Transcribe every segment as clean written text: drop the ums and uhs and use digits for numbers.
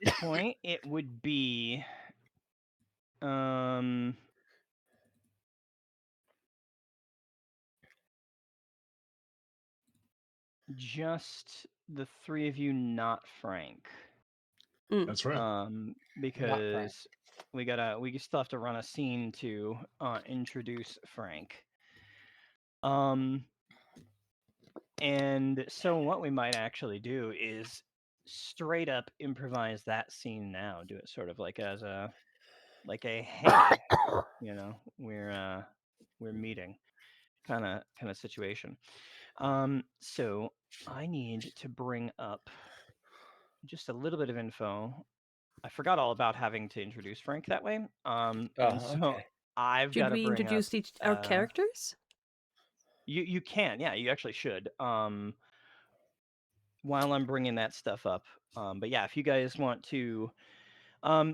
this point, it would be just the three of you, not Frank. That's right. Because we still have to run a scene to introduce Frank. And so what we might actually do is straight up improvise that scene now. Do it sort of like as a hey, we're meeting kind of situation. So I need to bring up just a little bit of info. I forgot all about having to introduce Frank that way. And so okay. I've got Should to we bring up introduce our characters? you can, yeah, you actually should. While I'm bringing that stuff up. But yeah, if you guys want to,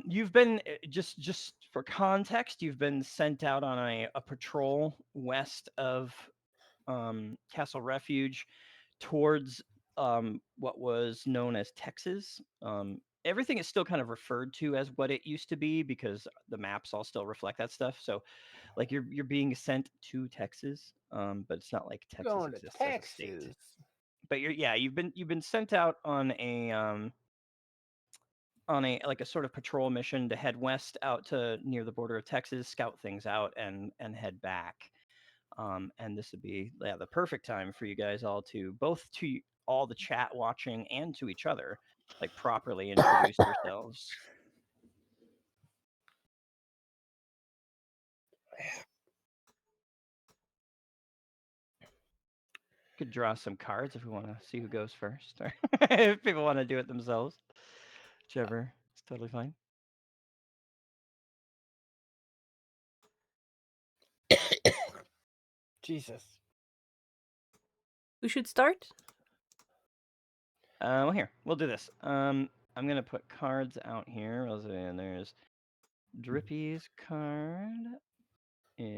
you've been just for context, you've been sent out on a patrol west of Castle Refuge towards what was known as Texas. Everything is still kind of referred to as what it used to be because the maps all still reflect that stuff. So, like you're being sent to Texas, but it's not like Texas Going to exists as a state. Texas. But you've been sent out on a like a sort of patrol mission to head west out to near the border of Texas, scout things out, and head back. And this would be the perfect time for you guys all to both to all the chat watching and to each other, like properly introduce yourselves. Could draw some cards if we want to see who goes first, or if people want to do it themselves. Whichever, it's totally fine. Jesus. Who should start? Well, here we'll do this. I'm gonna put cards out here. And there's Drippy's card.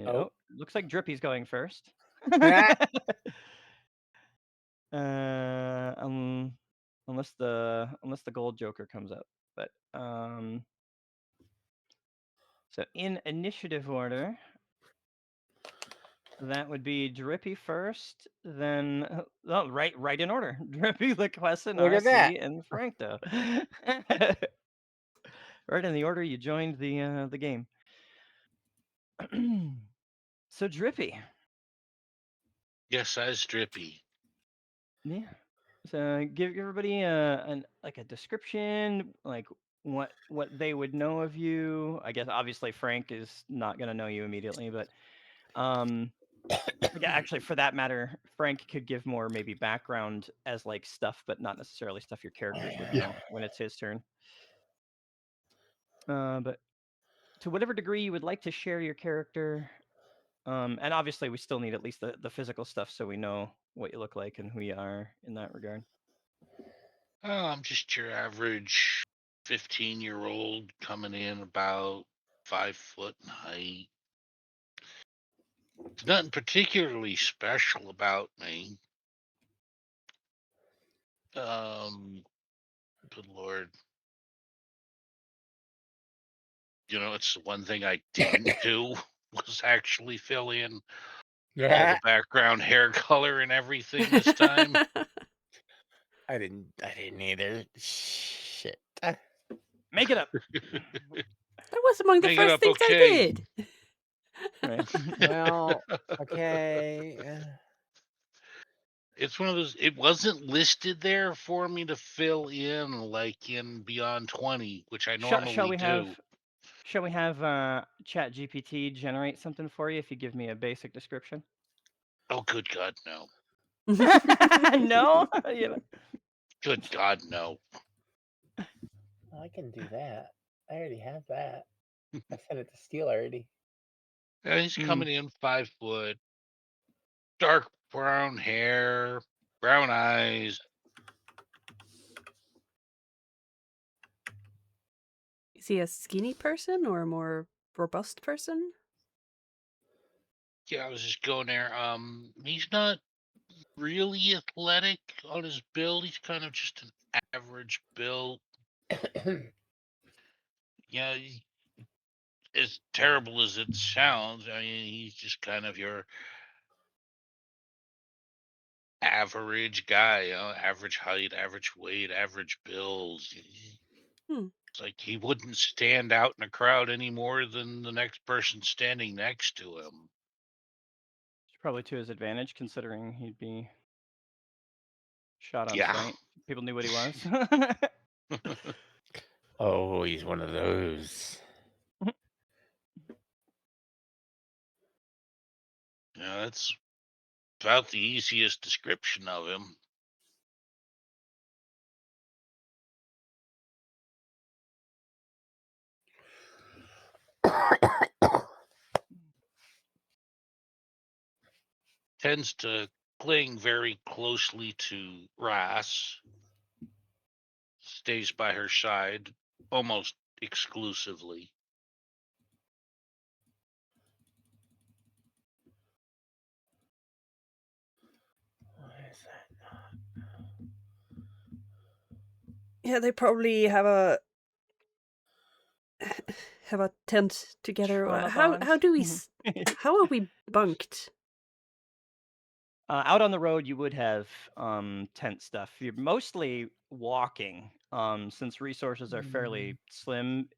Oh, looks like Drippy's going first. Unless the gold joker comes up. But so in initiative order, that would be Drippy first, then right in order. Drippy, Liquessen, Look at that. RC, and Frankto. Right in the order you joined the game. So Drippy. Yes, as Drippy. Yeah. So give everybody a description, like what they would know of you. I guess obviously Frank is not gonna know you immediately, but yeah, actually for that matter, Frank could give more maybe background as like stuff, but not necessarily stuff your characters would know when it's his turn. But to whatever degree you would like to share your character, and obviously we still need at least the physical stuff so we know what you look like and who you are in that regard. Oh, I'm just your average 15-year-old coming in about 5 foot in height. There's nothing particularly special about me. Good Lord. It's the one thing I didn't do was actually fill in all the background hair color and everything this time. I didn't either. Shit. Make it up. That was among the Make it first up, things I okay. did. Right. Well, okay. It's one of those, it wasn't listed there for me to fill in like in Beyond 20, which I normally do. Shall we have Chat GPT generate something for you if you give me a basic description? Oh, good God, no. No? Good God, no. I can do that. I already have that. I sent it to Steel already. Yeah, he's coming in 5 foot, dark brown hair, brown eyes. Is he a skinny person or a more robust person? Yeah, I was just going there. He's not really athletic on his build. He's kind of just an average build. Yeah, as terrible as it sounds, I mean, he's just kind of your average guy, average height, average weight, average build. Hmm. It's like he wouldn't stand out in a crowd any more than the next person standing next to him. It's probably to his advantage, considering he'd be shot on Yeah. sight. People knew what he was. Oh, he's one of those. Yeah, that's about the easiest description of him. Tends to cling very closely to Ras. Stays by her side almost exclusively. Why is that? Yeah, they probably have a tent together. Trauma How bond. do we how are we bunked? Out on the road, you would have tent stuff. You're mostly walking, since resources are fairly slim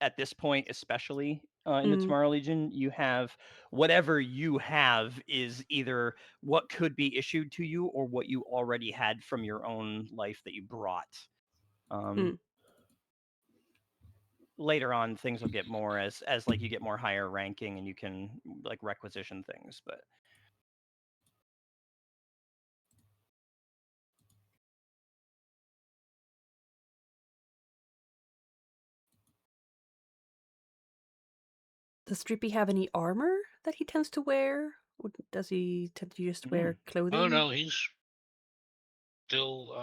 at this point, especially in the Tomorrow Legion. You have whatever you have is either what could be issued to you or what you already had from your own life that you brought. Later on, things will get more as like you get more higher ranking and you can like requisition things, but. Does Drippy have any armor that he tends to wear? Or does he tend to just wear clothing? Oh no, he's still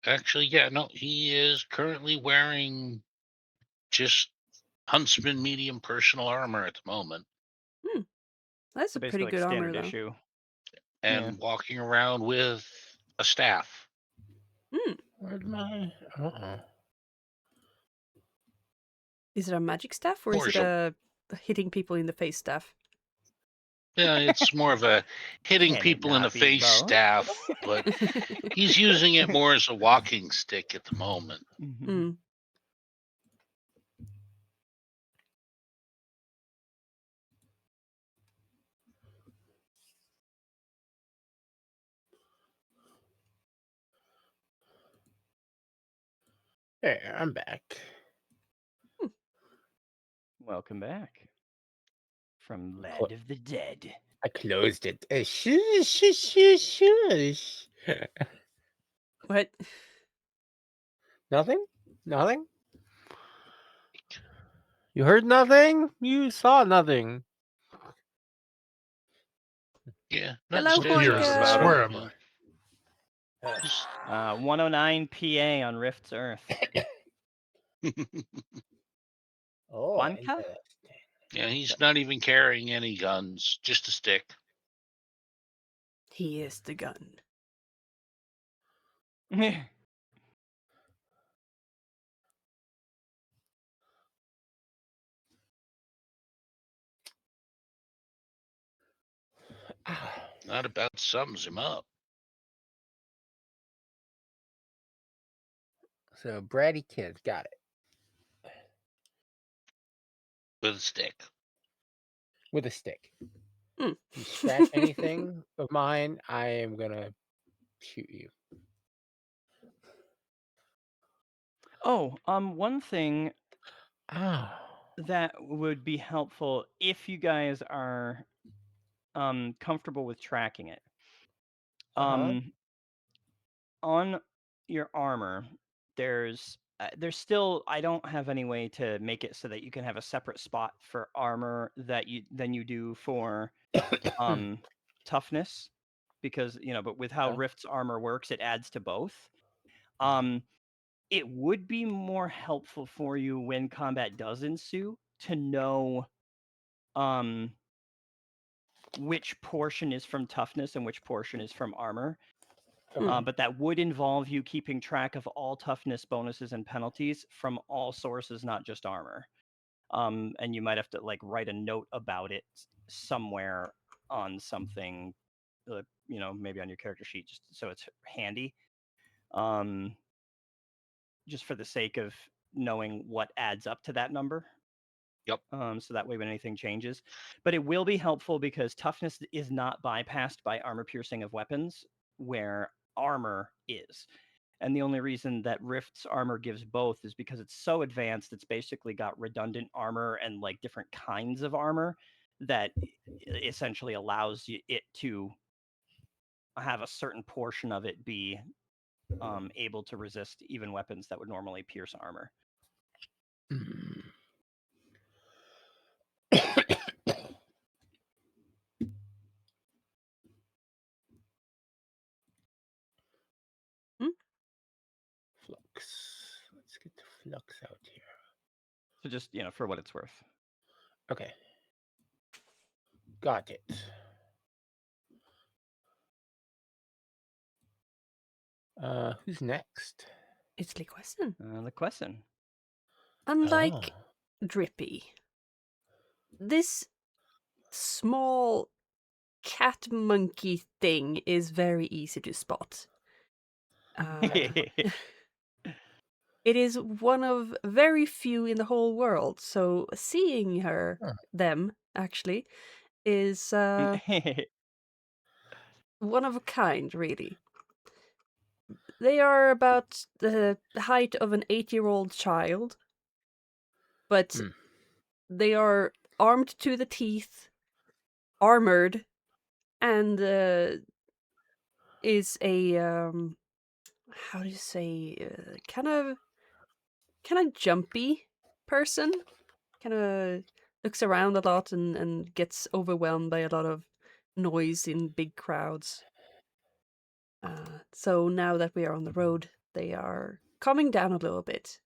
actually, yeah, no, he is currently wearing just Huntsman medium personal armor at the moment. That's So a pretty basically, like good armor, standard though. issue. And walking around with a staff. Where'd my... Is it a magic staff or is it Portion. a hitting people in the face staff? Yeah, it's more of a hitting Can it people in the not be face both? staff, but he's using it more as a walking stick at the moment. There, I'm back. Welcome back from Land of the Dead. I closed it. Shush. What? Nothing? Nothing? You heard nothing? You saw nothing. Yeah, Hello, Here's Horka. where am I? 109 PA on Rift's Earth. Oh, Juanca? interesting. Yeah, he's not even carrying any guns, just a stick. He is the gun. That about sums him up. So, bratty kids, got it. With a stick. With a stick. You scratch anything of mine, I am gonna shoot you. Oh, one thing Oh. that would be helpful if you guys are comfortable with tracking it. On your armor, there's still, I don't have any way to make it so that you can have a separate spot for armor that than you do for toughness, because but with how Rift's armor works, it adds to both. It would be more helpful for you when combat does ensue to know which portion is from toughness and which portion is from armor. But that would involve you keeping track of all toughness bonuses and penalties from all sources, not just armor. And you might have to like write a note about it somewhere on something, maybe on your character sheet, just so it's handy. Just for the sake of knowing what adds up to that number. Yep. So that way when anything changes. But it will be helpful because toughness is not bypassed by armor piercing of weapons, where armor is. And the only reason that Rift's armor gives both is because it's so advanced, it's basically got redundant armor and like different kinds of armor that essentially allows it to have a certain portion of it be able to resist even weapons that would normally pierce armor. Flux. Let's get the flux out here. So just, for what it's worth. Okay. Got it. Who's next? It's Liquessen. Liquessen. Unlike Drippy, this small cat monkey thing is very easy to spot. It is one of very few in the whole world, so seeing them actually, is one of a kind, really. They are about the height of an 8-year-old child, but they are armed to the teeth, armored, and is a how do you say, kind of jumpy person. Kind of looks around a lot and gets overwhelmed by a lot of noise in big crowds. So now that we are on the road, they are calming down a little bit.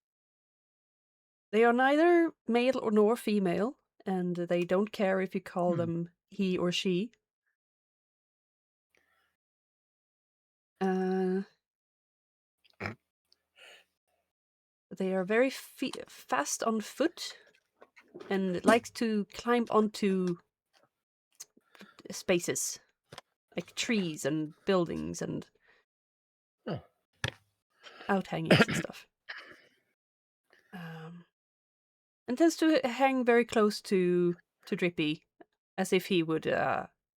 They are neither male nor female, and they don't care if you call them he or she. They are very fast on foot and likes to climb onto spaces, like trees and buildings and outhangings and stuff. And tends to hang very close to Drippy, as if he would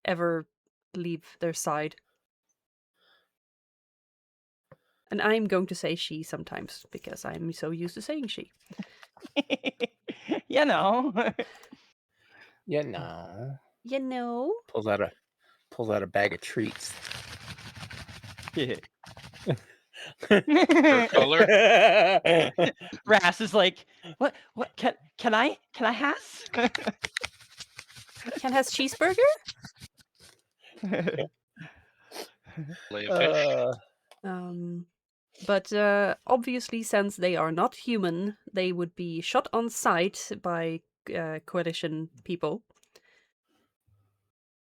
ever leave their side. And I'm going to say she sometimes, because I'm so used to saying she. You know. You know. You know. Pulls out a bag of treats. Her color. Ras is like, what can I has? Can has cheeseburger? Lay a fish. But obviously, since they are not human, they would be shot on sight by coalition people.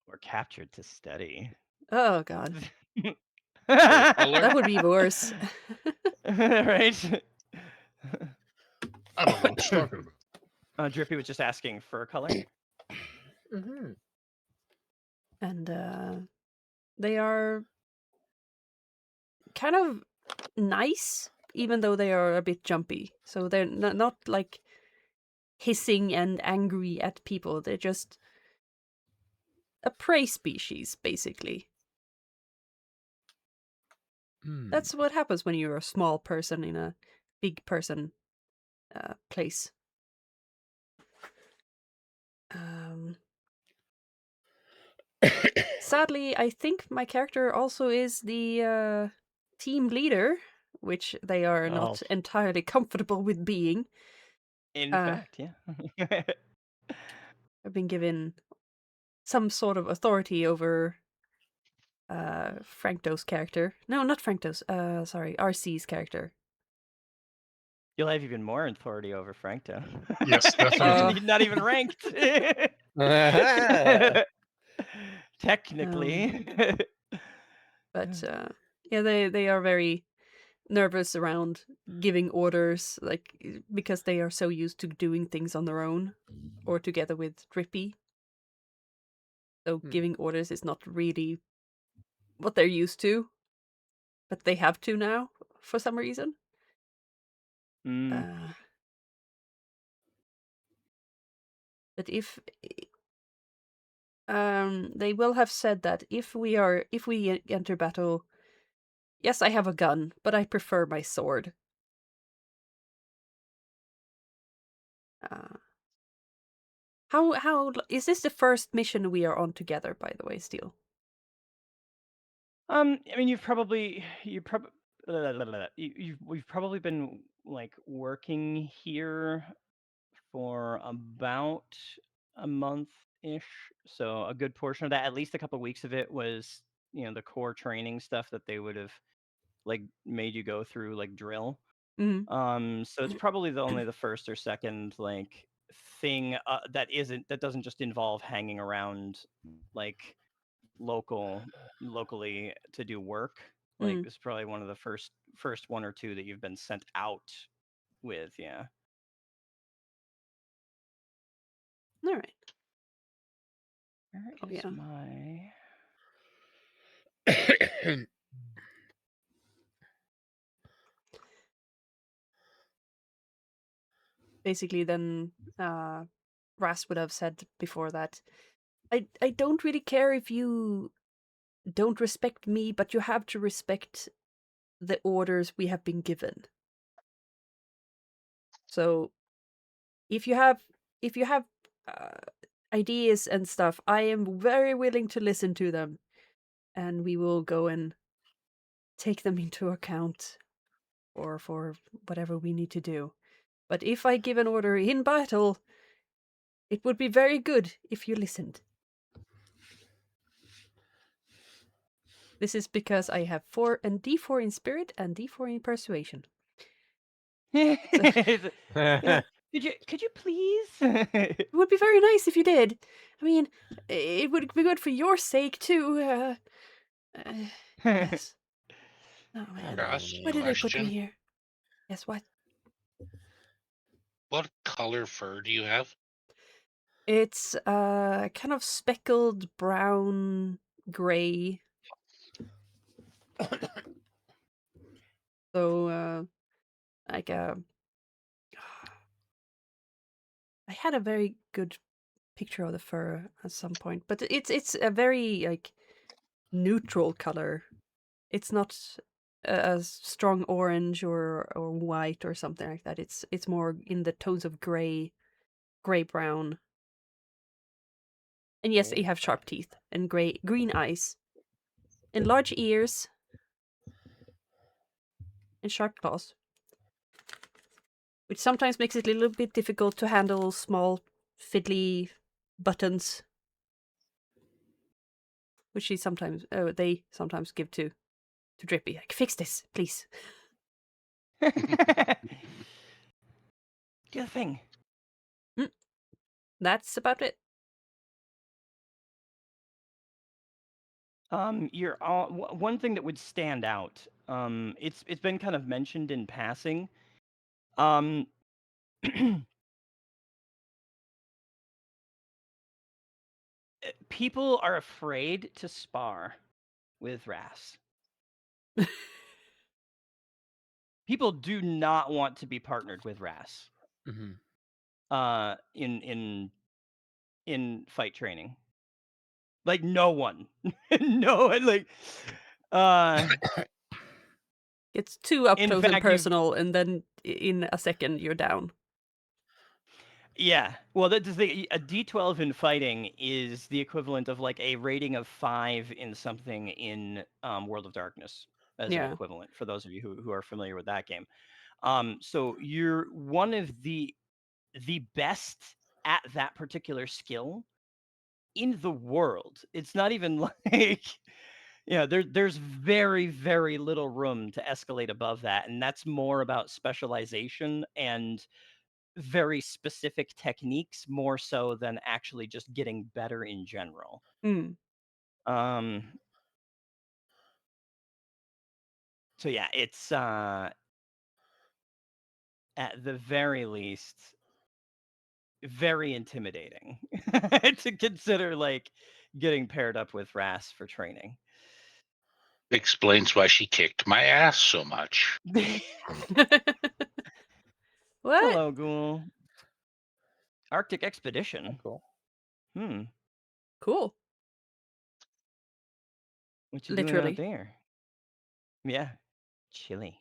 Or captured to steady. Oh, God. That would be worse. Right? I don't know what you're talking about. Drippy was just asking for a color. And they are kind of nice, even though they are a bit jumpy. So they're not like hissing and angry at people. They're just a prey species, basically. That's what happens when you're a small person in a big person place. Sadly, I think my character also is the team leader, which they are not entirely comfortable with being. In fact, yeah. I've been given some sort of authority over Frankto's character. No, not Frankto's. Sorry, RC's character. You'll have even more authority over Frankto. Yes, definitely. Not even ranked. Technically. But Yeah, they are very nervous around giving orders, like because they are so used to doing things on their own or together with Drippy. So giving orders is not really what they're used to, but they have to now for some reason. Mm. But if they will have said that if we enter battle, yes, I have a gun, but I prefer my sword. How is this the first mission we are on together? By the way, Steel. I mean, we've probably been like working here for about a month-ish. So a good portion of that, at least a couple weeks of it, was the core training stuff that they would have like made you go through, like drill. So it's probably only the first or second like thing that doesn't just involve hanging around like locally to do work. Like it's probably one of the first one or two that you've been sent out with. Yeah. All right. Where is my? Basically, then Ras would have said before that, I don't really care if you don't respect me, but you have to respect the orders we have been given. So if you have ideas and stuff, I am very willing to listen to them, and we will go and take them into account or for whatever we need to do. But if I give an order in battle, it would be very good if you listened. This is because I have D4 in spirit and D4 in persuasion. Yeah. Could you please? It would be very nice if you did. I mean, it would be good for your sake too. Yes. Oh man, Ross, why did they put me question. here? Yes, what? What color fur do you have? It's kind of speckled brown gray. So like I had a very good picture of the fur at some point, but it's a very like neutral color. It's not a strong orange or white or something like that. It's more in the tones of gray brown. And yes, they have sharp teeth and green eyes and large ears and sharp claws, which sometimes makes it a little bit difficult to handle small fiddly buttons, which they sometimes give to Drippy. Like, fix this, please. Do the thing. That's about it. You're all one thing that would stand out. It's been kind of mentioned in passing. People are afraid to spar with Ras. People do not want to be partnered with Ras. In fight training. Like no one. No one like It's too up in close and fact you've personal, and then in a second you're down. yeah. Well, that's the thing. A D12 in fighting is the equivalent of like a rating of 5 in something in World of Darkness as an Yeah. equivalent for those of you who are familiar with that game. So you're one of the best at that particular skill in the world. It's not even like there's very, very little room to escalate above that, and that's more about specialization and very specific techniques more so than actually just getting better in general. Um So yeah, it's at the very least very intimidating to consider like getting paired up with Ras for training. Explains why she kicked my ass so much. What? Hello, Ghoul. Arctic Oh, expedition. cool. Cool. What you doing out Literally. there? Yeah, chilly.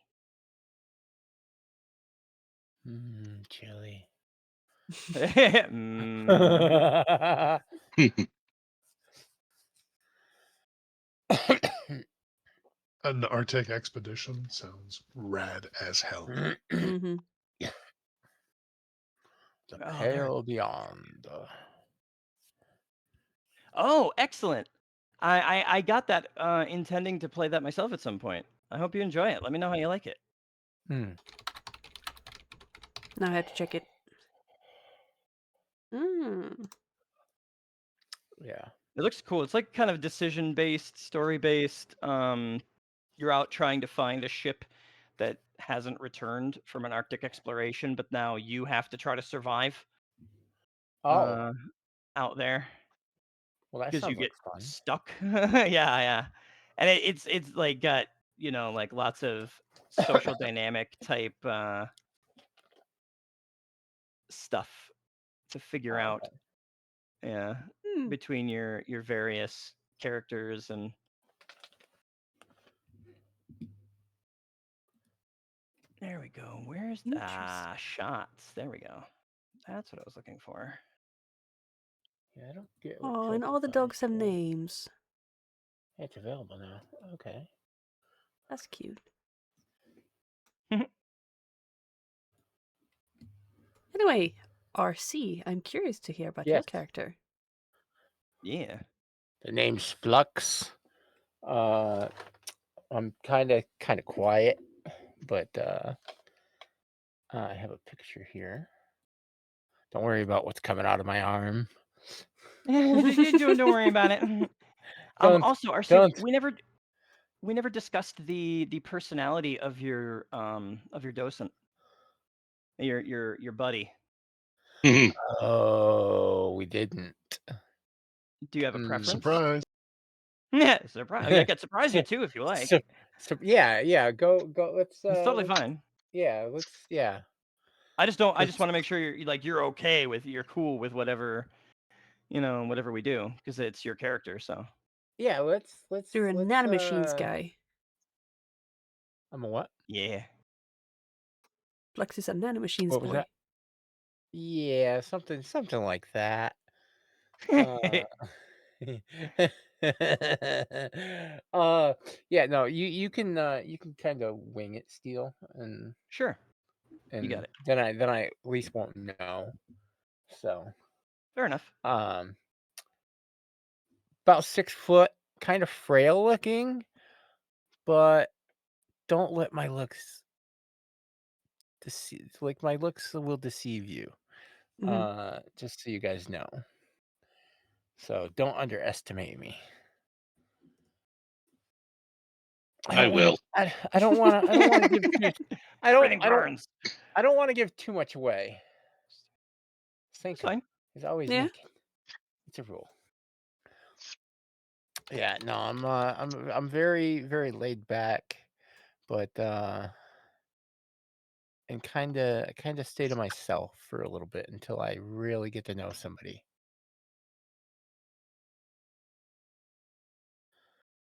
Chili. Mm. An Arctic expedition sounds rad as hell. Mm-hmm. The Oh, there. Pale Beyond. Oh, excellent. I got that intending to play that myself at some point. I hope you enjoy it. Let me know how you like it. Hmm. Now I have to check it. Mm. Yeah. It looks cool. It's like kind of decision based, story based. You're out trying to find a ship that hasn't returned from an Arctic exploration, but now you have to try to survive Oh, out there well, that because you sounds get like fun. stuck. Yeah, yeah. And it's like got, like lots of social dynamic type stuff to figure Oh, out. okay. Yeah, Hmm. between your various characters and there we go. Where's Interesting. shots? There we go. That's what I was looking for. Yeah, I don't get what Oh, and all the Cultifies dogs have for. names. It's available now. Okay. That's cute. Anyway, RC, I'm curious to hear about your Yes. character. Yeah. The name's Flux. I'm kind of quiet, but I have a picture here. Don't worry about what's coming out of my arm. Don't worry about it. Don't Also, RC, don't. we never discussed the personality of your docent, your buddy. Oh, we didn't. Do you have a Mm. preference? Surprise. Yeah, surprise. I could surprise you too if you like. So yeah. Go. Let's. It's totally let's, fine. yeah. Let's. Yeah. I just want Let's- to make sure you're okay with you're cool with whatever whatever we do because it's your character. So Yeah. Let's. You're a Let's. nanomachines guy. I'm a what? yeah. Flux is a nanomachines What was boy. that? Yeah, something like that. Yeah, no, you can kind of wing it, Steel, and Sure. You got it. then I at least won't know. So, Fair enough. about 6 foot, kind of frail looking, but don't let my looks deceive. Like my looks will deceive you. Just so you guys know. So don't underestimate me. I will. I don't want to. I don't want to give too. Everything burns. I don't want to give too much away. It's Thinking fine. is always Yeah. naked. It's a rule. Yeah, no, I'm very laid back, but and kind of stay to myself for a little bit until I really get to know somebody.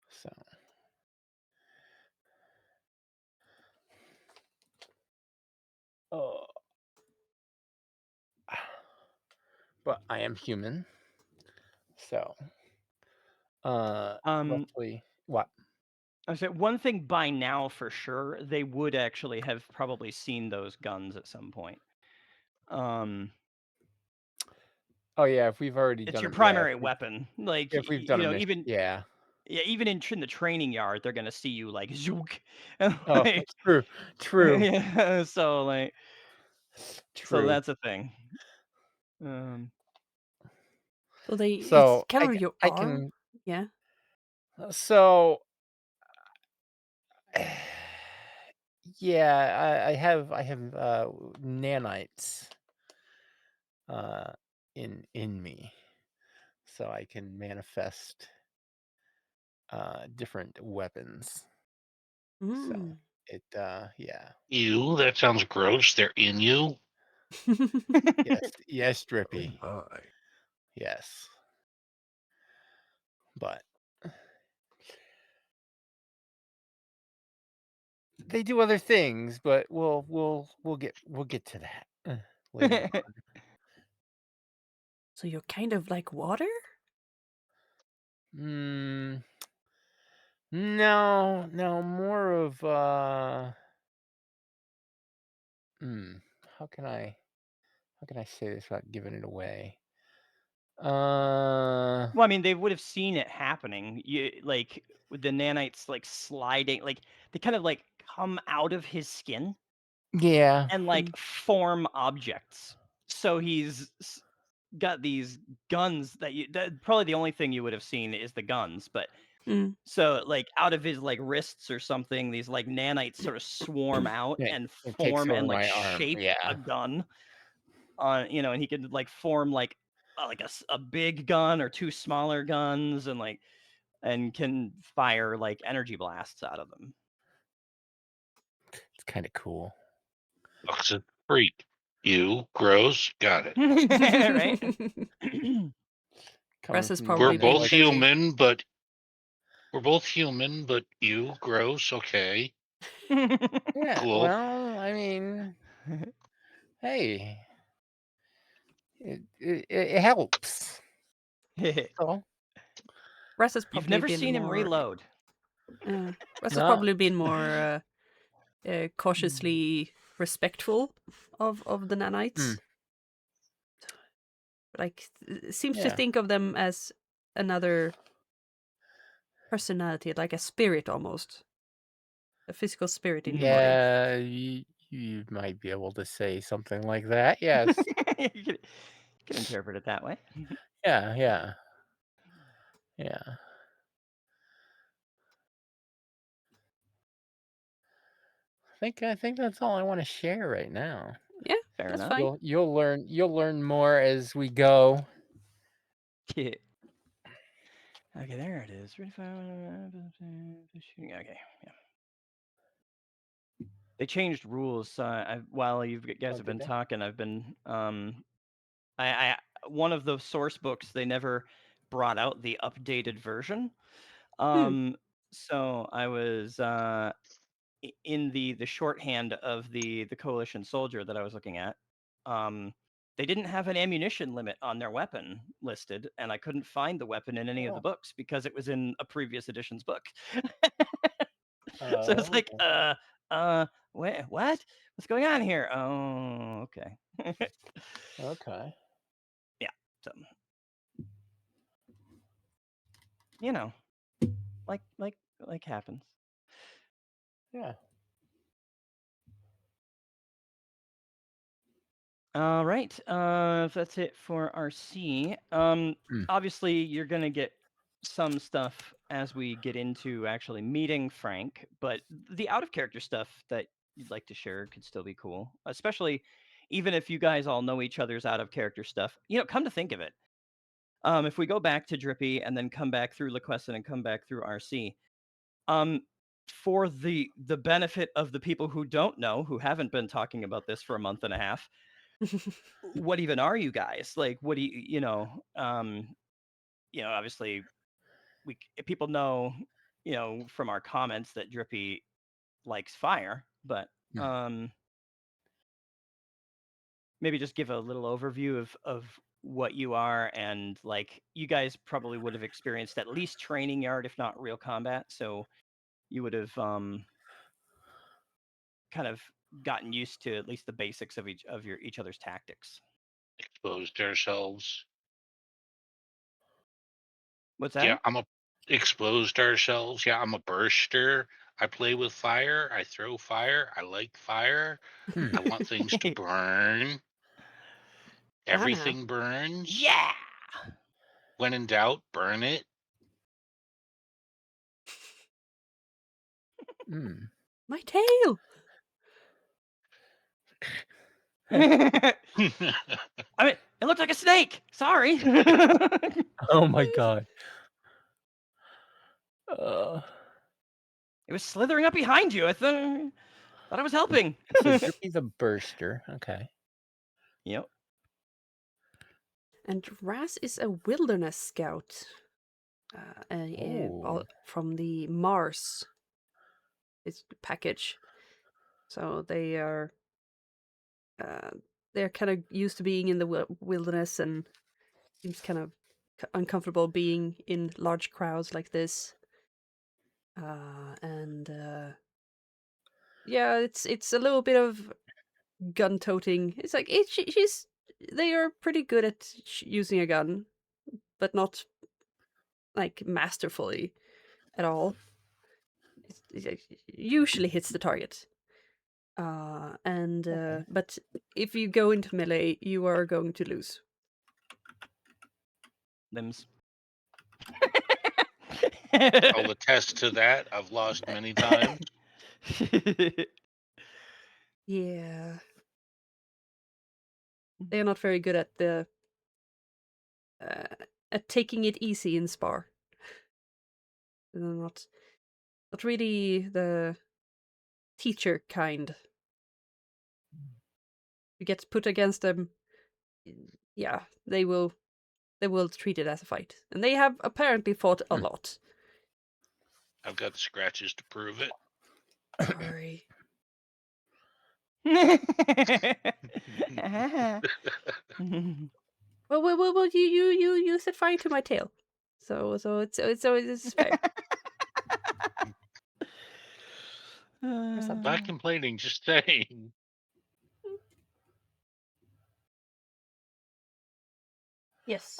So, oh, but I am human. So, roughly what? I said one thing by now for sure, they would actually have probably seen those guns at some point. Oh yeah, if we've already It's done your it, yeah. primary weapon. Like If we've done a mission, even yeah. even in the training yard, they're gonna see you like zook, and Oh, like true. yeah. So like so True. that's a thing. Um, So it's So kind of your I arm. can Yeah. so Yeah, I have nanites uh in me, so I can manifest different weapons. So Mm. it yeah. Ew, that sounds gross. They're in you. Yes, Oh Drippy. my. Yes. But they do other things, but we'll get to that later on. So you're kind of like water? Mm, no, more of hmm, how can I say this without giving it away? Well, I mean, they would have seen it happening. You like with the nanites like sliding, like they kind of like come out of his skin Yeah. and like form objects. So got these guns that probably the only thing you would have seen is the guns, but Mm. so like out of his like wrists or something, these like nanites sort of swarm out Yeah, and it takes form over and like my arm. shape a Yeah. gun on, and he could like form like a big gun or two smaller guns and can fire like energy blasts out of them. It's kind of cool. Toxic freak. Ew, gross. Got it. Right? Coming Russ has from the We're probably woman been both like busy. human, but ew, gross. Okay, yeah, cool. well, I mean, hey, it helps. So Russ has You've probably never been seen him more. reload. Russ has no. probably been more cautiously respectful of the nanites. Hmm. Like seems to Yeah. think of them as another personality, like a spirit almost, a physical spirit in your body. Yeah, you might be able to say something like that. Yes. You can interpret it that way. Yeah. I think that's all I want to share right now. Yeah, Fair that's enough. fine. You'll learn more as we go. Yeah. Okay, there it is. Okay, yeah. They changed rules. While you guys Oh, have did been they? talking, I've been I one of the source books they never brought out the updated version. Hmm. So I was in the shorthand of the coalition soldier that I was looking at. They didn't have an ammunition limit on their weapon listed, and I couldn't find the weapon in any of the Oh. books because it was in a previous edition's book. So it's Oh. like, wait, what? What's going on here? Oh, okay. Okay. Yeah. So, you know, like happens. Yeah. All right. That's it for RC. Hmm. Obviously, you're gonna get some stuff as we get into actually meeting Frank, but the out of character stuff that you'd like to share could still be cool, especially even if you guys all know each other's out of character stuff. Come to think of it, if we go back to Drippy and then come back through Liquessen and come back through RC, um, for the benefit of the people who don't know, who haven't been talking about this for a month and a half, what even are you guys? Like, what do obviously people know, from our comments that Drippy likes fire, but Hmm. maybe just give a little overview of what you are, and like you guys probably would have experienced at least training yard, if not real combat, so you would have kind of gotten used to at least the basics of each other's tactics. Exposed ourselves. What's Yeah, that? exposed ourselves. Yeah, I'm a burster. I play with fire. I throw fire. I like fire. Hmm. I want things to burn. Anna. Everything burns. Yeah. When in doubt, burn it. Hmm. My tail. I mean, it looked like a snake. Sorry. Oh my god. Uh, It was slithering up behind you. I thought I was helping. so Drippy's a burster. Okay. Yep. And Raz is a wilderness scout Oh. from the Mars package. So they're kind of used to being in the wilderness and seems kind of uncomfortable being in large crowds like this. Yeah, it's a little bit of gun toting. It's like they are pretty good at using a gun, but not like masterfully at all. It usually hits the target. Okay. But if you go into melee, you are going to lose. Limbs. I'll attest to that. I've lost many times. Yeah. They're not very good at the at taking it easy in Spar. They're not really the teacher kind. You get put against them, yeah, they will treat it as a fight. And they have apparently fought a lot. I've got the scratches to prove it. Sorry. Well, you set fire to my tail. So it's fair. Not complaining, just saying. Yes.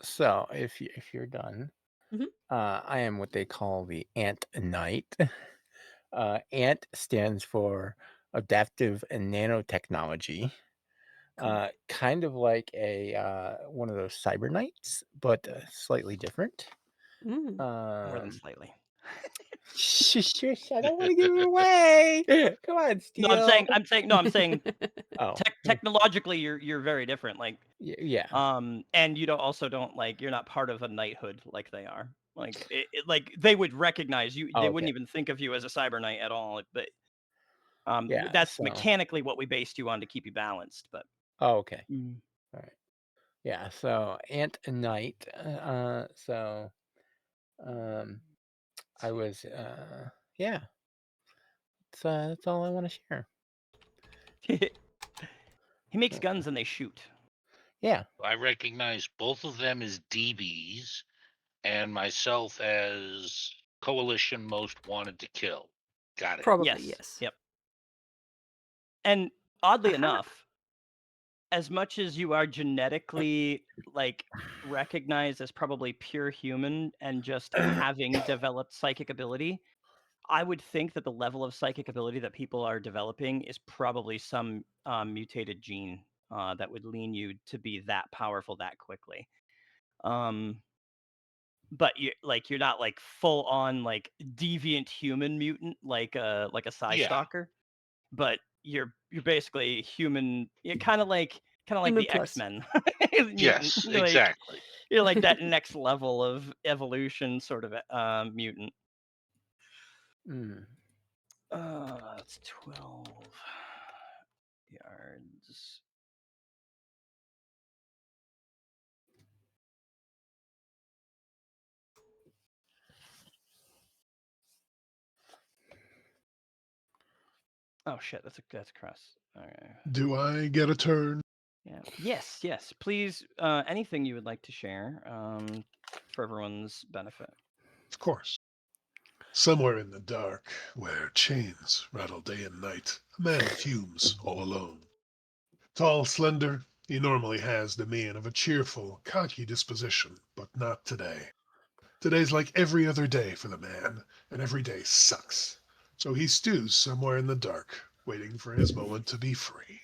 So if you're done, Mhm. I am what they call the Ant Knight. Ant stands for Adaptive Nanotechnology. Cool. Kind of like a one of those cyber knights, but slightly different. Mm. More than Um, slightly. shush, I don't want to give it away. Come on, No, Steel. I'm saying Oh, technologically you're very different. Like yeah. and you don't like you're not part of a knighthood like they are. Like like they would recognize you. Oh, They okay. wouldn't even think of you as a cyber knight at all. But Yeah. that's So. mechanically what we based you on to keep you balanced. But Oh, okay. Mm. All right. Yeah. So Ant Knight. So, I was. Yeah. That's all I want to share. He makes guns and they shoot. Yeah. I recognize both of them as DBs and myself as Coalition Most Wanted to Kill. Got it. Probably yes. Yep. And oddly Aha. enough, as much as you are genetically like recognized as probably pure human and just having developed psychic ability, I would think that the level of psychic ability that people are developing is probably some mutated gene that would lean you to be that powerful that quickly. But you're not like full on like deviant human mutant like a Psy Yeah. Stalker, but you're basically human. You're kind of like Human the plus. X-Men. Yes, You're like exactly. you're like that next level of evolution sort of mutant. Mm. That's 12 yards. Oh shit, that's across. Okay. Do I get a turn? Yeah. Yes. Please, anything you would like to share, for everyone's benefit. Of course. Somewhere in the dark, where chains rattle day and night, a man fumes all alone. Tall, slender, he normally has the mien of a cheerful, cocky disposition, but not today. Today's like every other day for the man, and every day sucks. So he stews somewhere in the dark, waiting for his moment to be free.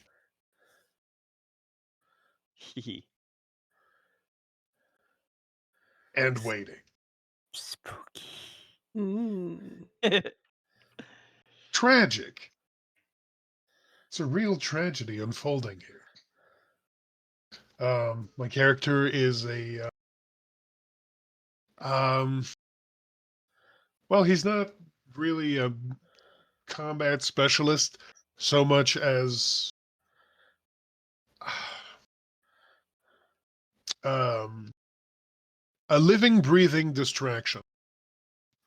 And waiting. Spooky. Mm. Tragic. It's a real tragedy unfolding here. My character is a well, he's not really a combat specialist so much as um, a living, breathing distraction.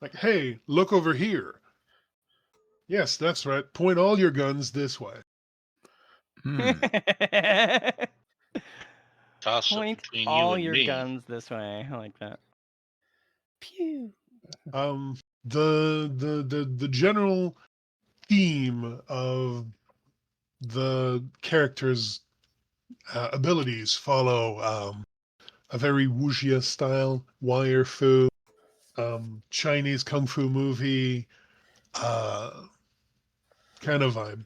Like, hey, look over here. Yes, that's right. Point all your guns this way. Hmm. Toss it Point between you all and your me. guns this way. I like that. Pew. The general theme of the character's abilities follow a very wuxia style wire fu Chinese kung fu movie kind of vibe.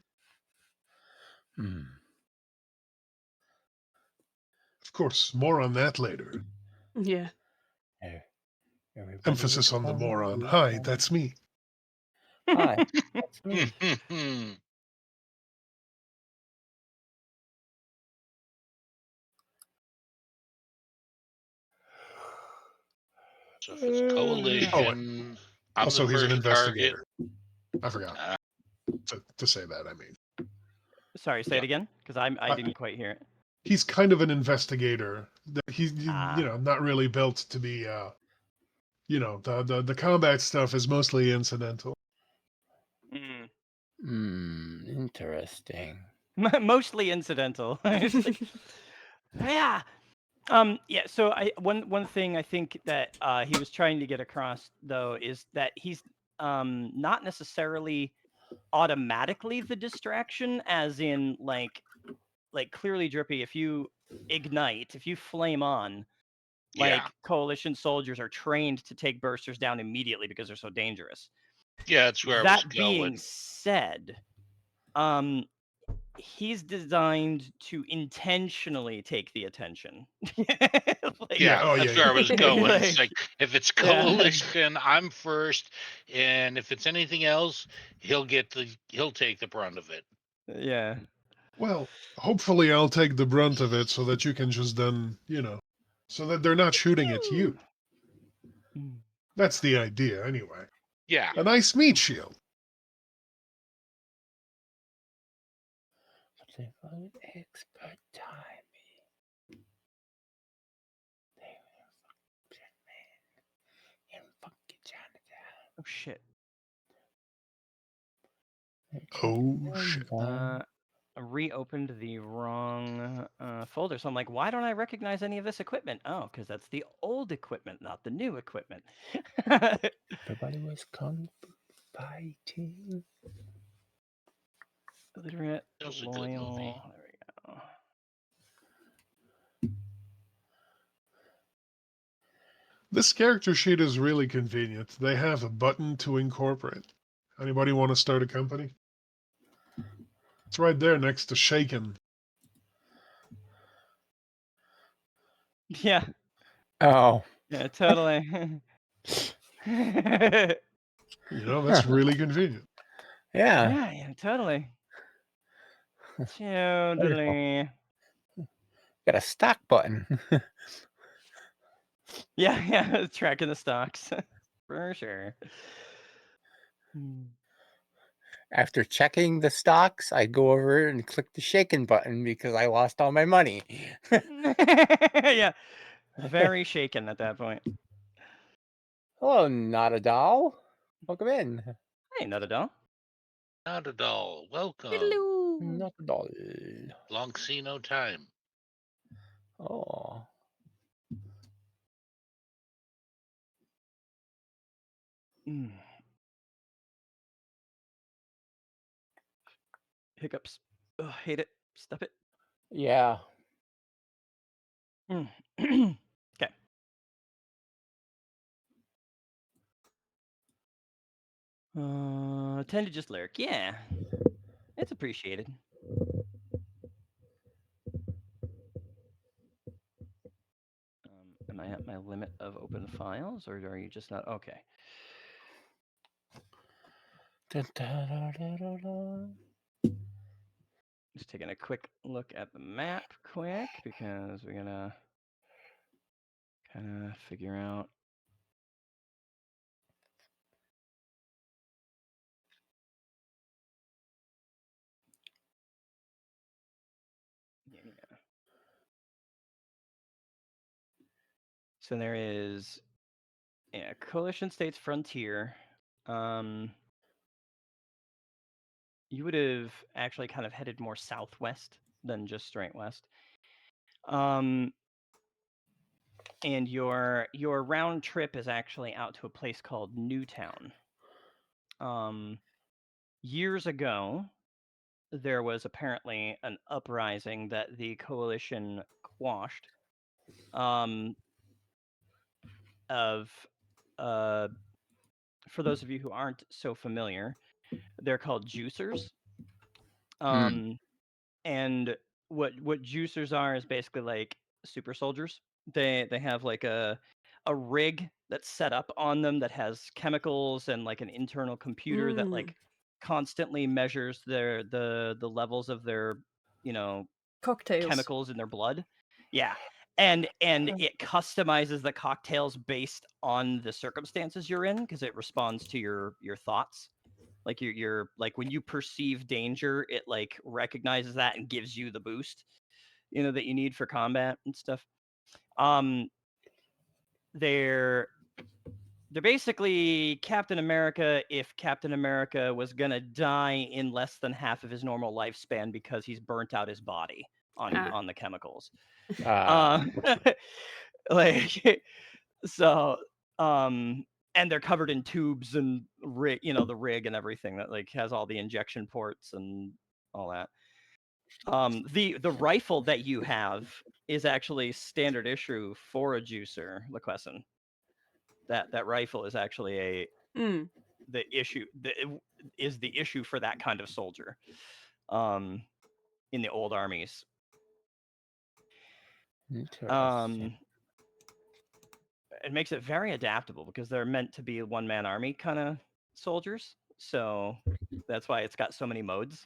Hmm. Of course, more on that later. Yeah. There. Everybody Emphasis was on the kung moron. fu Hi, fighting. that's me. Hi, that's me. So if it's Oh, wait. coalition, I'm the Also, he's an first target. investigator. I forgot to say that. I mean, Sorry, say yeah, it again, because I didn't quite hear it. he's kind of an investigator. He's Ah. not really built to be. The combat stuff is mostly incidental. Mm. Interesting. Mostly incidental. It's like, yeah. Yeah, so one thing I think that he was trying to get across though is that he's not necessarily automatically the distraction, as in like clearly Drippy, if you ignite, if you flame on, Yeah. like coalition soldiers are trained to take bursters down immediately because they're so dangerous. Yeah, that's where I was That being going. said, um he's designed to intentionally take the attention. Like, Yeah. Yeah, Oh, yeah. that's where I Yeah. was going. It's like, like if it's yeah, coalition, I'm first, and if it's anything else, he'll take the brunt of it. yeah. Well, hopefully, I'll take the brunt of it so that you can just then, so that they're not shooting at you. Mm. That's the idea, anyway. Yeah. A nice meat shield. Expert time. Oh shit. Oh, shit. I reopened the wrong folder, so I'm like, why don't I recognize any of this equipment? Oh, because that's the old equipment, not the new equipment. Everybody was kung fu fighting. Literate, That was a good movie. loyal. There we go. This character sheet is really convenient. They have a button to incorporate. Anybody want to start a company? It's right there next to Shaken. Yeah, Oh. yeah, totally. That's really convenient. Yeah. Yeah, totally. Wonderful. Totally. Got a stock button. Yeah, tracking the stocks. For sure. After checking the stocks, I go over and click the shaken button because I lost all my money. Yeah, very shaken at that point. Hello, not a doll. Welcome in. Hey, not at all. Not at all. Welcome. Hello. Not a doll. Long see no time. Oh. Hiccups. Ugh, hate it. Stop it. Yeah. Okay. Tend to just lurk. Yeah, it's appreciated. Am I at my limit of open files, or are you just not? Okay. Dun, dun, dun, dun, dun, dun. Just taking a quick look at the map quick because we're gonna kind of figure out. Yeah. So there is coalition states frontier. You would have actually kind of headed more southwest than just straight west. And your round trip is actually out to a place called Newtown. Years ago, there was apparently an uprising that the coalition quashed. For those of you who aren't so familiar, they're called juicers. And what juicers are is basically like super soldiers. They have like a rig that's set up on them that has chemicals and like an internal computer that like constantly measures the levels of their cocktails chemicals in their blood. Yeah. And it customizes the cocktails based on the circumstances you're in because it responds to your thoughts. Like you're like when you perceive danger, it like recognizes that and gives you the boost, that you need for combat and stuff. They're basically Captain America if Captain America was gonna die in less than half of his normal lifespan because he's burnt out his body on the chemicals. Like so and they're covered in tubes and the rig and everything that like has all the injection ports and all that. The rifle that you have is actually standard issue for a juicer, Liquessen. That rifle is actually the issue for that kind of soldier in the old armies. Interesting. It makes it very adaptable because they're meant to be one-man army kind of soldiers. So that's why it's got so many modes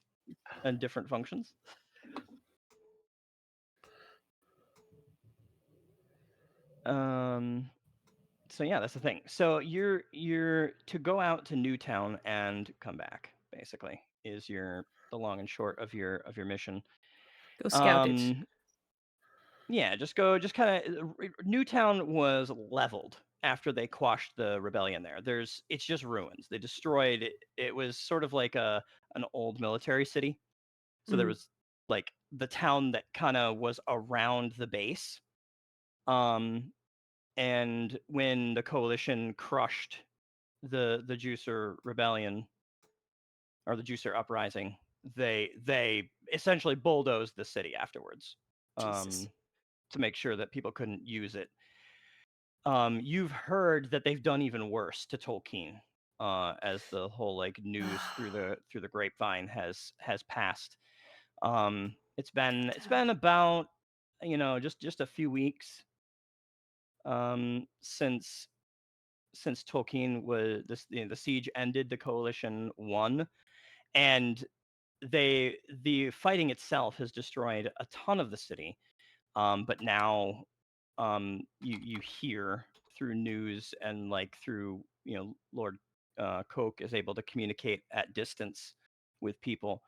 and different functions. So yeah, that's the thing. So you're to go out to Newtown and come back, basically, is the long and short of your mission. Go scout it. Yeah, just kind of Newtown was leveled after they quashed the rebellion there. It's just ruins. They destroyed it. It was sort of like an old military city. So there was like the town that kind of was around the base. And when the coalition crushed the Juicer rebellion or the Juicer uprising, they essentially bulldozed the city afterwards. Jesus. To make sure that people couldn't use it. You've heard that they've done even worse to Tolkien, as the whole like news through the grapevine has passed. It's been about just a few weeks since Tolkien was the siege ended, the coalition won, and the fighting itself has destroyed a ton of the city. But now you hear through news and like through Lord Coke is able to communicate at distance with people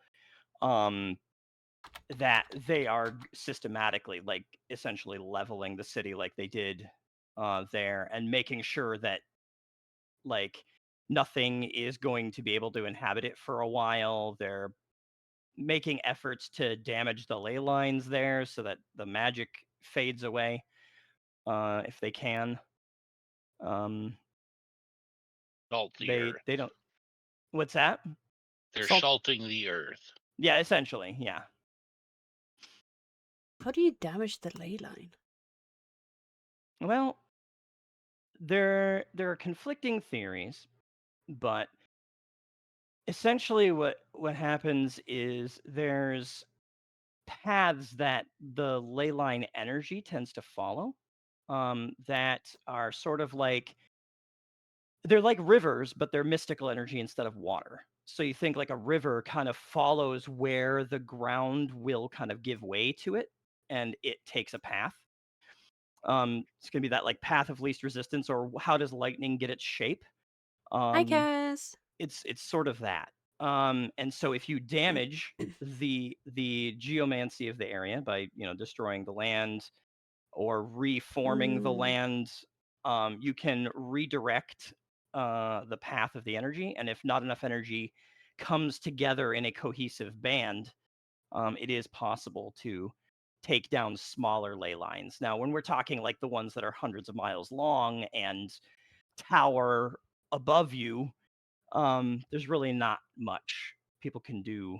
that they are systematically like essentially leveling the city like they did there and making sure that like nothing is going to be able to inhabit it for a while. They're making efforts to damage the ley lines there so that the magic fades away if they can. Salt the They earth. don't. What's that? They're salting the earth. Yeah, essentially, yeah. How do you damage the ley line? Well, there are conflicting theories, but essentially what happens is there's paths that the ley line energy tends to follow that are sort of like they're like rivers, but they're mystical energy instead of water. So you think like a river kind of follows where the ground will kind of give way to it, and it takes a path. It's gonna be that like path of least resistance, or how does lightning get its shape? I Um, guess. it's sort of that. And so if you damage the geomancy of the area by destroying the land or reforming the land, you can redirect the path of the energy. And if not enough energy comes together in a cohesive band, it is possible to take down smaller ley lines. Now, when we're talking like the ones that are hundreds of miles long and tower above you, there's really not much people can do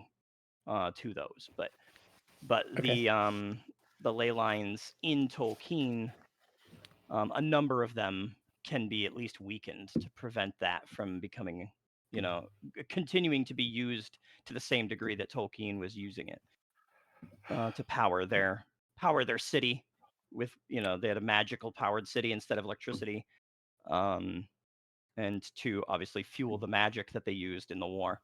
to those. But Okay. the ley lines in Tolkien, a number of them can be at least weakened to prevent that from becoming, continuing to be used to the same degree that Tolkien was using it to power their city with, they had a magical powered city instead of electricity, and to obviously fuel the magic that they used in the war.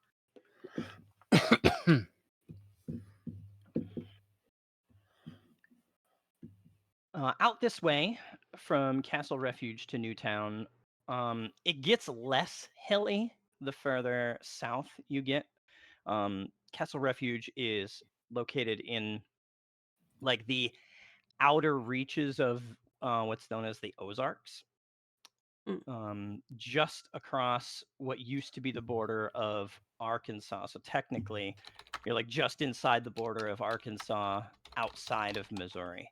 Out this way from Castle Refuge to Newtown, it gets less hilly the further south you get. Castle Refuge is located in like the outer reaches of what's known as the Ozarks, just across what used to be the border of Arkansas. So technically, you're like just inside the border of Arkansas, outside of Missouri.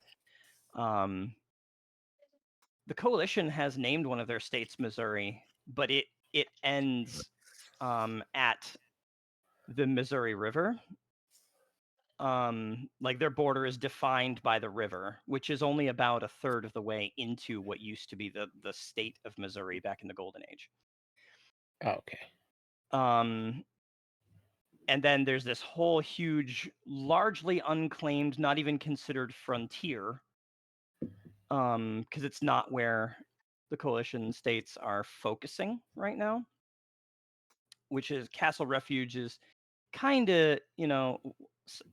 The coalition has named one of their states Missouri, but it ends at the Missouri River. Like their border is defined by the river, which is only about a third of the way into what used to be the state of Missouri back in the Golden Age. Okay. And then there's this whole huge, largely unclaimed, not even considered frontier, because it's not where the coalition states are focusing right now, which is Castle Refuge is kind of,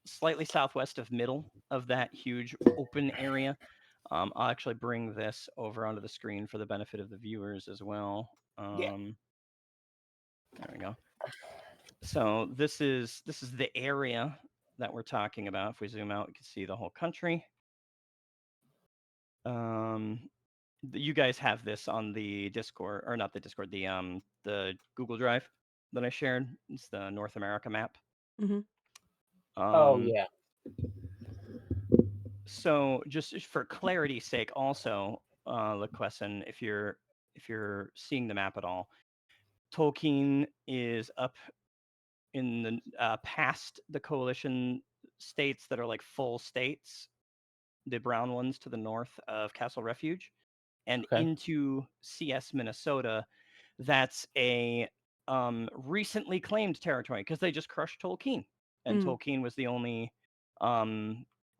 slightly southwest of middle of that huge open area. I'll actually bring this over onto the screen for the benefit of the viewers as well. Yeah. There we go. So this is the area that we're talking about. If we zoom out, we can see the whole country. You guys have this on the Discord, or not the Discord, the Google Drive that I shared. It's the North America map. Mm-hmm. Oh yeah. So just for clarity's sake, also, Liquessen, if you're seeing the map at all, Tolkien is up in the past the coalition states that are like full states, the brown ones to the north of Castle Refuge, and into CS Minnesota. That's a recently claimed territory because they just crushed Tolkien, and Tolkien was the only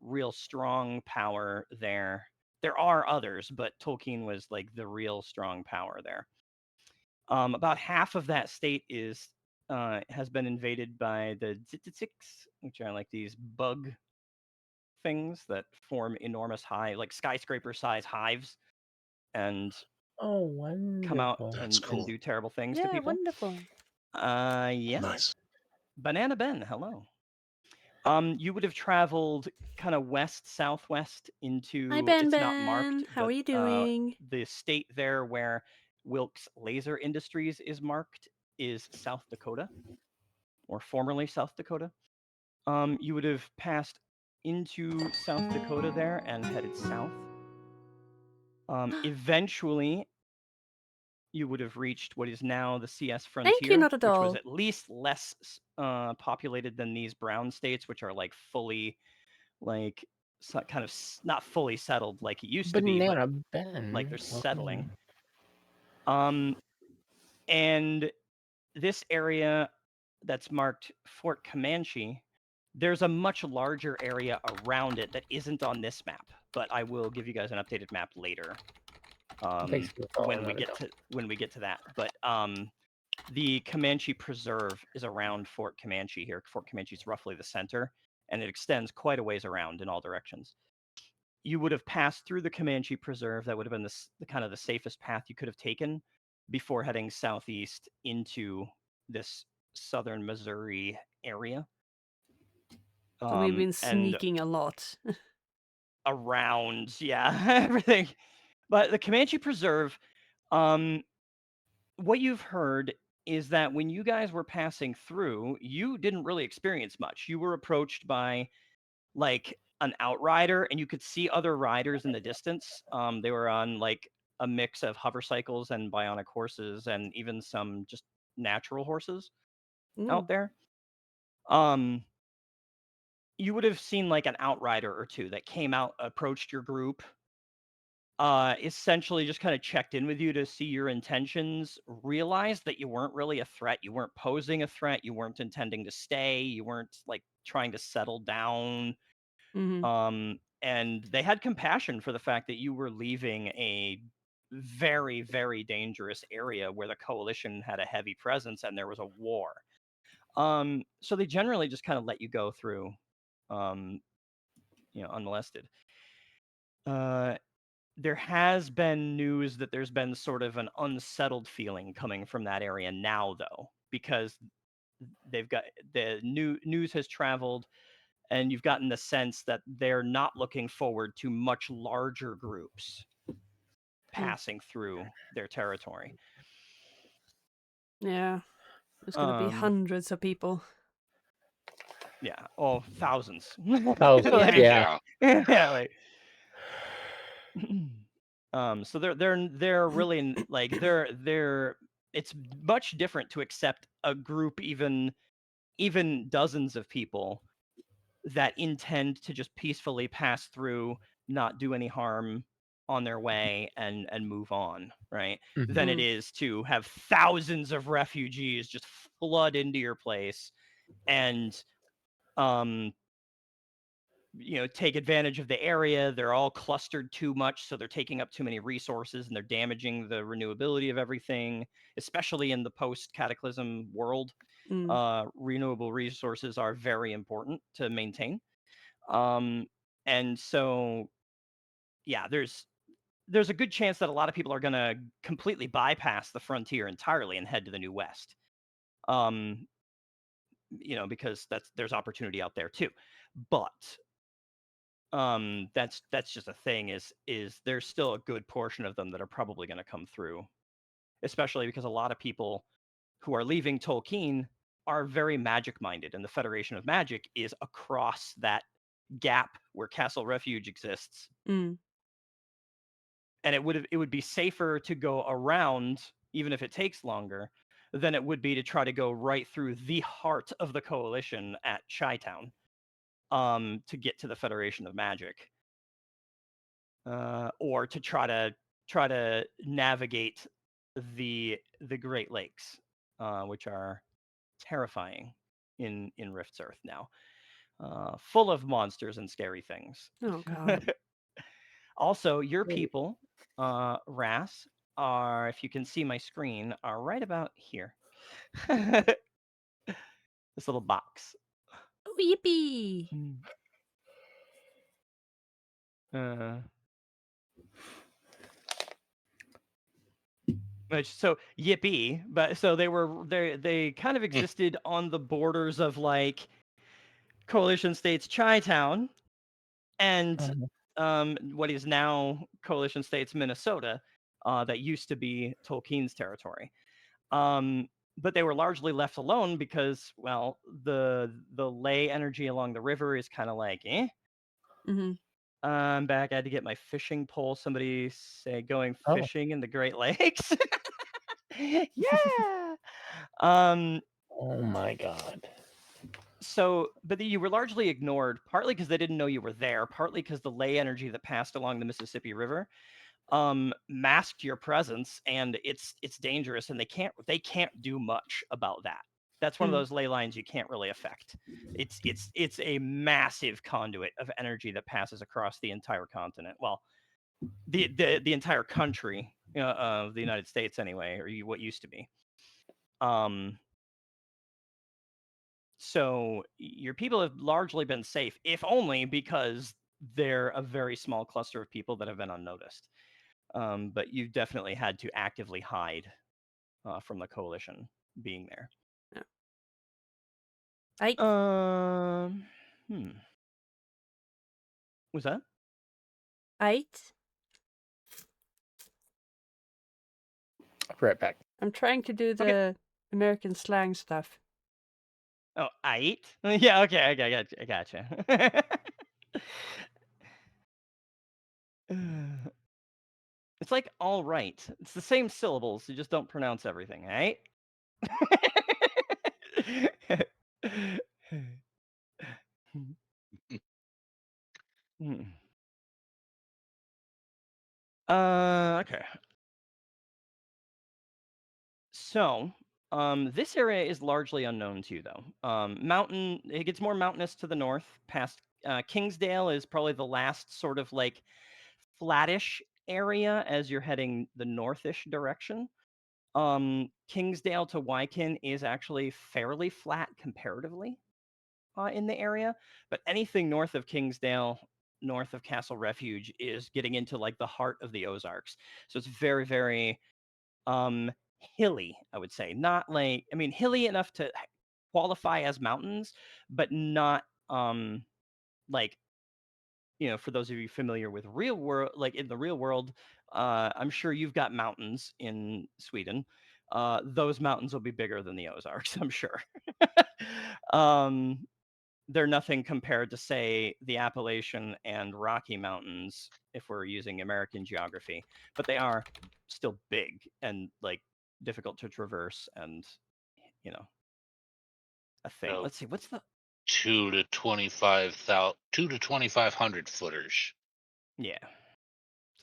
real strong power there. There are others, but Tolkien was like the real strong power there. About half of that state is has been invaded by the Zitiziks, which are like these bug things that form enormous like skyscraper-size hives, and come out wonderful. That's and cool. do terrible things to Yeah, people. wonderful. Yeah. Nice. Banana Ben, hello. You would have traveled kind of west southwest into. Hi, Ben It's not marked, Ben. How but are you doing? the state there where Wilkes Laser Industries is marked is South Dakota, or formerly South Dakota. You would have passed into South Dakota there and headed south. Eventually, you would have reached what is now the CS frontier, Thank you, not at which all. was at least less populated than these brown states, which are like fully, like kind of not fully settled like it used to be, but Banana Ben. like they're settling. And this area that's marked Fort Comanche, there's a much larger area around it that isn't on this map, but I will give you guys an updated map later. Thanks for following when we that. get to that. But the Comanche Preserve is around Fort Comanche here. Fort Comanche is roughly the center, and it extends quite a ways around in all directions. You would have passed through the Comanche Preserve. That would have been the kind of the safest path you could have taken before heading southeast into this southern Missouri area. So we've been And sneaking a lot. around, yeah, everything. But the Comanche Preserve, what you've heard is that when you guys were passing through, you didn't really experience much. You were approached by like an outrider, and you could see other riders in the distance. They were on like a mix of hover cycles and bionic horses, and even some just natural horses out there. You would have seen like an outrider or two that came out, approached your group, essentially just kind of checked in with you to see your intentions, realized that you weren't really a threat. You weren't posing a threat. You weren't intending to stay. You weren't like trying to settle down. And they had compassion for the fact that you were leaving a very, very dangerous area where the coalition had a heavy presence and there was a war. So they generally just kind of let you go through, unmolested. There has been news that there's been sort of an unsettled feeling coming from that area now, though, because they've got the news has traveled, and you've gotten the sense that they're not looking forward to much larger groups passing through their territory. Yeah, there's gonna be hundreds of people. Yeah, oh, thousands. Thousands, Like, yeah. yeah, like. So they're really like they're it's much different to accept a group, even dozens of people that intend to just peacefully pass through, not do any harm on their way, and move on, right? Than it is to have thousands of refugees just flood into your place and take advantage of the area. They're all clustered too much, so they're taking up too many resources and they're damaging the renewability of everything, especially in the post-cataclysm world. Renewable resources are very important to maintain. And so, yeah, there's a good chance that a lot of people are going to completely bypass the frontier entirely and head to the New West. Because there's opportunity out there too. But that's just a thing, is there's still a good portion of them that are probably going to come through, especially because a lot of people who are leaving Tolkien are very magic minded, and the Federation of Magic is across that gap where Castle Refuge exists. And it would be safer to go around, even if it takes longer, than it would be to try to go right through the heart of the coalition at Chi-Town, to get to the Federation of Magic. Or to try to navigate the Great Lakes, which are terrifying in Rift's Earth now, full of monsters and scary things. Oh God. Also, your people, Ras, are, if you can see my screen, are right about here. This little box. Oh, yippee! So yippee, but so they kind of existed on the borders of like Coalition States Chi-Town and what is now Coalition States Minnesota, that used to be Tolkien's territory. But they were largely left alone because, well, the ley energy along the river is kind of like, eh. I'm back. I had to get my fishing pole. Somebody say going fishing in the Great Lakes. Yeah. Oh my God. So, but you were largely ignored, partly because they didn't know you were there, partly because the ley energy that passed along the Mississippi River masked your presence, and it's dangerous, and they can't do much about that. That's one of those ley lines you can't really affect. It's a massive conduit of energy that passes across the entire continent. Well, the entire country of the United States anyway, or what used to be. So your people have largely been safe, if only because they're a very small cluster of people that have been unnoticed. But you definitely had to actively hide from the coalition being there. Yeah. I Was that? Ait. I'll be right back. I'm trying to do Okay. the American slang stuff. Oh, I ate? Yeah, okay, I gotcha. It's like all right. It's the same syllables, you just don't pronounce everything, right? Hmm. Okay. So, this area is largely unknown to you, though. It gets more mountainous to the north. Past Kingsdale is probably the last sort of like flattish area as you're heading the northish direction. Kingsdale to Wykin is actually fairly flat comparatively in the area, but anything north of Kingsdale, north of Castle Refuge, is getting into like the heart of the Ozarks. So it's very, very hilly, I would say. Not like, I mean, hilly enough to qualify as mountains, but not like, for those of you familiar with real world, like in the real world, I'm sure you've got mountains in Sweden. Those mountains will be bigger than the Ozarks, I'm sure. um, they're nothing compared to, say, the Appalachian and Rocky Mountains if we're using American geography, but they are still big and like difficult to traverse and, a thing. So Let's see, what's the 2 to 2,500 footers. yeah.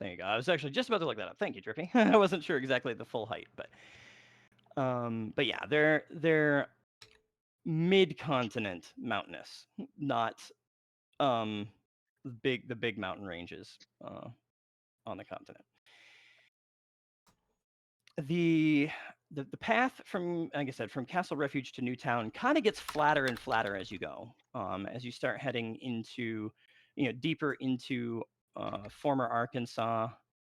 There you go. I was actually just about to look that up. Thank you, Drippy. I wasn't sure exactly the full height, but yeah, they're mid-continent mountainous, not the big mountain ranges on the continent. The path from, like I said, from Castle Refuge to Newtown kind of gets flatter and flatter as you go. As you start heading into, deeper into former Arkansas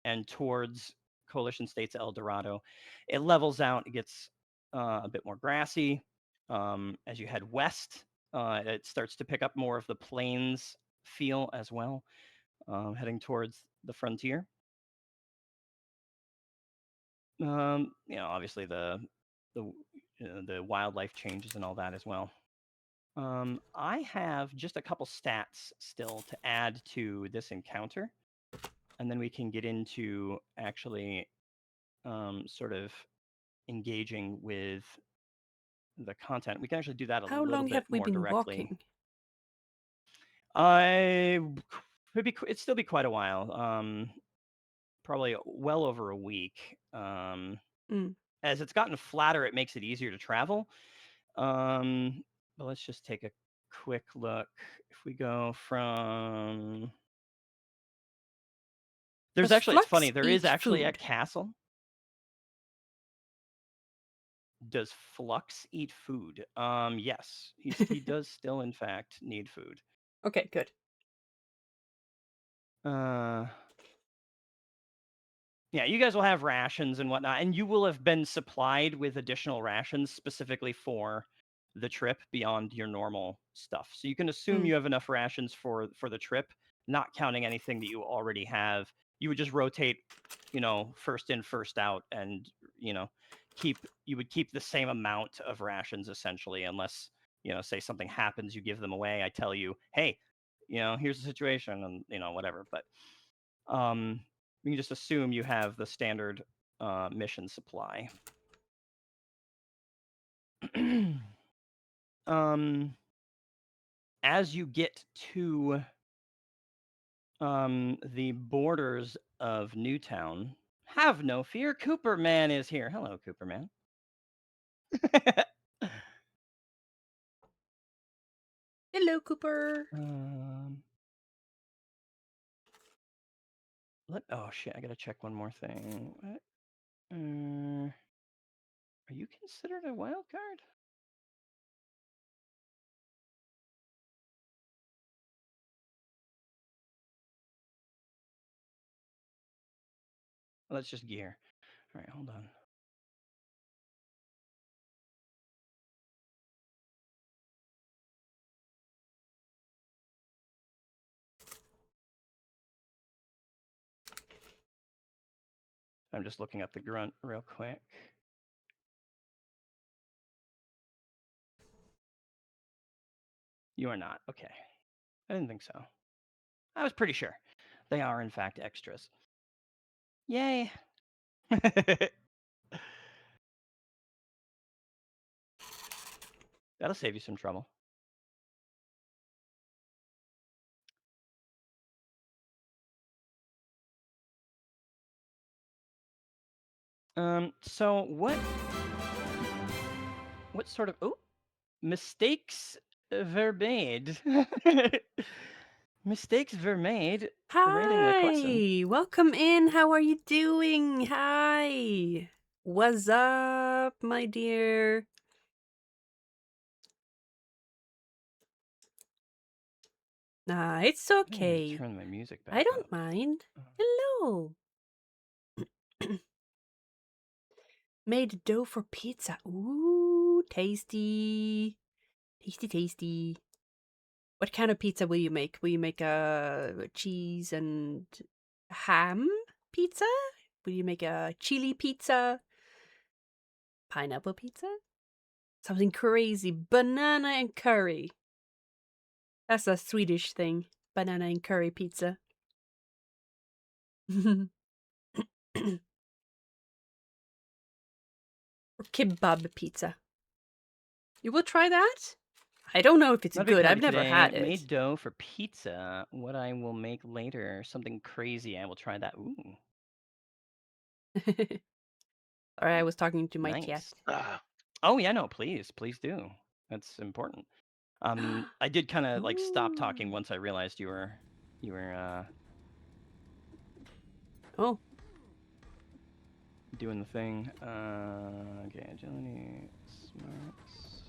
and towards Coalition States El Dorado, it levels out. It gets a bit more grassy. As you head west, it starts to pick up more of the plains feel as well, heading towards the frontier. Obviously the wildlife changes and all that as well. I have just a couple stats still to add to this encounter, and then we can get into actually sort of engaging with the content. We can actually do that a How little long bit have we more been directly. walking? It'd still be quite a while. Probably well over a week. As it's gotten flatter, it makes it easier to travel. But let's just take a quick look. If we go from Does it's funny, Flux there is eat actually a food? castle. Does Flux eat food? Yes. He does still in fact need food. Okay, good. Yeah, you guys will have rations and whatnot, and you will have been supplied with additional rations specifically for the trip beyond your normal stuff. So you can assume you have enough rations for the trip, not counting anything that you already have. You would just rotate, first in, first out, and you would keep the same amount of rations essentially, unless say something happens, you give them away. I tell you, hey, here's the situation, and whatever. But you can just assume you have the standard mission supply. As you get to the borders of Newtown, have no fear, Cooper Man is here. Hello, Cooper Man. Hello, Cooper. Oh shit! I gotta check one more thing. What? Are you considered a wild card? Well, that's just gear. All right, hold on. I'm just looking up the grunt real quick. You are not. Okay. I didn't think so. I was pretty sure. They are, in fact, extras. Yay. That'll save you some trouble. So what sort of mistakes were made? Mistakes were made raiding Liquessen. Hi, welcome in. How are you doing? Hi. What's up, my dear? Nah, it's I'm gonna okay. turn my music back I don't up. mind. Hello. Made dough for pizza. Ooh, tasty. Tasty, tasty. What kind of pizza will you make? Will you make a cheese and ham pizza? Will you make a chili pizza? Pineapple pizza? Something crazy. Banana and curry. That's a Swedish thing. Banana and curry pizza. Or kebab pizza. You will try that? I don't know if it's Not a big good. I've party never today. had Made it. dough for pizza. What I will make later. Something crazy. I will try that. Ooh. Sorry, I was talking to my cat. Nice. Oh yeah, no, please do. That's important. I did kind of like stop talking Ooh. once I realized you were Oh, doing the thing. Okay, agility, smarts.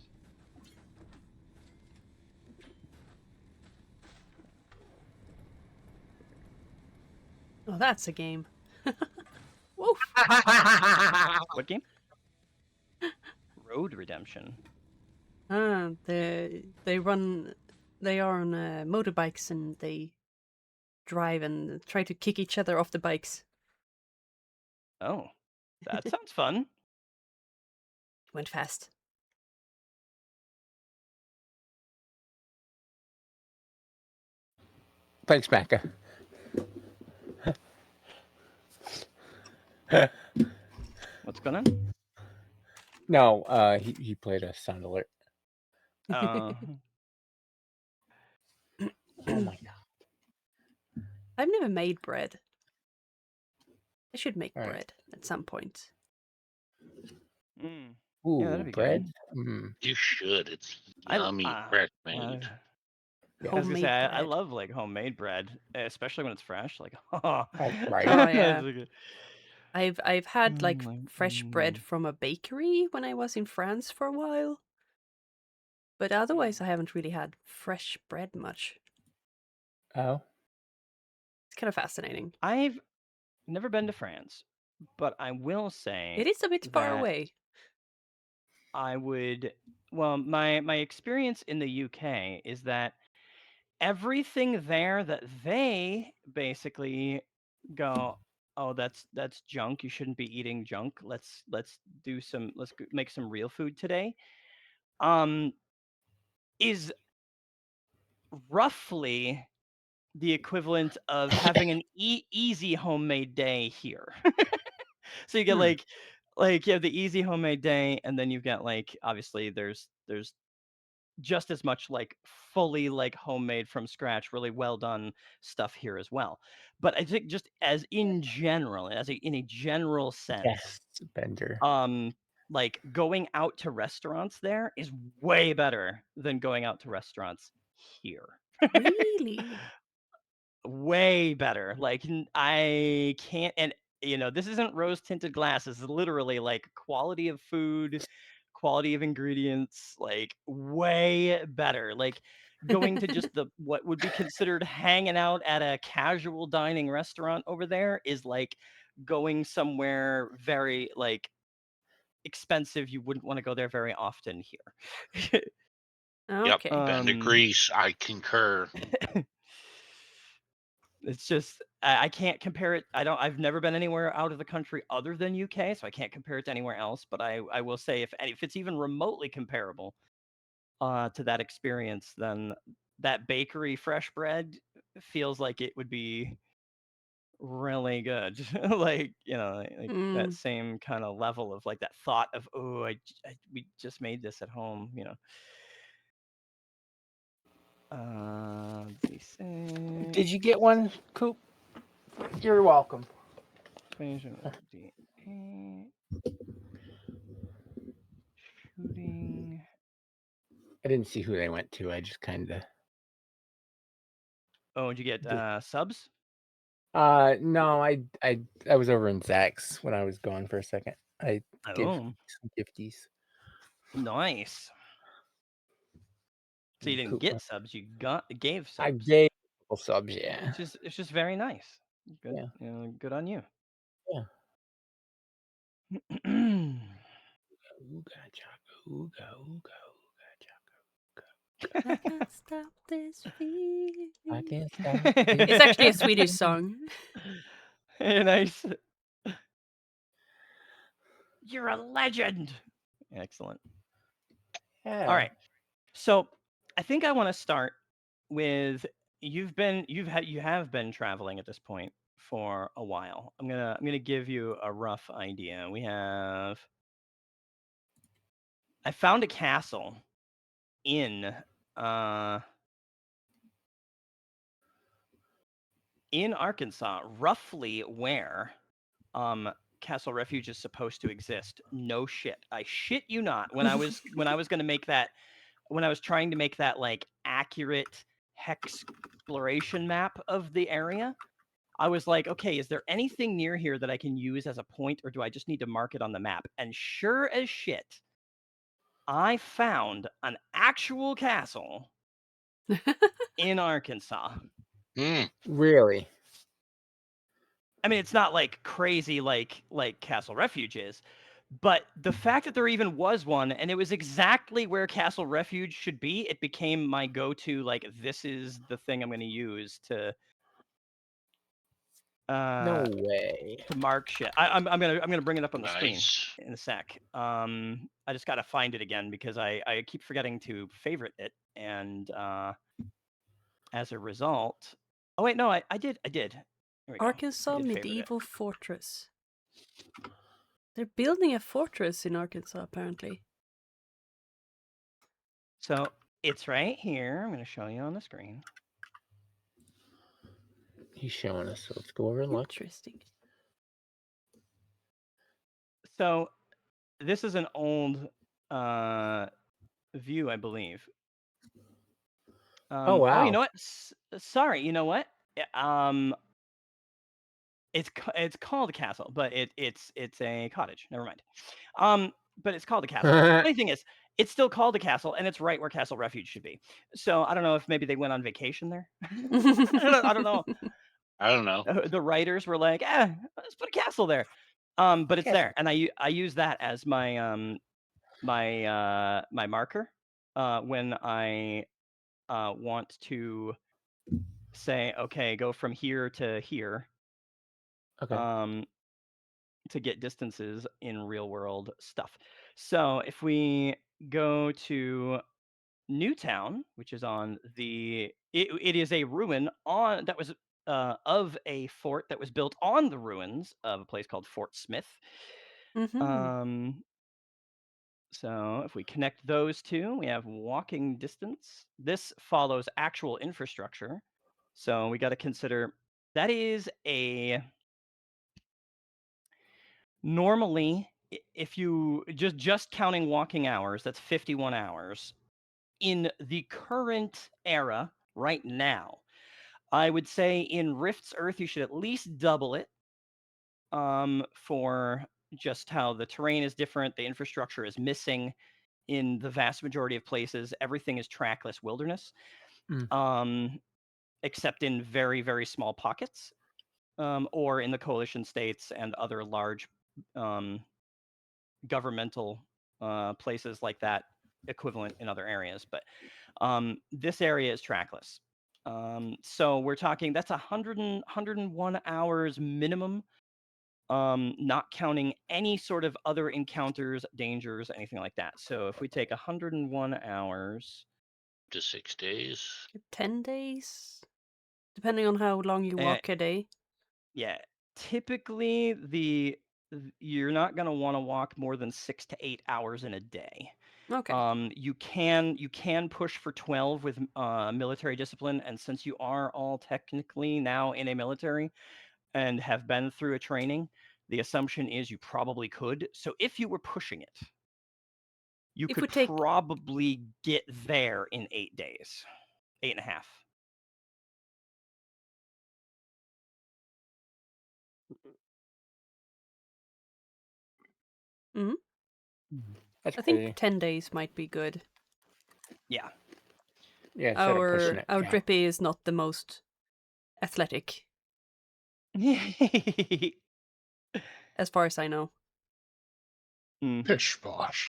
oh, that's a game. Woof. What game? Road Redemption. They run. They are on motorbikes and they drive and try to kick each other off the bikes. Oh, that sounds fun. Went fast. Thanks, Macca. What's going on? No, he played a sound alert. Uh, Oh my god. I've never made bread. I should make All right. bread at some point. mm, Ooh, yeah, that'd be bread. good. You should. It's I yummy, fresh yeah, made. I was gonna say Homemade I bread. love like homemade bread, especially when it's fresh. Like, oh, Oh, right. Oh yeah. It's like I've had like like, fresh bread from a bakery when I was in France for a while. But otherwise I haven't really had fresh bread much. Oh, It's kind of fascinating. I've never been to France, but I will say It is a bit far that away. I would. Well, my experience in the UK is that everything there that they basically go, oh, that's junk. You shouldn't be eating junk. Let's make some real food today. Um, is roughly the equivalent of having an easy homemade day here. So you get Hmm. like you have the easy homemade day, and then you've got like obviously there's just as much like fully like homemade from scratch, really well done stuff here as well. But I think just as in general, in a general sense, Yes, Bender. like going out to restaurants there is way better than going out to restaurants here. Really? way better. Like I can't, and this isn't rose tinted glass. This is literally like quality of food, quality of ingredients, like way better. Like going to just the what would be considered hanging out at a casual dining restaurant over there is like going somewhere very like expensive. You wouldn't want to go there very often here. Yep, Okay. been to Greece. I concur. It's just I can't compare it. I've never been anywhere out of the country other than UK, so I can't compare it to anywhere else. But I will say if it's even remotely comparable to that experience, then that bakery fresh bread feels like it would be really good. Like like that Mm. same kind of level of like that thought of we just made this at home. Let's see, Did you get one, Coop? You're welcome. Shooting. I didn't see who they went to. I just kind of. Oh, did you get subs? No, I was over in Zach's when I was gone for a second. I gave Oh, some gifties. nice. So you didn't Coop, get subs, you gave I subs. gave a couple subs, yeah. It's just very nice. Good, Yeah. good on you. Yeah. Ooga Ooga chaka, ooga, ooga, ooga chaka. I can't stop this feeling. I can't stop. It's actually a Swedish song. Nice. You're a legend. Excellent. Yeah. All right. So I think I want to start with you have been traveling at this point for a while. I'm gonna give you a rough idea. I found a castle in uh in Arkansas, roughly where Castle Refuge is supposed to exist. No shit. I shit you not. When I was gonna make that when I was trying to make that like accurate hex exploration map of the area, I was like, okay, is there anything near here that I can use as a point, or do I just need to mark it on the map? And sure as shit, I found an actual castle in Arkansas. Really? I mean, it's not like crazy like Castle Refuge is, but the fact that there even was one and it was exactly where Castle Refuge should be, it became my go-to. Like, this is the thing I'm going to use to No way. to mark shit. I'm gonna bring it up on the screen Nice. in a sec. I just gotta find it again because I keep forgetting to favorite it, and as a result, oh wait, no, I did. There we go. I Arkansas did favorite it. Medieval Fortress. They're building a fortress in Arkansas, apparently. So it's right here. I'm gonna show you on the screen. He's showing us, so let's go over and look. Interesting. So this is an old view, I believe. Oh wow. Oh, you know what? Sorry, you know what? It's called a castle, but it's a cottage. Never mind. But it's called a castle. The funny thing is, it's still called a castle, and it's right where Castle Refuge should be. So I don't know if maybe they went on vacation there. I don't know. I don't know. The writers were like, let's put a castle there. But it's there, and I use that as my my marker when I want to say, okay, go from here to here. Okay. To get distances in real world stuff. So if we go to Newtown, which is on it is a ruin on that was of a fort that was built on the ruins of a place called Fort Smith. So if we connect those two, we have walking distance. This follows actual infrastructure. So we got to consider that is a normally if you just counting walking hours, that's 51 hours. In the current era right now, I would say in Rift's Earth, you should at least double it for just how the terrain is different, the infrastructure is missing in the vast majority of places. Everything is trackless wilderness, except in very, very small pockets, or in the coalition states and other large governmental places like that, equivalent in other areas. But this area is trackless. So we're talking that's 101 hours minimum, not counting any sort of other encounters, dangers, anything like that. So if we take 101 hours to 6 days. 10 days? Depending on how long you walk a day. Yeah, typically you're not going to want to walk more than 6 to 8 hours in a day. Okay. You can push for 12 with military discipline, and since you are all technically now in a military and have been through a training, the assumption is you probably could. So if you were pushing it, you If could we take probably get there in 8 days, 8.5. Mhm. That's I think pretty. 10 days might be good. Yeah. Yeah, instead of pushing it. Our Yeah. Drippy is not the most athletic, as far as I know. Pish posh.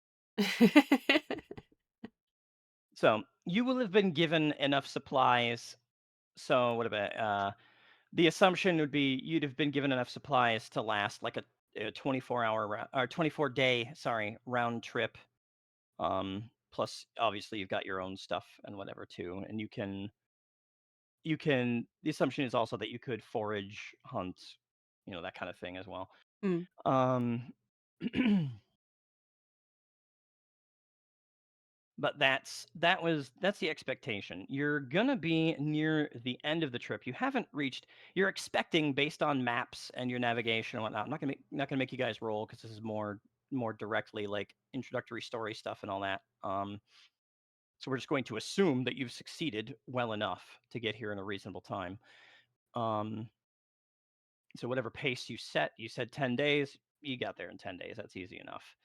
So you will have been given enough supplies. So what about the assumption would be you'd have been given enough supplies to last like a 24-hour or 24-day, sorry, round trip. Plus obviously you've got your own stuff and whatever too, and the assumption is also that you could forage, hunt, that kind of thing as well. Mm. But that's the expectation. You're gonna be near the end of the trip. You haven't reached. You're expecting based on maps and your navigation and whatnot. I'm not gonna make you guys roll because this is more directly like introductory story stuff and all that. So we're just going to assume that you've succeeded well enough to get here in a reasonable time. So whatever pace you set, you said 10 days. You got there in 10 days. That's easy enough.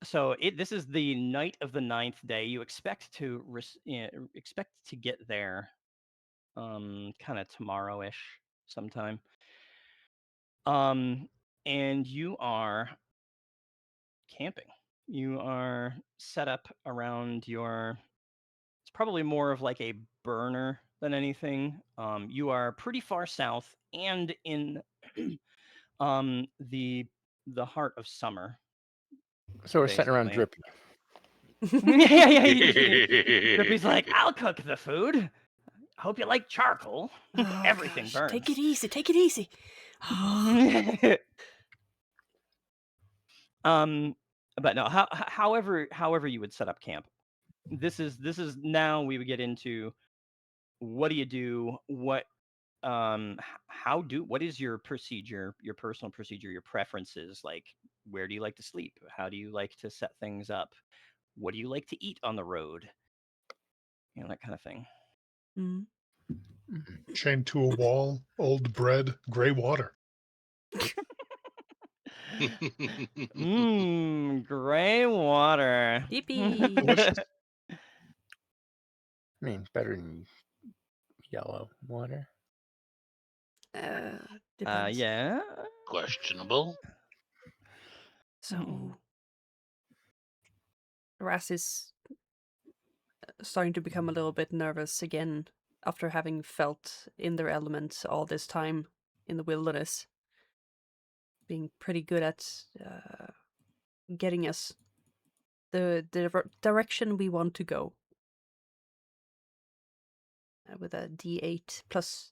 So this is the night of the 9th day. You expect to get there, kind of tomorrow-ish sometime. And you are camping. You are set up around it's probably more of like a burner than anything. You are pretty far south and in the heart of summer, So we're sitting around basically. Drippy. Yeah. Drippy's like, I'll cook the food. Hope you like charcoal. Oh, Everything gosh. burns. Take it easy. Take it easy. But no, however you would set up camp. This is now we would get into what do you do? What what is your procedure, your personal procedure, your preferences? Like, where do you like to sleep? How do you like to set things up? What do you like to eat on the road? That kind of thing. Mm. Chained to a wall, old bread, gray water. Gray water. Yippee. Delicious. I mean, better than yellow water. Depends. Yeah. Questionable. So, Ras is starting to become a little bit nervous again after having felt in their element all this time in the wilderness. Being pretty good at getting us the direction we want to go. With a D8 plus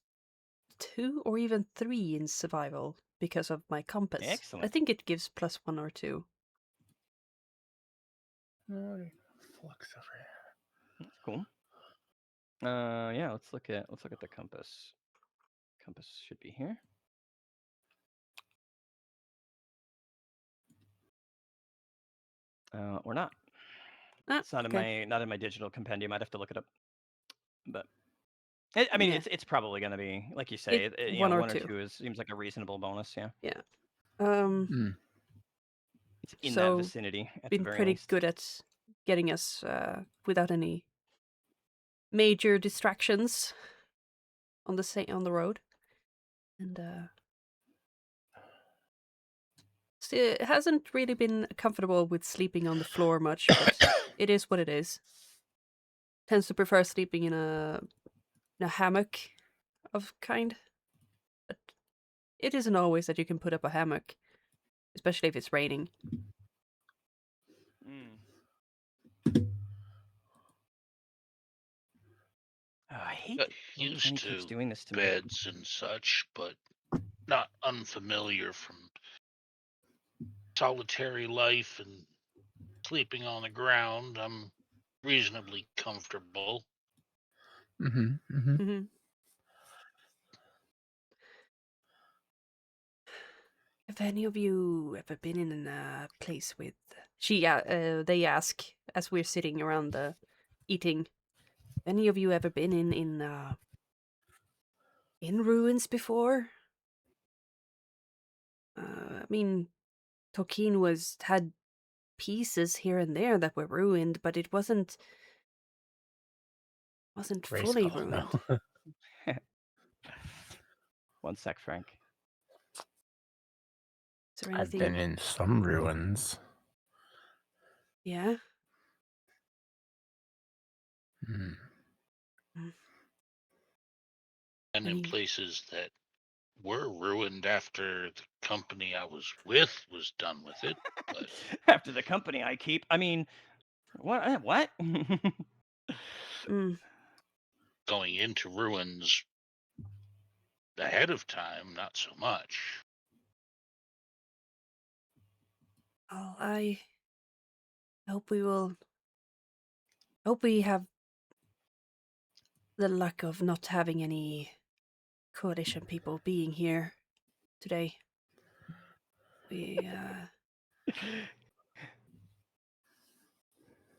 2 or even 3 in survival because of my compass. Excellent. I think it gives plus 1 or 2. Flux over here. That's cool. Yeah, let's look at the compass. Compass should be here. Or not. It's not in my digital compendium. I'd have to look it up. But I mean, Yeah. it's probably going to be like you say. You One know, or one or two. two seems like a reasonable bonus. Yeah, Yeah. it's in that So vicinity at the been very pretty least. good at getting us without any major distractions on the road, and it hasn't really been comfortable with sleeping on the floor much, but it is what it is. Tends to prefer sleeping in a hammock of kind, but it isn't always that you can put up a hammock, especially if it's raining. Mm. Oh, I hate Got that little used Kenny keeps to doing this to me. beds and such, but not unfamiliar from solitary life and sleeping on the ground. I'm reasonably comfortable. Mm-hmm. Have any of you ever been in a place with? They ask as we're sitting around the eating. Any of you ever been in ruins before? I mean, Tokin had pieces here and there that were ruined, but it wasn't fully Grayskull, no. ruined. One sec, Frank. Is there I've anything? been in some ruins. Yeah. Hmm. And in places that were ruined after the company I was with was done with it. But After the company I keep, I mean, what? What? Mm. going into ruins ahead of time, not so much. Oh, I hope we have the luck of not having any coalition people being here today. We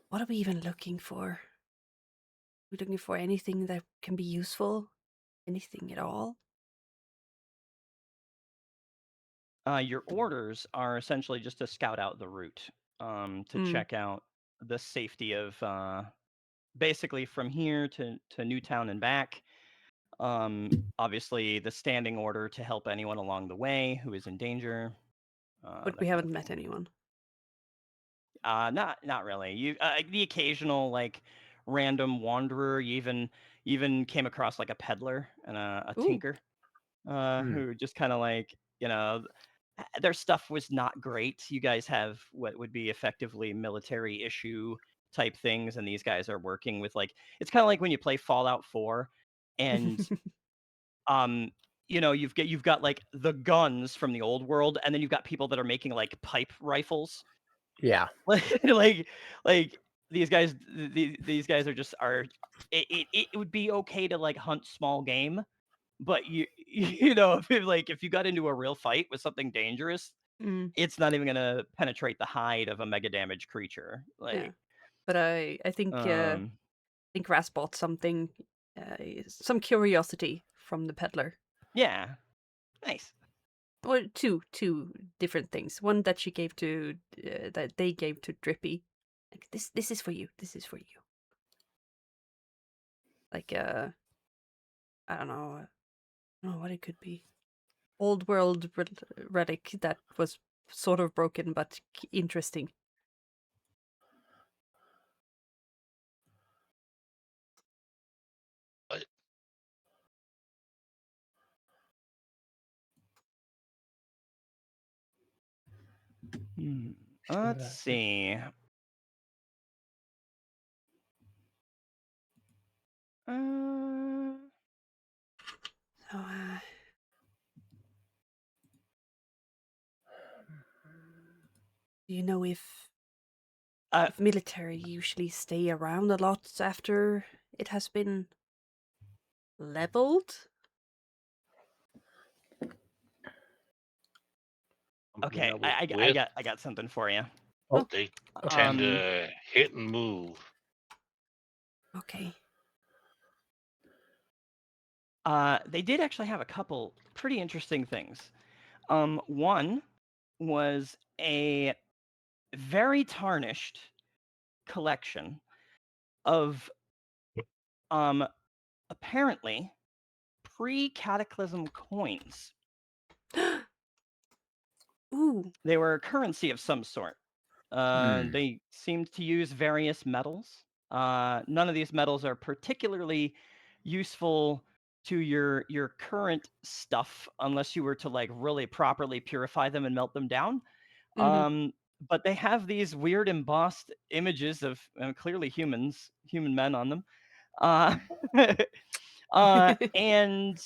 what are we even looking for? We're looking for anything that can be useful? Anything at all? Your orders are essentially just to scout out the route, to check out the safety of basically from here to Newtown and back. Obviously, the standing order to help anyone along the way who is in danger. But That we kind of haven't met thing. anyone. Not really. You the occasional like random wanderer. You even came across like a peddler and a Ooh. tinker, who just kind of like their stuff was not great. You guys have what would be effectively military issue type things, and these guys are working with like it's kind of like when you play Fallout 4, and you've got like the guns from the old world, and then you've got people that are making like pipe rifles. Yeah. like these guys these guys are it would be okay to like hunt small game, but if you got into a real fight with something dangerous, Mm, it's not even gonna penetrate the hide of a mega damaged creature. yeah. Like, But I think um, Ras bought something, some curiosity from the peddler. yeah, nice. Or two different things. One that she gave to that they gave to Drippy. Like this is for you. This is for you. Like I don't know. I don't know what it could be. Old world relic that was sort of broken but interesting. But Hmm, let's see. Uh, So do you know if military usually stay around a lot after it has been leveled? okay, I got something for you. Oh, they okay. tend to hit and move. Okay. They did actually have a couple pretty interesting things. One was a very tarnished collection of apparently pre-cataclysm coins. Ooh. They were a currency of some sort. Hmm. They seemed to use various metals. None of these metals are particularly useful to your current stuff unless you were to like really properly purify them and melt them down. Mhm. But they have these weird embossed images of clearly human men on them. Uh, and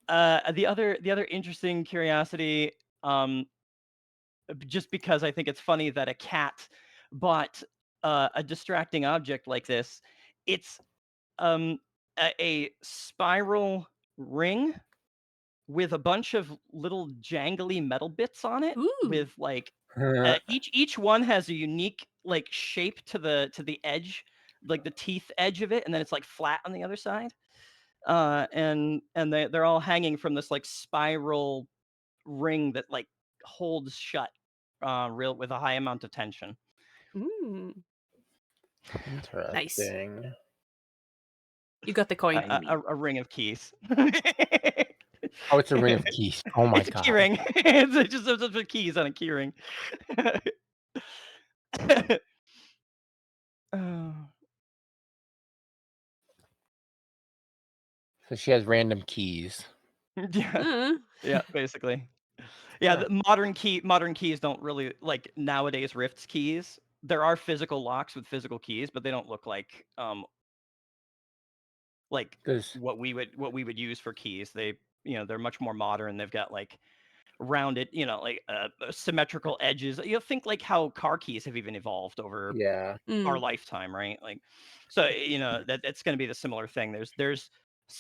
the other interesting curiosity, just because I think it's funny that a cat bought a distracting object like this. It's um, a spiral ring with a bunch of little jangly metal bits on it, Ooh. with like each one has a unique like shape to the edge, like the teeth edge of it, and then it's like flat on the other side. And they're all hanging from this like spiral ring that like holds shut real with a high amount of tension. Mm. Nice. Interesting. You got the coin, I A, mean. a, a ring of keys. Oh, it's a ring of keys. Oh my It's a key god. ring. It's just a keys on a key ring. Oh, So she has random keys. yeah, Uh. yeah, basically. Yeah, Huh. the modern keys don't really like nowadays Rift's keys. There are physical locks with physical keys, but they don't look like Does what we would use for keys. They're much more modern. They've got like rounded, like symmetrical edges. Think like how car keys have even evolved over yeah. our Mm. lifetime, right? Like, so that's going to be the similar thing. There's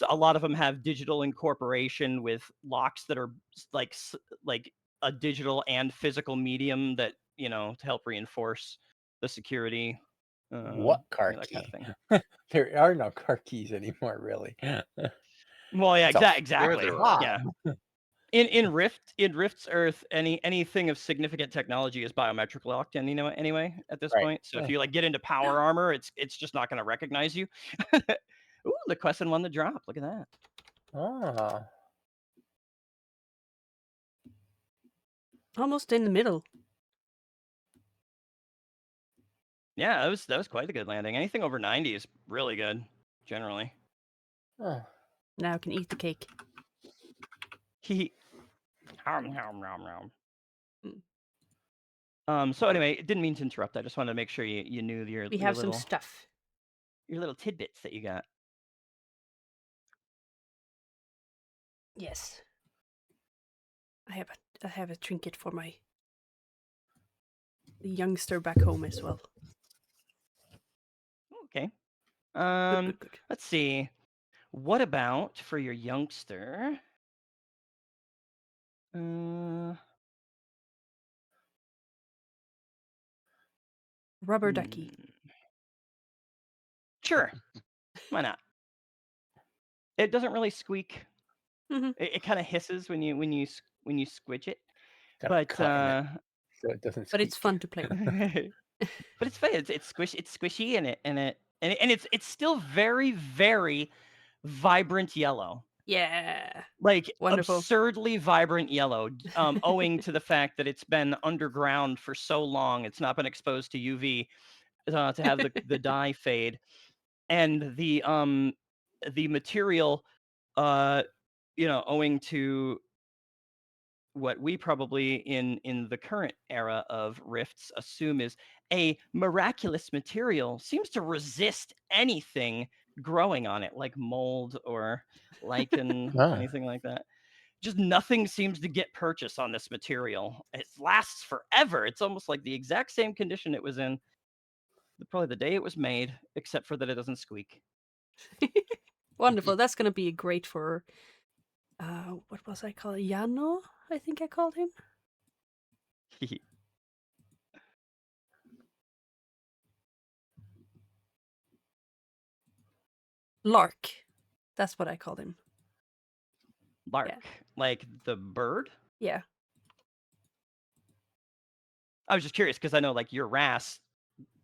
a lot of them have digital incorporation with locks that are like a digital and physical medium that to help reinforce the security, What car that kind of key? thing. There are no car keys anymore, really. Well, yeah, It's a Sure exactly. there fob. are. Yeah. In Rift's Earth, anything of significant technology is biometric locked, and anyway at this Right. point. So if you like get into power armor, it's just not going to recognize you. Ooh, Liquessen won the drop. Look at that. Oh. Almost in the middle. Yeah, that was quite a good landing. Anything over 90 is really good, generally. Oh. Now I can eat the cake. He. Nom, nom, nom, nom. Mm. So anyway, didn't mean to interrupt. I just wanted to make sure you knew your We your have some little stuff. your little tidbits that you got. Yes. I have a trinket for my youngster back home as well. Okay. Good. Let's see. What about for your youngster? Rubber ducky. Sure. Why not? It doesn't really squeak. Mhm. It kind of hisses when you squidge it, Got a but cut in it so it doesn't But it's squeak. fun to play with. but it's fun. It's squishy and it's still very very vibrant yellow. Yeah. Like Wonderful. absurdly vibrant yellow, owing to the fact that it's been underground for so long. It's not been exposed to UV to have the dye fade, and the material, uh, owing to what we probably in the current era of rifts assume is a miraculous material, seems to resist anything growing on it, like mold or lichen, Oh. anything like that. Just nothing seems to get purchase on this material. It lasts forever. It's almost like the exact same condition it was in probably the day it was made, except for that it doesn't squeak. Wonderful. That's gonna be great for what was I called? Yano, I think I called him. Lark. That's what I called him. Lark, like the bird. Yeah. I was just curious because I know like your Ras,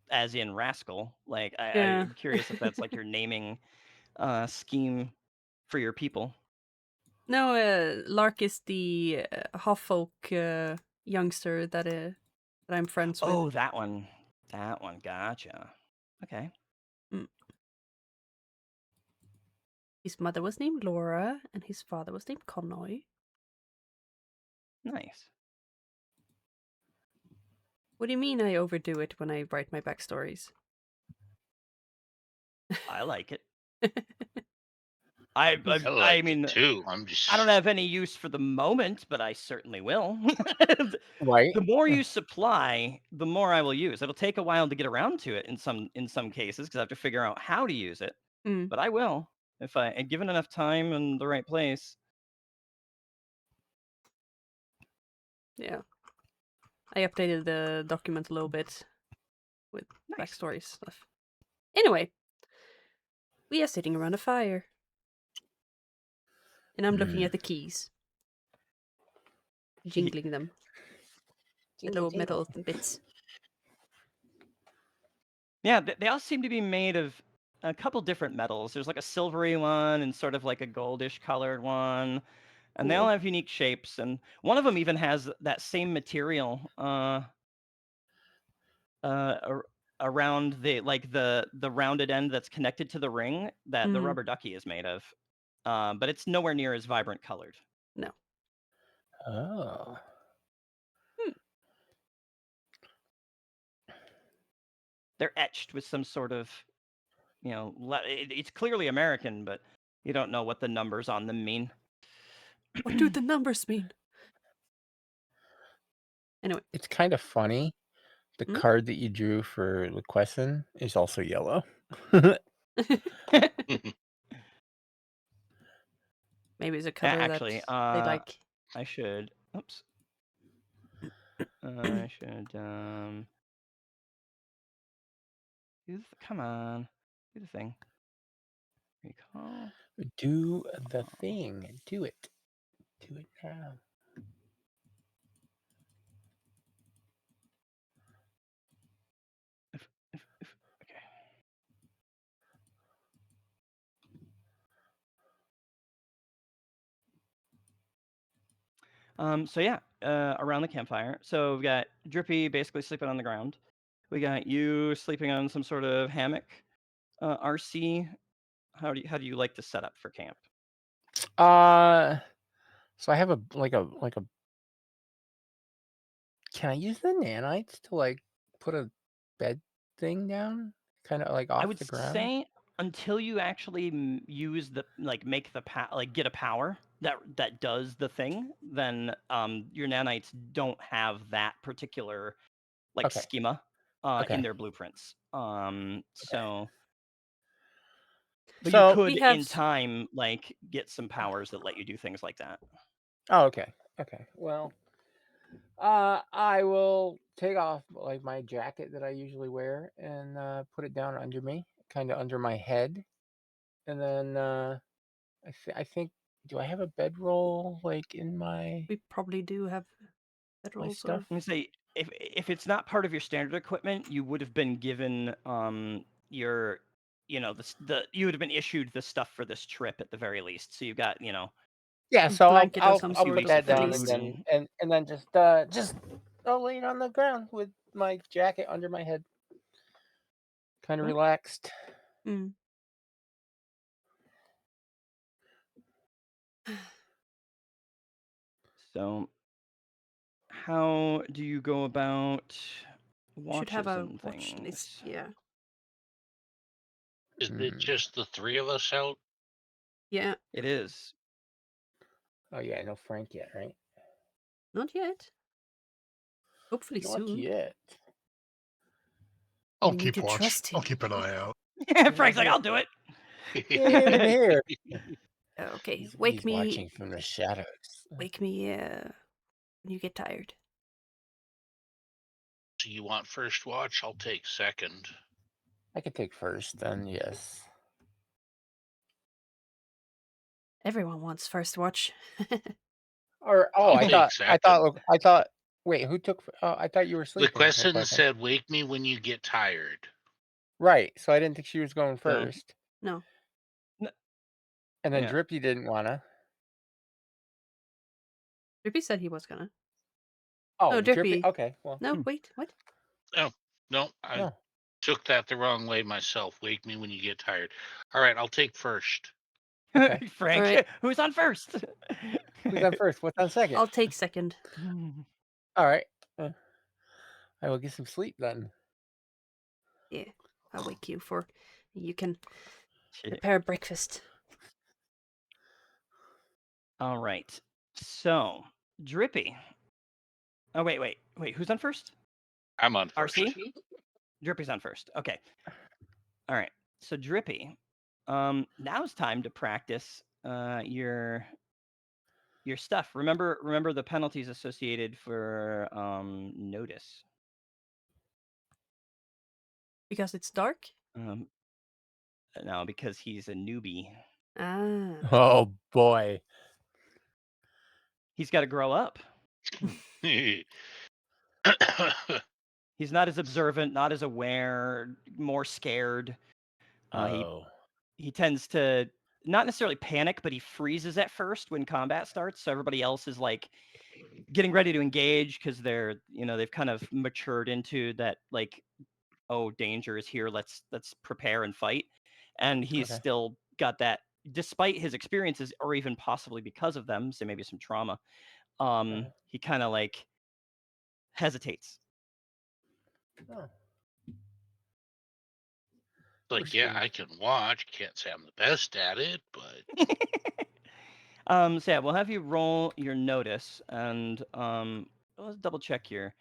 as in rascal. Like Yeah. I'm curious if that's like your naming scheme for your people. No, Lark is the half-folk youngster that I'm friends with. Oh, that one. That one. Gotcha. Okay. Mm. His mother was named Laura, and his father was named Connoy. Nice. What do you mean I overdo it when I write my backstories? I like it. I I like it mean, too. I'm just. I don't have any use for the moment, but I certainly will. Right? The more you supply, the more I will use. It'll take a while to get around to it in some cases because I have to figure out how to use it. Mm. But I will if I and given enough time and the right place. Yeah. I updated the document a little bit with Nice. backstory stuff. Anyway, we are sitting around a fire. And I'm looking at the keys. Jingling them. The little metal bits. Yeah, they all seem to be made of a couple different metals. There's like a silvery one and sort of like a goldish colored one. And they all Cool. have unique shapes. And one of them even has that same material around the rounded end that's connected to the ring that the rubber ducky is made of. But it's nowhere near as vibrant colored. No. Oh. They're etched with some sort of, it's clearly American, but you don't know what the numbers on them mean. What do the numbers mean? Anyway. It's kind of funny. The card that you drew for Liquessen is also yellow. Maybe it's a color Actually, that they like. I should. Oops. I should come on, do the thing. Recall. Do the thing. Do it. Do it now. Okay. So yeah, around the campfire. So we've got Drippy basically sleeping on the ground. We got you sleeping on some sort of hammock. RC, how do you like to set up for camp? So I have a like a can I use the nanites to like put a bed thing down? Kind of like I off would the ground? say until you actually use the make the get a power that does the thing, then your nanites don't have that particular like Okay. schema Okay. in their blueprints. So but you So could we have in time like get some powers that let you do things like that. Oh, okay. Okay. Well, I will take off like my jacket that I usually wear and put it down under me, kind of under my head, and then I think do I have a bedroll like in my we probably do have bedrolls stuff? I'm gonna say if it's not part of your standard equipment, you would have been given your the you would have been issued the stuff for this trip at the very least. So you've got Yeah, a so blanket of some I'll few put sort, weeks of that at down food least. and then just I'll lay it on the ground with my jacket under my head, kind of Okay. relaxed. Mm. So how do you go about Should have watches a and watch list. things? Yeah. Is it just the three of us out? Yeah. It is. Oh yeah, no Frank yet, right? Not yet. Hopefully Not soon. yet. I'll We need keep to watch. trust I'll him. keep an eye out. Frank's like, I'll do it. Get in here. Okay, He's watching from the shadows. Wake me when you get tired. So you want first watch? I'll take second. I could take first, then yes. Everyone wants first watch. Or I'll take I second. thought. Wait, who took? Oh, I thought you were sleeping. Liquessen Liquessen. said, "Wake me when you get tired." Right. So I didn't think she was going So, first. No. And then yeah. Drippy didn't wanna. Drippy said he was gonna. Oh, Drippy. Drippy. Okay. Well, No, wait, what? Oh, no, I no. took that the wrong way myself. Wake me when you get tired. All right, I'll take first. Okay. Frank, Alright. who's on first? Who's on first? What's on second? I'll take second. All right. I will get some sleep then. Yeah, I'll wake you for. You can Shit. prepare breakfast. All right. So, Drippy. Oh, wait. Who's on first? I'm on first. RC? Drippy's on first. Okay. All right. So, Drippy, now's time to practice your stuff. Remember the penalties associated for notice. Because it's dark? No, because he's a newbie. Ah. Oh boy. He's got to grow up. He's not as observant, not as aware, more scared. He tends to not necessarily panic, but he freezes at first when combat starts. So everybody else is like getting ready to engage because they've kind of matured into that, like, oh, danger is here. Let's prepare and fight. And he's Okay. still got that, despite his experiences, or even possibly because of them, so maybe some trauma. He kind of like hesitates. Oh. Like, yeah, I can watch. Can't say I'm the best at it, but So yeah, we'll have you roll your notice, and let's double check here.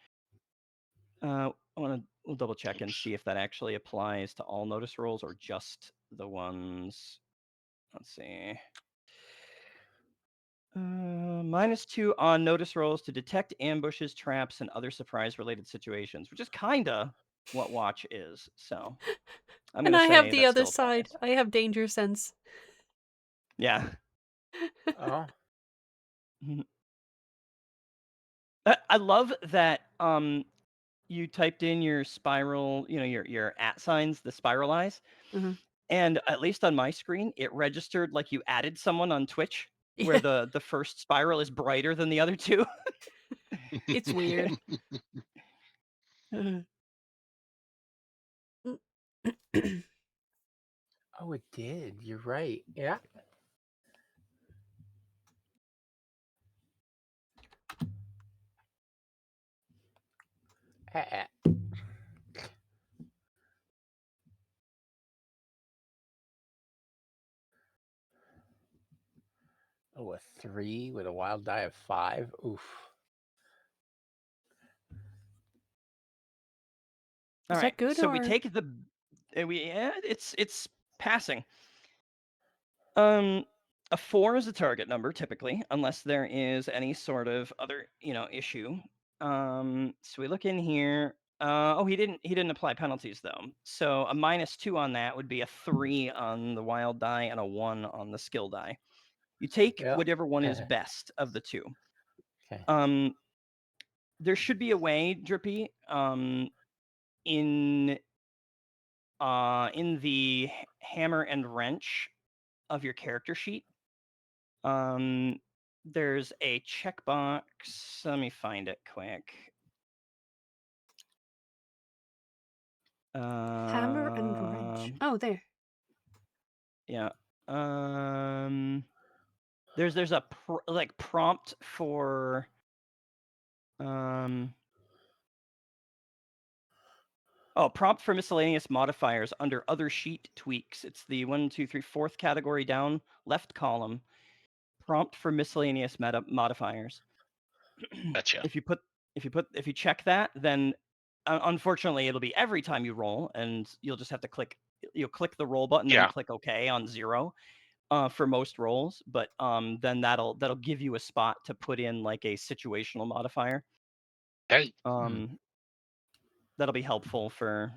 We'll double check and see if that actually applies to all notice rolls or just the ones. Let's see. -2 on notice rolls to detect ambushes, traps, and other surprise-related situations, which is kinda what watch is. So I'm And gonna I say have the that other still side. applies. I have danger sense. Yeah. Oh. I love that you typed in your spiral, your @ signs, the spiral eyes. Mhm. And at least on my screen, it registered like you added someone on Twitch, where Yeah, the first spiral is brighter than the other two. it's weird. Oh, it did. You're right. Yeah. Ah. Oh, a 3 with a wild die of 5. Oof. All Is right, that good so we or? take the it's passing. A 4 is a target number typically, unless there is any sort of other issue. So we look in here. Oh, he didn't apply penalties though. So a -2 on that would be a 3 on the wild die and a 1 on the skill die. You take Yeah. whatever one is best of the two. Okay. There should be a way, Drippy, in the hammer and wrench of your character sheet. There's a checkbox. Let me find it quick. Hammer and wrench. Oh, there. Yeah. There's a prompt for prompt for miscellaneous modifiers under other sheet tweaks. It's the 1, 2, 3, fourth category down, left column. Prompt for miscellaneous modifiers. gotcha. If you check that, then unfortunately it'll be every time you roll, and you'll just have to click the roll button and then Yeah. click OK on 0 for most rolls. But then that'll give you a spot to put in like a situational modifier. Hey. That'll be helpful for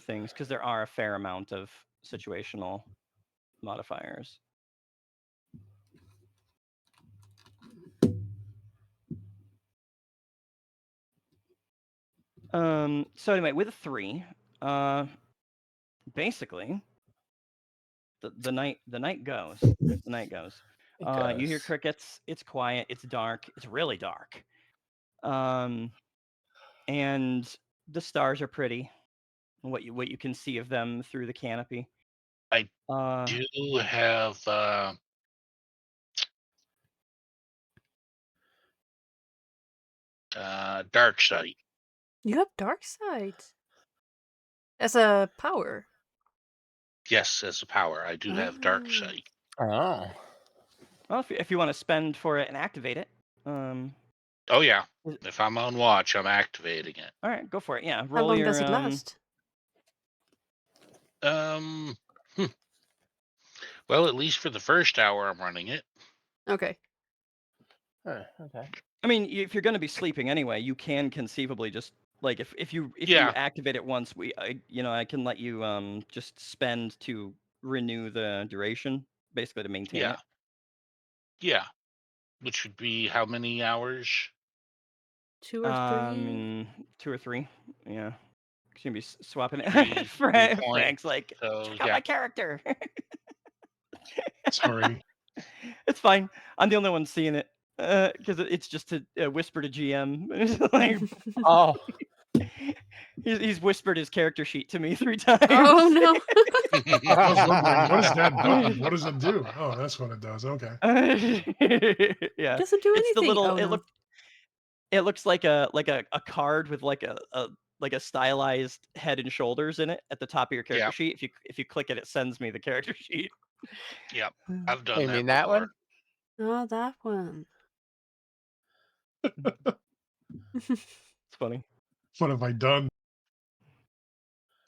things because there are a fair amount of situational modifiers. So anyway, with a 3, uh, basically, the night goes. The night goes. It You hear goes. crickets. It's quiet. It's dark. It's really dark. Um, and the stars are pretty. What you can see of them through the canopy. I Uh, do have dark sight. You have dark side as a power. Yes, as a power, I do have dark Ah. sight. Oh. well, if you want to spend for it and activate it, Oh yeah, is- if I'm on watch, I'm activating it. all right, go for it. Yeah, How roll long your does it last? Um, hmm, well, at least for the first hour, I'm running it. Okay. Okay. I mean, if you're going to be sleeping anyway, you can conceivably just like if you Yeah, activate it once, I can let you just spend to renew the duration, basically to maintain yeah, it. yeah. Which would be how many hours? 2 or 3. 2 or 3. Yeah. She's gonna be swapping it. 3 points. Frank's like, So check out yeah, my character. Sorry. It's fine. I'm the only one seeing it because it's just to whisper to GM. It's like, Oh. he's whispered his character sheet to me 3 times. Oh no. I was wondering, what is that button? What does it do? Oh, that's what it does. Okay. Yeah, Doesn't do it's the anything. little. Oh no. It looks like a card with like a stylized head and shoulders in it at the top of your character yeah, sheet. If you click it, it sends me the character sheet. yeah. I've Oh, done you that mean that before. one? Oh, that one. It's funny. What have I done?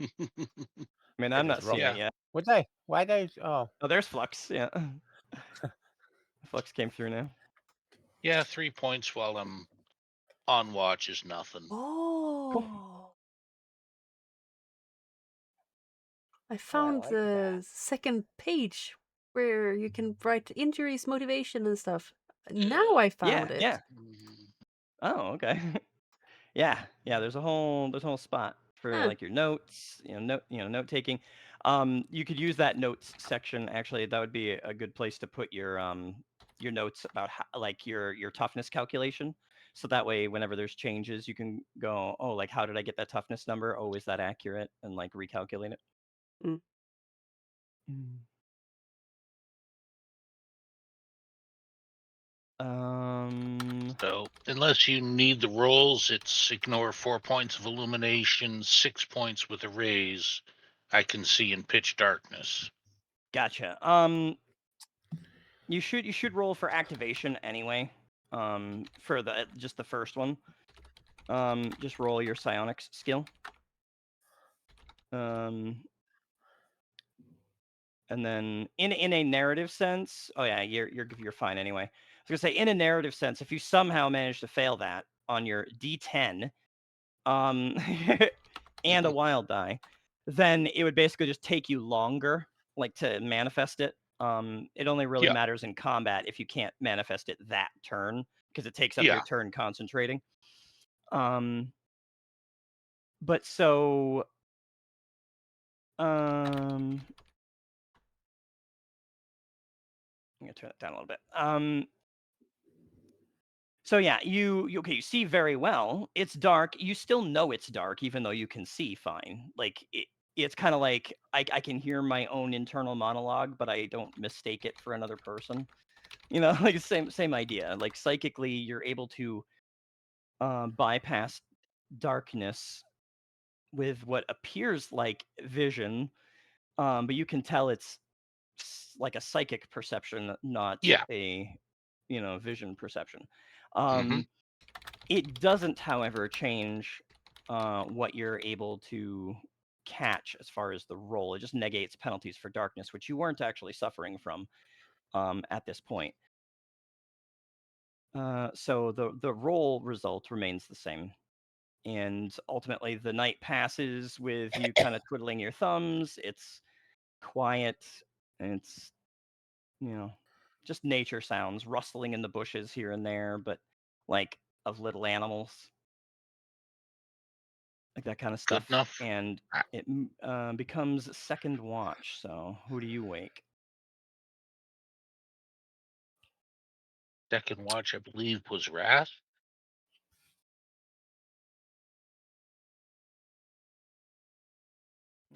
I mean, I I'm just not rolled. seeing it Yeah, yet. What'd I? Why'd I? Oh. Oh, there's Flux. Yeah, Flux came through now. yeah. 3 points while I'm on watch is nothing. Cool. Oh. I I found like the that. second page where you can write injuries, motivation, and stuff. Now I Yeah, found it. yeah. Mm, Oh, okay. Yeah, yeah. There's a whole spot for Huh. like your notes. Note taking. You could use that notes section. Actually, that would be a good place to put your notes about how, like your toughness calculation. So that way, whenever there's changes, you can go, oh, like how did I get that toughness number? Oh, is that accurate? And like recalculate it. Mm. Mm. Um, So unless you need the rolls, it's ignore 4 points of illumination, 6 points with a raise. I can see in pitch darkness. gotcha. You should roll for activation anyway. For just the first one. Just roll your psionics skill. And then in a narrative sense, oh yeah, you're fine anyway. I was gonna say in a narrative sense, if you somehow manage to fail that on your D10, um, and a wild die, then it would basically just take you longer, like to manifest it. It only really Yeah, matters in combat if you can't manifest it that turn because it takes up your yeah. turn concentrating. Um, but so I'm gonna turn it down a little bit. So yeah, you see very well. It's dark. You still know it's dark, even though you can see fine. Like it's kind of like I can hear my own internal monologue, but I don't mistake it for another person. Like same idea. Like psychically, you're able to bypass darkness with what appears like vision, but you can tell it's like a psychic perception, not Yeah. a vision perception. Hmm. It doesn't, however, change what you're able to catch as far as the roll. It just negates penalties for darkness, which you weren't actually suffering from at this point. So the roll result remains the same. And ultimately, the night passes with you kind of twiddling your thumbs. It's quiet, and it's, you know, just nature sounds, rustling in the bushes here and there, but like of little animals. like that kind of Good stuff, enough. and it becomes second watch. So who do you wake? Second watch, I believe, was Wrath.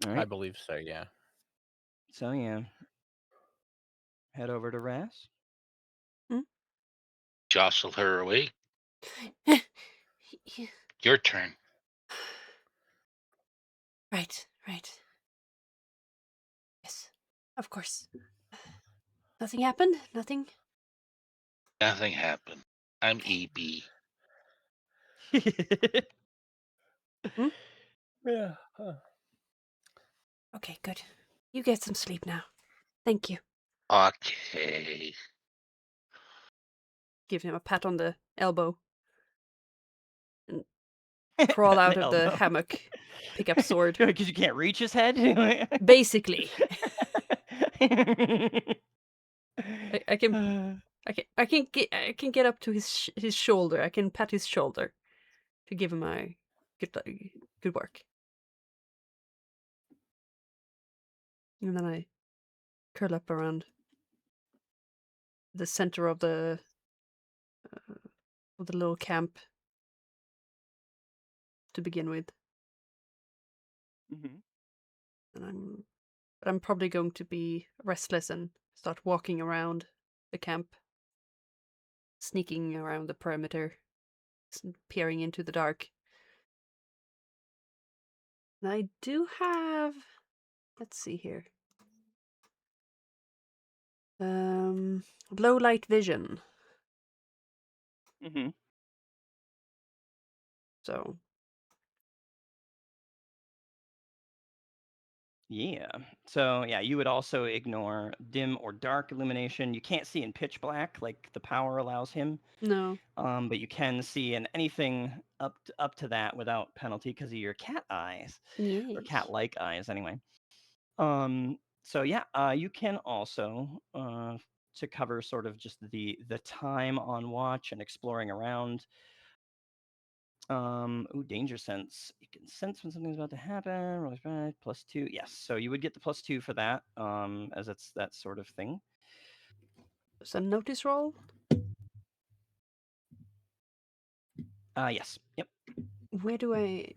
All I right. believe so. Yeah. So yeah, head over to Ras. Jostle her awake. Yeah. Your turn. Right, right. Yes, of course. Nothing happened? Nothing? Nothing happened. I'm EB. Yeah. Huh. Okay, good. You get some sleep now. Thank you. Okay. Give him a pat on the elbow. And crawl out The of the elbow. hammock. Pick up sword. Because you can't reach his head. Basically. I can I can get up to his shoulder. I can pat his shoulder to give him a good work. And then I curl up around the center of the little camp to begin with. Mhm. And I'm probably going to be restless and start walking around the camp, sneaking around the perimeter, peering into the dark. And I do have, let's see here, low light vision. Mhm. So Yeah. So yeah, you would also ignore dim or dark illumination. You can't see in pitch black like the power allows him. no, But you can see in anything up to that without penalty because of your cat eyes or yes. cat-like eyes anyway. So yeah, you can also to cover sort of just the time on watch and exploring around. Ooh, danger sense. You can sense when something's about to happen. Roll back, +2. Yes, so you would get the +2 for that, as it's that sort of thing. So notice roll. Yes. Yep. Where do I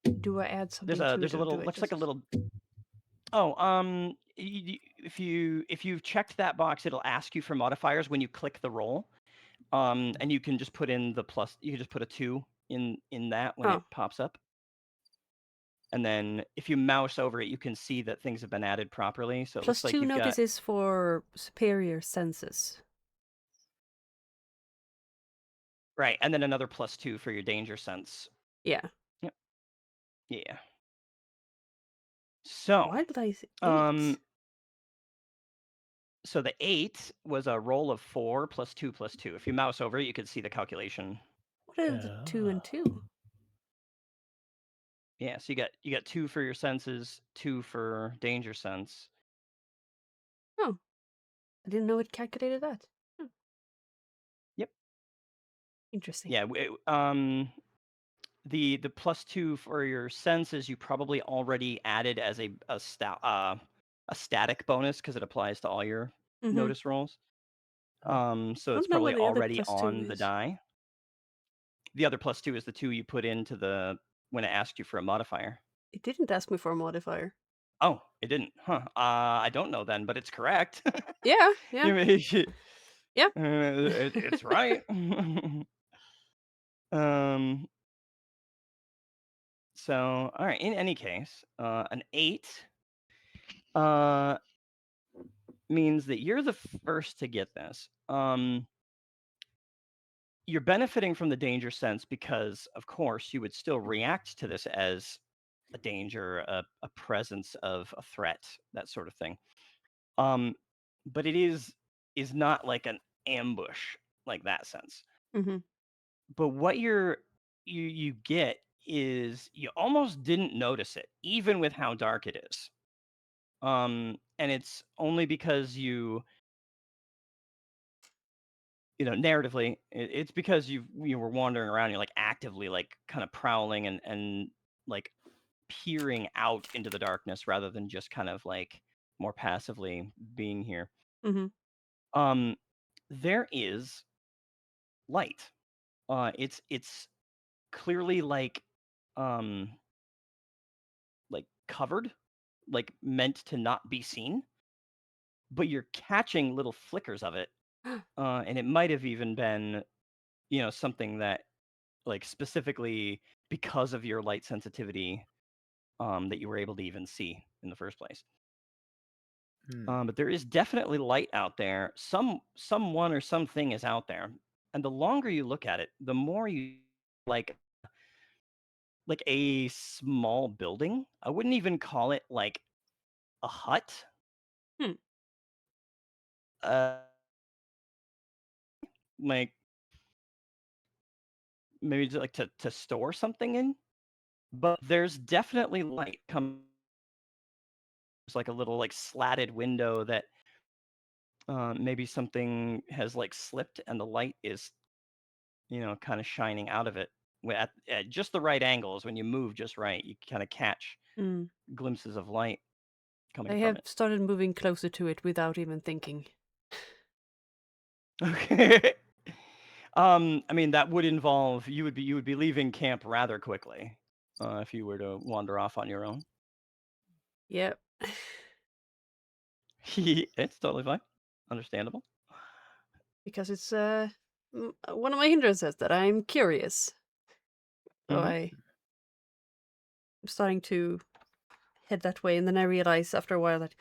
add There's something a to there's it, a or little do I looks like a just? little. Oh, if you've checked that box, it'll ask you for modifiers when you click the roll. And you can just put in the plus. You can just put a 2 in that when it Oh, pops up. And then if you mouse over it, you can see that things have been added properly. So it looks like +2 you've got notices for superior senses. right, and then another +2 for your danger sense. Yeah. Yep. Yeah. So, Why did I say 8? um, so the 8 was a roll of 4 +2 +2. If you mouse over it, you can see the calculation. What are the 2 Yeah. and 2? Yeah, so you got 2 for your senses, 2 for danger sense. Oh, I didn't know it calculated that. Yep. Interesting. Yeah, the +2 for your senses you probably already added as a static bonus because it applies to all your Mm-hmm. notice rolls. Oh. So I it's don't know probably what the other already +2 on the is. die. The other +2 is the 2 you put into the when it asked you for a modifier. It didn't ask me for a modifier. Oh, it didn't. Huh. I don't know then, but it's correct. Yeah, yeah, You may- yeah. it's right. um. So all right. In any case, an 8 uh means that you're the first to get this. You're benefiting from the danger sense because, of course, you would still react to this as a danger, a presence of a threat, that sort of thing. Um, but it is not like an ambush like that sense. Mm-hmm. But what you get is you almost didn't notice it, even with how dark it is. And it's only because narratively, it's because you were wandering around, you're like actively like kind of prowling and like peering out into the darkness rather than just kind of like more passively being here. Mm-hmm. There is light. It's clearly um like covered, like meant to not be seen, but you're catching little flickers of it. And it might have even been, something that like specifically because of your light sensitivity, that you were able to even see in the first place. But there is definitely light out there. Someone or something is out there, and the longer you look at it, the more you like a small building. I wouldn't even call it like a hut. Hmm. Uh, like maybe like to store something in. But there's definitely light coming. There's like a little like slatted window that maybe something has like slipped, and the light is kind of shining out of it at just the right angles. When you move just right, you kind of catch Mm. glimpses of light I coming from have it. started moving closer to it without even thinking. Okay. I mean that would involve you would be leaving camp rather quickly if you were to wander off on your own. Yep. It's totally fine, understandable. Because it's one of my hindrances that I'm curious. So Mhm. I'm starting to head that way, and then I realize after a while that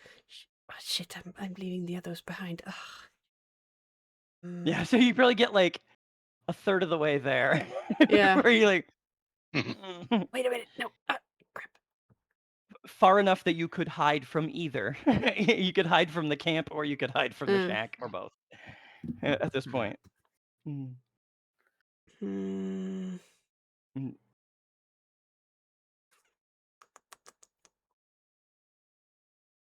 shit, I'm leaving the others behind. Ugh. Yeah, so you probably get like a third of the way there Yeah. before you like Wait a minute. No. Crap. far enough that you could hide from either. You could hide from the camp or you could hide from the shack or both at this point. Mm. Hmm. Mm.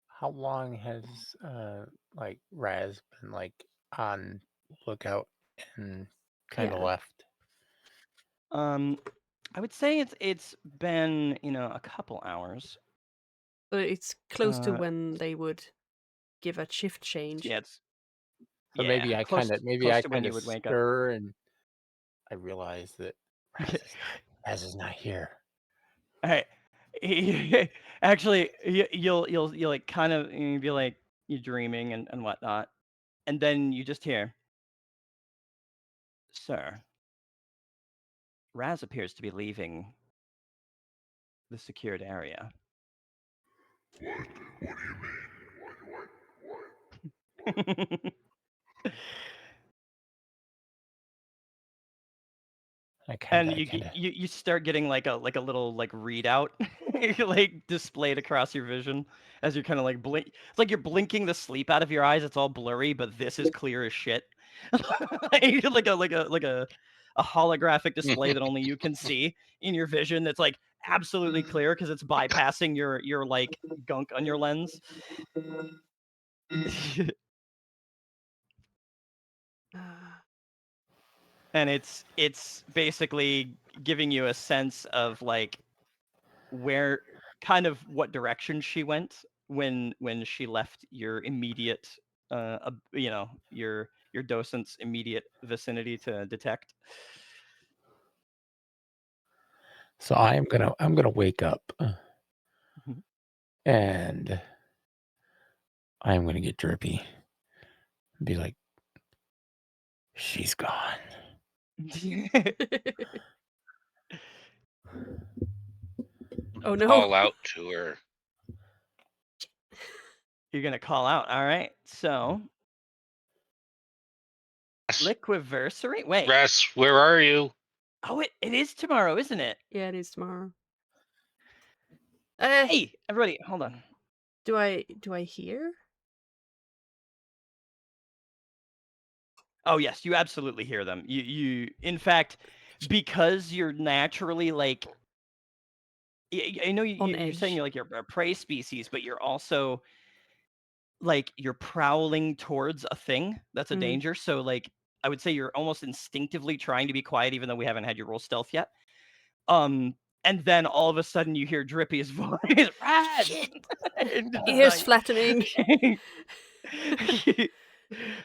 How long has like Raz been like on lookout and kind of Yeah. left? I would say it's been, a couple hours. So it's close to Uh when they would give a shift change. yeah, it's So maybe yeah, I close kind of maybe close I to when kind you of would wake up. stir and I realize that Raz is not here. Hey, actually, you'll like kind of you'll be like you're dreaming and whatnot, and then you just hear, "Sir, Raz appears to be leaving the secured area." I kind And of I you kind of you start getting like a little like readout like displayed across your vision as you're kind of like blink. It's like you're blinking the sleep out of your eyes. It's all blurry, but this is clear as shit. Like a holographic display that only you can see in your vision. That's like absolutely clear because it's bypassing your like gunk on your lens. And it's basically giving you a sense of like where kind of what direction she went when she left your immediate your docent's immediate vicinity to detect. so I'm gonna wake up Mhm. and I'm gonna get drippy and be like, she's gone. Oh no. Call out to her. You're gonna call out. All right, so liquiversary, wait. Ress, where are you? Oh, it is tomorrow, isn't it? Yeah, it is tomorrow. Hey everybody, hold on. Do I hear? Oh yes, you absolutely hear them. You in fact, because you're naturally like I know On you're saying edge. you're a prey species, but you're also like you're prowling towards a thing that's a Mm. danger. So like I would say you're almost instinctively trying to be quiet, even though we haven't had you roll stealth yet. Um, and then all of a sudden you hear Drippy's voice, Raz! Shit! into the Ears night. flattening.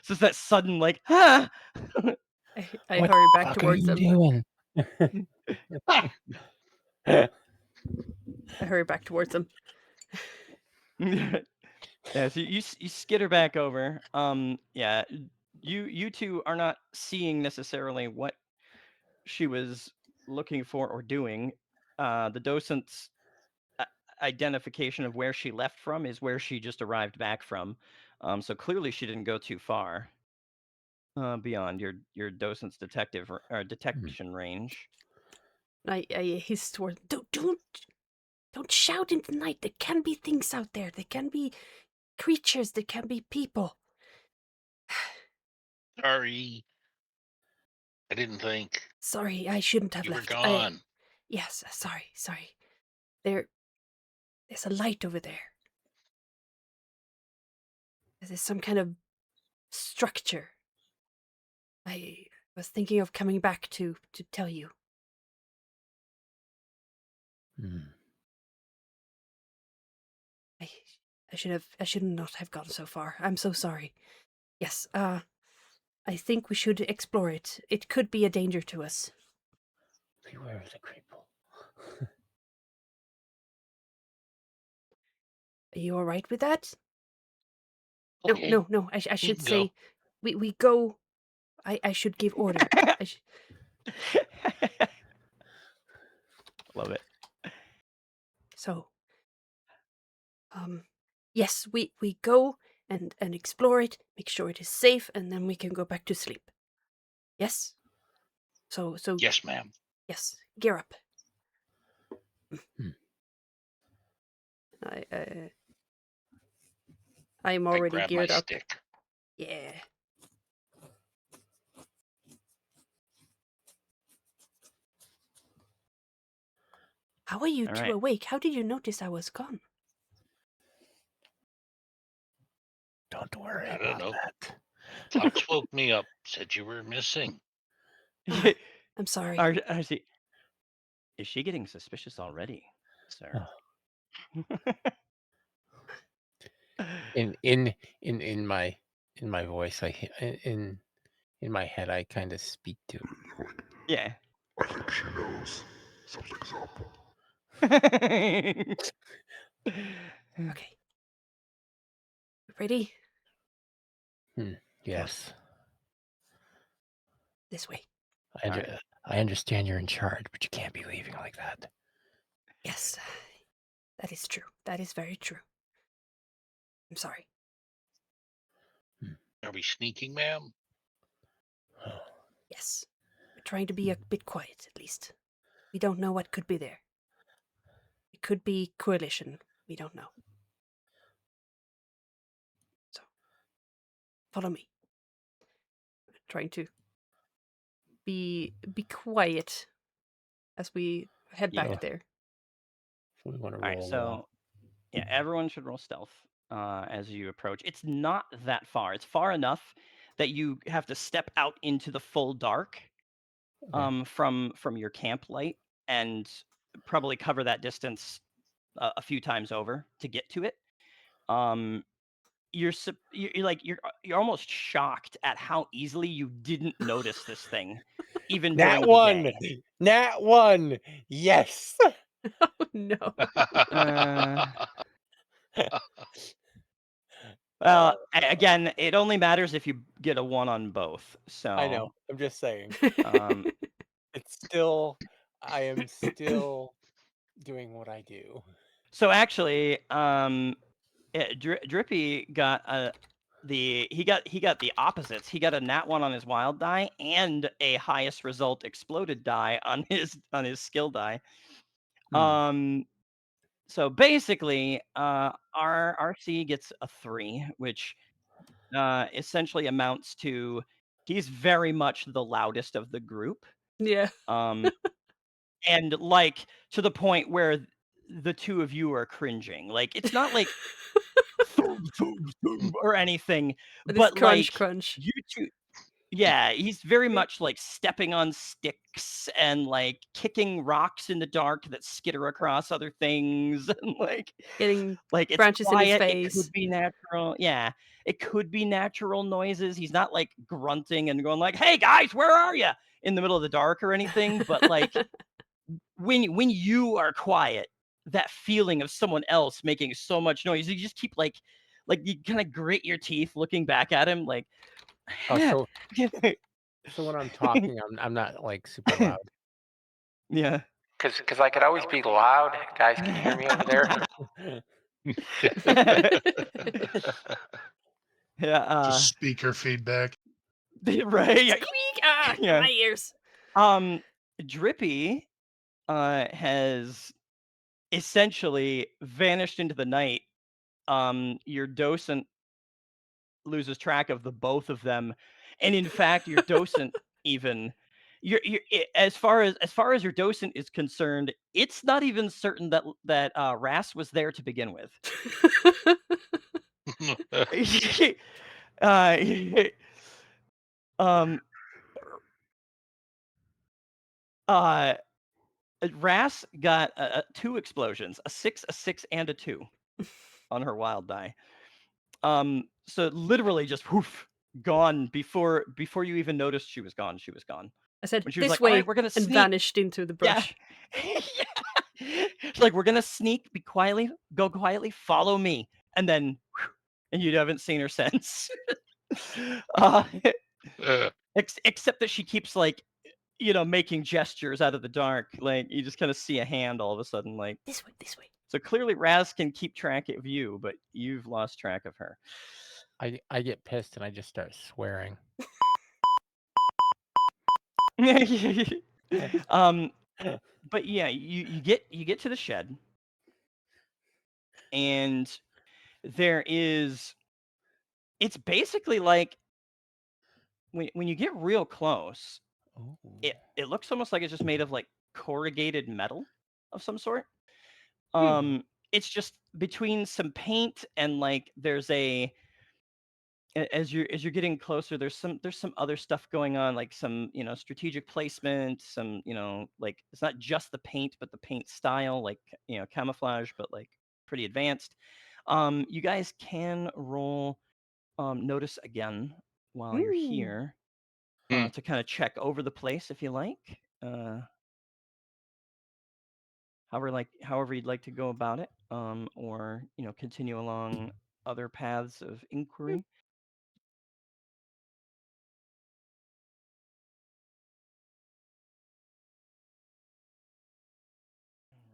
So it's that sudden, like, ah! I What hurry the back fuck are towards you them. doing? I hurry back towards them. Yeah, so you skitter back over. Yeah, you two are not seeing necessarily what she was looking for or doing. The docent's identification of where she left from is where she just arrived back from. So clearly she didn't go too far beyond your docent's detection range. I hiss towards them. Don't shout in the night. There can be things out there. There can be creatures. There can be people. Sorry. I didn't think. Sorry, I shouldn't have You were left. gone. Yes, sorry. There's a light over there. There's some kind of structure. I was thinking of coming back to tell you. I should not have gone so far. I'm so sorry. Yes, I think we should explore it. It could be a danger to us. Beware of the creeple. Are you all right with that? Okay. No. I You should can say go. we go. I should give order. Love it. So, yes, we go and explore it, make sure it is safe, and then we can go back to sleep. Yes. So Yes, ma'am. yes, gear up. Hmm. I'm I already grabbed my geared up. stick. Yeah. How are you All two right. awake? How did you notice I was gone? Don't worry I don't about know. that. Fox woke me up, said you were missing. I'm sorry. Is she getting suspicious already, sir? In my voice, in my head, I kind of speak to. Yeah. I think she knows something's up. Okay. Ready? Yes, This way. I understand you're in charge, but you can't be leaving like that. Yes. That is true. That is very true. I'm sorry. Are we sneaking, ma'am? Yes. We're trying to be a bit quiet, at least. We don't know what could be there. It could be coalition. We don't know. So, follow me. I'm trying to be quiet as we head Yeah. back there. So we want to All right. roll along. So, yeah, everyone should roll stealth as you approach. It's not that far. It's far enough that you have to step out into the full dark Okay. from your camp light and probably cover that distance a few times over to get to it. You're almost shocked at how easily you didn't notice this thing, even during the day. Nat 1! Yes! Oh, no. Well, again, it only matters if you get a 1 on both. So I know. I'm just saying. Um, It's still. I am still doing what I do. so actually, Drippy got he got the opposites. He got a nat 1 on his wild die and a highest result exploded die on his skill die. So basically, our RC gets a 3, which essentially amounts to he's very much the loudest of the group. Yeah. And like to the point where the two of you are cringing. Like it's not like thump, thump, thump, or anything, But it's but like crunch. you two Yeah, he's very much like stepping on sticks and like kicking rocks in the dark that skitter across other things and Getting like it's branches in his quiet, it face. could be natural. Yeah. It could be natural noises. He's not like grunting and going like, "Hey guys, where are you?" in the middle of the dark or anything, but like when you are quiet, that feeling of someone else making so much noise, you just keep like you kind of grit your teeth looking back at him like Oh, so when I'm talking, I'm not like super loud. yeah. Because I could always be loud. Guys, can you hear me over there? Yeah, Just speaker feedback. right. Yeah. Squeak! Ah, Yeah. my ears. Drippy has essentially vanished into the night. Your docent loses track of the both of them, and in fact, your docent even as far as your docent is concerned, it's not even certain that Ras was there to begin with. uh, um, uh, Ras got 2 explosions, a 6, and a 2 on her wild die. So literally just whoof, gone before you even noticed she was gone. She was gone. I said, When she was this like, "All right, way, we're gonna and sneak." vanished into the Yeah. brush. Yeah. She's like, "We're gonna sneak, be quietly, go quietly, follow me," and then, whew, and you haven't seen her since. uh, except that she keeps like making gestures out of the dark. Like you just kind of see a hand all of a sudden. Like This way, this way. so clearly, Raz can keep track of you, but you've lost track of her. I get pissed and I just start swearing. um, but yeah, you get to the shed, and there is. It's basically like when you get real close, Oh. it looks almost like it's just made of like corrugated metal of some sort. Hmm. It's just between some paint and like there's as you're getting closer, there's some other stuff going on, like some strategic placement, some like it's not just the paint, but the paint style, like camouflage, but like pretty advanced. You guys can roll notice again while you're Hmm. here Hmm. to kind of check over the place if you like. However you'd like to go about it, or continue along other paths of inquiry.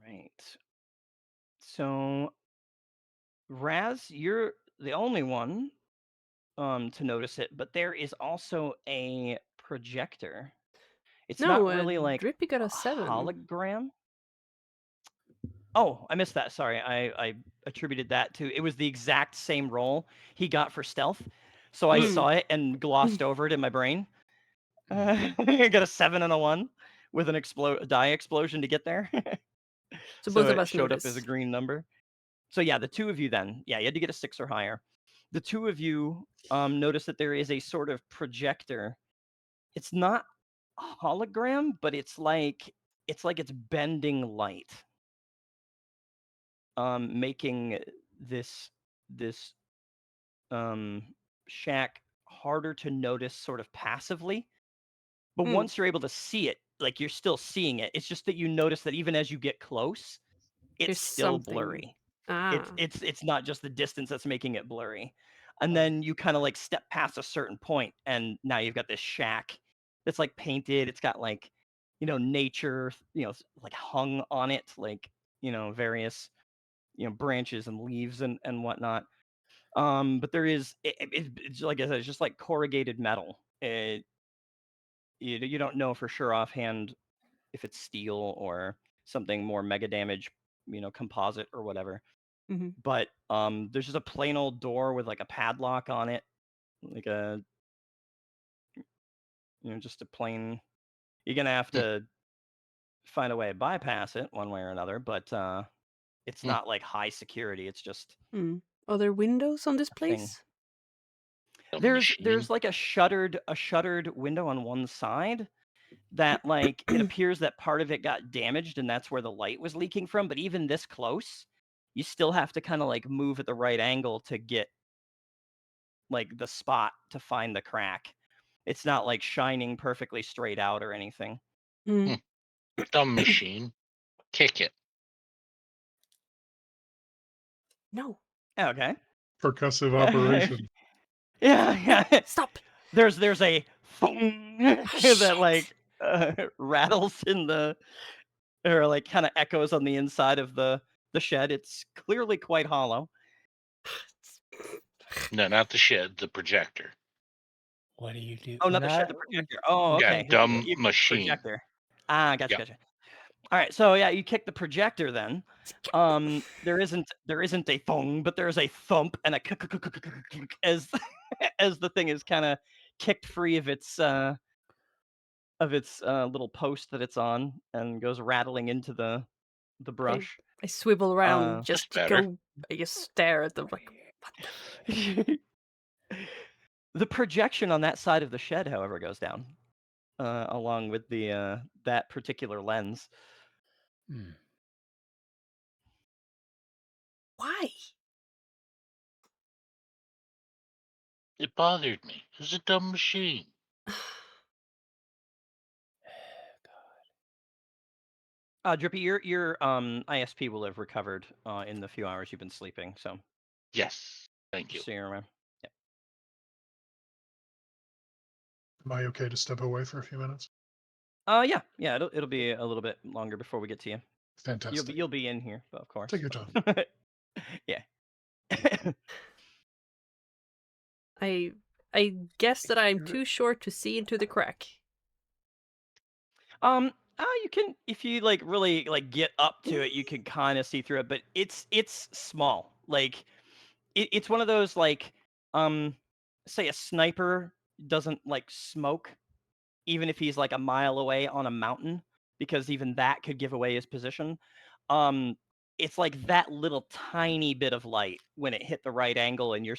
Right. So Raz, you're the only one to notice it, but there is also a projector. It's No, not really like Drippy got a a 7. hologram. Oh, I missed that. Sorry, I attributed that to it was the exact same roll he got for stealth, so I Hmm. saw it and glossed over it in my brain. I got a 7 and a 1 with an die explosion to get there, So so both of it us showed up as a noticed. green number. So yeah, the two of you then, yeah, you had to get a 6 or higher. The two of you notice that there is a sort of projector. It's not a hologram, but it's bending light, making this um, shack harder to notice sort of passively. But Hmm. once you're able to see it, like you're still seeing it. It's just that you notice that even as you get close, it's There's still something. blurry. It's Ah. it's it's not just the distance that's making it blurry. And Oh. then you kind of like step past a certain point, and now you've got this shack that's like painted. It's got like, nature, like hung on it, like various branches and leaves and whatnot. But there is it's like I said, it's just like corrugated metal. You don't know for sure offhand if it's steel or something more mega damage, composite or whatever. Hmm. But there's just a plain old door with like a padlock on it, like a just a plain. You're gonna have Hmm. to find a way to bypass it one way or another, but it's Hmm. not like high security. It's just Hmm. Are there windows on this a thing. place? There's like a shuttered window on one side that like it appears that part of it got damaged and that's where the light was leaking from. But even this close, you still have to kind of like move at the right angle to get like the spot to find the crack. It's not like shining perfectly straight out or anything. Dumb machine. Kick it. No. Okay. Percussive operation. Yeah. Stop. There's a phone that Shit. like rattles in the or like kind of echoes on the inside of the shed. It's clearly quite hollow. No, not the shed. The projector. What do you do? Oh, not the shed, the projector. Oh, Yeah, okay. dumb You machine. projector. Ah, Yeah. gotcha. All right, so yeah, you kick the projector then. There isn't a thong, but there's a thump and a as as the thing is kind of kicked free of its little post that it's on and goes rattling into the brush. I swivel around just to better. go. I just stare at them like, what the? The projection on that side of the shed, however, goes down, along with the that particular lens. Why? It bothered me. It was a dumb machine. Drippy, your ISP will have recovered in the few hours you've been sleeping. So Yes. Thank you. so you remember. Yeah. Am I okay to step away for a few minutes? Yeah. It'll be a little bit longer before we get to you. Fantastic. You'll be in here, of course. Take your time. Yeah. I guess that I'm too short to see into the crack. You can, if you like really like get up to it, you can kind of see through it, but it's small. Like it's one of those like say a sniper doesn't like smoke even if he's like a mile away on a mountain, because even that could give away his position. It's like that little tiny bit of light when it hit the right angle, and your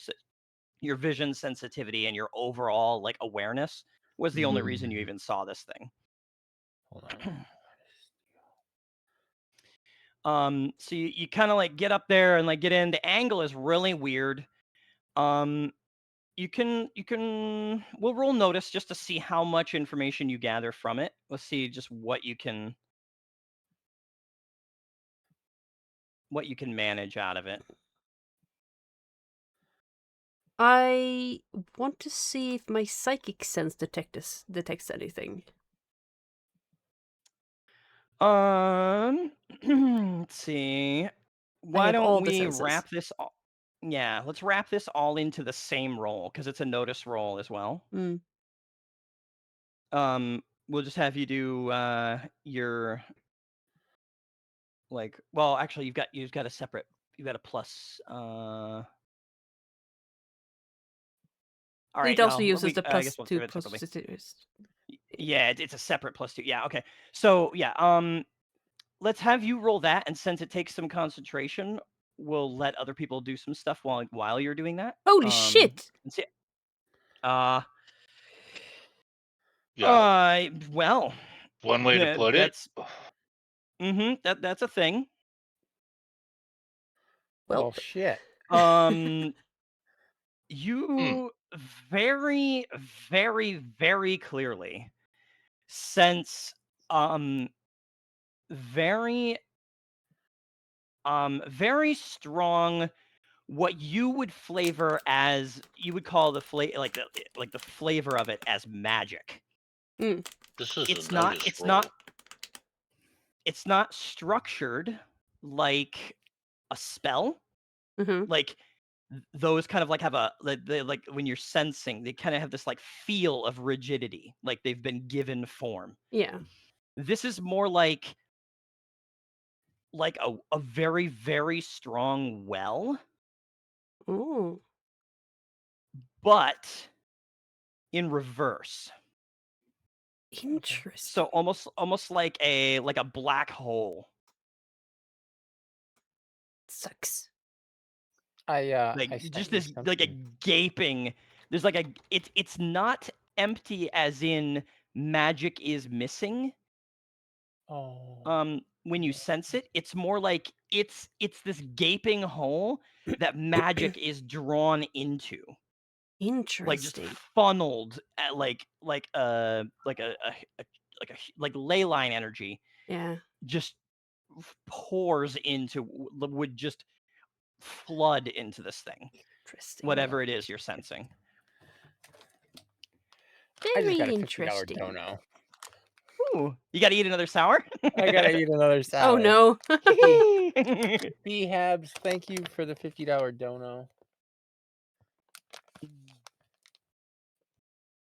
vision sensitivity and your overall like awareness was the only reason you even saw this thing. Hold on. So you kind of like get up there and like get in. The angle is really weird. You can we'll roll notice just to see how much information you gather from it. Let's see just what you can manage out of it. I want to see if my psychic sense detects anything. Let's see. Why don't we wrap this all? Yeah, let's wrap this all into the same roll because it's a notice roll as well. We'll just have you do your like. Well, actually, you've got a separate. You've got a plus. All right. It also uses the I guess we'll do +2 it separately. Yeah, it's a separate +2. Yeah. Okay. So yeah. Let's have you roll that, and since it takes some concentration, we'll let other people do some stuff while you're doing that. Holy shit! See, yeah. Well, one way to put it. That's a thing. Well, shit. You very, very, very clearly sense very strong what you would flavor as you would call the the flavor of it as magic. This is it's a not notice it's roll. not it's not structured like a spell. Like those kind of like have a like when you're sensing, they kind of have this like feel of rigidity, like they've been given form. Yeah. This is more like a very, very strong well. Oh. But in reverse. Interesting. So almost like a black hole. Sucks. Just this like a gaping there's like it's not empty as in magic is missing. Oh. When you sense it, it's more like it's this gaping hole that magic is drawn into, like just Interesting. funneled at like ley line energy Yeah. just pours into would just flood into this thing, Interesting. whatever it is you're sensing. I just Very got a $50 interesting. dono. Ooh, you got to eat another sour. I gotta eat another Oh salad. no. B-Habs, thank you for the $50 dono.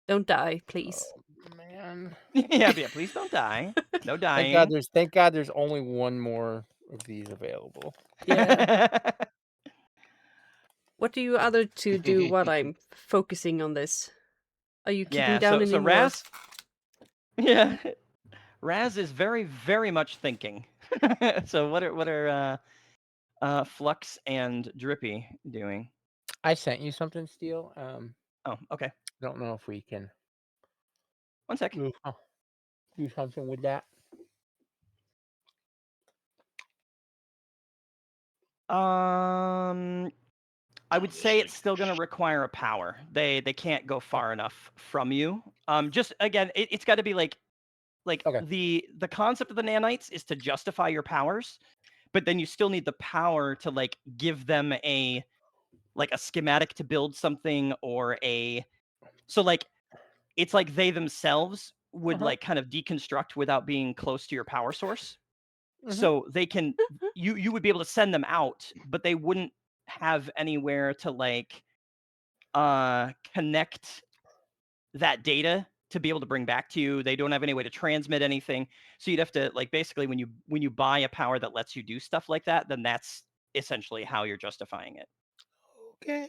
Don't die, please. Oh man. Yeah, please don't die. No Thank God dying. there's only one more of these available. Yeah. What do you other two do while I'm focusing on this? Are you keeping Yeah, down so any more? Raz, yeah, Raz is very, very much thinking. So what are Flux and Drippy doing? I sent you something, Steel. Oh, okay. Don't know if we can One sec. do something with that. I would say it's still going to require a power. They can't go far enough from you. Just again, it's got to be like Okay. the concept of the nanites is to justify your powers, but then you still need the power to like give them a schematic to build something or so like it's like they themselves would Uh-huh. like kind of deconstruct without being close to your power source. Mhm. So they can you would be able to send them out, but they wouldn't have anywhere to like connect that data to be able to bring back to you. They don't have any way to transmit anything. So you'd have to like basically when you buy a power that lets you do stuff like that, then that's essentially how you're justifying it. Okay.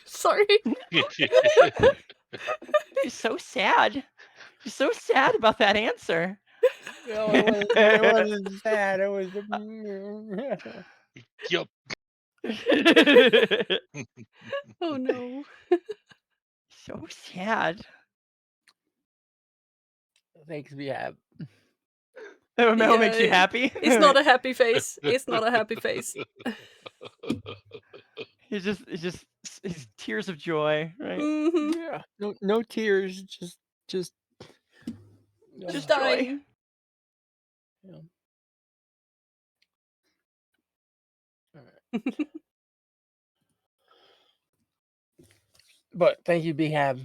Sorry. You're so sad. You're so sad about that answer. No, it wasn't sad. It was. Yup. Oh no. So sad. Thanks, B-Hab. That makes you Yeah, happy. It's not a happy face. It's not a happy face. It's tears of joy, right? Hmm. Yeah. No tears. Just. Just die. joy. Yeah. But thank you, B-Hab.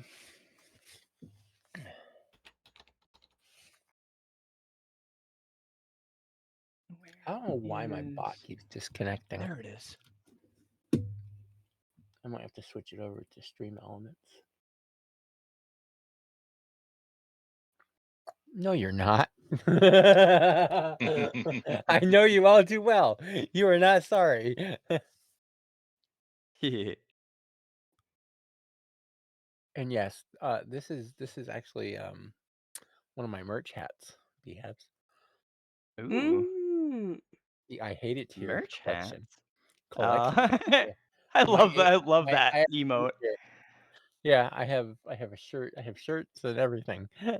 I don't know why my bot keeps disconnecting. There it is. I might have to switch it over to Stream Elements. No, you're not. I know you all too well. You are not sorry. And yes, this is actually one of my merch hats. B-Habs. Ooh, I hate it here. merch Collection. hats. Collection. Yeah. I My love that. I love I that have emote. yeah, I have a shirt. I have shirts and everything. I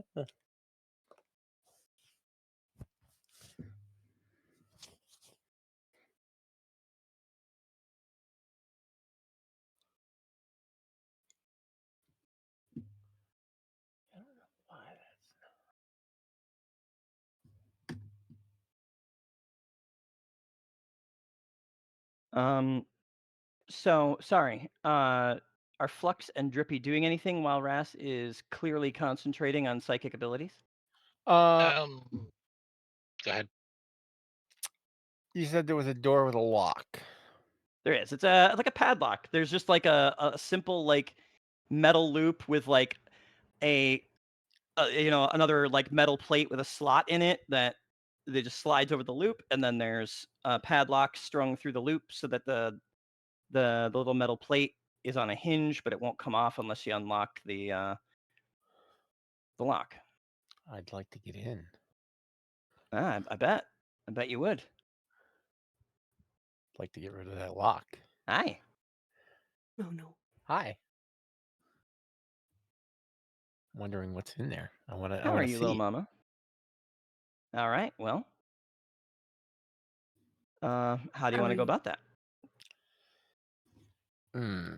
don't know why So sorry. Are Flux and Drippy doing anything while Ras is clearly concentrating on psychic abilities? Go ahead. You said there was a door with a lock. There is. It's like a padlock. There's just like a simple like metal loop with like a another like metal plate with a slot in it that just slides over the loop, and then there's a padlock strung through the loop so that the little metal plate is on a hinge, but it won't come off unless you unlock the lock. I'd like to get in. I bet. I bet you would. I'd like to get rid of that lock. Hi. Oh no. Hi. wondering what's in there. I want How are to you, little see. mama? All right. Well, how do you Are want to go we? about that? Hmm.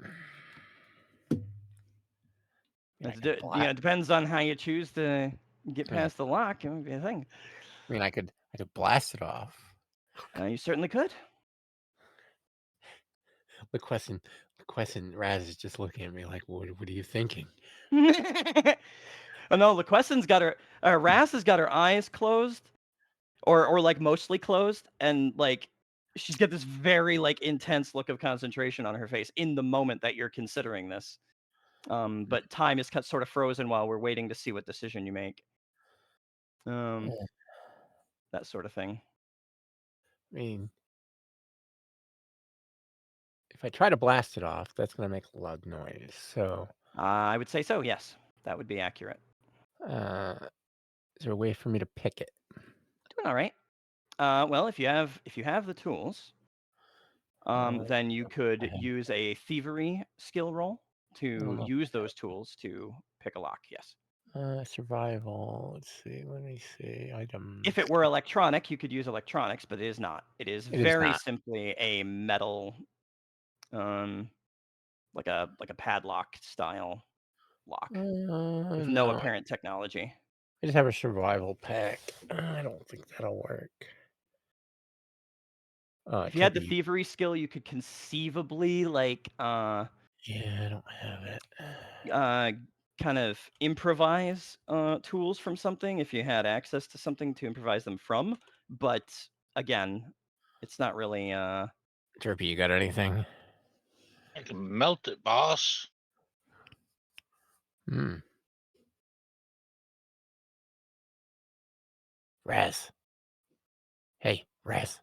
I It's could it depends on how you choose to get I mean, past the lock. It might be a thing. I could blast it off. You certainly could. Liquessen, Raz is just looking at me like, what are you thinking? Oh no, Liquessen's got her. Ras has got her eyes closed, or like mostly closed, and like she's got this very like intense look of concentration on her face in the moment that you're considering this. But time is sort of frozen while we're waiting to see what decision you make. That sort of thing. I mean, if I try to blast it off, that's going to make a loud noise. So, I would say so. Yes, that would be accurate. is there a way for me to pick it? Doing all right. Well, if you have the tools, then you could use a thievery skill roll to use those tools to pick a lock. Yes. Survival. Let's see. Let me see. Items. If it were electronic, you could use electronics, but it is not. It is It is very not. simply a metal, like a padlock style lock with no No. apparent technology. I just have a survival pack. I don't think that'll work. If you had the thievery skill, you could conceivably like yeah, I don't have it. kind of improvise tools from something if you had access to something to improvise them from. But again, it's not really Derpy, you got anything? I can melt it, boss. Raz. Hey, Raz.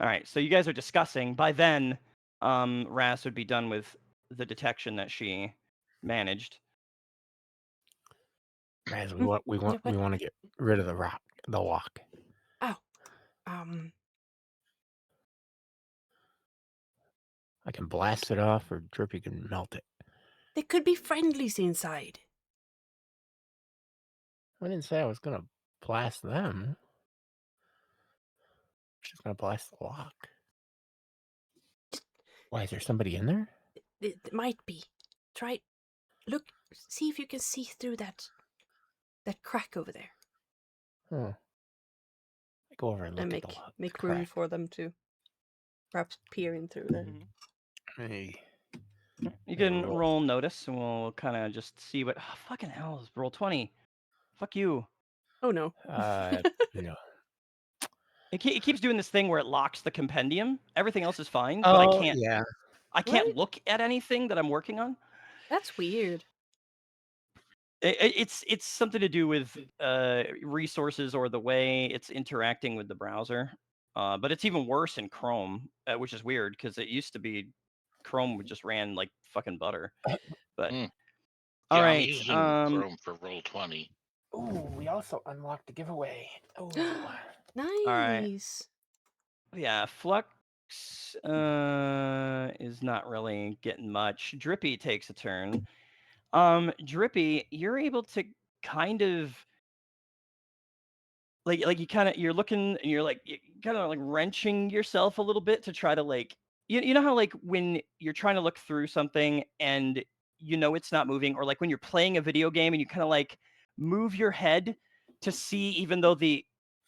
All right, so you guys are discussing. By then, Ras would be done with the detection that she managed. Raz, we want to get rid of the lock. Oh, I can blast it off, or Drippy can melt it. there could be friendlies inside. I didn't say I was gonna blast them. I'm just gonna blast the lock. Why, is there somebody in there? It might be. Try, look, see if you can see through that crack over there. Huh. I go over and look And at the make crack. room for them to perhaps peer in through there. Hey. You can roll notice, and we'll kind of just see what. Oh, fucking hell! Roll 20. Fuck you. Oh no. No. It keeps doing this thing where it locks the compendium. Everything else is fine, but Oh, yeah. I can't What? look at anything that I'm working on. That's weird. It's something to do with resources or the way it's interacting with the browser. But it's even worse in Chrome, which is weird because it used to be Chrome just ran like fucking butter. But Yeah, all I'm right, using Chrome for Roll20. Ooh, we also unlocked the giveaway. Oh. Nice. Yeah, Flux is not really getting much. Drippy takes a turn. Drippy, you're able to kind of like you're looking and you're like kind of like wrenching yourself a little bit to try to like you know how like when you're trying to look through something and you know it's not moving, or like when you're playing a video game and you kind of like move your head to see even though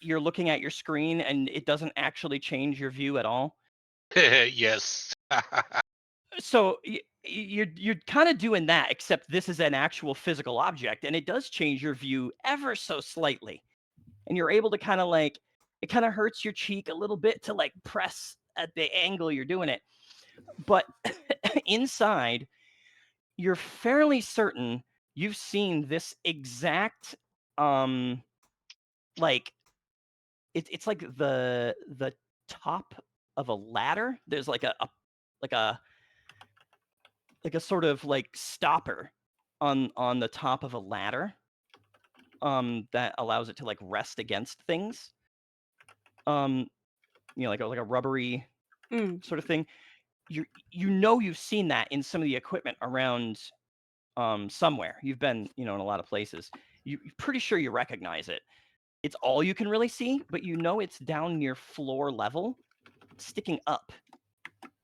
you're looking at your screen and it doesn't actually change your view at all. Yes. So you're kind of doing that, except this is an actual physical object and it does change your view ever so slightly. And you're able to kind of like, it kind of hurts your cheek a little bit to like press at the angle you're doing it. But inside, you're fairly certain you've seen this exact like it's like the top of a ladder. There's like like a like a sort of like stopper on the top of a ladder that allows it to like rest against things. You know, like a rubbery sort of thing. You know you've seen that in some of the equipment around somewhere. You've been, in a lot of places. You're pretty sure you recognize it. It's all you can really see, but it's down near floor level, sticking up.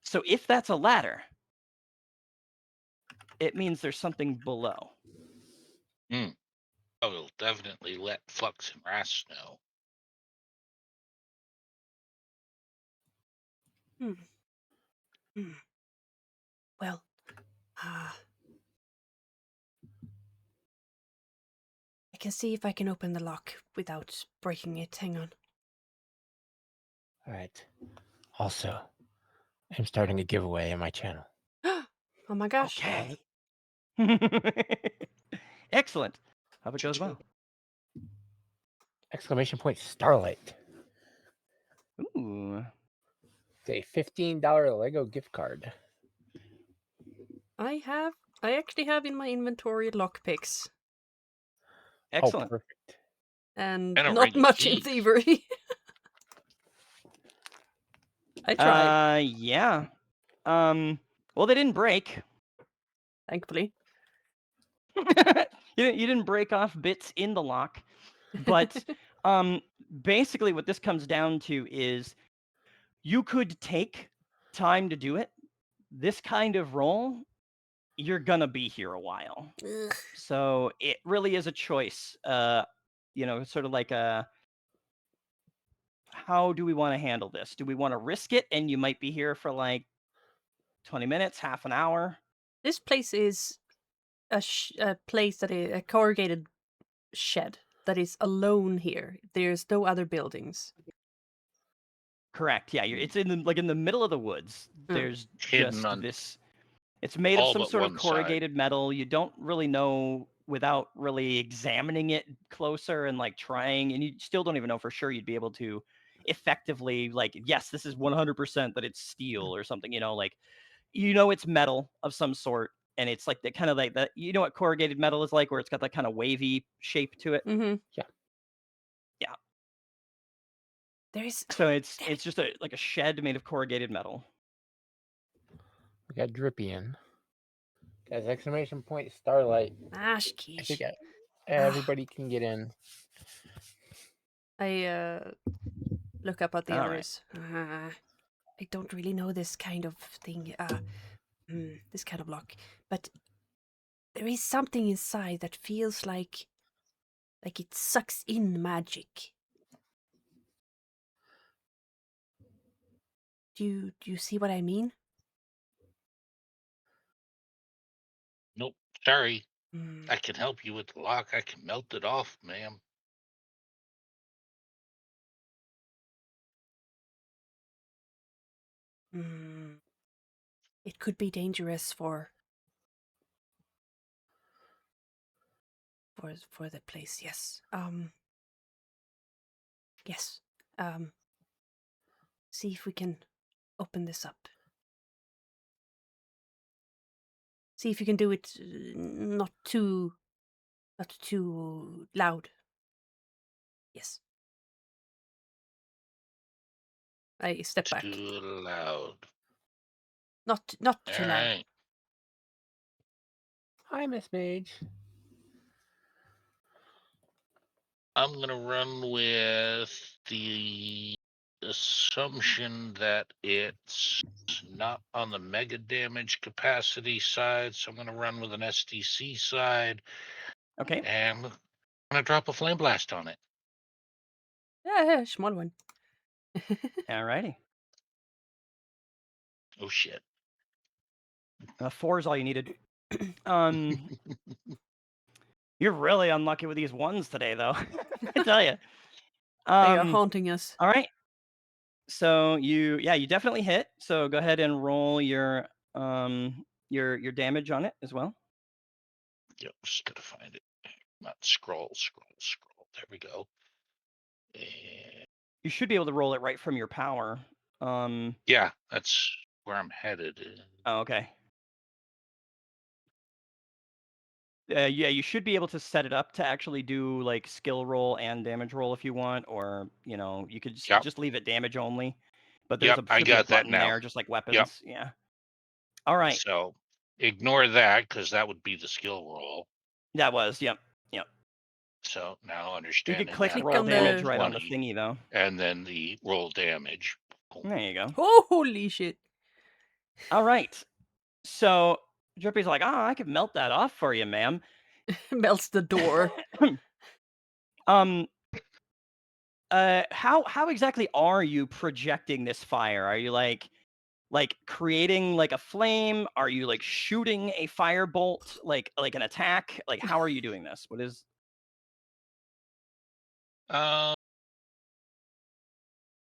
So if that's a ladder, it means there's something below. I will definitely let Flux and Ras know. Well, I can see if I can open the lock without breaking it. Hang on. All right. Also, I'm starting a giveaway on my channel. Oh my gosh. Okay. Excellent. Hope it goes well. Exclamation point Starlight. Ooh. It's a $15 Lego gift card. I actually have in my inventory lockpicks. Excellent. Oh, perfect. And And a not ring of much in keys. thievery. I tried. Yeah. Well, they didn't break. Thankfully. You didn't break off bits in the lock, but basically what this comes down to is you could take time to do it. This kind of roll, you're gonna be here a while. Ugh. So it really is a choice. Sort of like how do we want to handle this? Do we want to risk it and you might be here for like 20 minutes, half an hour? This place is a place that is a corrugated shed that is alone here. There's no other buildings. Correct. Yeah, it's in the middle of the woods. There's Hidden just on this. It's made of all some but sort of one side. corrugated metal. You don't really know without really examining it closer and like trying, and you still don't even know for sure you'd be able to effectively yes, this is 100% that it's steel or something. It's metal of some sort, and it's like the kind of like that. You know what corrugated metal is like, where it's got that kind of wavy shape to it. Mm-hmm. Yeah. Yeah. There's So it's just a shed made of corrugated metal. We got Drippy in. Guys, exclamation point Starlight. I I think think everybody can get in. I look up at the All others. I don't really know this kind of thing. This kind of lock, but there is something inside that feels like it sucks in magic. Do you see what I mean? Nope. Sorry. Mm. I can help you with the lock. I can melt it off, ma'am. It could be dangerous for the place. Yes. Yes. See if we can open this up. See if you can do it not too loud. Yes. I step back. Too loud. Not too All loud. right. Hi, Miss Mage. I'm gonna run with the assumption that it's not on the mega damage capacity side, so I'm gonna run with an SDC side, Okay. and I'm gonna drop a flame blast on it. Yeah, small one. Alrighty. Oh shit. 4 is all you needed. You're really unlucky with these ones today, though. I tell you. They are haunting us. All right. So you definitely hit. So go ahead and roll your damage on it as well. Yep, just gotta find it. Not scroll. There we go. And You should be able to roll it right from your power. yeah, that's where I'm headed. Oh, okay. Yeah, you should be able to set it up to actually do like skill roll and damage roll if you want, or you could Yep. just leave it damage only. But there's Yep, I should be a got that button now. there, just like weapons. Yeah. All right. So ignore that because that would be the skill roll. That was, yep. So now You understanding could click that, roll on damage the- right on the 20, thingy, though. and then the roll damage. There you go. Holy shit. All right. So Drippy's like, I could melt that off for you, ma'am. Melts the door. How exactly are you projecting this fire? Are you like creating like a flame? Are you like shooting a firebolt, like an attack? Like, how are you doing this? What is?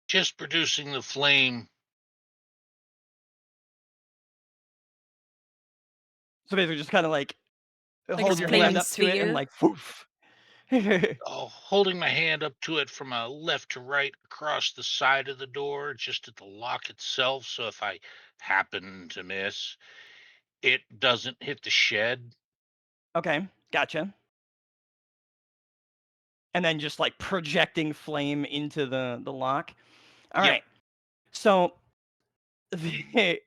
Just producing the flame. So basically, just kind of like a hold your flaming hand up to it and sphere? like, poof. Holding my hand up to it from a left to right across the side of the door, just at the lock itself. So if I happen to miss, it doesn't hit the shed. Okay, gotcha. And then just like projecting flame into the lock. All Yep. right. So the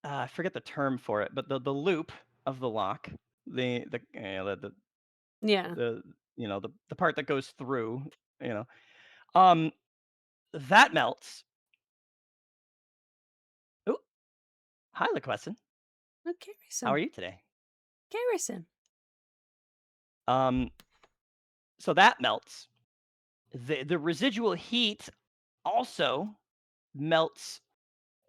I forget the term for it, but the loop of the lock, the Yeah. the part that goes through, you know, um, that melts. Oh, hi, Liquessen. Oh, How are Garrison. you today? Garrison. So that melts. The residual heat also melts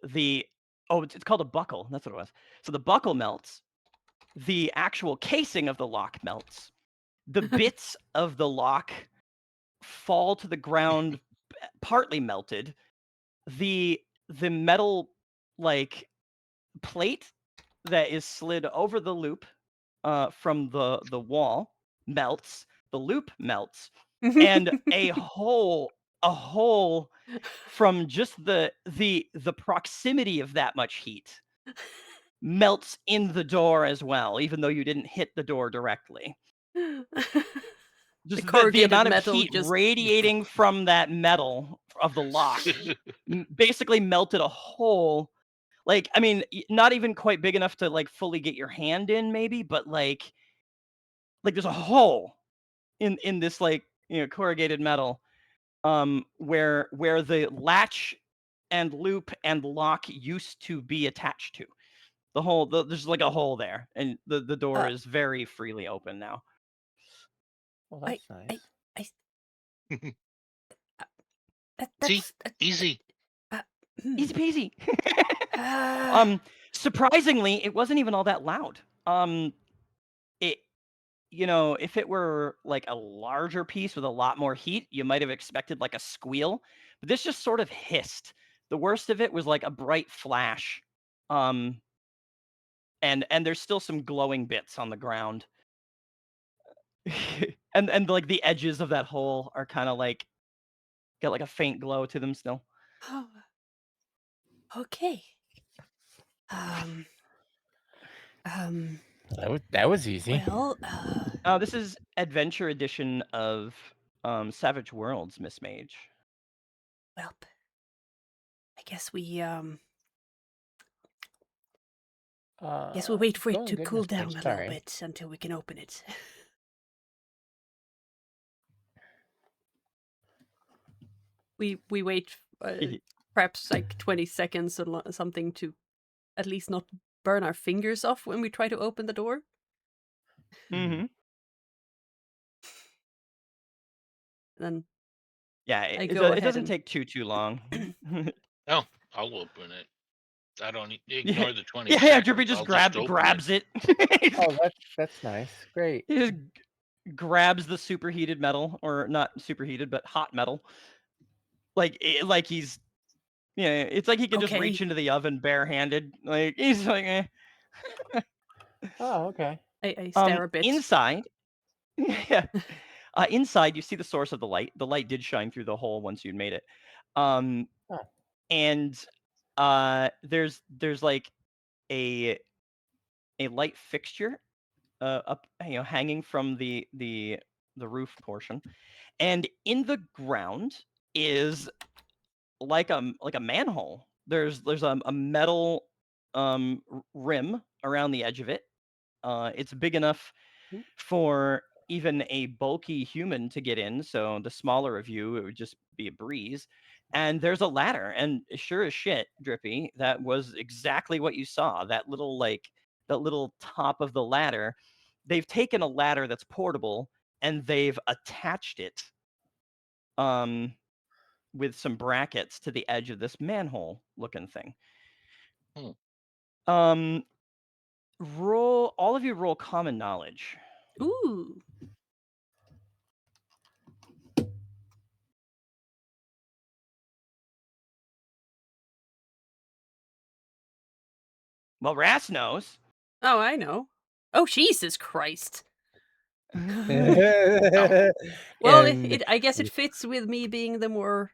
the it's called a buckle. That's what it was. So the buckle melts. The actual casing of the lock melts. The bits of the lock fall to the ground, partly melted. The metal like plate that is slid over the loop from the wall melts. The loop melts, and a hole from just the proximity of that much heat melts in the door as well, even though you didn't hit the door directly. Just the corrugated amount of metal heat just- radiating from that metal of the lock basically melted a hole. Like, I mean, not even quite big enough to like fully get your hand in, maybe, but like there's a hole in this like corrugated metal, where the latch and loop and lock used to be attached to. There's like a hole there, and the door Uh, is very freely open now. Well, that's nice. See, that's easy. Easy peasy. uh, Surprisingly, it wasn't even all that loud. It if it were like a larger piece with a lot more heat, you might have expected like a squeal, but this just sort of hissed. The worst of it was like a bright flash. And there's still some glowing bits on the ground. and like the edges of that hole are kind of like got like a faint glow to them still. oh, okay. Um, That was easy. well, This is Adventure Edition of Savage Worlds, Miss Mage. well, I guess we wait for it to cool down a little bit until we can open it. we wait perhaps like 20 seconds or something to at least not burn our fingers off when we try to open the door. Mm-hmm. Then yeah, it doesn't take too long. No, I'll open it. I don't ignore the 20 yeah, seconds. Drippy just open grabs it. Oh, that's nice. Great. He just grabs the superheated metal, or not superheated, but hot metal. Like he's, it's like he can just reach Okay. into the oven barehanded. Like he's like, eh. Oh, okay. I stare a bit. Inside, yeah. Inside, you see the source of the light. The light did shine through the hole once you'd made it. And there's like a light fixture up, hanging from the roof portion, and in the ground is like a manhole. There's a metal rim around the edge of it. It's big enough for even a bulky human to get in. So the smaller of you, it would just be a breeze. And there's a ladder, and sure as shit, Drippy, that was exactly what you saw. That little top of the ladder. They've taken a ladder that's portable and they've attached it with some brackets to the edge of this manhole looking thing. Hmm. All of you roll common knowledge. Ooh. Well, Ras knows. Oh, I know. Oh, Jesus Christ. Well, And I guess it fits with me being the more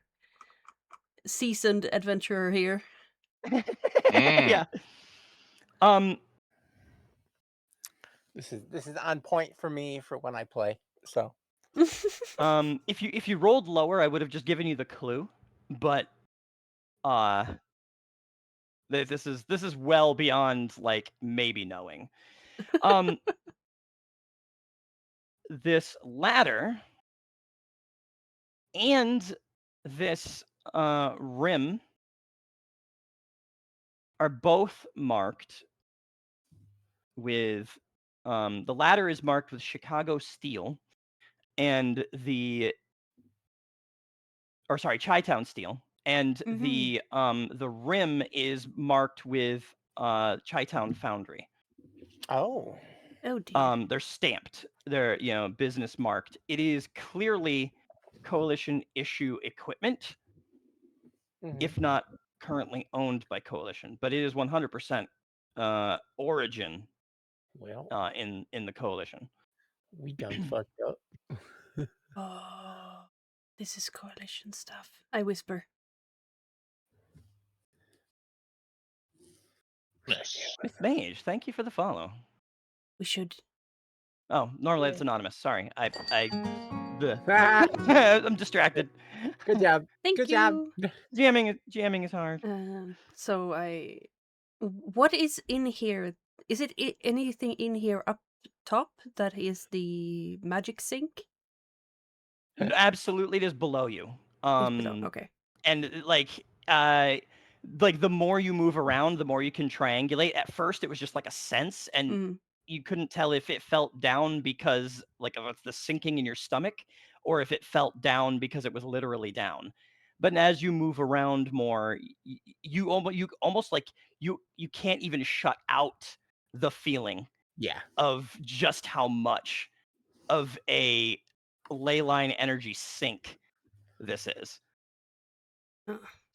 seasoned adventurer here. Yeah. this is on point for me for when I play. So If you rolled lower, I would have just given you the clue, but this is well beyond like maybe knowing. This ladder and this rim are both marked with the ladder is marked with Chicago steel, and Chi-Town steel, and the rim is marked with Chi-Town Foundry. oh dear. They're stamped. They're business marked. It is clearly Coalition issue equipment, if not currently owned by Coalition, but it is 100% origin well, in the Coalition. we done fucked up. Oh, this is Coalition stuff. I whisper. Yes. Miss Mage, thank you for the follow. We should. Oh, normally it's Yeah. anonymous. Sorry, I'm distracted. Good job. Thank Good you. job. Jamming is hard. So what is in here? Is it anything in here up top that is the magic sink? Absolutely, it is below you. It's below. Okay. And like the more you move around, the more you can triangulate. At first, it was just like a sense, and you couldn't tell if it felt down because like of the sinking in your stomach, or if it felt down because it was literally down. But as you move around more, you almost like you can't even shut out the feeling Yeah. of just how much of a ley line energy sink this is.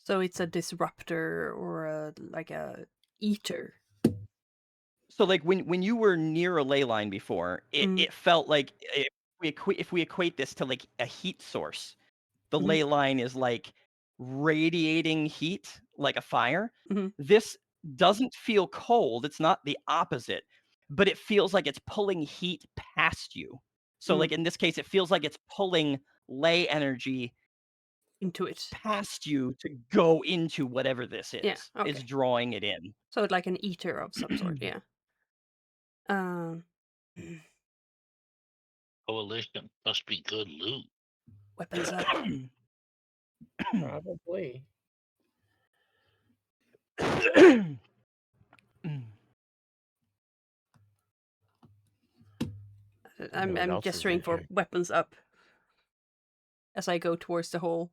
So it's a disruptor or like a eater. So like when you were near a ley line before, it felt like if we equate this to like a heat source, the ley line is like radiating heat like a fire. This doesn't feel cold. It's not the opposite, but it feels like it's pulling heat past you. So like in this case, it feels like it's pulling ley energy into it past you to go into whatever this is. Yeah, okay. It's drawing it in. So like an eater of some sort. Yeah. Coalition must be good loot. Weapons up. Probably. I'm gesturing for weapons up as I go towards the hole.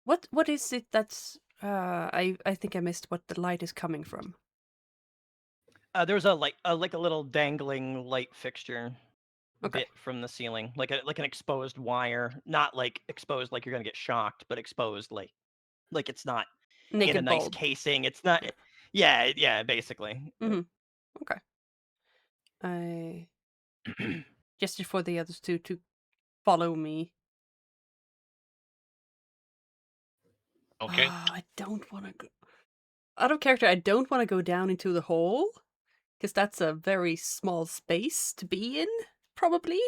What is it that's I think I missed what the light is coming from. There's a little dangling light fixture bit from the ceiling, like an exposed wire, not like exposed like you're gonna get shocked, but exposed like it's not Naked in a nice bulb. casing. It's not. Yeah, basically. Okay. I gesture for the others to follow me. Okay. I don't want to go. Out of character, I don't want to go down into the hole because that's a very small space to be in, probably.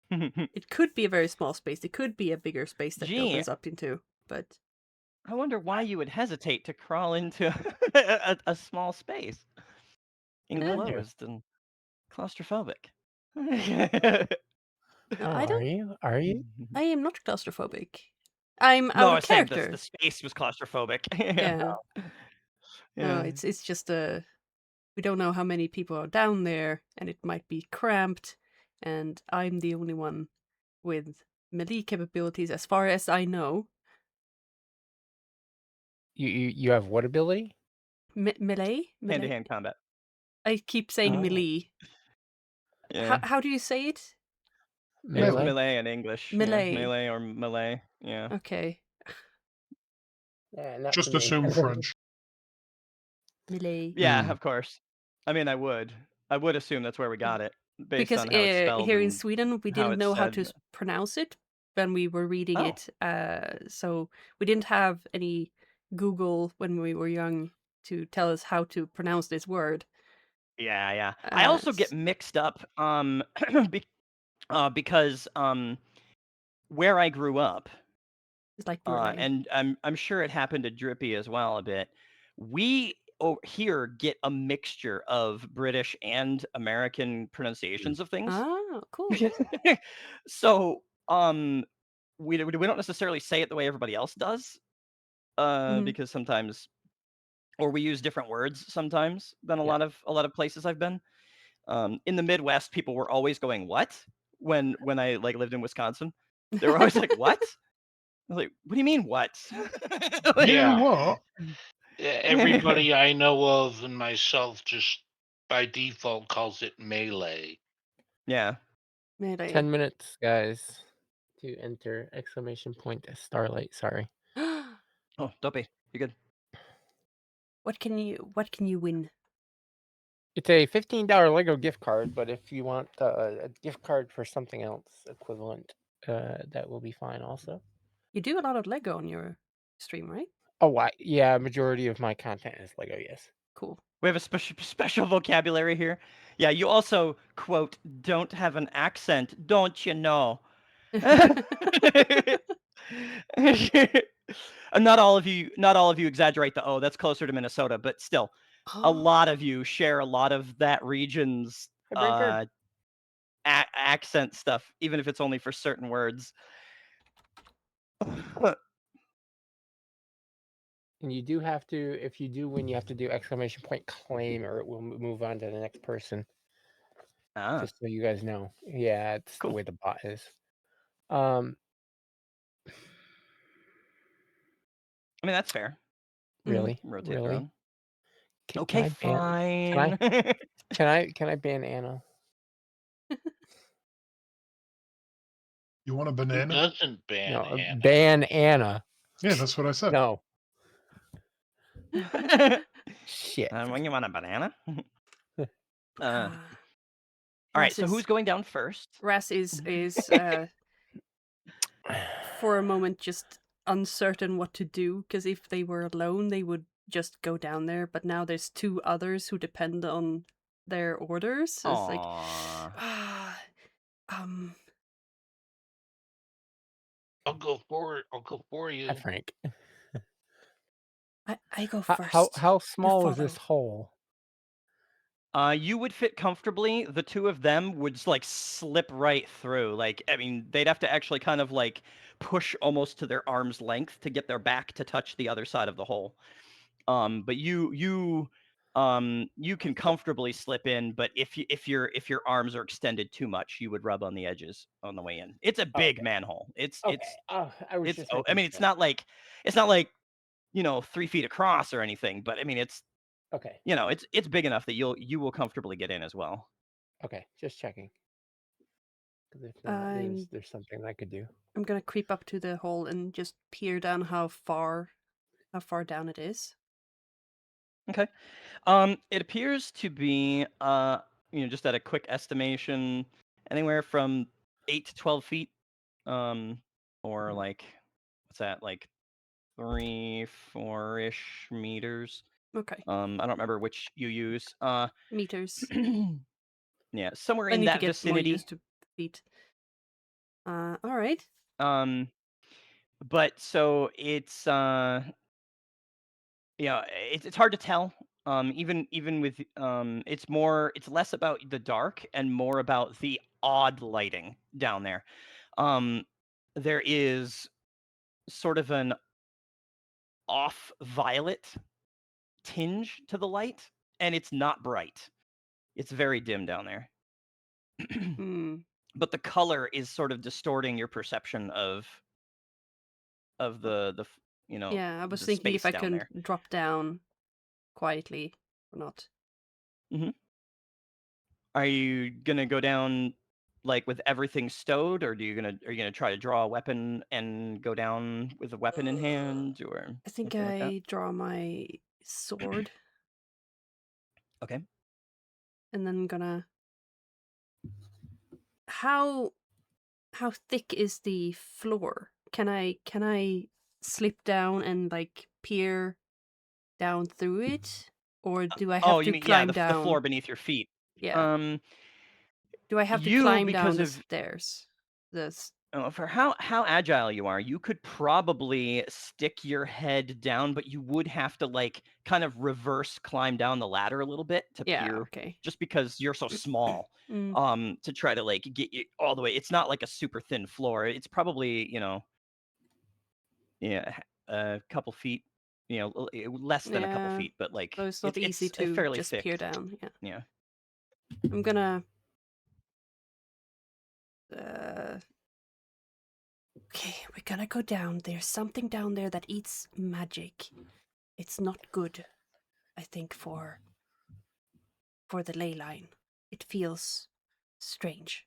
It could be a very small space. It could be a bigger space that it Gee, opens up into. But I wonder why you would hesitate to crawl into a small space, eh, Yeah. enclosed and claustrophobic. Oh, I are don't. you? Are you? I am not claustrophobic. I'm No, out I of was saying the character. space was claustrophobic. Yeah. No, Yeah. it's just we don't know how many people are down there, and it might be cramped. And I'm the only one with melee capabilities, as far as I know. You have what ability? Melee? Melee? Hand-to-hand combat. I keep saying Oh, melee. Yeah. How do you say it? It's Melee. melee in English. Yeah, Melee. melee or melee. Yeah. Okay. Yeah, not for Just me. assume French. Melee. Yeah, of course. I mean, I would assume that's where we got it based Because on how it's spelled here in and Sweden, we how didn't it's know how to said. pronounce it when we were reading Oh, it. So we didn't have any Google when we were young to tell us how to pronounce this word. yeah. I also get mixed up be because where I grew up, It's like Relay. and I'm sure it happened to Drippy as well a bit. We here get a mixture of British and American pronunciations of things. Ah, cool. So, we don't necessarily say it the way everybody else does, Mhm. because sometimes or we use different words sometimes than a Yeah. lot of places I've been. In the Midwest, people were always going, "What?" when I, like, lived in Wisconsin. They were always like, "What?" I was like, "What do you mean, what?" Like Mean Yeah. what? Everybody I know of and myself just by default calls it melee. Yeah. Melee. 10 minutes, guys, to enter Starlight. Sorry. Oh, don't be. You're good. What can you win? It's a $15 Lego gift card, but if you want a gift card for something else equivalent, that will be fine also. You do a lot of Lego on your stream, right? Oh, yeah, majority of my content is Lego, yes. Cool. We have a special vocabulary here. Yeah, you also, quote, "don't have an accent, don't you know?" And not all of you exaggerate the O. That's closer to Minnesota, but still, a lot of you share a lot of that region's Hi, Brinker. accent stuff, even if it's only for certain words. And you do have to, if you do win, you have to do exclamation point claim, or it will move on to the next person. Ah, Just so you guys know. Yeah, it's the cool. way the bot is. I mean, that's fair. Really, Rotate really. around. Can Okay, I ban? fine. Can I ban Anna? You want a Who banana? doesn't ban No, Anna? ban Anna. Yeah, that's what I said. No, shit. When you want a banana? All Ah. right, Ras so who's is going down first? Ras is for a moment just uncertain what to do, because if they were alone, they would just go down there. But now there's two others who depend on their orders. So it's like, Aww. um, I'll go for it. I'll go for you. Hi, Frank. I go How first. how small is follow. this hole? You would fit comfortably. The two of them would just, like, slip right through. Like, I mean, they'd have to actually kind of, like, push almost to their arm's length to get their back to touch the other side of the hole. But you can comfortably slip in. But if your arms are extended too much, you would rub on the edges on the way in. It's a big Okay. manhole. Okay. I was just I making mean, sure. it's not like 3 feet across or anything. But I mean, Okay. it's big enough that you will comfortably get in as well. Okay. Just checking. Because if not, I'm there's something I could do. I'm gonna creep up to the hole and just peer down how far down it is. Okay. It appears to be just at a quick estimation, anywhere from 8 to 12 feet. Or like, what's that? Like 3, 4-ish meters. Okay, I don't remember which you use. meters. Yeah, somewhere I in need to that get more vicinity. used to feet. All right. But so it's it's hard to tell. Even with it's less about the dark and more about the odd lighting down there. Um, there is sort of an off violet tinge to the light, and it's not bright. It's very dim down there. Hmm. But the color is sort of distorting your perception of Yeah, I was the thinking if space I down could there. drop down quietly or not. Hmm. Are you gonna go down like with everything stowed, or are you gonna try to draw a weapon and go down with a weapon in hand, or I think anything like that? I draw my sword Okay. and then gonna. How thick is the floor? Can I slip down and like peer down through it, or do I Oh, have you to mean, yeah, climb the floor down? beneath your feet. Yeah. Um, Do I have to you climb down because the of stairs? This. For how agile you are, you could probably stick your head down, but you would have to like kind of reverse climb down the ladder a little bit to Yeah. peer, Okay. just because you're so small. Mm, To try to like get you all the way. It's not like a super thin floor. It's probably yeah, a couple feet, less than a couple yeah. feet, but like So it's not easy it's a to fairly just peer thick. down. Yeah. Yeah. I'm gonna. Uh, okay, we're gonna go down. There's something down there that eats magic. It's not good, I think, for the ley line. It feels strange.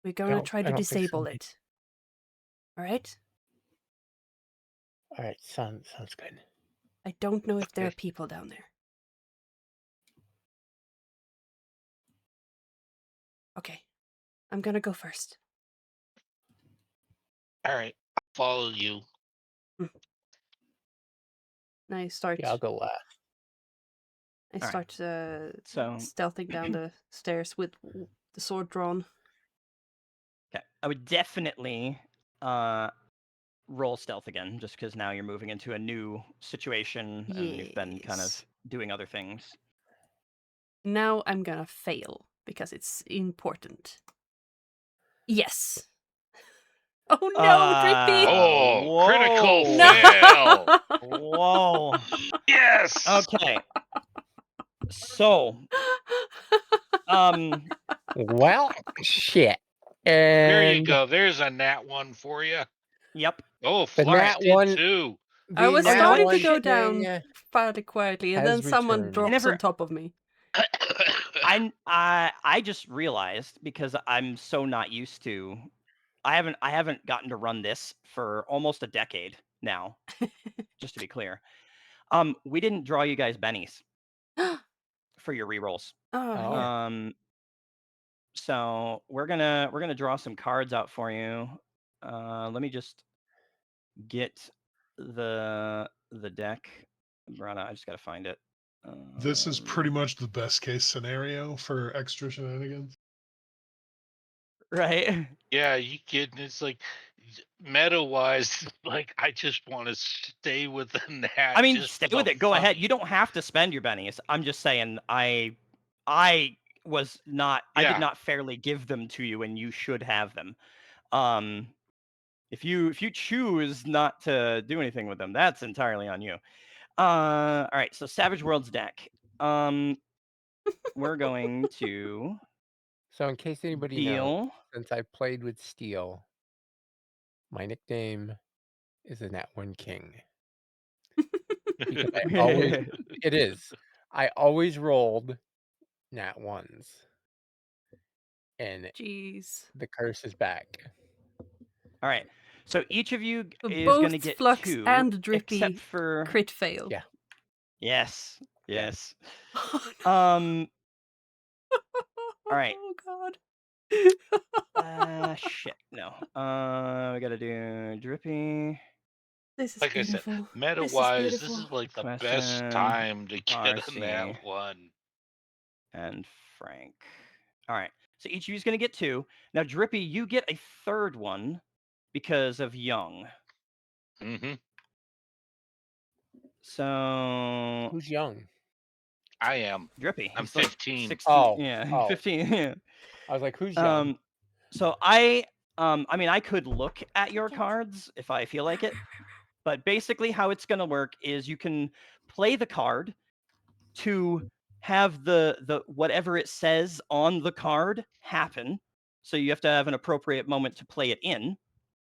We're gonna try I to don't think so. disable it. All right? All right, sounds good. I don't know if there are Okay. people down there. Okay, I'm gonna go first. All right. I'll follow you. And I start. Yeah, I'll go last. I All right. start So stealthing down the stairs with the sword drawn. okay, I would definitely roll stealth again, just because now you're moving into a new situation and you've been kind of Yes. doing other things. Now I'm gonna fail because it's important. Yes. Oh no, Drippy! Oh, critical Whoa. fail. Whoa. Yes. Okay. So, um, Well, shit. There you And go. There's a nat one for you. yep. Oh, the Flux nat did one, too. I the was nat no, starting to one go shit. down thing fairly quietly, and then has someone returned. drops never- on top of me. I just realized, because I'm so not used to. I haven't gotten to run this for almost a decade now. Just to be clear, we didn't draw you guys bennies for your rerolls. Oh, Oh. here. So we're gonna draw some cards out for you. Let me just get the deck. Brana, I just gotta find it. This is pretty much the best case scenario for extra shenanigans. Right. Yeah, you kidding? It's like meta wise, like I just want to stay with the nat. I mean, just stay for with the it. Go ahead. funny. You don't have to spend your bennies. I'm just saying, I was not. I did Yeah. not fairly give them to you, and you should have them. Um, if you choose not to do anything with them, that's entirely on you. All right. So Savage Worlds deck. We're going to So, in case anybody knows, deal. since I played with Steel, my nickname is the Nat One King because it is. I always rolled Nat ones, and Jeez. the curse is back. All right. So each of you So is going to both get Flux 2, and except Drippy for crit fail. Yeah. yes, Yeah. yes. Oh, no. All right. Oh god. Shit. No. We gotta do Drippy. This is Like I said, beautiful. meta This is wise, this beautiful. is like the best Question. time to get a RC nat one. and Frank. All right. So each of you is going to get 2. Now, Drippy, you get a third one because of young. Mm-hmm. So Who's young? I am. Drippy, I'm he's like 15. 16. Oh, Yeah, oh. 15. Yeah. I was like, who's young? So I mean, I could look at your cards if I feel like it, but basically how it's going to work is you can play the card to have the whatever it says on the card happen. So you have to have an appropriate moment to play it in,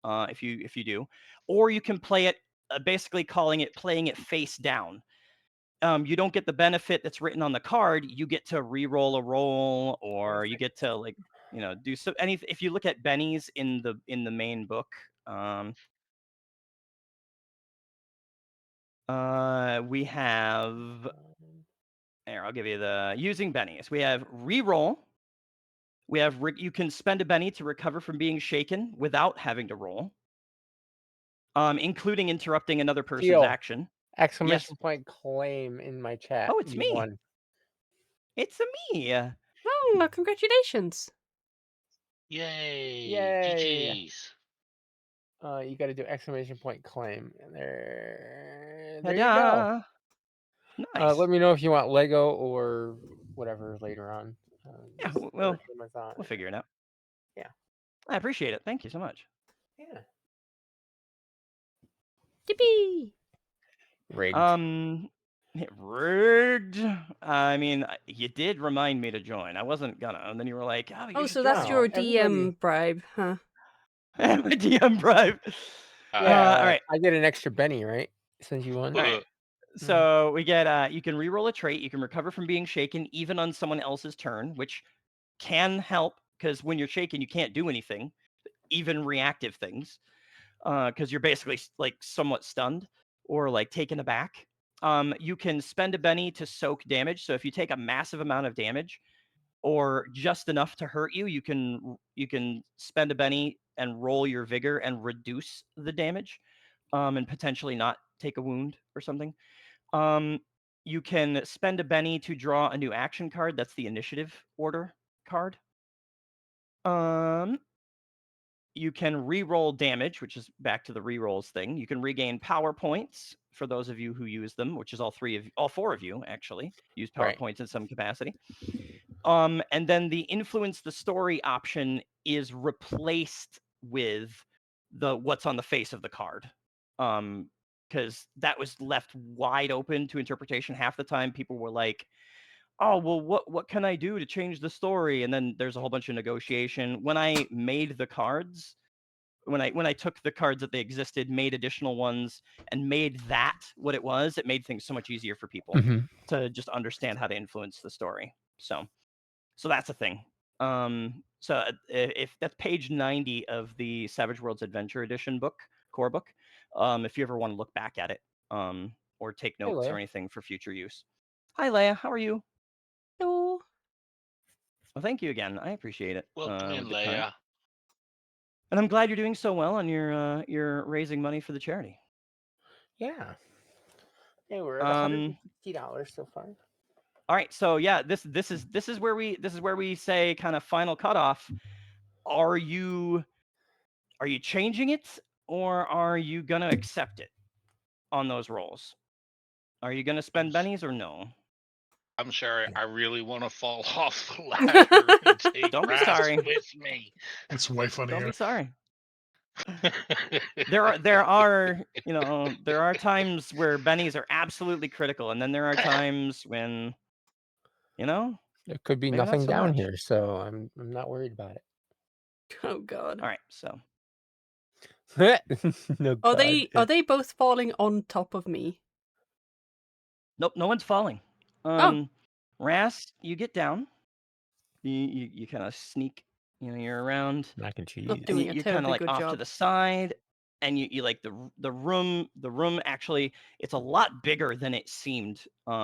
if you do, or you can play it basically playing it face down. You don't get the benefit that's written on the card. You get to re-roll a roll, or you get to like do so. If you look at Benny's in the main book, we have here. I'll give you the using Benny's. We have re-roll. We have you can spend a Benny to recover from being shaken without having to roll, including interrupting another person's Teal, action. Yes. exclamation point claim in my chat. Oh, it's You me. won. It's me. Oh, congratulations. Yay. Yay. GG's. You got to do exclamation point claim. And there you go. Ta-da. Nice. Let me know if you want Lego or whatever later on. Yeah, Just we'll or Amazon. figure it out. Yeah. I appreciate it. Thank you so much. Yeah. Yippee! Rigged. Rigged. I mean, you did remind me to join. I wasn't gonna, and then you were like, "Oh, you Oh, should so that's join." your everybody- DM bribe, huh? My DM bribe. Yeah. All right. I get an extra Benny, right? Since you won. All right. So we get you can re-roll a trait. You can recover from being shaken even on someone else's turn, which can help because when you're shaken, you can't do anything, even reactive things, because you're basically like somewhat stunned or like taken aback. You can spend a Benny to soak damage. So if you take a massive amount of damage or just enough to hurt you, you can spend a Benny and roll your vigor and reduce the damage, and potentially not take a wound or something. You can spend a Benny to draw a new action card. That's the initiative order card. You can re-roll damage, which is back to the re-rolls thing. You can regain power points for those of you who use them, which is all 4 of you actually use power Right. points in some capacity. And then the influence the story option is replaced with the what's on the face of the card. Because that was left wide open to interpretation. Half the time people were like, oh, well, what can I do to change the story? And then there's a whole bunch of negotiation. When I made the cards, when I took the cards that they existed, made additional ones, and made that what it was, it made things so much easier for people to just understand how to influence the story. So that's a thing. So if that's page 90 of the Savage Worlds Adventure Edition book, core book, if you ever want to look back at it, or take notes or Leia. anything for future use. Hi, Leia. How are you? Hello. Well, thank you again. I appreciate it. Welcome in, With the card. Leia. And I'm glad you're doing so well on your raising money for the charity. Yeah. Yeah, we're at $160 so far. All right, so yeah, this is where we say kind of final cutoff. Are you changing it, or are you gonna accept it on those rolls? Are you gonna spend bennies or no? I'm sorry. I really want to fall off the ladder and take Don't be Raz sorry. with me. It's wife on Don't air. be sorry. There are times where bennies are absolutely critical, and then there are times when There could be maybe not nothing so down much. here, so I'm not worried about it. Oh God. All right, so No Are God. they both falling on top of me? nope, no one's falling. Oh. Ras, you get down. You kind of sneak. You're around. Mac and Not cheese. And doing a you're kind of terribly like good off to job. the side, and you like the room actually it's a lot bigger than it seemed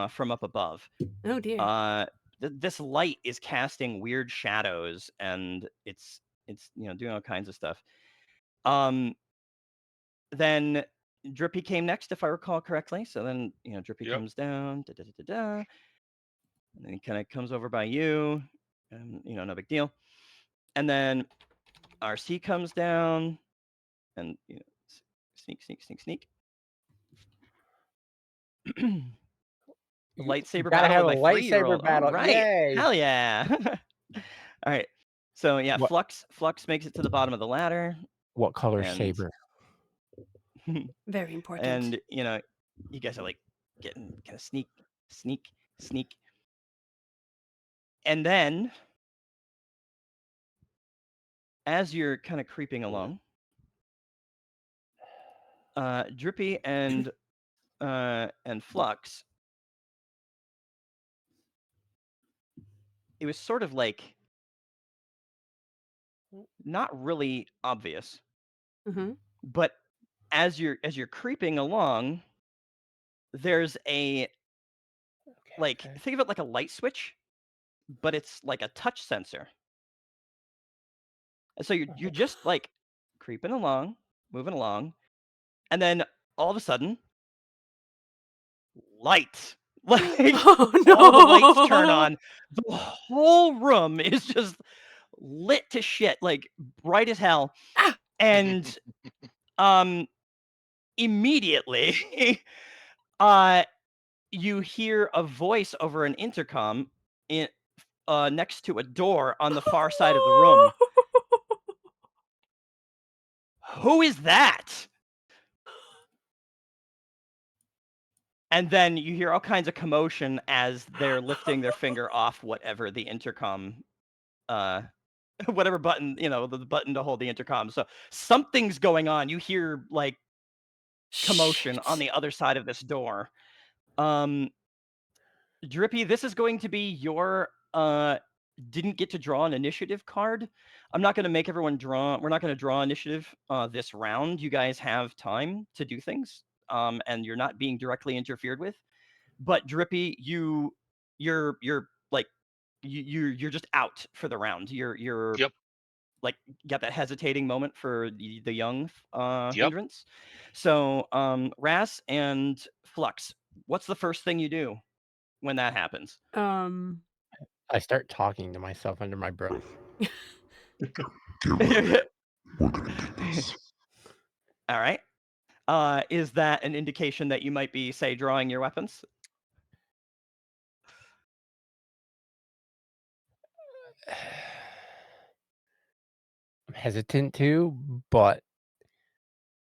from up above. Oh dear. This light is casting weird shadows, and it's doing all kinds of stuff. Then Drippy came next, if I recall correctly. So then Drippy Yep. comes down, and then he kind of comes over by you, and no big deal. And then RC comes down, and sneak, sneak, sneak, sneak. You Lightsaber gotta battle have with a my lightsaber 3-year-old. All battle. right, Yay! hell yeah! All right, so yeah, What Flux makes it to the bottom of the ladder, what color and saber? Very important. and you guys are like getting kind of sneak, sneak, sneak, and then as you're kind of creeping along, Drippy and Flux, it was sort of like not really obvious, Mm-hmm. but as you're creeping along, there's a like Okay. think of it like a light switch, but it's like a touch sensor. And so you're just like creeping along, moving along, and then all of a sudden, light. Like all the lights turn Oh on. The whole room is just lit to shit, like bright as hell. Ah! And immediately you hear a voice over an intercom in next to a door on the far side of the room. Who is that? And then you hear all kinds of commotion as they're lifting their finger off whatever the intercom, whatever button, the button to hold the intercom. So something's going on. You hear like commotion on Shit. the other side of this door. Drippy, this is going to be your didn't get to draw an initiative card. I'm not going to make everyone draw. We're not going to draw initiative this round. You guys have time to do things, and you're not being directly interfered with. But Drippy, you're like you're just out for the round. You're Yep. like got that hesitating moment for the young Yep. hindrance. So Ras and Flux, what's the first thing you do when that happens? I start talking to myself under my breath. Get ready. We're gonna get this. All right. Is that an indication that you might be, say, drawing your weapons? I'm hesitant to, but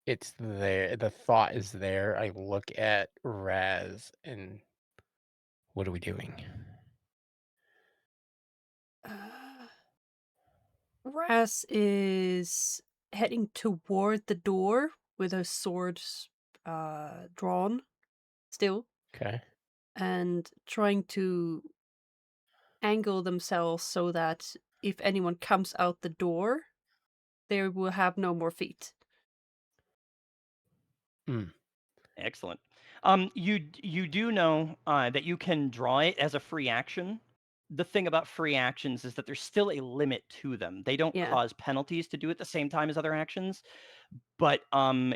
it's there. The thought is there. I look at Raz and what are we doing? Ras is heading toward the door with her sword drawn still Okay. and trying to angle themselves so that if anyone comes out the door, they will have no more feet. Excellent. You do know that you can draw it as a free action. The thing about free actions is that there's still a limit to them. They don't Yeah. cause penalties to do at the same time as other actions. But I'm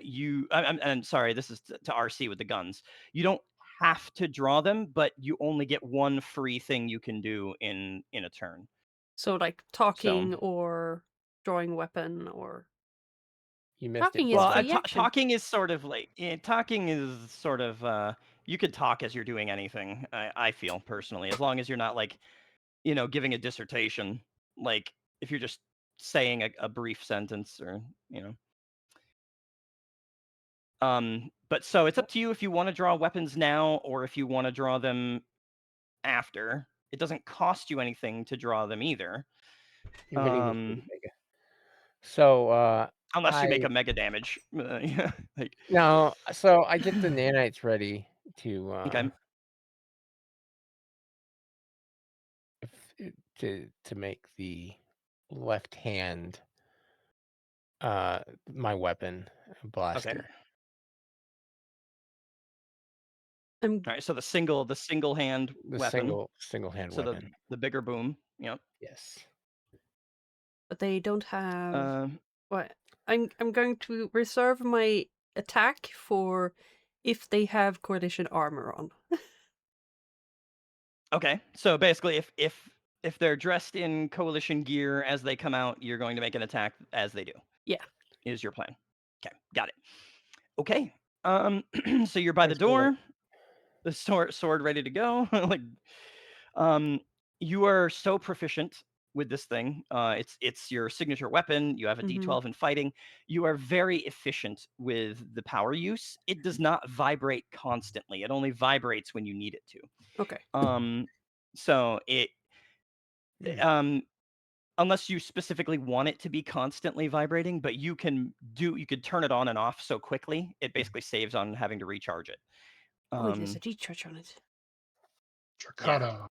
sorry, this is to RC with the guns. You don't have to draw them, but you only get one free thing you can do in a turn. So like So talking or drawing a weapon or You missed talking it. is well, free action. talking is sort of like talking is sort of you could talk as you're doing anything. I feel personally, as long as you're not like giving a dissertation, like if you're just saying a brief sentence or But so it's up to you if you want to draw weapons now or if you want to draw them after. It doesn't cost you anything to draw them either. You're hitting me pretty mega. So Unless you make a mega damage. Yeah, like, no, so I get the nanites ready to okay. to make the left hand my weapon blaster. All right. So the single hand The weapon. single hand So weapon. the bigger boom. Yep. Yes. But they don't have Um, what I'm going to reserve my attack for if they have coalition armor on. okay. So basically, if if they're dressed in coalition gear as they come out, you're going to make an attack as they do. Yeah. Is your plan? Okay, got it. Okay. So you're by the Thanks for door, the sword ready to go. Like, you are so proficient with this thing. It's your signature weapon. You have a Mhm. D12 in fighting. You are very efficient with the power use. It does not vibrate constantly. It only vibrates when you need it to. Okay. So it Hmm. um unless you specifically want it to be constantly vibrating, but you could turn it on and off so quickly, it basically saves on having to recharge it. Oh, there's a Um recharge on it. yeah. Tricata.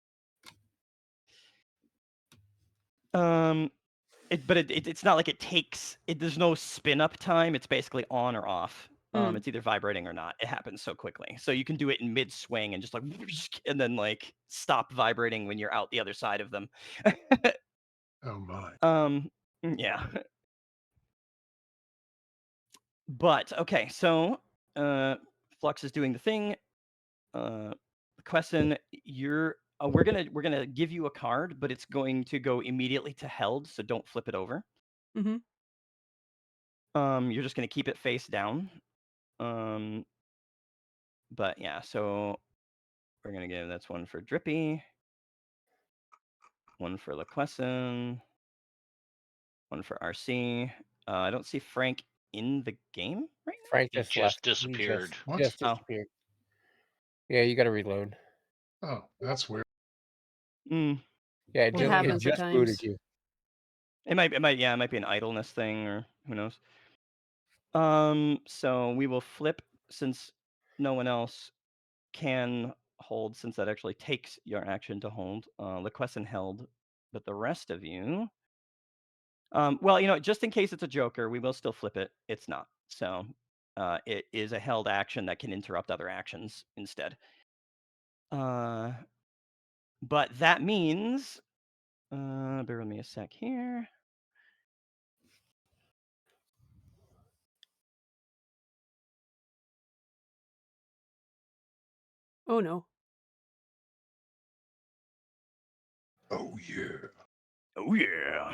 It's not like there's no spin up time. It's basically on or off. Mm. It's either vibrating or not. It happens so quickly. So you can do it in mid swing and just like and then like stop vibrating when you're out the other side of them. Oh my. Yeah. But okay, so Flux is doing the thing. Question, we're gonna give you a card, but it's going to go immediately to held, so don't flip it over. Mhm. You're just gonna keep it face down. But yeah, so we're gonna give that's one for Drippy, one for Liquessen, one for RC. I don't see Frank in the game right Frank He just just left. He disappeared. What? just now. disappeared. Yeah, you got to reload. Oh, that's weird. Mm, Yeah, It Well, it happens at just booted times. you. it might be an idleness thing or who knows. So we will flip since no one else can hold, since that actually takes your action to hold. Liquessen held, but the rest of you. Well, just in case it's a joker, we will still flip it. It's not. So it is a held action that can interrupt other actions instead. But that means, bear with me a sec here. Oh no. Oh yeah. Oh yeah.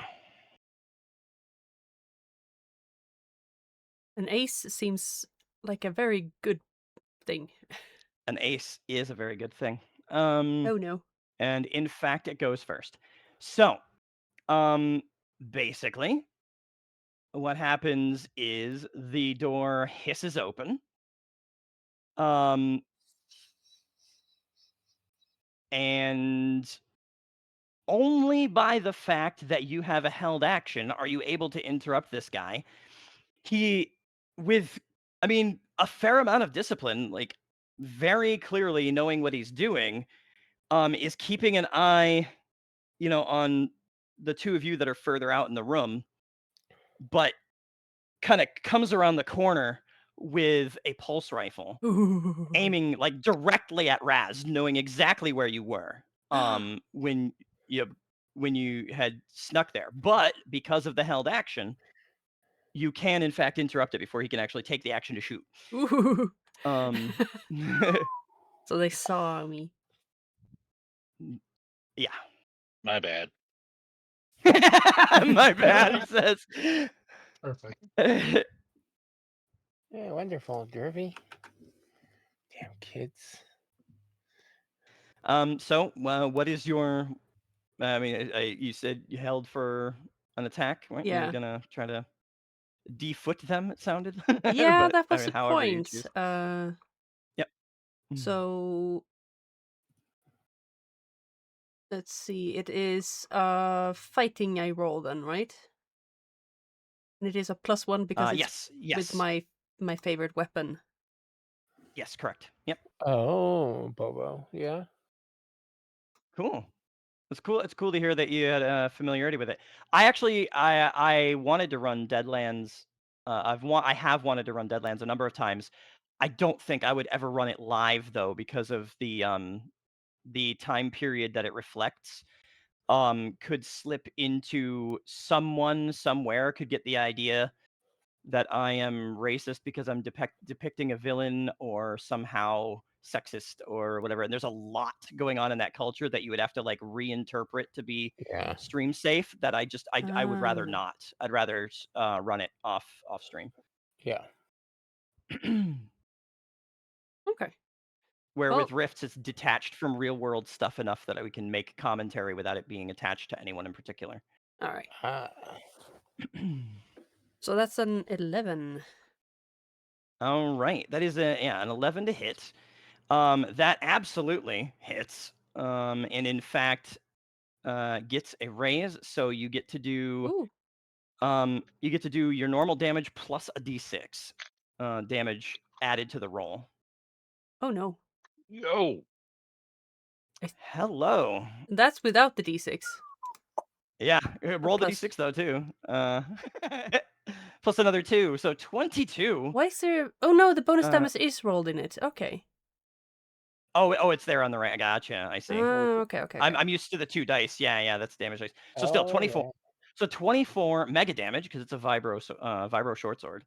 An ace seems like a very good thing. An ace is a very good thing. Oh no. And in fact, it goes first. So, um, basically, what happens is the door hisses open. And only by the fact that you have a held action are you able to interrupt this guy. He, with, I mean, a fair amount of discipline, like very clearly knowing what he's doing, is keeping an eye, on the two of you that are further out in the room, but kind of comes around the corner with a pulse rifle, aiming like directly at Raz, knowing exactly where you were when you had snuck there. But because of the held action, you can in fact interrupt it before he can actually take the action to shoot. Ooh. Um, So they saw me. yeah. My bad. My bad, he says. Perfect. Yeah, wonderful, Derby. Damn kids. So, what is your? I mean, you said you held for an attack, right? You were Yeah. gonna try to defoot them. It sounded. Yeah, But that I was mean, the however you point. choose. Yep. So let's see. It is fighting I roll then, right? And it is a +1 because it's with Yes. my favorite weapon. Yes, correct. Yep. Oh, Bobo. Yeah. Cool. It's cool. It's cool to hear that you had familiarity with it. I wanted to run Deadlands. I have wanted to run Deadlands a number of times. I don't think I would ever run it live though because of the time period that it reflects. Could slip into someone somewhere could get the idea that I am racist because I'm depicting a villain or somehow sexist or whatever. And there's a lot going on in that culture that you would have to like reinterpret to be Yeah. stream safe. That I would rather Ah, not. I'd rather run it off stream. Yeah. okay. Where Well, with Rifts, it's detached from real world stuff enough that we can make commentary without it being attached to anyone in particular. all right. Ah. So that's an 11. All right, that is an 11 to hit. That absolutely hits. And in fact, gets a raise, so you get to do Ooh. your normal damage plus a d6 damage added to the roll. Oh no. Yo. Hello. That's without the d6. Yeah, roll the plus- d6 though too. Plus another 2, so 22. Why is there? Oh no, the bonus Uh, damage is rolled in it. Okay. oh, it's there on the right. Gotcha. I see. Well, Okay, okay, I'm okay. I'm used to the 2 dice. Yeah, that's damage dice. So still Oh 24. yeah. So 24 mega damage because it's a vibro short sword.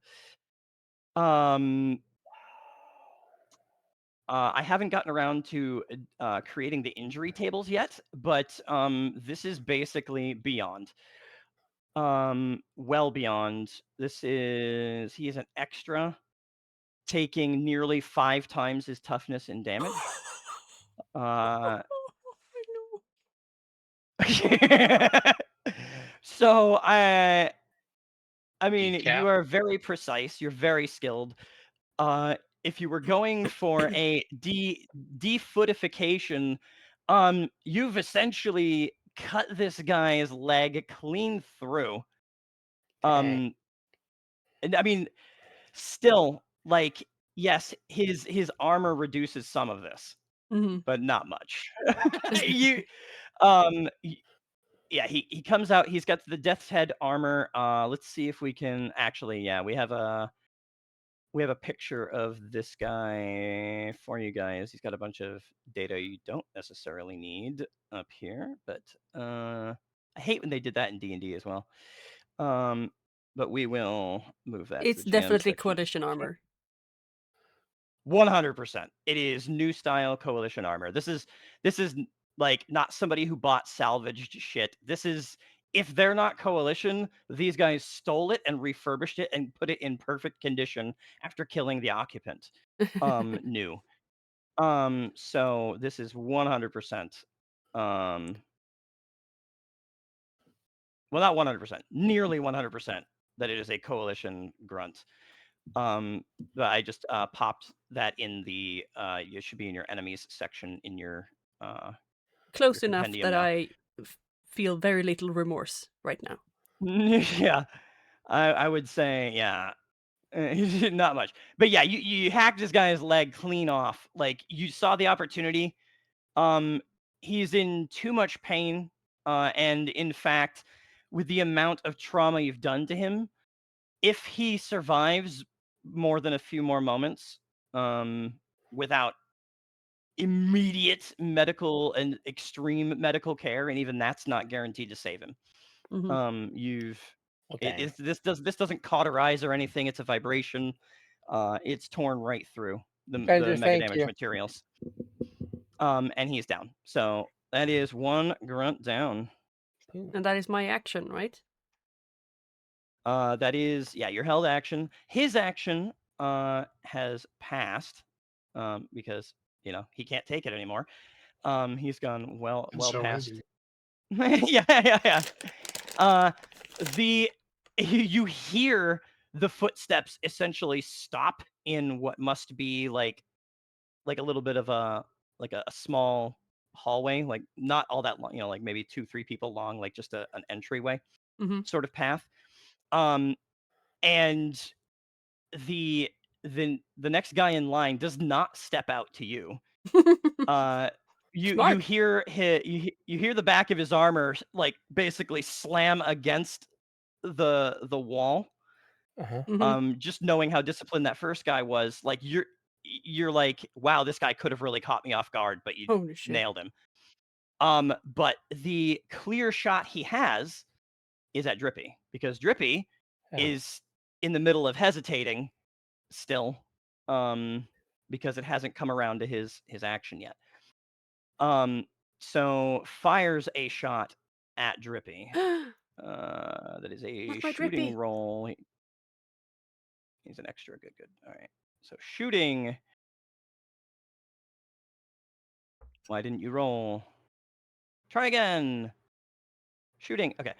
Um, I haven't gotten around to creating the injury tables yet, but this is basically beyond. Well beyond. He is an extra, taking nearly 5 times his toughness and damage. Uh, so I mean, you Decap. are very precise. You're very skilled. If you were going for a defootification, you've essentially cut this guy's leg clean through. Dang. And I mean, still, like, yes, his armor reduces some of this, hmm but not much. you, um, y- yeah, he comes out. He's got the Death's Head armor. Let's see if we can actually. Yeah, we have a picture of this guy for you guys. He's got a bunch of data you don't necessarily need up here, but I hate when they did that in D&D as well. But we will move that to It's the GM definitely section. coalition armor. 100%. It is new style coalition armor. This is like not somebody who bought salvaged shit. This is, if they're not coalition, these guys stole it and refurbished it and put it in perfect condition after killing the occupant. New. So this is 100%. Well, not 100%, nearly 100% that it is a coalition grunt. But I just popped that in the you should be in your enemies section in your Close enough compendium that now. I feel very little remorse right now. Yeah, I would say yeah, not much. But yeah, you hacked this guy's leg clean off. Like you saw the opportunity. Um, he's in too much pain, and in fact, with the amount of trauma you've done to him, if he survives more than a few more moments, without immediate medical and extreme medical care, and even that's not guaranteed to save him. hmm You've Well, it dang. is this doesn't cauterize or anything. It's a vibration. It's torn right through the Bender, mega thank damage you. materials. And he's down. So that is one grunt down. Ooh. And that is my action, right? That is, yeah, your held action. His action has passed because he can't take it anymore. He's gone And well so is past. he. Yeah. Uh, the you hear the footsteps essentially stop in what must be like a little bit of a small hallway, like not all that long, like maybe 2-3 people long, like just an entryway hmm sort of path. Um, and the the next guy in line does not step out to you. Uh, you Smart. hear you hear the back of his armor like basically slam against the wall. Uh-huh. Just knowing how disciplined that first guy was, like you're like, wow, this guy could have really caught me off guard, but you Holy shit. nailed him. But the clear shot he has is at Drippy because Drippy Oh. is in the middle of hesitating still. because it hasn't come around to his action yet. So fires a shot at Drippy. That is a Not my shooting Drippy. roll. He's an extra. Good. All right. So shooting. Why didn't you roll? Try again. Shooting. Okay.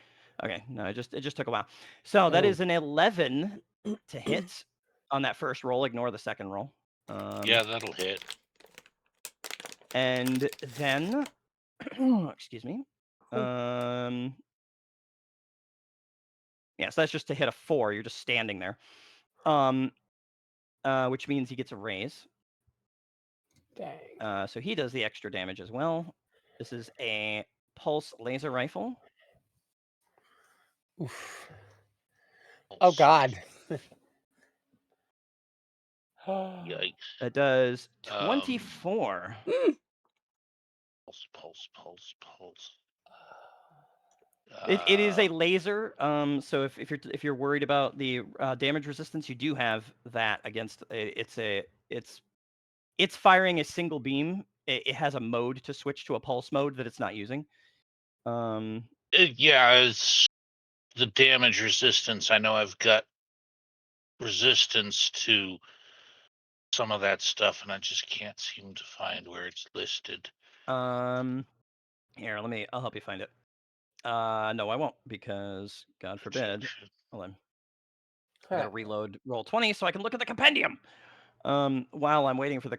No, it just took a while. So that Oh. is an 11 to hit on that first roll. Ignore the second roll. Yeah, that'll hit. And then, excuse me. Yeah, so that's just to hit a 4. You're just standing there. Which means he gets a raise. Dang. So he does the extra damage as well. This is a pulse laser rifle. Oof. Oh God. Yikes. It does Um, 24. Pulse. It is a laser. So if you're worried about the damage resistance, you do have that against. It's firing a single beam. It has a mode to switch to a pulse mode that it's not using. Yeah, it's the damage resistance. I know I've got resistance to some of that stuff, and I just can't seem to find where it's listed. Here, I'll help you find it. No, I won't, because God forbid. Projection. Hold on. I gotta reload Roll20 so I can look at the compendium. While I'm waiting for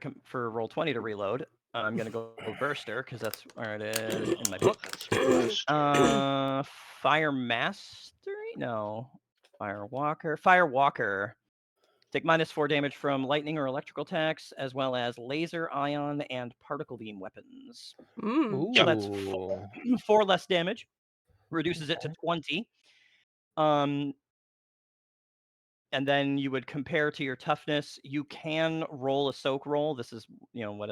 Roll20 to reload, I'm gonna go Burster because that's where it is in my book. That's Buster. Fire Mastery? No. Firewalker. Take -4 damage from lightning or electrical attacks, as well as laser, ion, and particle beam weapons. Ooh. So that's 4 less damage. Reduces it to 20. And then you would compare to your toughness. You can roll a soak roll. This is,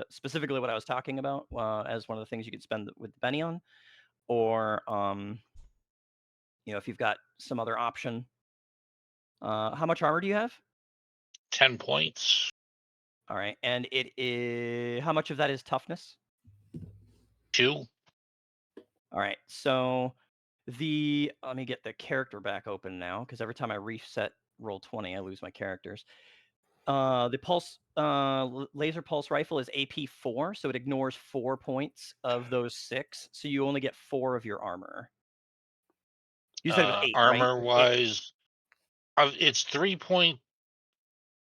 specifically what I was talking about as one of the things you could spend with Benny on, or if you've got some other option. How much armor do you have? 10 points. All right, and how much of that is toughness? 2. All right, so let me get the character back open now, because every time I reset Roll20, I lose my characters. The laser pulse rifle is AP4, so it ignores 4 points of those 6, so you only get 4 of your armor. You said it was 8, right? Armor wise, it's 3 point.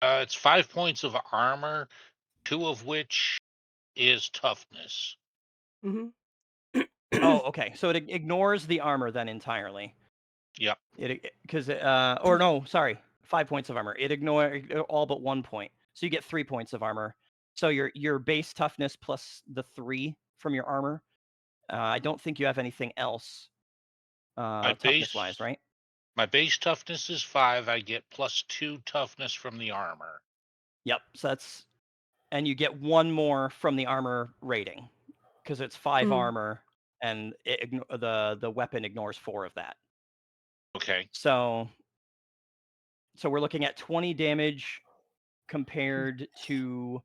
It's 5 points of armor, 2 of which is toughness. Mm-hmm. Oh, okay. So it ignores the armor then entirely. Yep. Or no, sorry, 5 points of armor. It ignores all but 1 point, so you get 3 points of armor. So your base toughness plus the 3 from your armor. I don't think you have anything else toughness wise, right? My base toughness is 5. I get +2 toughness from the armor. Yep. So and you get 1 more from the armor rating, because it's 5 armor, and the weapon ignores 4 of that. Okay. So we're looking at 20 damage compared to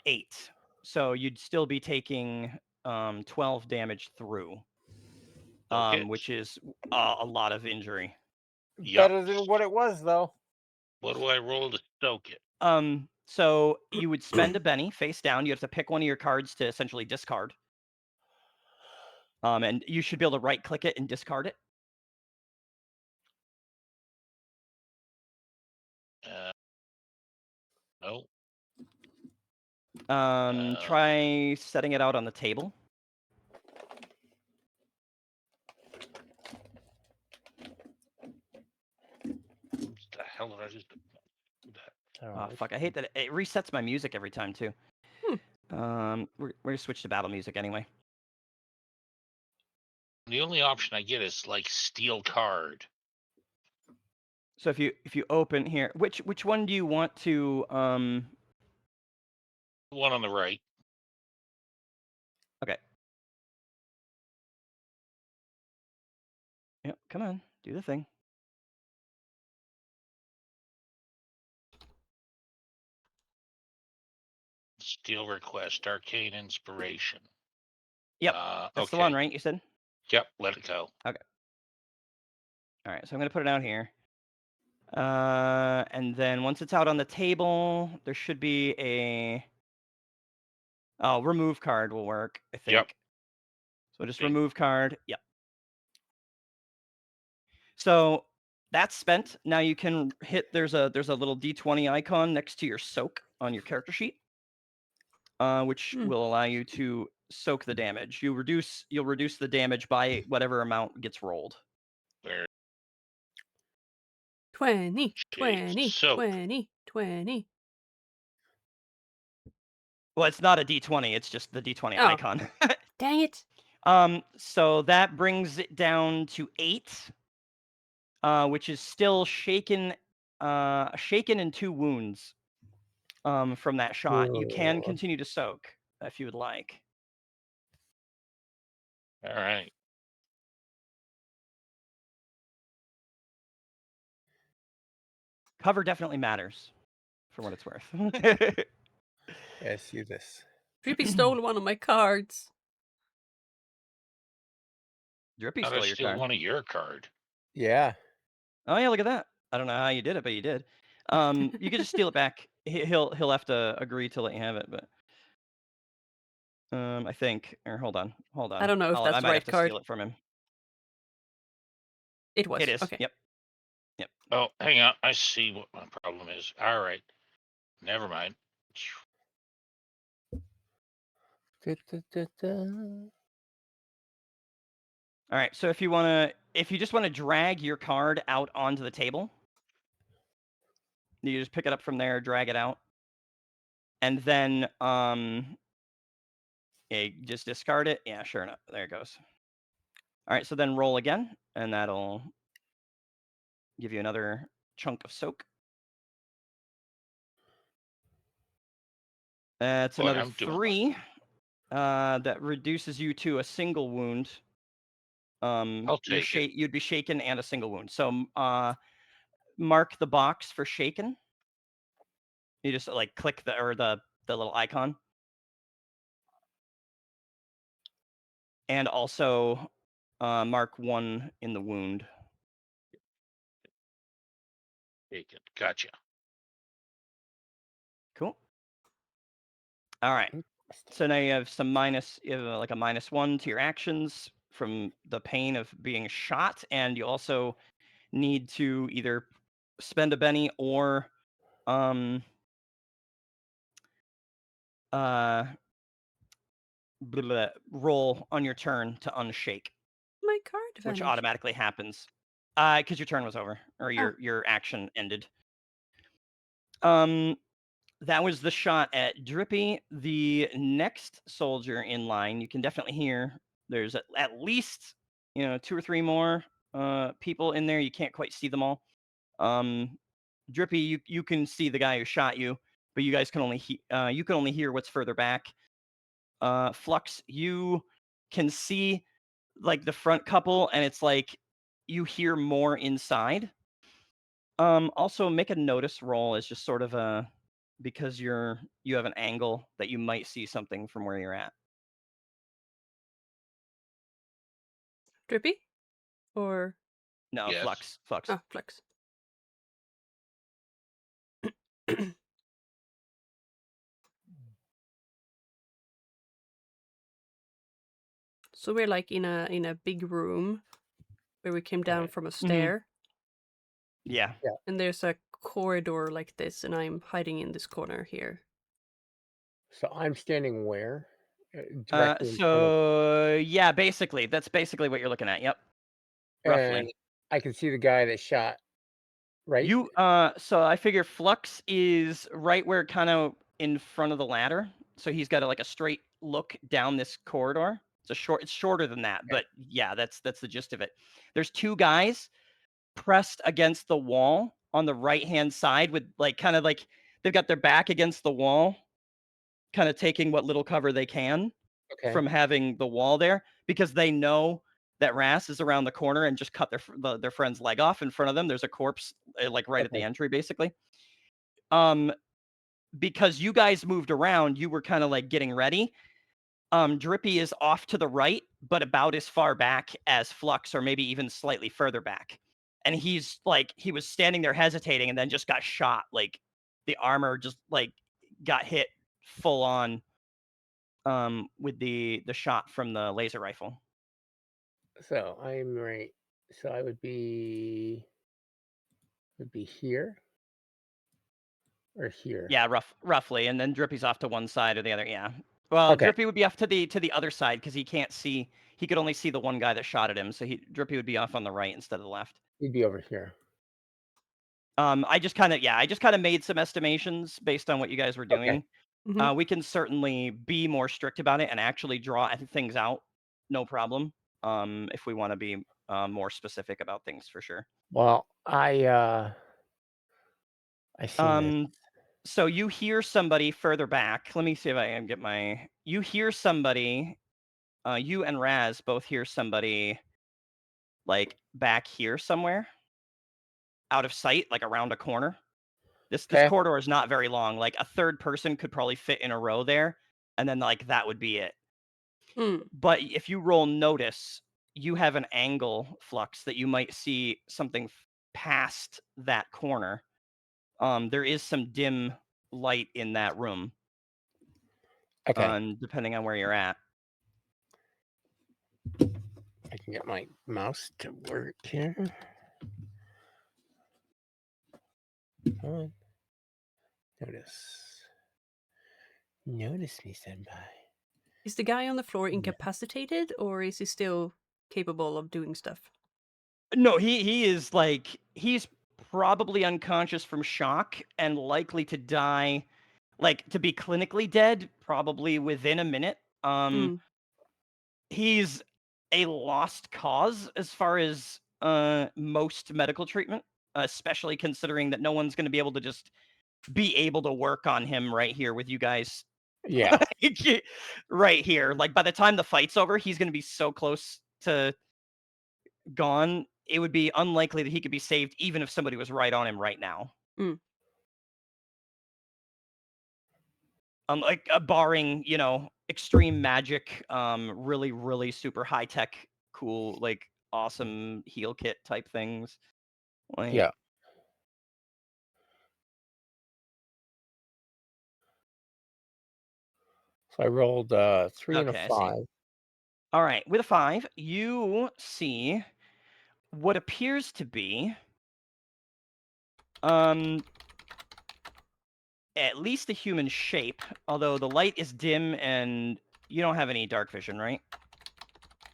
8. So you'd still be taking 12 damage through, which is a lot of injury. Yep. Better than what it was, though. What do I roll to stoke it? So you would spend a Benny face down. You have to pick one of your cards to essentially discard. And you should be able to right click it and discard it. No. Try setting it out on the table. What the hell did I just do that? Oh, fuck, I hate that it resets my music every time too. We're gonna switch to battle music anyway. The only option I get is like steal card. So if you open here, which one do you want to The one on the right. Okay. Yep, come on, do the thing. skill request, arcane inspiration. Yep, that's the one, Okay. right? You said. Yep, let it go. Okay. All right, so I'm gonna put it out here. And then once it's out on the table, there should be a remove card will work, I think. Yep. So just Bing. remove card. Yep. So that's spent. Now you can hit. There's a little D20 icon next to your soak on your character sheet, which will allow you to soak the damage. You'll reduce the damage by whatever amount gets rolled. Where 20, Jeez, 20, soak. 20, 20. Well, it's not a D20. It's just the D20 Oh. icon. Dang it. So that brings it down to 8, which is still shaken and 2 wounds from that shot. You can Ooh. continue to soak if you would like. All right. Cover definitely matters, for what it's worth. Yes, see this. Drippy stole one of my cards. Drippy How stole to your steal card. one of your card? Yeah. Oh yeah, look at that. I don't know how you did it, but you did. You could just steal it back. He'll have to agree to let you have it, but I think. Or hold on. I don't know if that's I the might right have to card. steal it from him. It was. It is. Okay. Yep. Oh, hang on. I see what my problem is. All right. Never mind. Da, da, da, da. All right. So if you just want to drag your card out onto the table, you just pick it up from there, drag it out, and then just discard it. Yeah, sure enough. There it goes. All right. So then roll again, and that'll give you another chunk of soak. It's Boy, another I'm doing 3. That reduces you to a single wound. I'll take it. You'd be shaken and a single wound. So mark the box for shaken. You just like click the little icon. And also mark 1 in the wound. Take it. Gotcha. Cool. All right. So now you have like a -1 to your actions from the pain of being shot, and you also need to either spend a Benny or roll on your turn to unshake, My card which vanished. automatically happens because your turn was over or Oh. your action ended. That was the shot at Drippy. The next soldier in line, you can definitely hear there's at least 2 or 3 more people in there. You can't quite see them all. Drippy, you can see the guy who shot you, but you guys can only hear what's further back. Flux, you can see like the front couple, and it's like you hear more inside. Also make a notice roll as just sort of because you have an angle that you might see something from where you're at. Drippy? Or No, Yes. Flux. oh, Flux. So we're like in a big room where we came down Right. from a stair, Yeah. and there's a corridor like this, and I'm hiding in this corner here. So I'm standing where? Directly in front of, So yeah, basically that's basically what you're looking at. Yep. Roughly. and I can see the guy that shot. Right. So I figure Flux is right where kind of in front of the ladder. So he's got like a straight look down this corridor. It's shorter than that, but yeah, that's the gist of it. There's 2 guys pressed against the wall on the right-hand side with like kind of like they've got their back against the wall, kind of taking what little cover they can Okay. from having the wall there because they know that Ras is around the corner and just cut their friend's leg off in front of them. There's a corpse like right at the Okay. entry, basically. Um, because you guys moved around, you were kind of like getting ready. Drippy is off to the right, but about as far back as Flux, or maybe even slightly further back. And he's like, he was standing there hesitating and then just got shot. Like the armor just like got hit full on with the shot from the laser rifle. So I'm right. So I would be here or here. Yeah, roughly. And then Drippy's off to one side or the other. Yeah. Well, Okay. Drippy would be off to the other side because he can't see. He could only see the one guy that shot at him. So Drippy would be off on the right instead of the left. He'd be over here. I just kind of made some estimations based on what you guys were doing. Mhm. We can certainly be more strict about it and actually draw things out, no problem. If we want to be more specific about things, for sure. Well, I seen this. So you hear somebody further back. Let me see if I can get my. You hear somebody. You and Raz both hear somebody like back here somewhere, out of sight, like around a corner. This Okay. corridor is not very long. Like a third person could probably fit in a row there, and then like that would be it. Mm. But if you roll notice, you have an angle, Flux, that you might see something past that corner. There is some dim light in that room, Okay. depending on where you're at. I can get my mouse to work here. Come on. Notice me, senpai. Is the guy on the floor Yeah. incapacitated, or is he still capable of doing stuff? No, he is like he's probably unconscious from shock and likely to die, like to be clinically dead probably within a minute. Mm. He's a lost cause as far as most medical treatment, especially considering that no one's going to be able to just be able to work on him right here with you guys Yeah. right here. Like by the time the fight's over, he's going to be so close to gone. It would be unlikely that he could be saved even if somebody was right on him right now. Mm. Like barring, extreme magic, really, really super high tech, cool, like awesome heal kit type things. Like, Yeah. So I rolled 3 and a okay, I see. 5. All right, with a 5, you see what appears to be at least a human shape, although the light is dim and you don't have any dark vision, right?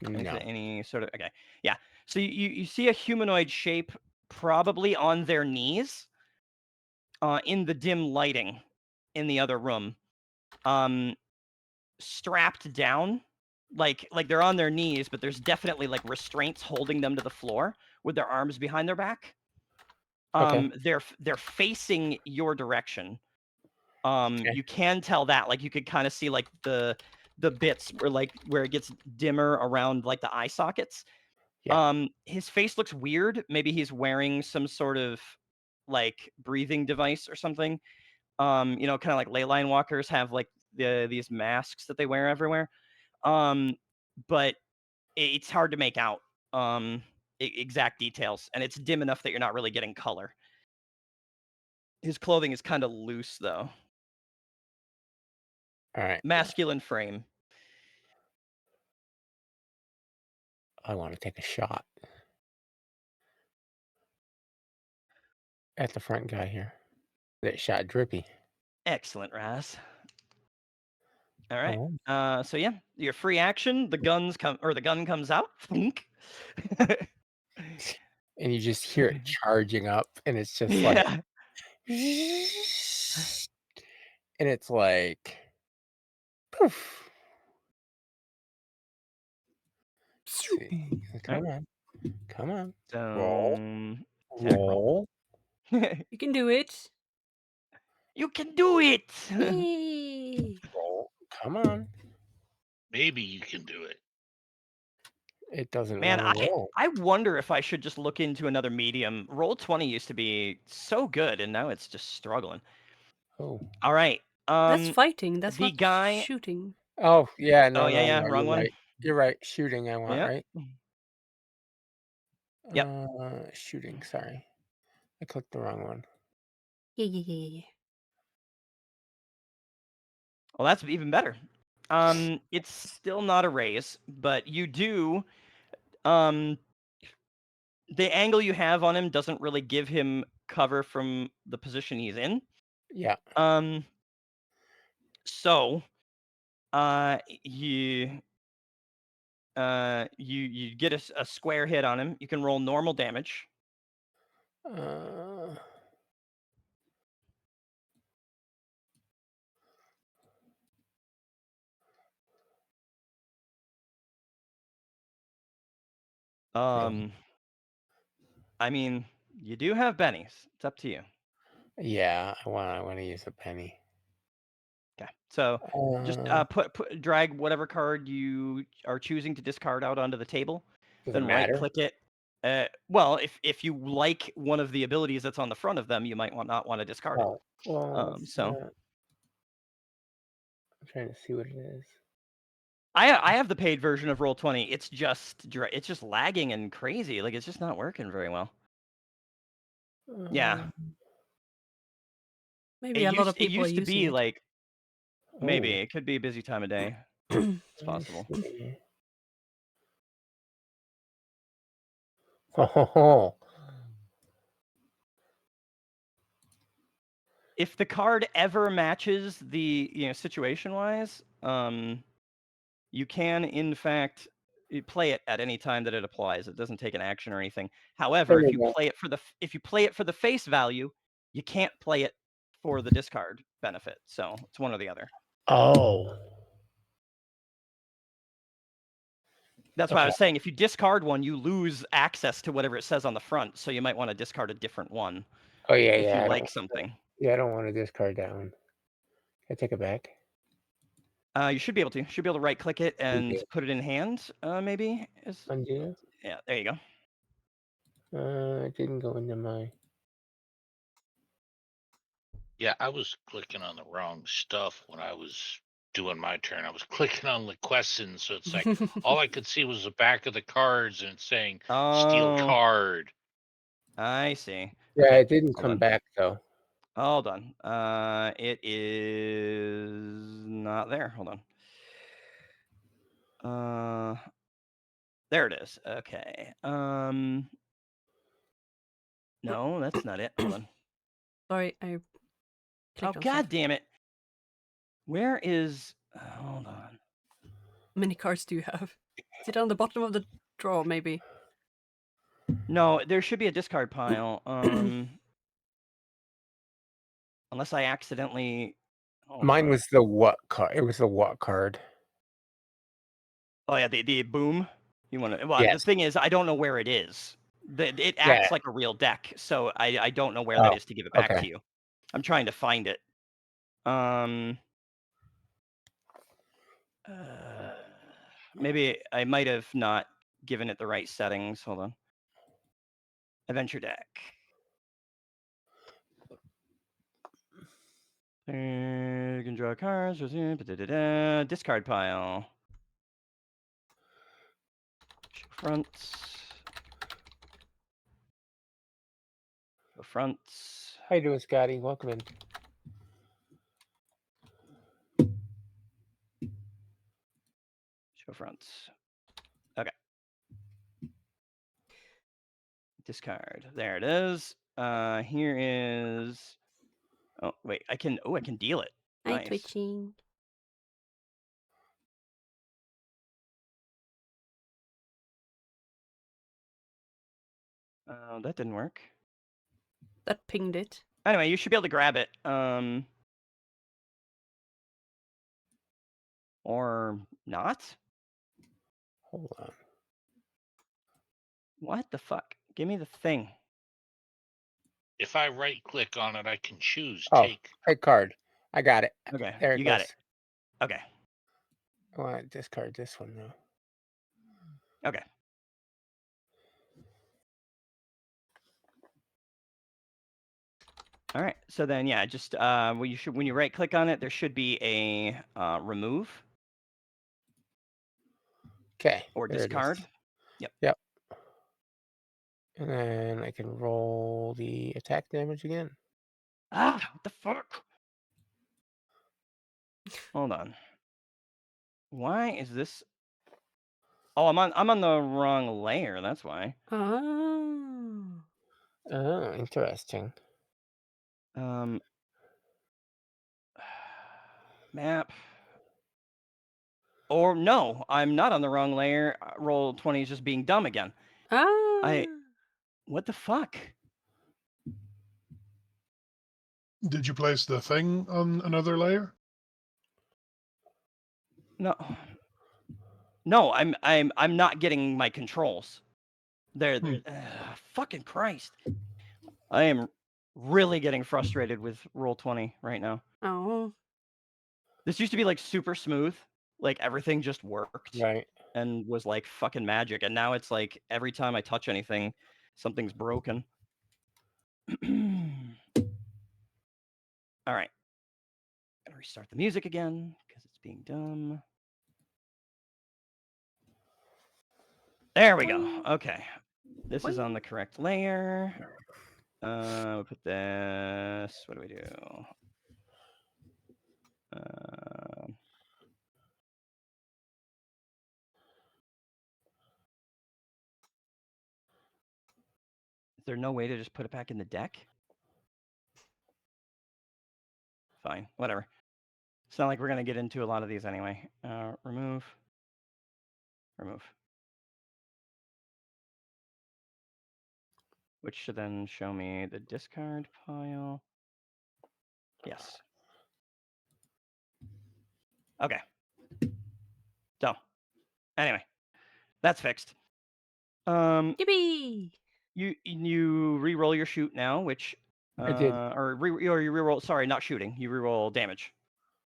No. Any sort of okay, yeah. So you see a humanoid shape, probably on their knees, in the dim lighting, in the other room, strapped down, like they're on their knees, but there's definitely like restraints holding them to the floor with their arms behind their back. Okay. They're facing your direction. Okay. You can tell that, like you could kind of see like the bits where it gets dimmer around like the eye sockets. Yeah. His face looks weird. Maybe he's wearing some sort of like breathing device or something. Kind of like ley line walkers have like these masks that they wear everywhere. But it's hard to make out exact details, and it's dim enough that you're not really getting color. His clothing is kind of loose though. All right. Masculine frame. I want to take a shot at the front guy here that shot Drippy. Excellent, Raz. All right. Oh. So yeah, your free action. The gun comes out. Thunk. And you just hear it charging up, and it's just like, Yeah. and it's like, poof. See, come on, come on, roll, Attack roll. roll, You can do it. You can do it. Yay! roll. Come on. Maybe you can do it. It doesn't Man, want to roll. I wonder if I should just look into another medium. Roll 20 used to be so good, and now it's just struggling. Oh. All right. That's fighting. That's the not guy. shooting. Oh, yeah, Oh no, yeah, no, yeah, no, wrong you're one. right. You're right. Shooting I want, Yep. right? Yep. Shooting, sorry. I clicked the wrong one. Yeah. Well, that's even better. It's still not a raise, but you do. The angle you have on him doesn't really give him cover from the position he's in. Yeah. So, you you get a square hit on him. You can roll normal damage. Uh, I mean, you do have bennies. It's up to you. yeah, I want to use a penny. Okay. So just put drag whatever card you are choosing to discard out onto the table. Does it Then right matter? click it. Well, if you like one of the abilities that's on the front of them, you might not want to discard it. Oh, well, So I'm trying to see what it is. I have the paid version of Roll20. It's just lagging and crazy. Like it's just not working very well. Yeah. Maybe a lot of It people are used to using be it. like maybe Oh, it could be a busy time of day. It's let me possible. see. Oh, If the card ever matches the situation wise, you can in fact play it at any time that it applies. It doesn't take an action or anything. However, there if we you go. play it for the face value, you can't play it for the discard benefit. So it's one or the other. Oh, That's why I okay. was saying if you discard one, you lose access to whatever it says on the front. So you might want to discard a different one Oh, yeah, if you yeah. like something. I don't want to discard that one. Can I take it back? You should be able to. You should be able to right click it and Undo. put it in hand. Maybe. Undo. Yeah, there you go. It didn't go into my. Yeah, I was clicking on the wrong stuff when I was doing my turn. I was clicking on Liquessen, so it's like all I could see was the back of the cards and it's saying steal Oh, card. I see. Yeah, Okay, it didn't hold come on. back though. Hold on. It is not there. Hold on. There it is. Okay. No, that's not it. Hold on. Sorry, I Oh, clicked on God something. damn it. Where is... hold on. How many cards do you have? Is it on the bottom of the drawer, maybe? No, there should be a discard pile. Unless I accidentally... hold Mine on. was the what card? It was the what card? Oh, yeah, the boom. You want to... Well, the Yes. thing is, I don't know where it is. It Yeah. acts like a real deck, so I don't know where that Oh, is to give it back okay. to you. I'm trying to find it. Maybe I might have not given it the right settings. Hold on. Adventure deck. You can draw cards. Discard pile. Show fronts. Show fronts. How you doing, Scotty? Welcome in. Show fronts. Okay. Discard. There it is. Here is... oh, wait. I can deal it. Hi, Nice. twitching. That didn't work. That pinged it. Anyway, you should be able to grab it. Or not? Hold on. What the fuck? Give me the thing. If I right click on it, I can choose Oh, take. take card. I got it. Okay, There it you goes. got it. Okay. I want to discard this one though. Okay. All right. So then, yeah, just when you right click on it, there should be a remove Okay, or there it discard. is. Yep. Yep. And then I can roll the attack damage again. Ah, what the fuck? Hold on. Why is this? Oh, I'm on the wrong layer. That's why. Oh. Oh, interesting. Um, map. Or no, I'm not on the wrong layer. Roll 20 is just being dumb again. Ah. What the fuck? Did you place the thing on another layer? No. No, I'm not getting my controls. They're Hmm. fucking Christ. I am really getting frustrated with Roll20 right now. Oh. This used to be like super smooth, like everything just worked Right. and was like fucking magic, and now it's like every time I touch anything, something's broken. All right. Gotta restart the music again because it's being dumb. There we go. Boing. Okay. This is on the Boing. correct layer. We put this. What do we do? Is there no way to just put it back in the deck? Fine, whatever. It's not like we're gonna get into a lot of these anyway. Remove. Remove. Which should then show me the discard pile. Yes. Okay. So, anyway, that's fixed. Yippee! You re-roll your shoot now, which I did. or you re-roll. Sorry, not shooting. You re-roll damage.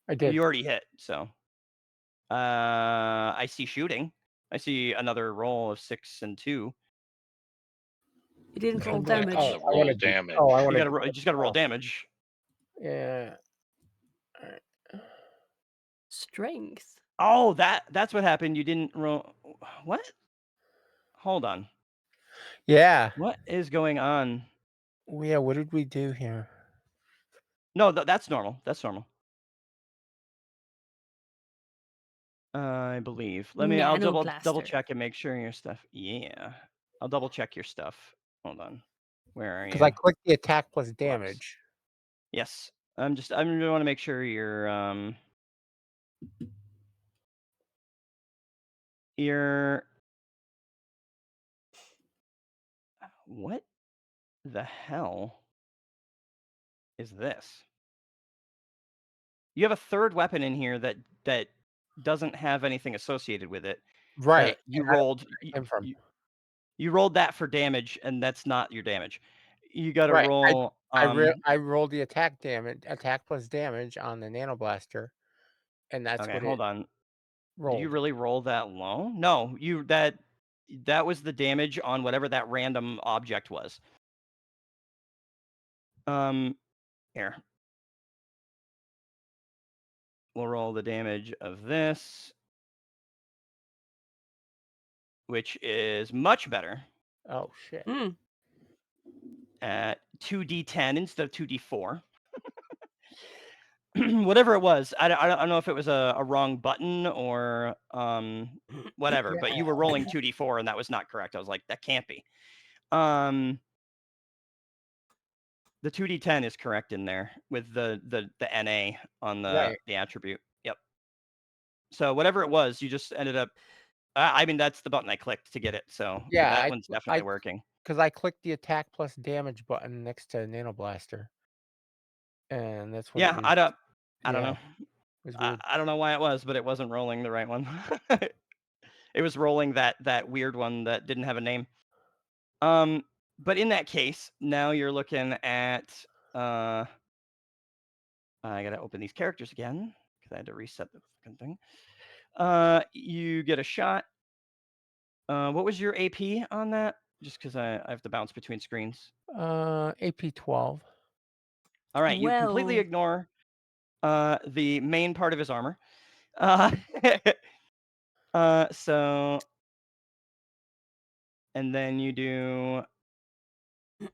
I did. You already hit, so. I see shooting. I see another roll of 6 and 2. You didn't roll I'm gonna- damage. That's a I roll wanna do- damage. Oh, I You want gotta you just gotta roll damage. Yeah. Strength. Oh, that's what happened. You didn't roll. What? Hold on. Yeah. What is going on? Yeah. What did we do here? No, that's normal. That's normal. I believe. I'll double Nanoblaster. check and make sure your stuff. Yeah, I'll double check your stuff. Hold on. Where are Because you? I clicked the attack plus Whoops. damage. Yes. I'm gonna want to make sure you're what the hell is this? You have a third weapon in here that doesn't have anything associated with it. Right. You and I don't know rolled where it came from. you rolled that for damage, and that's not your damage. You got to Right. roll. I rolled the attack plus damage on the nanoblaster, and that's Okay, what hold it on. Did you rolled. really roll that low? No, that was the damage on whatever that random object was. Here. We'll roll the damage of this, which is much better Oh shit. Hmm. at 2d10 instead of 2d4. Whatever it was, I don't know if it was a wrong button or whatever, but you were rolling 2d4 and that was not correct. I was like, that can't be. The 2d10 is correct in there with the NA on the attribute. Yep. So whatever it was, you just ended up. I mean, that's the button I clicked to get it. So Yeah, that one's definitely working. Because I clicked the attack plus damage button next to nanoblaster, and that's what. Yeah, it was, I don't yeah, know. It was weird. I don't know why it was, but it wasn't rolling the right one. It was rolling that weird one that didn't have a name. But in that case, now you're looking at. I gotta open these characters again because I had to reset the fucking thing. You get a shot. What was your AP on that? Just because I have to bounce between screens. AP 12. All right, you completely Well, ignore the main part of his armor. Uh, so, and then you do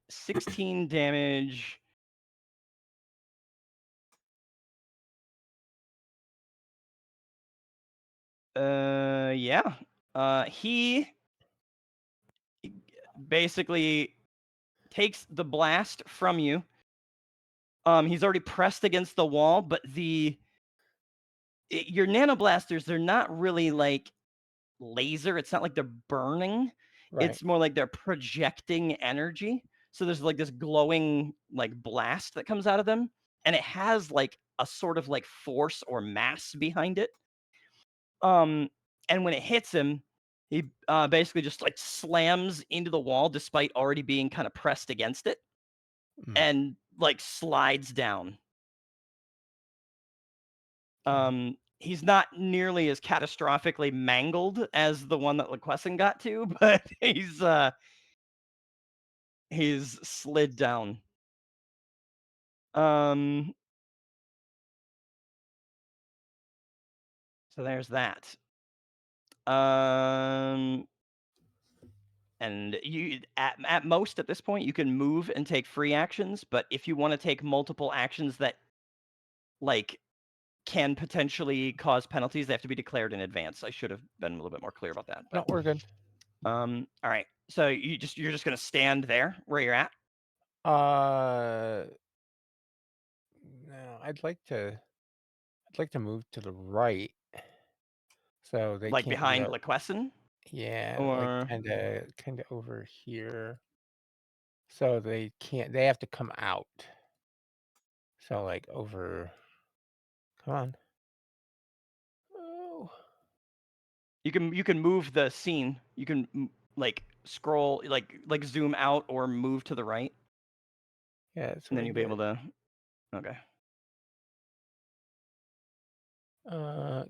16 damage. Yeah. He basically takes the blast from you. He's already pressed against the wall, but your nanoblasters, they're not really like laser. It's not like they're burning. Right. It's more like they're projecting energy. So there's like this glowing like blast that comes out of them, and it has like a sort of like force or mass behind it. And when it hits him, he basically just like slams into the wall despite already being kind of pressed against it, and like slides down. He's not nearly as catastrophically mangled as the one that Liquessen got to, but he's slid down. So there's that. And you at most at this point you can move and take free actions, but if you want to take multiple actions that like can potentially cause penalties, they have to be declared in advance. I should have been a little bit more clear about that. No, But we're good. all right. So you're just gonna stand there where you're at. No, I'd like to move to the right so they Like can't get behind up. Liquessen? Yeah, like Or kinda over here. So they can't. They have to come out. So like over. Come on. Oh. you can move the scene. You can like scroll, like zoom out or move to the right, Yeah, that's and what then I you'll be able did. to. Okay.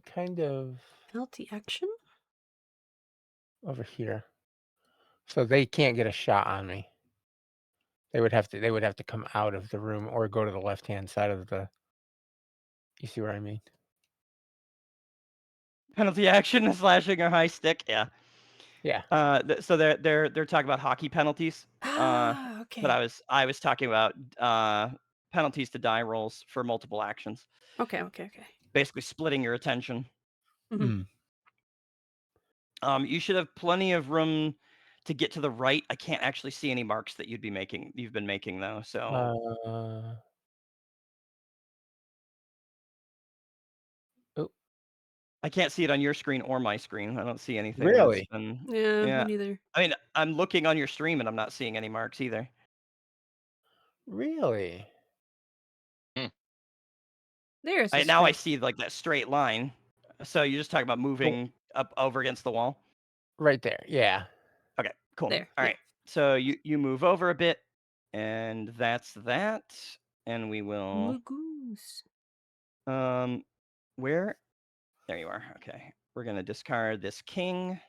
Kind of penalty action? over here. So they can't get a shot on me. They would have to come out of the room or go to the left-hand side of the. You see what I mean? Penalty action, slashing or high stick. Yeah. Yeah. So they're talking about hockey penalties. But Okay. I was talking about penalties to die rolls for multiple actions. Okay. Basically splitting your attention. Mm. You should have plenty of room to get to the right. I can't actually see any marks that you've been making though. So Oh. I can't see it on your screen or my screen. I don't see anything that's Really? been. Yeah, me Yeah. neither. I mean, I'm looking on your stream and I'm not seeing any marks either. Really? There's a Now I straight. see like that straight line. So you're just talking about Well, moving up over against the wall. right there. Yeah. Okay, cool. There. All Yeah. right. So you move over a bit, and that's that. And we will Magoose. where? There you are. Okay. We're gonna discard this king.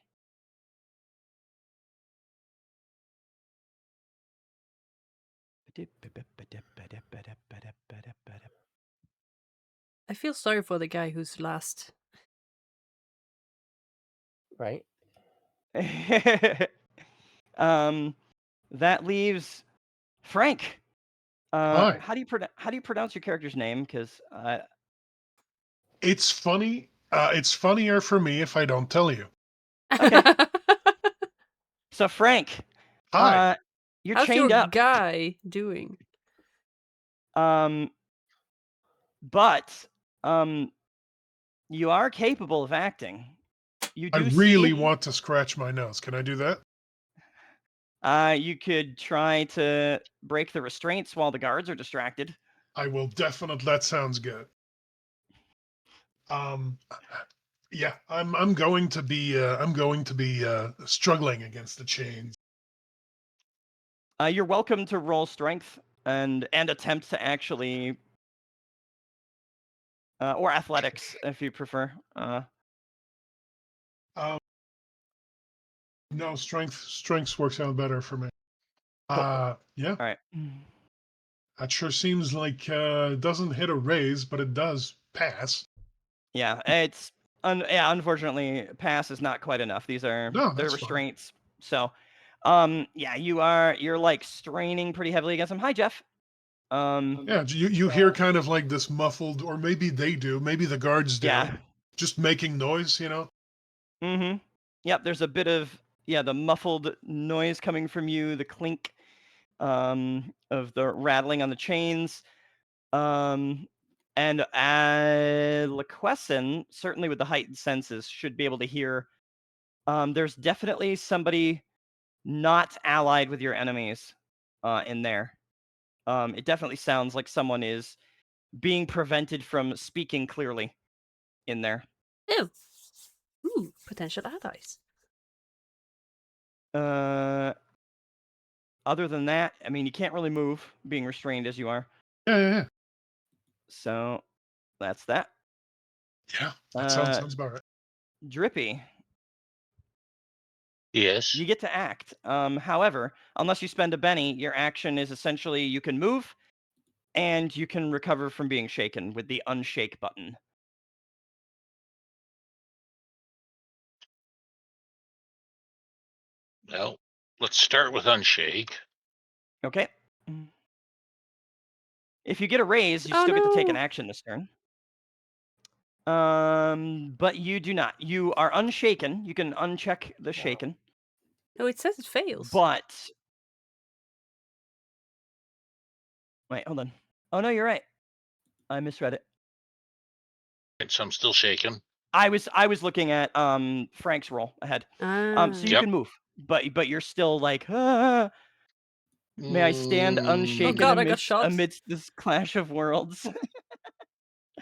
I feel sorry for the guy who's last. Right. That leaves Frank. Hi. How do you pronounce your character's name? Because It's funny. It's funnier for me if I don't tell you. okay. So Frank, Hi. you're How's your chained up. guy doing? But you are capable of acting. You I do really see. want to scratch my nose. Can I do that? You could try to break the restraints while the guards are distracted. I will definitely. That sounds good. Um, yeah, I'm going to be struggling against the chains. You're welcome to roll strength and attempt to actually, or athletics if you prefer. Um, no, strength works out better for me. Cool. Yeah. All right. That sure seems like it doesn't hit a raise, but it does pass. Yeah, unfortunately, pass is not quite enough. They're No, that's fine. restraints. So, yeah, you're like straining pretty heavily against them. Hi, Jeff. Yeah, you hear kind of like this muffled, or maybe they do, maybe the guards do, yeah. just making noise, you know? Mm-hmm. Yep, there's a bit of the muffled noise coming from you, the clink of the rattling on the chains. And Liquessen, certainly with the heightened senses, should be able to hear. There's definitely somebody not allied with your enemies in there. It definitely sounds like someone is being prevented from speaking clearly in there. Ew. Ooh, potential allies. Other than that, I mean, you can't really move being restrained as you are. Yeah. So that's that. Yeah, that sounds about right. Drippy, Yes. you get to act. However, unless you spend a Benny, your action is essentially you can move and you can recover from being shaken with the unshake button. Well, let's start with unshake. Okay. If you get a raise, you Oh, still get to take an no. action this turn. But you do not. You are unshaken. You can uncheck the shaken. No, it says it fails. But wait, hold on. Oh no, you're right. I misread it. And so I'm still shaking. I was looking at Frank's roll ahead. Ah. So you Yep. can move, but you're still like, ah, may I stand Oh unshaken god, I got shot. amidst this clash of worlds?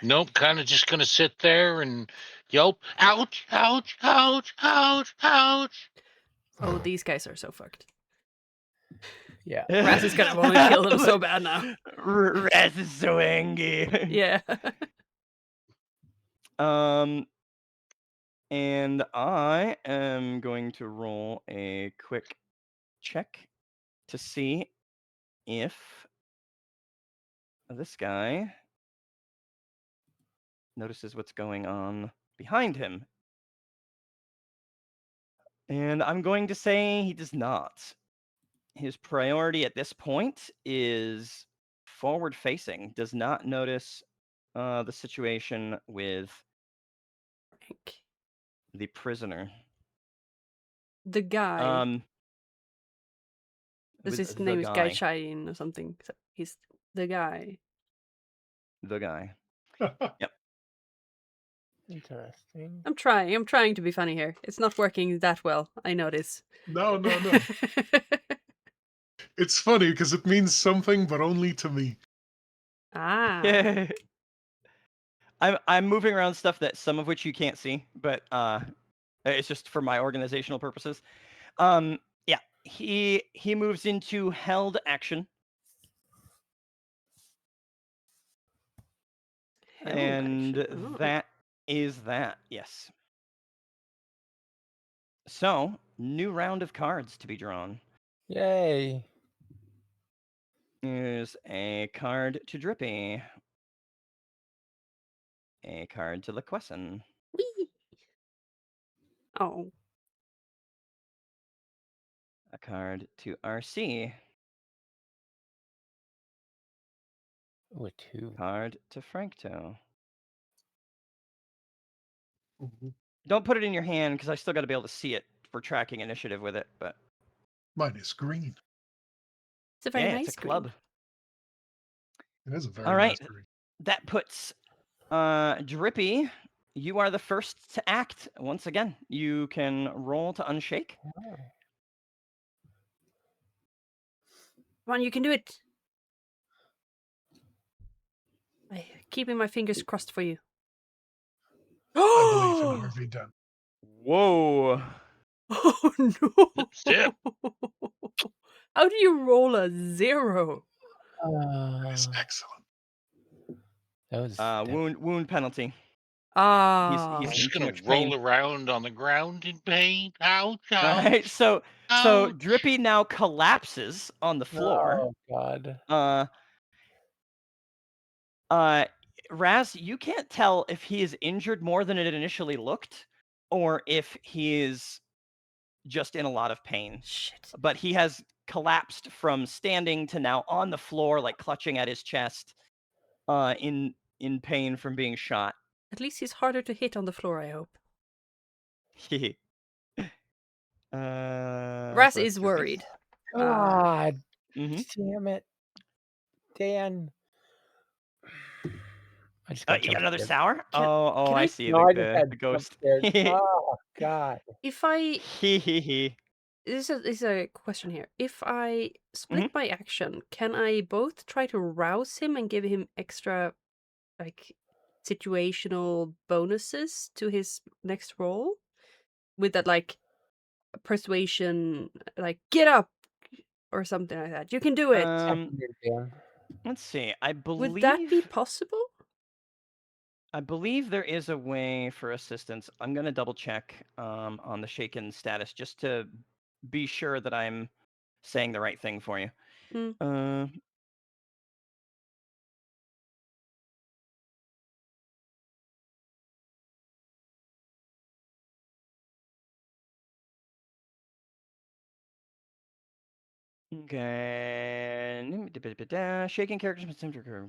Nope, kind of just gonna sit there and yelp, ouch, ouch, ouch, ouch, ouch. Oh, these guys are so fucked. Yeah. Raz is gonna want to kill them so bad now. Raz is so angry. Yeah. And I am going to roll a quick check to see if this guy notices what's going on behind him. And I'm going to say he does not. His priority at this point is forward facing, does not notice the situation with Frank. the prisoner. The guy. This With his the name is Guy guy. Shine or something. So he's the guy. The guy. Interesting. I'm trying to be funny here. It's not working that well. I know this. No. It's funny because it means something, but only to me. Ah. I'm moving around stuff that some of which you can't see, but it's just for my organizational purposes. Yeah, he moves into held action. Held And action. Oh. that is that, yes. So, new round of cards to be drawn. Yay. Here's a card to Drippy. A card to Liquessen. Whee! Oh. A card to RC. Ooh, a 2. Card to Frankto. Mhm. Don't put it in your hand because I still got to be able to see it for tracking initiative with it. But Mine is green. It's a very yeah, nice it's a club. green. It is a very All right, nice green. that puts Drippy. You are the first to act once again. You can roll to unshake. Oh. Come on, you can do it. I'm keeping my fingers crossed for you. I believe in Harvey Dent. Whoa. Oh no! Zip. How do you roll a 0? It's excellent. That was Wound penalty. Ah. He's I'm in just too gonna much roll pain. around on the ground in pain. Ouch, All ouch, right, so ouch. Drippy now collapses on the floor. Oh god. Raz, you can't tell if he is injured more than it initially looked, or if he is just in a lot of pain. Shit. But he has collapsed from standing to now on the floor, like clutching at his chest, in pain from being shot. At least he's harder to hit on the floor, I hope. Raz is worried. God Mhm. damn it, Dan. I just got You jump got another scared. sour? Can- Oh, can I I- see No, I just the had jump ghost. scared. Oh God. If I Hee. this is a question here. If I split Mhm. my action, can I both try to rouse him and give him extra like situational bonuses to his next roll? With that like persuasion, like get up or something like that. You can do it. Dan. Let's see. I Would that be believe possible? there is a way for assistance. I'm gonna double check on the shaken status just to be sure that I'm saying the right thing for you. Mm. Uh, okay. Shaken characters must recover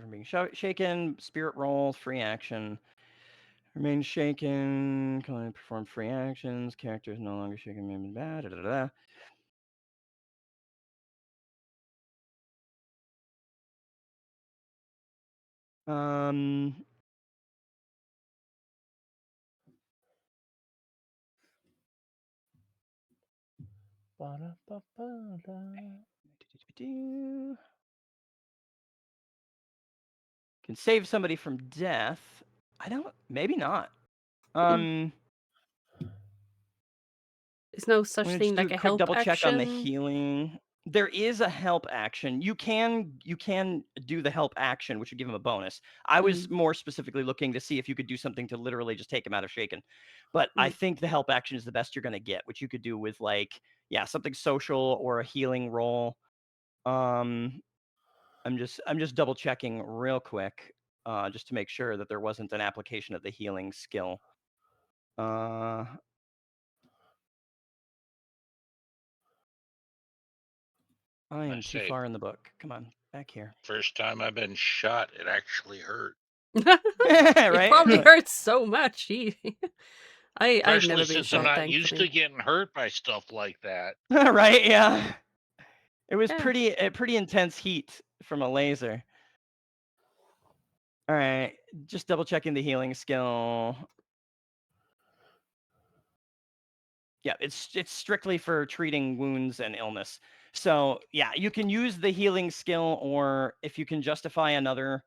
from being shaken. Spirit roll, free action. Remain shaken. Can perform free actions. Characters no longer shaken. Maybe bad. Da, da, da, da. Can save somebody from death. I don't. Maybe not. There's no I'm such gonna thing just do like a a quick help double check on the action. healing. There is a help action. You can do the help action, which would give him a bonus. I was more specifically looking to see if you could do something to literally just take him out of shaken. But I think the help action is the best you're gonna get, which you could do with like, yeah, something social or a healing roll. I'm just double checking real quick, just to make sure that there wasn't an application of the healing skill. I am too say, far in the book. Come on, back here. first time I've been shot, it actually hurt. It Right? probably hurts so much. I've Especially never been since I'm shot, not used to thankfully. getting hurt by stuff like that. Right? Yeah. It was Yeah. pretty intense heat from a laser. All right, just double checking the healing skill. Yeah, it's strictly for treating wounds and illness. So yeah, you can use the healing skill, or if you can justify another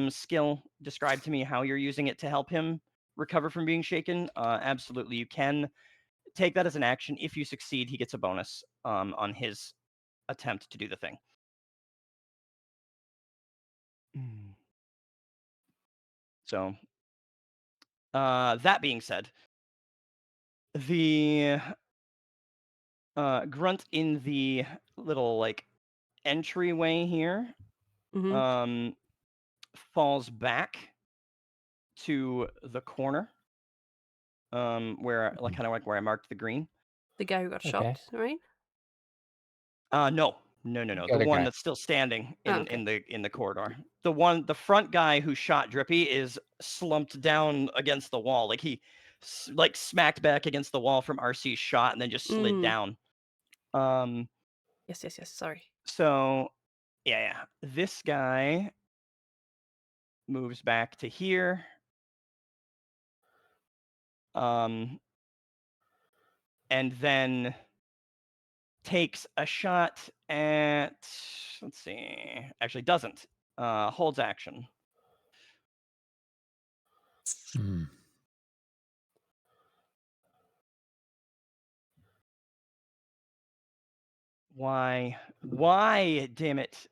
skill, describe to me how you're using it to help him recover from being shaken. Absolutely, you can take that as an action. If you succeed, he gets a bonus on his attempt to do the thing. So, that being said, the grunt in the little like entryway here Mm-hmm. falls back to the corner, where like kind of like where I marked the green. The guy who got Okay. shot, right? No. The The other one guy. that's still standing Oh, okay. in the corridor. The front guy who shot Drippy is slumped down against the wall. Like he like smacked back against the wall from RC's shot and then just slid down. Yes. Sorry. So yeah. This guy moves back to here. And then takes a shot at, let's see, actually doesn't. Holds action. Why? Damn it!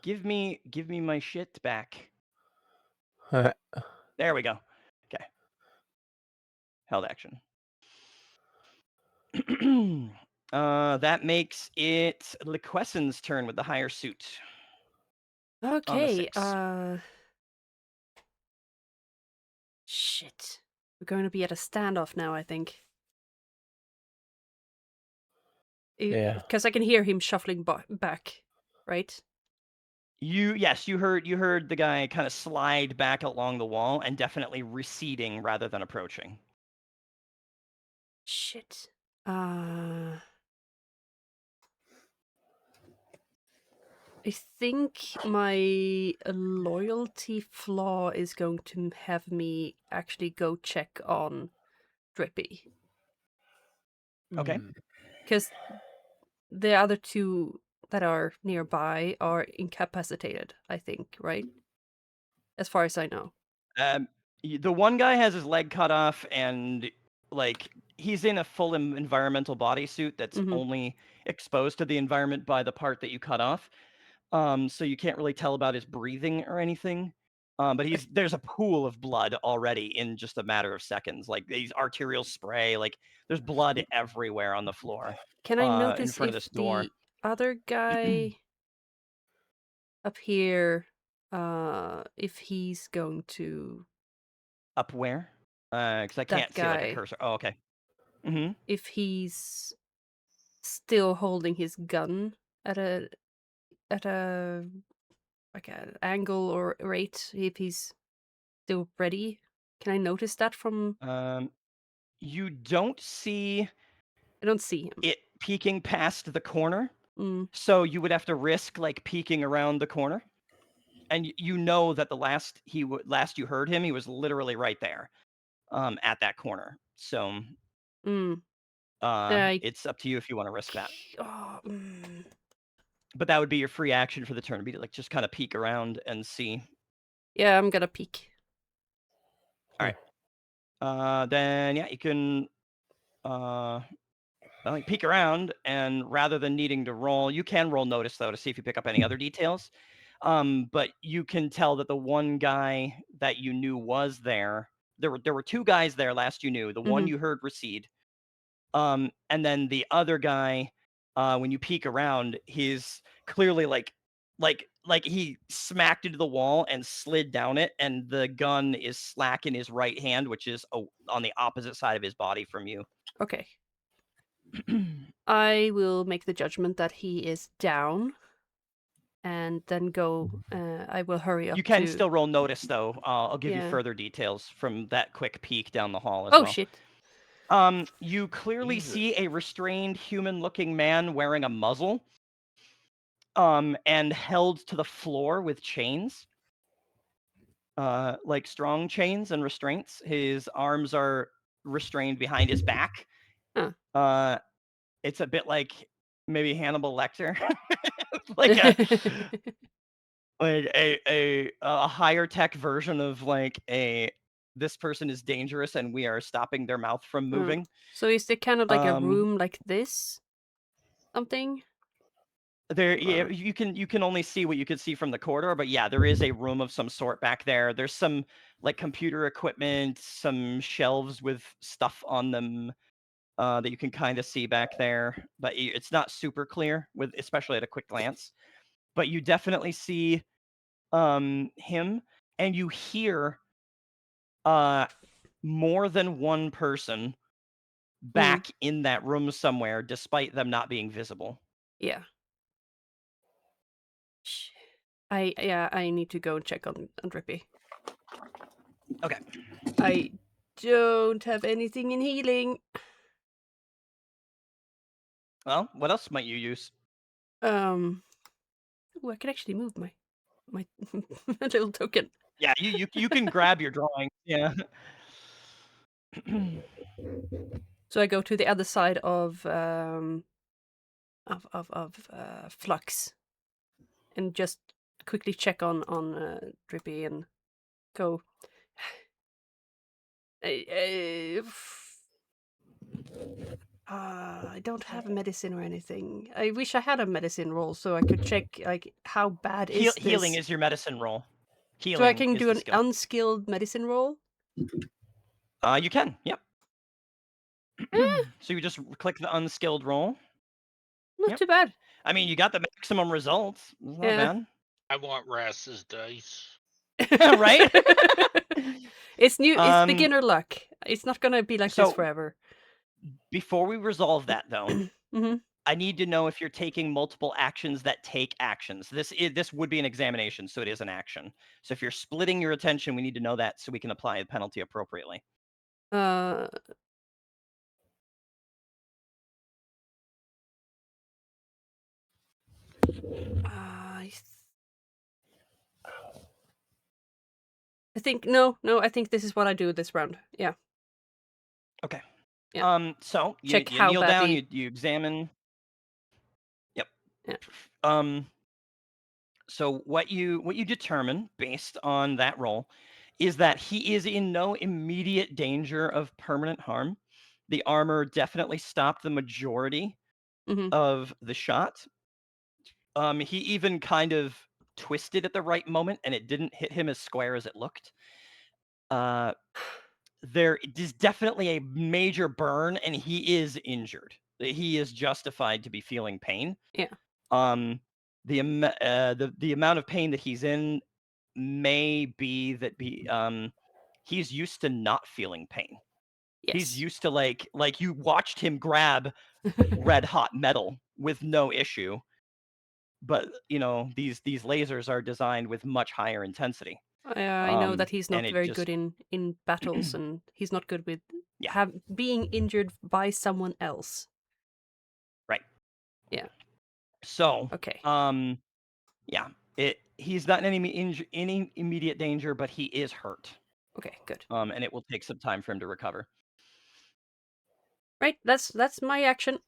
Give me my shit back. There we go. Okay. Held action. That makes it Liquessen's turn with the higher suit. Okay. 6. Shit. We're going to be at a standoff now, I think. Yeah. Because I can hear him shuffling back, right? Yes, you heard the guy kind of slide back along the wall and definitely receding rather than approaching. Shit. I think my loyalty flaw is going to have me actually go check on Drippy. Okay. Because the other two that are nearby are incapacitated, I think, right? As far as I know. The one guy has his leg cut off and like he's in a full environmental bodysuit that's Mhm. only exposed to the environment by the part that you cut off. So you can't really tell about his breathing or anything. But there's a pool of blood already in just a matter of seconds. Like these arterial spray, like there's blood everywhere on the floor. Can I In notice front of if this door. the other guy up here, if he's going to Up where? Because I that can't see like a guy, cursor. Oh, okay. Mm-hmm. if he's still holding his gun at a like an angle or rate, if he's still ready. Can I notice that from? You don't see I don't see him. it peeking past the corner, Mm. so you would have to risk like peeking around the corner. And you know that the last you heard him, he was literally right there, at that corner. So, Mm. I. it's up to you if you want to risk that. Oh, mm. But that would be your free action for the turn, to be to like just kind of peek around and see. Yeah, I'm gonna peek. All right. Then yeah, you can peek around, and rather than needing to roll, you can roll notice though to see if you pick up any other details. But you can tell that the one guy that you knew was there. There were two guys there last you knew. The one Mhm. you heard recede, and then the other guy. When you peek around, he's clearly like he smacked into the wall and slid down it, and the gun is slack in his right hand, which is on the opposite side of his body from you. Okay. I will make the judgment that he is down, and then go. I will hurry up You can to. still roll notice though. I'll give you Yeah. further details from that quick peek down the hall as Oh well. shit. You clearly Jesus. see a restrained human-looking man wearing a muzzle, and held to the floor with chains, like strong chains and restraints. His arms are restrained behind his back. Huh. It's a bit like maybe Hannibal Lecter, like a higher tech version of like this person is dangerous and we are stopping their mouth from moving. So is there kind of like a Um, room like this? Something? yeah, you can only see what you could see from the corridor, but yeah, there is a room of some sort back there. There's some like computer equipment, some shelves with stuff on them, that you can kind of see back there, but it's not super clear with especially at a quick glance. But you definitely see him, and you hear more than one person back in that room somewhere, despite them not being visible. Yeah. I need to go and check on Drippy. Okay. I don't have anything in healing. Well, what else might you use? Ooh, I can actually move my little token. Yeah, you can grab your drawing. Yeah. So I go to the other side of Flux, and just quickly check on Drippy and go. I don't have a medicine or anything. I wish I had a medicine roll so I could check like how bad is this. Healing is your medicine roll. So I Healing can is do the an skill. unskilled medicine roll. You can. Yep. So you just click the unskilled roll. Not Yep. too bad. I mean, you got the maximum results. It's not Yeah. bad. I want Rass's dice. Right? It's new. It's Um, beginner luck. It's not gonna be like this So forever. before we resolve that, though, hmm I need to know if you're taking multiple actions that take actions. This would be an examination, so it is an action. So if you're splitting your attention, we need to know that so we can apply a penalty appropriately. Uh, I think no. I think this is what I do this round. Yeah. Okay. Yeah. So Check you how kneel down, badly. you examine. Yep. Yeah. So what you determine based on that roll is that he is in no immediate danger of permanent harm. The armor definitely stopped the majority hmm of the shot. He even kind of twisted at the right moment, and it didn't hit him as square as it looked. There is definitely a major burn, and he is injured. He is justified to be feeling pain. Yeah. The amount of pain that he's in may be that he's used to not feeling pain. He's Yes. used to like you watched him grab red hot metal with no issue, but these lasers are designed with much higher intensity. I know that he's And not it very just good in battles, and he's not good with yeah, being injured by someone else. right. Yeah. So, Okay. yeah, he's not in any immediate danger, but he is hurt. Okay. Good. And it will take some time for him to recover. Right. That's my action.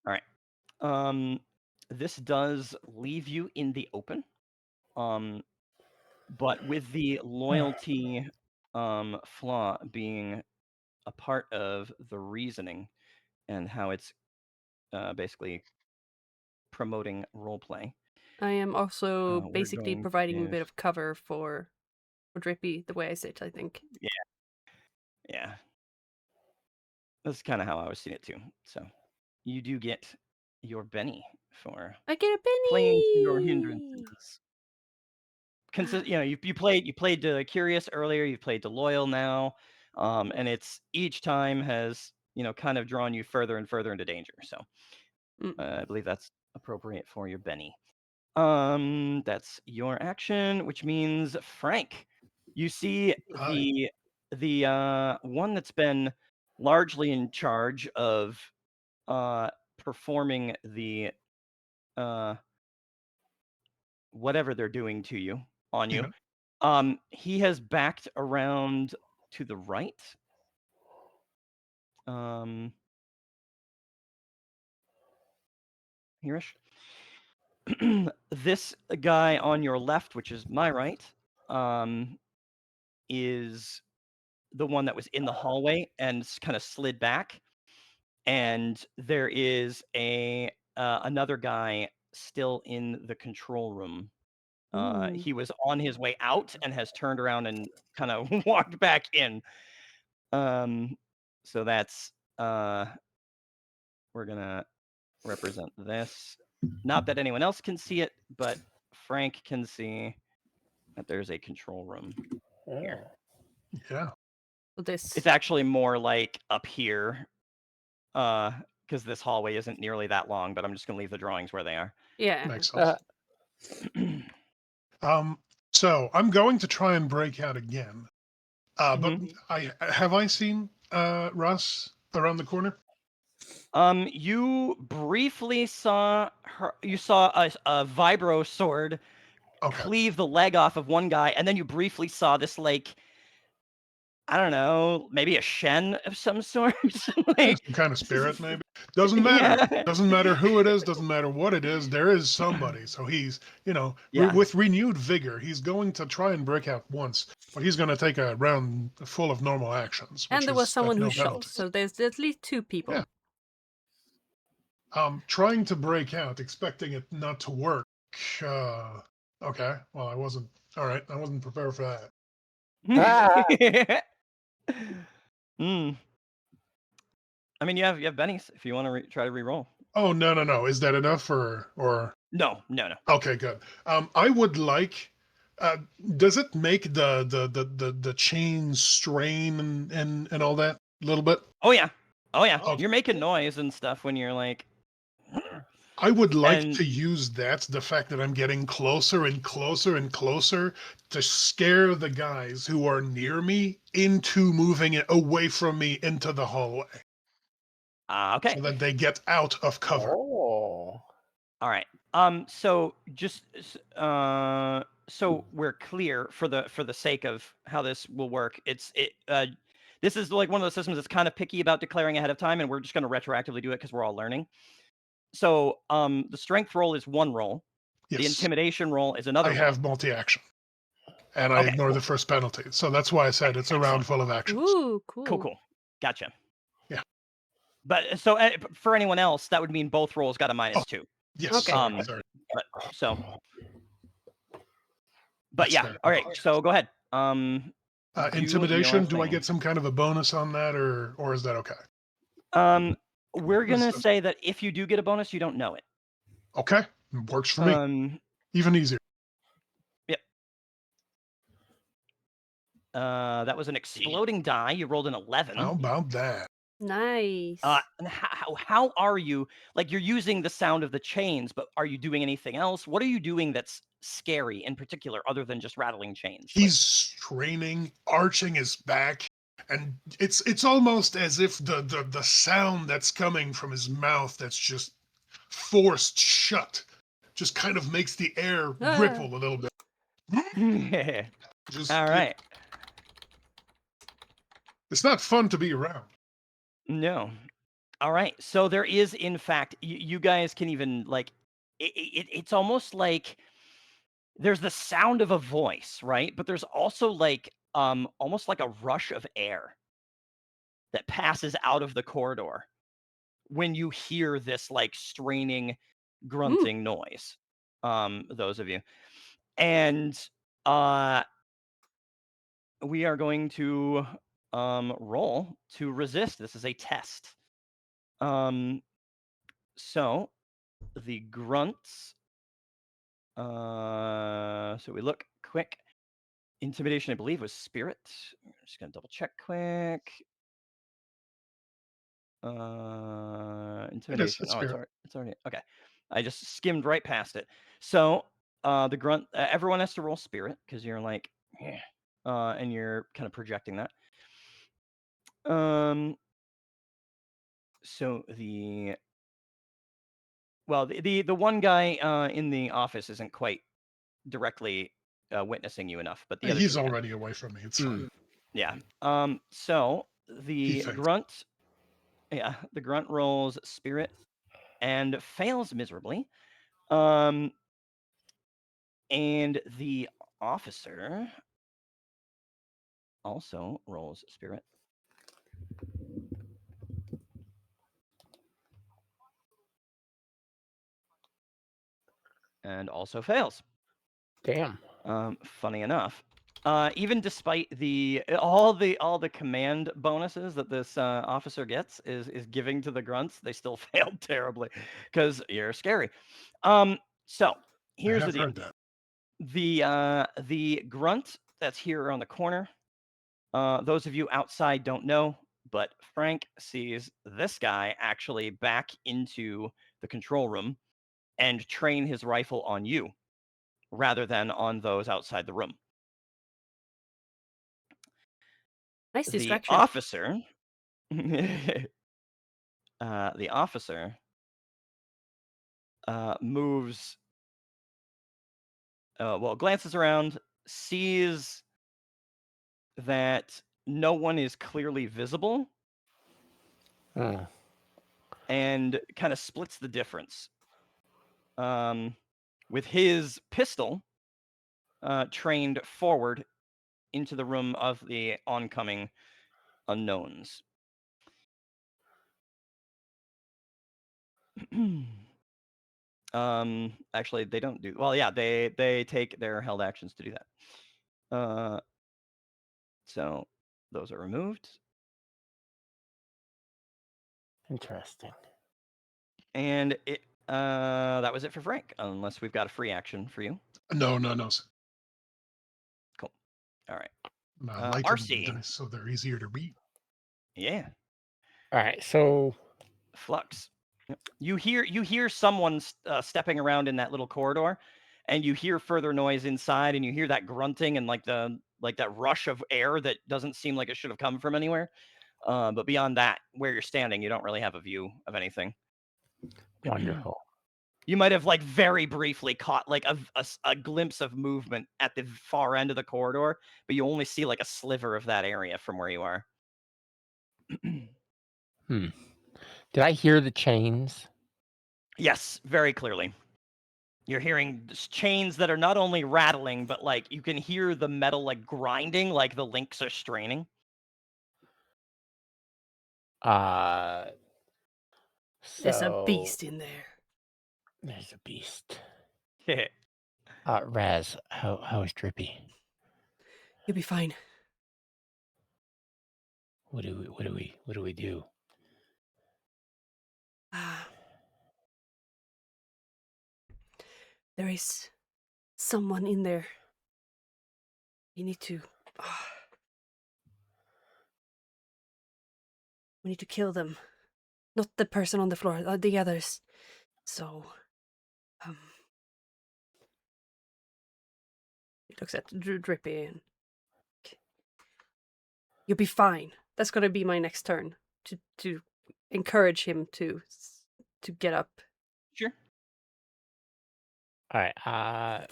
All right. This does leave you in the open. But with the loyalty flaw being a part of the reasoning and how it's basically promoting role play. I am also We're basically going providing a to bit of cover for Drippy the way I sit, I think. yeah. That's kind of how I was seeing it too. So you do get your Benny for I get a playing to your penny. hindrances. You played to curious earlier, you played to loyal now, and it's each time has kind of drawn you further and further into danger. So I believe that's appropriate for your Benny. That's your action, which means Frank, you see Hi. the one that's been largely in charge of performing the uh whatever they're doing to you on you. Yeah. He has backed around to the right. Hereish. This guy on your left, which is my right, is the one that was in the hallway and kind of slid back. And there is another guy still in the control room. Ooh. He was on his way out and has turned around and kind of walked back in. So that's we're gonna represent this. Not that anyone else can see it, but Frank can see that there's a control room here. Yeah. This. It's actually more like up here, because this hallway isn't nearly that long. But I'm just gonna leave the drawings where they are. Yeah. Makes sense. So I'm going to try and break out again. But I seen Russ around the corner? You briefly saw her. You saw a vibro sword Okay. cleave the leg off of one guy, and then you briefly saw this I don't know, maybe a Shen of some sort. Like Some kind of spirit, maybe. Doesn't matter. yeah. Doesn't matter who it is. Doesn't matter what it is. There is somebody. So he's, Yeah. with renewed vigor, he's going to try and break out once, but he's going to take a round full of normal actions. And there was someone who no shot, penalties. so there's at least two people. Yeah. Trying to break out, expecting it not to work. Okay. Well, I wasn't. All right. I wasn't prepared for that. Hmm. I mean, you have bennies if you want to try to re-roll. Oh no. Is that enough or No, no, no. Okay, good. I would like. Uh, does it make the chain strain and all that a little bit? Oh yeah, oh yeah. Okay. You're making noise and stuff when you're like, I would like and to use that, the fact that I'm getting closer and closer and closer to scare the guys who are near me into moving it away from me into the hallway okay, so that they get out of cover. Oh. all right. So just so we're clear for the sake of how this will work. This is like one of those systems that's kind of picky about declaring ahead of time, and we're just going to retroactively do it because we're all learning. So the strength roll is one roll. The Yes, intimidation roll is another I roll. have multi-action, and I Okay, ignore cool. the first penalty. So that's why I said it's a round Excellent. full of actions. Ooh, Cool, cool. cool. Gotcha. Yeah. But so for anyone else, that would mean both rolls got a Oh, -2. yes. Okay. Sorry. But so, but That's yeah. fair. All right. So go ahead. Do Intimidation. your Do I thing. get some kind of a bonus on that, or is that okay? We're This gonna is- say that if you do get a bonus, you don't know it. Okay, works for me. Even easier. Yep. That was an exploding die. You rolled an 11. How about that? Nice. And how are you? Like you're using the sound of the chains, but are you doing anything else? What are you doing that's scary in particular, other than just rattling chains? He's straining, arching his back, and it's almost as if the sound that's coming from his mouth that's just forced shut just kind of makes the air Ah. ripple a little bit. Like... Just All right. it's not fun to be around. No. All right. So there is, in fact, you guys can even like, it's almost like there's the sound of a voice, right? But there's also like, almost like a rush of air that passes out of the corridor when you hear this like straining, grunting noise. Those of you, and we are going to roll to resist. This is a test. So the grunts. So we look quick. Intimidation, I believe, was spirit. I'm just gonna double check quick. It is Intimidation. a Oh, spirit. it's already okay. I just skimmed right past it. So the grunt. Everyone has to roll spirit because you're like, yeah, and you're kind of projecting that. So the one guy in the office isn't quite directly witnessing you enough, but the other two He's can. already away from me. It's fine. Yeah. So He the thinks. grunt, yeah, the grunt rolls spirit and fails miserably. And the officer also rolls spirit and also fails. Damn. Funny enough, even despite all the command bonuses that this officer gets is giving to the grunts, they still failed terribly because you're scary. So I here's the have deal: heard that. the grunt that's here around the corner. Those of you outside don't know, but Frank sees this guy actually back into the control room and train his rifle on you rather than on those outside the room. Nice The distraction. officer, the officer moves, glances around, sees that no one is clearly visible, Hmm. and kind of splits the difference. With his pistol trained forward into the room of the oncoming unknowns. Actually, they don't do well. Yeah, they take their held actions to do that. So those are removed, Interesting. and That was it for Frank, unless we've got a free action for you. No. Cool. All right. I lightened the RC. dice so they're easier to read. Yeah. All right, so Flux. Yep. You hear someone stepping around in that little corridor, and you hear further noise inside, and you hear that grunting and like that rush of air that doesn't seem like it should have come from anywhere. But beyond that, where you're standing, you don't really have a view of anything. wonderful. You might have like very briefly caught like a glimpse of movement at the far end of the corridor, but you only see like a sliver of that area from where you are. Did I hear the chains? Yes, very clearly. You're hearing chains that are not only rattling, but like you can hear the metal like grinding, like the links are straining. Uh, There's a so beast in there. there's a beast. Yeah. Raz, how is Drippy? You'll be fine. What do we do? There is someone in there. You need to. We need to kill them. Not the person on the floor, the others. So, he looks at Drippy and you'll be fine. That's gonna be my next turn to encourage him to get up. Sure. All right.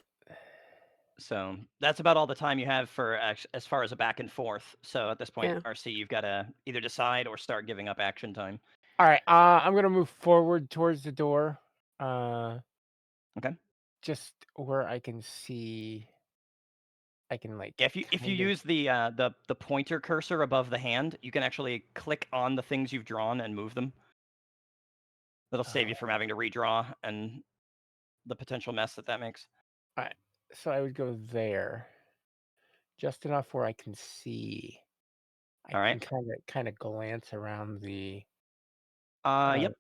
So that's about all the time you have for as far as a back and forth. So at this point, Yeah. RC, you've got to either decide or start giving up action time. All right. I'm gonna move forward towards the door. Okay. Just where I can see. I can like. Yeah, if you use the pointer cursor above the hand, you can actually click on the things you've drawn and move them. That'll save you from having to redraw and the potential mess that makes. All right. So I would go there, just enough where I can see. All I right. can kind of glance around the Yep.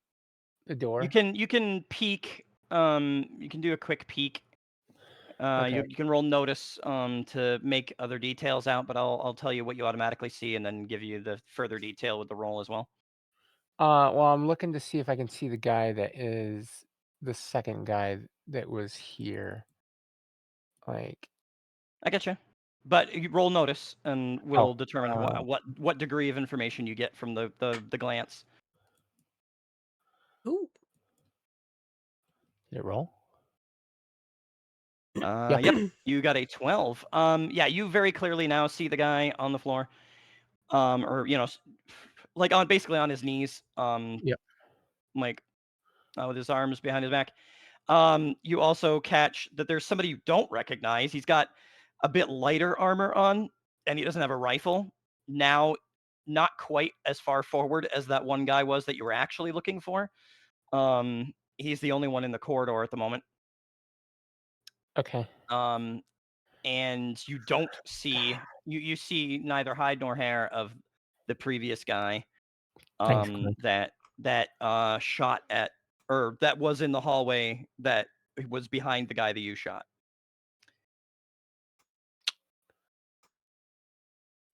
the door. You can peek. You can do a quick peek. Okay. You can roll notice to make other details out, but I'll tell you what you automatically see and then give you the further detail with the roll as well. Well, I'm looking to see if I can see the guy that is the second guy that was here. Like, I getcha. But you roll notice, and we'll determine uh, what degree of information you get from the glance. Ooh. did it roll? Yep, you got a 12. Yeah, you very clearly now see the guy on the floor, or like basically on his knees, Yep. like with his arms behind his back. You also catch that there's somebody you don't recognize. He's got a bit lighter armor on, and he doesn't have a rifle. Now, not quite as far forward as that one guy was that you were actually looking for. He's the only one in the corridor at the moment. Okay. And you don't see you see neither hide nor hair of the previous guy Thanks, Glenn. that shot at, or that was in the hallway that was behind the guy that you shot.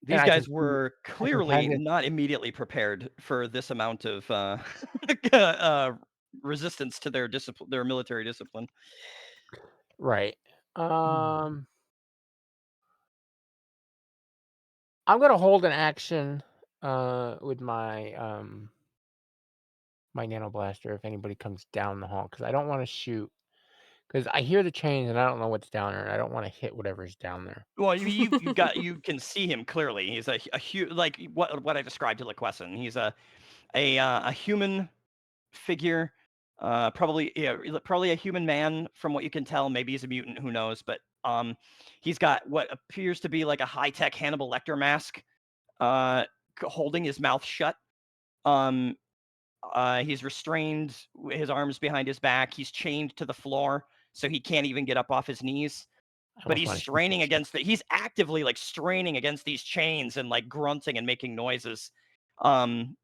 And These I can guys see, were I can clearly kind of not immediately prepared for this amount of resistance to their discipline, their military discipline. right. I'm gonna hold an action with my my nano blaster if anybody comes down the hall, because I don't want to shoot, because I hear the chains and I don't know what's down there, and I don't want to hit whatever's down there. Well, you can see him clearly. He's a huge, like what I described to Liquessen. He's a human figure, probably a human man from what you can tell. Maybe he's a mutant, who knows? But he's got what appears to be like a high-tech Hannibal Lecter mask, holding his mouth shut. He's restrained, his arms behind his back. He's chained to the floor, so he can't even get up off his knees. I But almost he's want to shoot straining that shit. against he's actively like straining against these chains and like grunting and making noises. And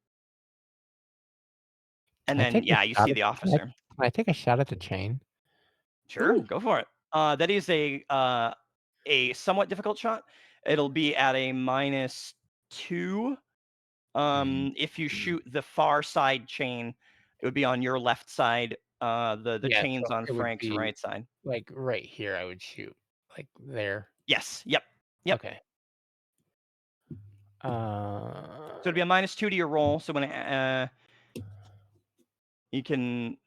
Can I then take a yeah, you shot see at? the officer. Can I take a shot at the chain? Sure, Ooh. go for it. That is a somewhat difficult shot. It'll be at a -2. If you shoot the far side chain, it would be on your left side. The Yeah, chain's so on it would Frank's be, right side. like, right here I would shoot, like, there. Yes. Yep. Yep. Okay. So it'd be a -2 to your roll. So when you can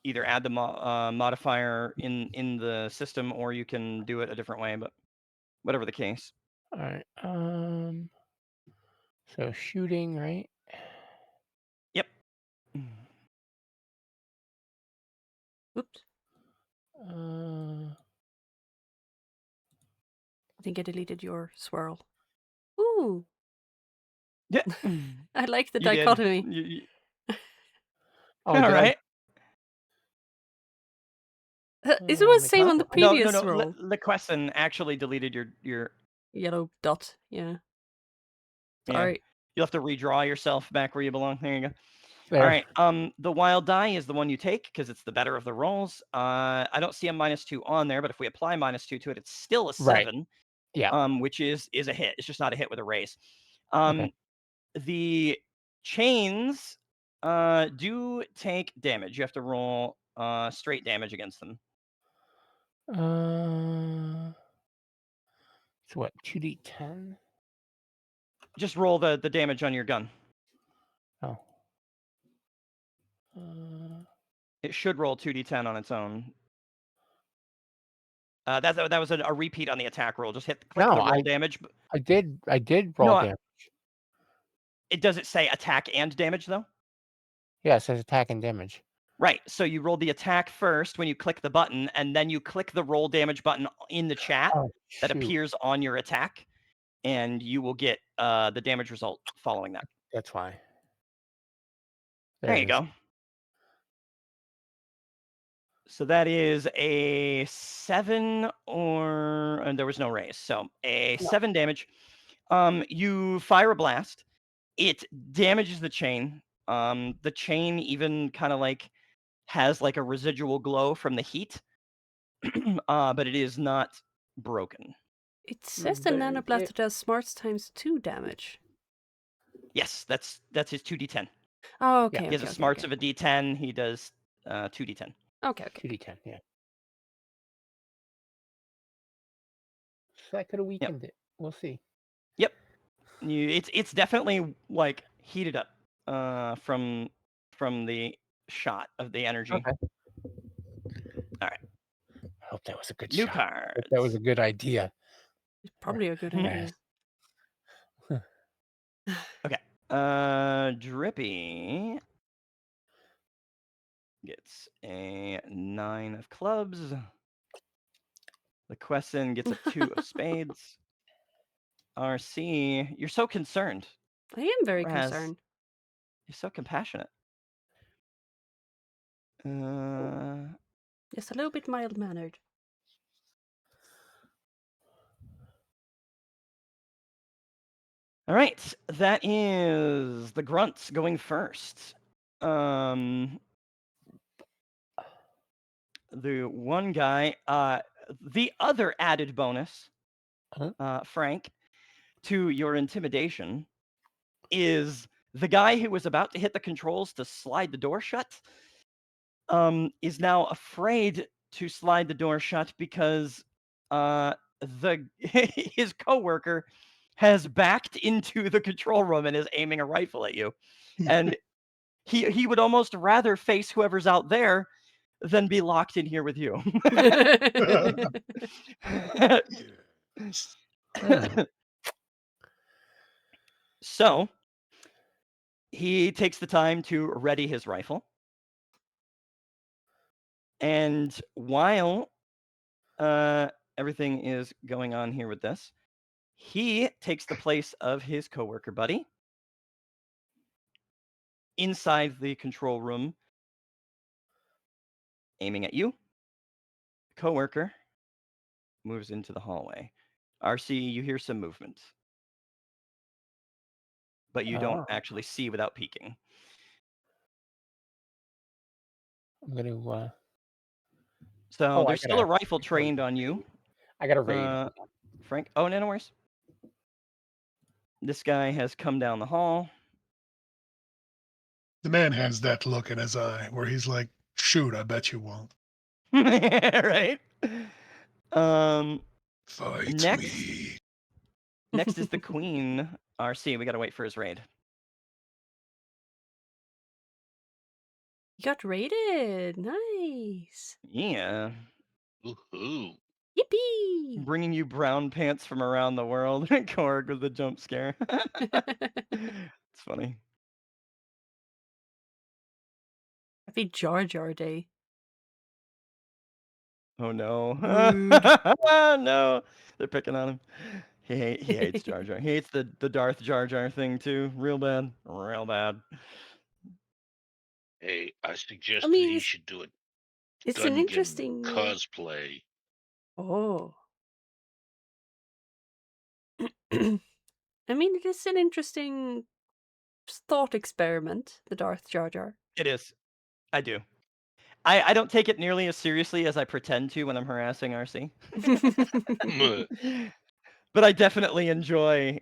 either add the modifier in the system, or you can do it a different way. But whatever the case. Alright, so shooting, right? Yep. Oops. Uh, I think I deleted your swirl. Ooh. Yeah. I like the You did. dichotomy. oh, All did I? right. It was the The same on the consequence? No, no, previous no. roll. Liquessen actually deleted your. Yellow dot. Yeah. Yeah. Sorry. You'll have to redraw yourself back where you belong. There you go. All There. right. The wild die is the one you take because it's the better of the rolls. I don't see a -2 on there, but if we apply -2 to it, it's still a Right. 7. Yeah. Which is a hit. It's just not a hit with a raise. Okay. The chains do take damage. You have to roll straight damage against them. So what, 2d10? Just roll the damage on your gun. Oh. Uh, It should roll 2d10 on its own. That was a repeat on the attack roll. Just click no, the roll damage. I did roll No, damage. it doesn't say attack and damage though. Yeah, it says attack and damage. Right. So you roll the attack first when you click the button, and then you click the roll damage button in the chat Oh, that shoot. appears on your attack, and you will get the damage result following that. That's why. There it you is. go. So that is a 7 and there was no raise. So a No. 7 damage. You fire a blast. It damages the chain. The chain even kind of like has like a residual glow from the heat. But it is not broken. It says the But nanoblaster does smarts ×2 damage. Yes, that's his 2d10. Oh, okay, Yeah. He has okay, a okay, smarts okay. of a d10. He does 2d10. Okay, okay. 2d10, yeah. So I could have weakened it. We'll see. Yep. It's definitely like heated up from the shot of the energy. Okay. All right. I hope that was a good New shot. I hope that was cards. a good idea. It's probably a good Mhm. idea. Okay. Drippy gets a 9 of clubs. Liquessen gets a 2 of spades. RC, you're so concerned. I am very Raz, concerned. you're so compassionate. Just a little bit mild-mannered. All right, that is the grunts going first. The one guy, the other added bonus, Frank, to your intimidation is the guy who was about to hit the controls to slide the door shut, is now afraid to slide the door shut because his coworker has backed into the control room and is aiming a rifle at you. And he would almost rather face whoever's out there than be locked in here with you. So he takes the time to ready his rifle. And while everything is going on here with this, he takes the place of his coworker buddy inside the control room, aiming at you. Coworker moves into the hallway. RC, you hear some movement, but you don't Oh. actually see without peeking. I'm gonna. So Oh, I there's still a gotta. rifle I gotta trained on you, raid. I gotta raid. Frank. Oh, no, no worries. This guy has come down the hall. The man has that look in his eye where he's like, shoot, I bet you won't. Right? Um, Fight next me. next is the Queen RC. We gotta wait for his raid. You got raided. Nice. Yeah. Woohoo. Yippee! Bringing you brown pants from around the world. Korg with the jump scare. It's funny. Happy Jar Jar Day. Oh no. Rude. No. They're picking on him. He hates Jar Jar. He hates the Darth Jar Jar thing too. Real bad. Real bad. Hey, I I suggested mean, he should do a it's an Gungan interesting. cosplay. Oh. I mean, it is an interesting thought experiment, the Darth Jar Jar. It is. I do. I don't take it nearly as seriously as I pretend to when I'm harassing RC. But I definitely enjoy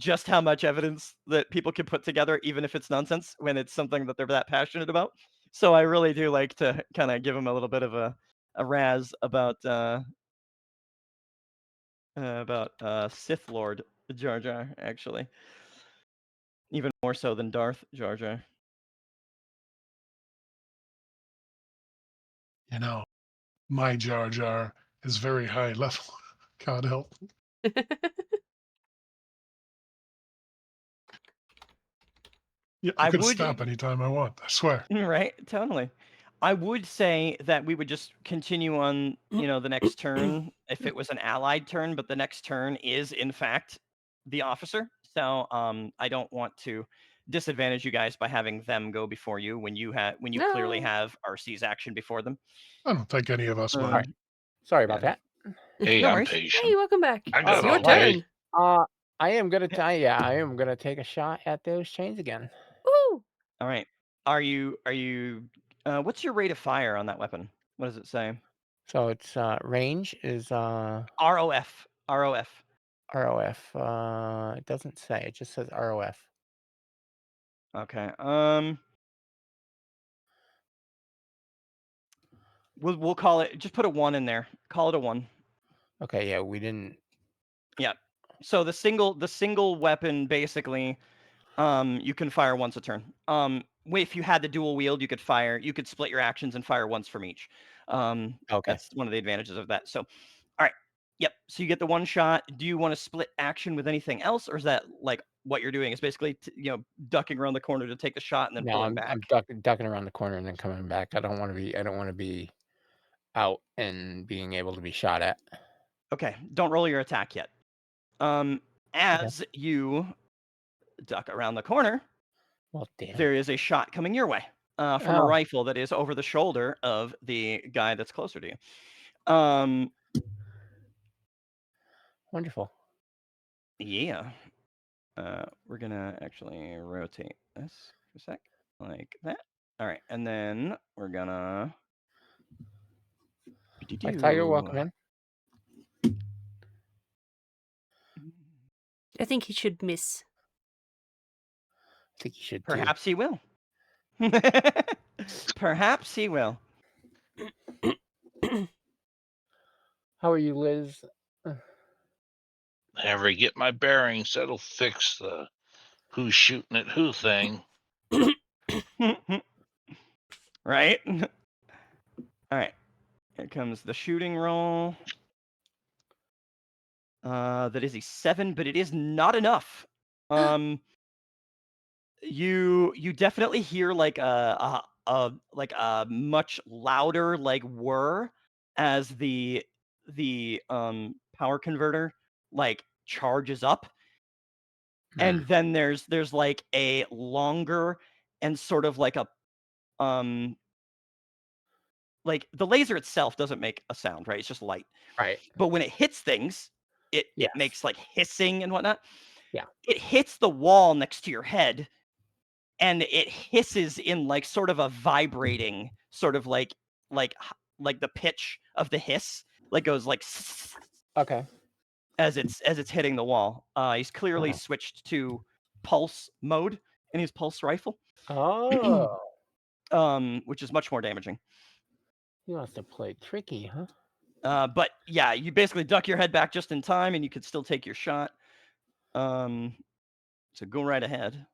just how much evidence that people can put together, even if it's nonsense, when it's something that they're that passionate about. So I really do like to kind of give them a little bit of a razz about Sith Lord Jar Jar, actually, even more so than Darth Jar Jar. You know, my Jar Jar is very high level. God help. Yeah, I I could would stop anytime I want. I swear. right, totally. I would say that we would just continue on, the next turn if it was an allied turn, but the next turn is in fact the officer. So I don't want to disadvantage you guys by having them go before you when you clearly No. have RC's action before them. I don't think any of us All mind. right. Sorry about Yeah. that. Hey, No I'm worries. Hey, patient. welcome back. I got It's your all day. turn. I am gonna I am gonna take a shot at those chains again. Woo! All right. Are you what's your rate of fire on that weapon? What does it say? So it's range is ROF. ROF. ROF. It doesn't say. It just says ROF. Okay. We'll call it, just put a 1 in there. Call it a 1. Okay, yeah, we didn't. Yeah. So the single weapon basically, you can fire once a turn. If you had the dual wield, you could split your actions and fire once from each. Okay. That's one of the advantages of that. So, all right. Yep. So you get the one shot. Do you want to split action with anything else, or is that like what you're doing? Is basically ducking around the corner to take the shot and then No, pulling I'm back. ducking around the corner and then coming back. I don't want to be out and being able to be shot at. Okay. Don't roll your attack yet. Okay. As you duck around the corner, Well, damn. there is a shot coming your way from a Oh, rifle that is over the shoulder of the guy that's closer to you. wonderful. Yeah. We're gonna actually rotate this for a sec, like that. All right, and then we're gonna Like Tiger, welcome in. I think he should miss. I think you should too. Perhaps he will. Perhaps he will. How are you, Liz? Whenever I get my bearings, that'll fix the who's shooting at who thing. Right? All right. Here comes the shooting roll. That is a 7, but it is not enough. You definitely hear like a much louder like whir as the power converter like charges up, and then there's like a longer and sort of like a like the laser itself doesn't make a sound, right? It's just light. Right. But when it hits things, it Yes. makes like hissing and whatnot. Yeah. It hits the wall next to your head and it hisses in like sort of a vibrating, sort of like the pitch of the hiss, like goes like Okay. as it's hitting the wall. He's clearly switched to pulse mode in his pulse rifle, Oh, which is much more damaging. he wants to play tricky, huh? But yeah, you basically duck your head back just in time, and you could still take your shot. So go right ahead.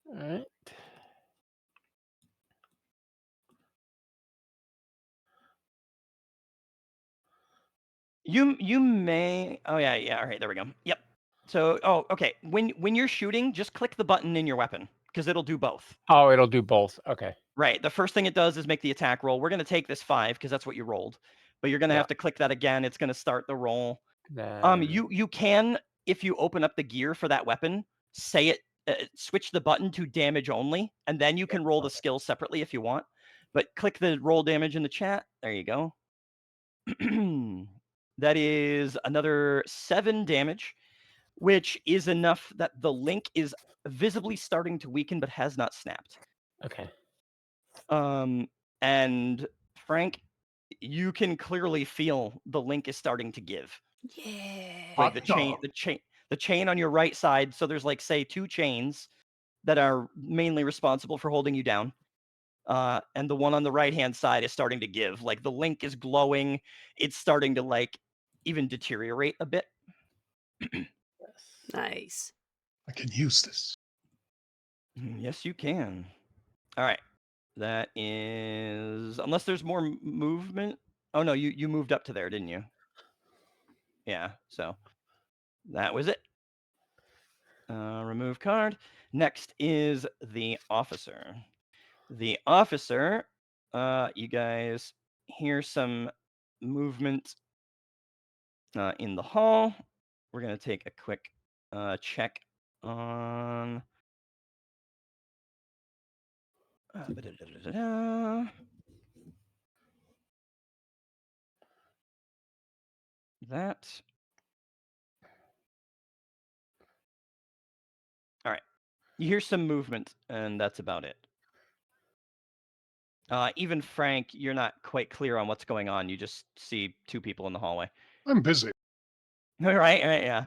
All right. You may. Oh yeah. All right, there we go. Yep. So okay. When you're shooting, just click the button in your weapon because it'll do both. Oh, it'll do both. Okay. Right. The first thing it does is make the attack roll. We're gonna take this 5 because that's what you rolled, but you're gonna Yeah. have to click that again. It's gonna start the roll. Then You can, if you open up the gear for that weapon, say it, switch the button to damage only, and then you can roll the skill separately if you want. But click the roll damage in the chat. There you go. That is another 7 damage, which is enough that the link is visibly starting to weaken but has not snapped. okay. And Frank, you can clearly feel the link is starting to give. Yeah. Like the Hot chain on your right side. So there's like say 2 chains that are mainly responsible for holding you down. And the one on the right hand side is starting to give. Like the link is glowing. It's starting to like even deteriorate a bit. Yes. Nice. I can use this. Yes, you can. All right. That is unless there's more movement. Oh no, you moved up to there, didn't you? Yeah. So that was it. Remove card. Next is the officer. The officer, you guys hear some movement in the hall. We're going to take a quick check on. That. All right. You hear some movement, and that's about it. Even Frank, you're not quite clear on what's going on. You just see 2 people in the hallway. I'm busy Right, yeah.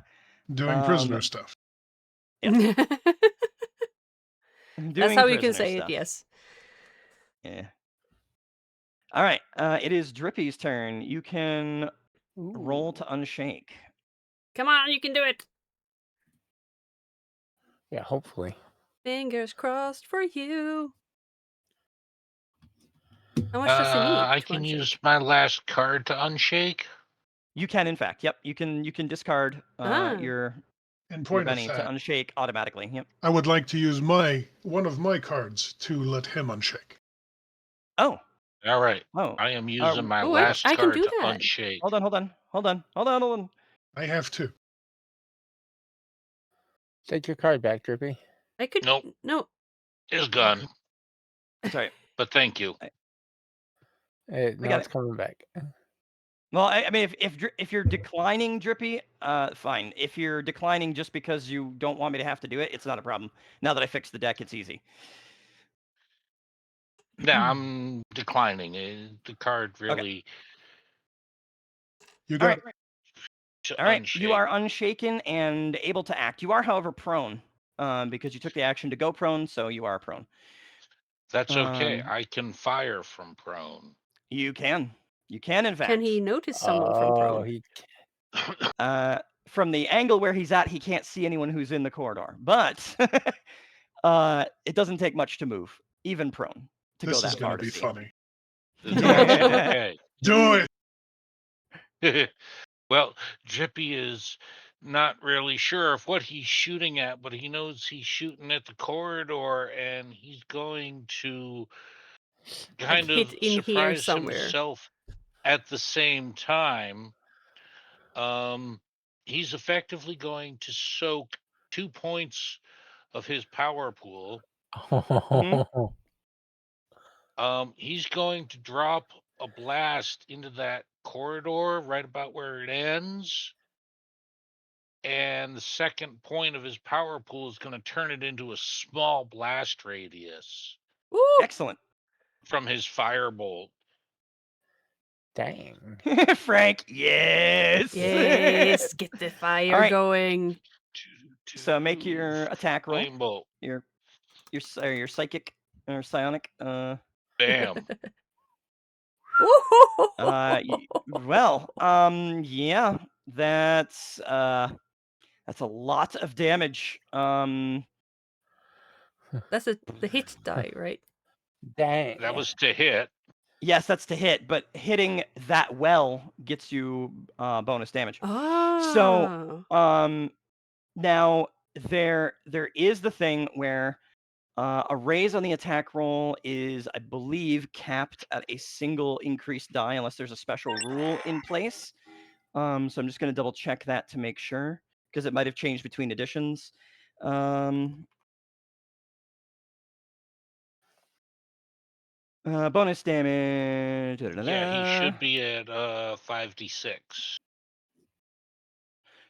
doing prisoner stuff. Doing That's how you can prisoner say stuff. it, yes. Yeah. All right. It is Drippy's turn. You can roll to unshake. Come on, you can do it. Yeah, hopefully. Fingers crossed for you. How much does he need? I to can unshake? use my last card to unshake. You can, in fact. Yep. You can discard your In point of Benny to fact, unshake automatically. Yep. I would like to use one of my cards to let him unshake. Oh. All right. Oh. I am using my Oh, last I can card do to that. unshake. Hold on. I have 2. Take your card back, Drippy. I could. Nope. No. It's gone. Sorry. But thank you. Now got it's it. coming back. Well, I mean, if you're declining Drippy, fine. If you're declining just because you don't want me to have to do it, it's not a problem. Now that I fixed the deck, it's easy. Yeah, I'm declining. The card really. You All got right. To All right. unshake. You are unshaken and able to act. You are, however, prone because you took the action to go prone, so you are prone. That's okay. I can fire from prone. You can. You can, in fact. Can he notice someone from prone? He From the angle where he's at, he can't see anyone who's in the corridor. But it doesn't take much to move, even prone, to this go is that going far to be see. funny. That's okay. Do it. Well, Drippy is not really sure of what he's shooting at, but he knows he's shooting at the corridor, and he's going to kind hit of in here surprise somewhere. himself at the same time. He's effectively going to soak 2 points of his power pool. He's going to drop a blast into that corridor right about where it ends. and the second point of his power pool is going to turn it into a small blast radius Woo! Excellent. from his firebolt. Dang. Frank, yes. Yes, get the fire right. going. So make your attack roll. Flame bolt. Your psychic or psionic. Bam. Well, yeah, that's a lot of damage. That's the hit die, right? Dang. That was to hit. Yes, that's to hit, but hitting that well gets you bonus damage. So, Oh. now there is the thing where a raise on the attack roll is, I believe, capped at a single increased die unless there's a special rule in place. So I'm just going to double check that to make sure, because it might have changed between editions. Bonus damage. Yeah, he should be at 5d6.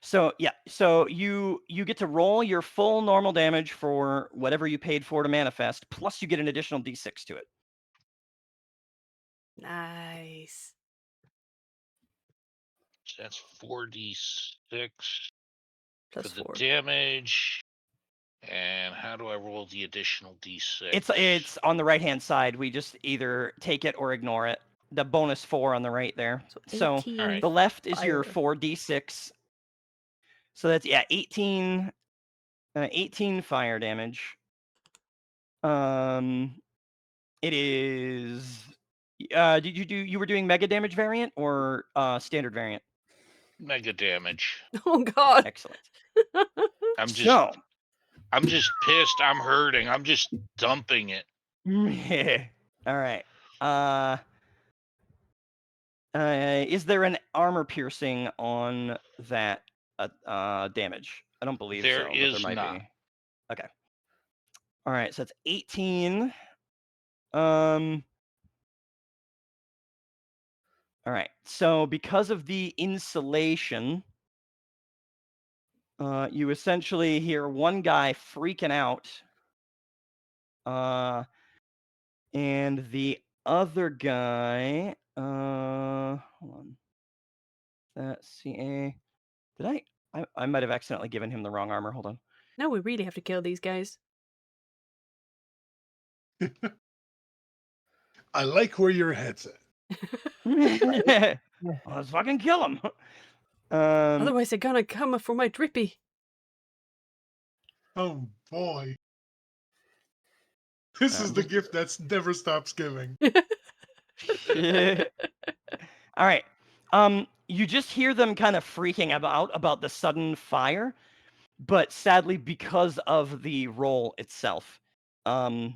So yeah, so you get to roll your full normal damage for whatever you paid for to manifest, plus you get an additional d6 to it. Nice. So that's 4d6 Plus for the 4. damage. And how do I roll the additional d6? It's on the right-hand side. We just either take it or ignore it. The bonus 4 on the right there. So So 18 the left is your fire. 4d6. So that's 18 fire damage. It is you were doing mega damage variant or standard variant? Mega damage. Oh god. Excellent. I'm just pissed. I'm hurting. I'm just dumping it. All right. Is there an armor piercing on that damage? I don't believe There so, but is there might not. be. Okay. All right, so that's 18. All right. So because of the insulation, you essentially hear one guy freaking out. And the other guy, hold on. That CA. Did I might have accidentally given him the wrong armor. Hold on. Now we really have to kill these guys. I like where your head's at. Let's fucking kill him. Otherwise they're gonna come for my drippy. Oh boy. This is the gift that never stops giving. All right. You just hear them kind of freaking about the sudden fire, but sadly, because of the roll itself, it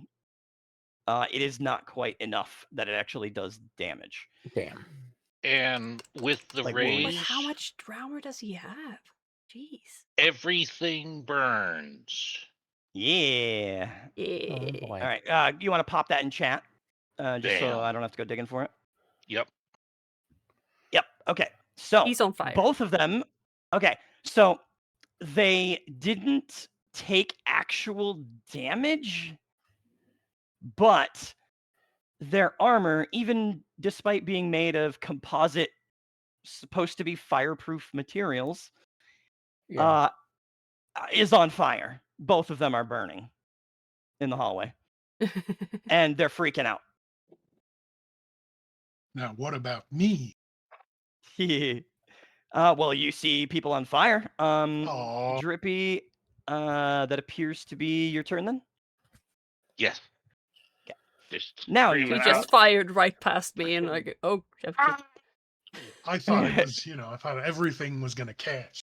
is not quite enough that it actually does damage. Damn. And with the Like raise, But how much armor does he have? Jeez. everything burns. Yeah. Yeah. Oh boy. All right. You want to pop that in chat, just so Bam. I don't have to go digging for it. Yep. Yep. Okay. So He's on fire. both of them. Okay. So they didn't take actual damage, but their armor, even despite being made of composite, supposed to be fireproof materials, Yeah. is on fire. Both of them are burning in the hallway, and they're freaking out. Now, what about me? Well, you see people on fire. Aw. Drippy, that appears to be your turn then. Yes. Okay. Just Now screaming you He out. just fired right past me and like, oh, I thought it was, I thought everything was gonna catch.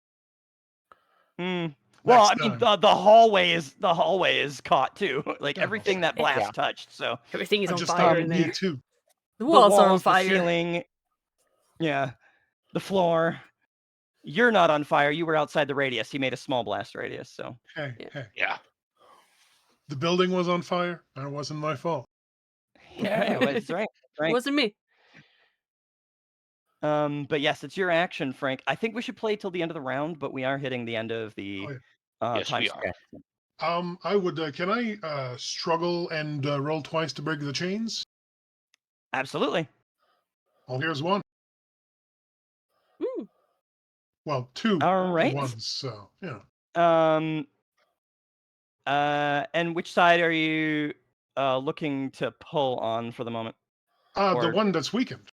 Well, Next I mean, time. the hallway is caught too. Like Oh, everything that blast Yeah. touched. So everything is I on just fire thought in of me there. too. The the walls are on walls, the fire. ceiling, yeah, the floor. You're not on fire. You were outside the radius. He made a small blast radius. So Hey, Yeah. hey. Yeah. The building was on fire, and it wasn't my fault. yeah, that's right. It wasn't me. But yes, it's your action, Frank. I think we should play till the end of the round, but we are hitting the end of the Yes, time we slot. are. I would. Can I struggle and roll twice to break the chains? Absolutely. Well, here's one. Mm. Well, two All right. ones. So yeah. And which side are you looking to pull on for the moment? The Or one that's weakened.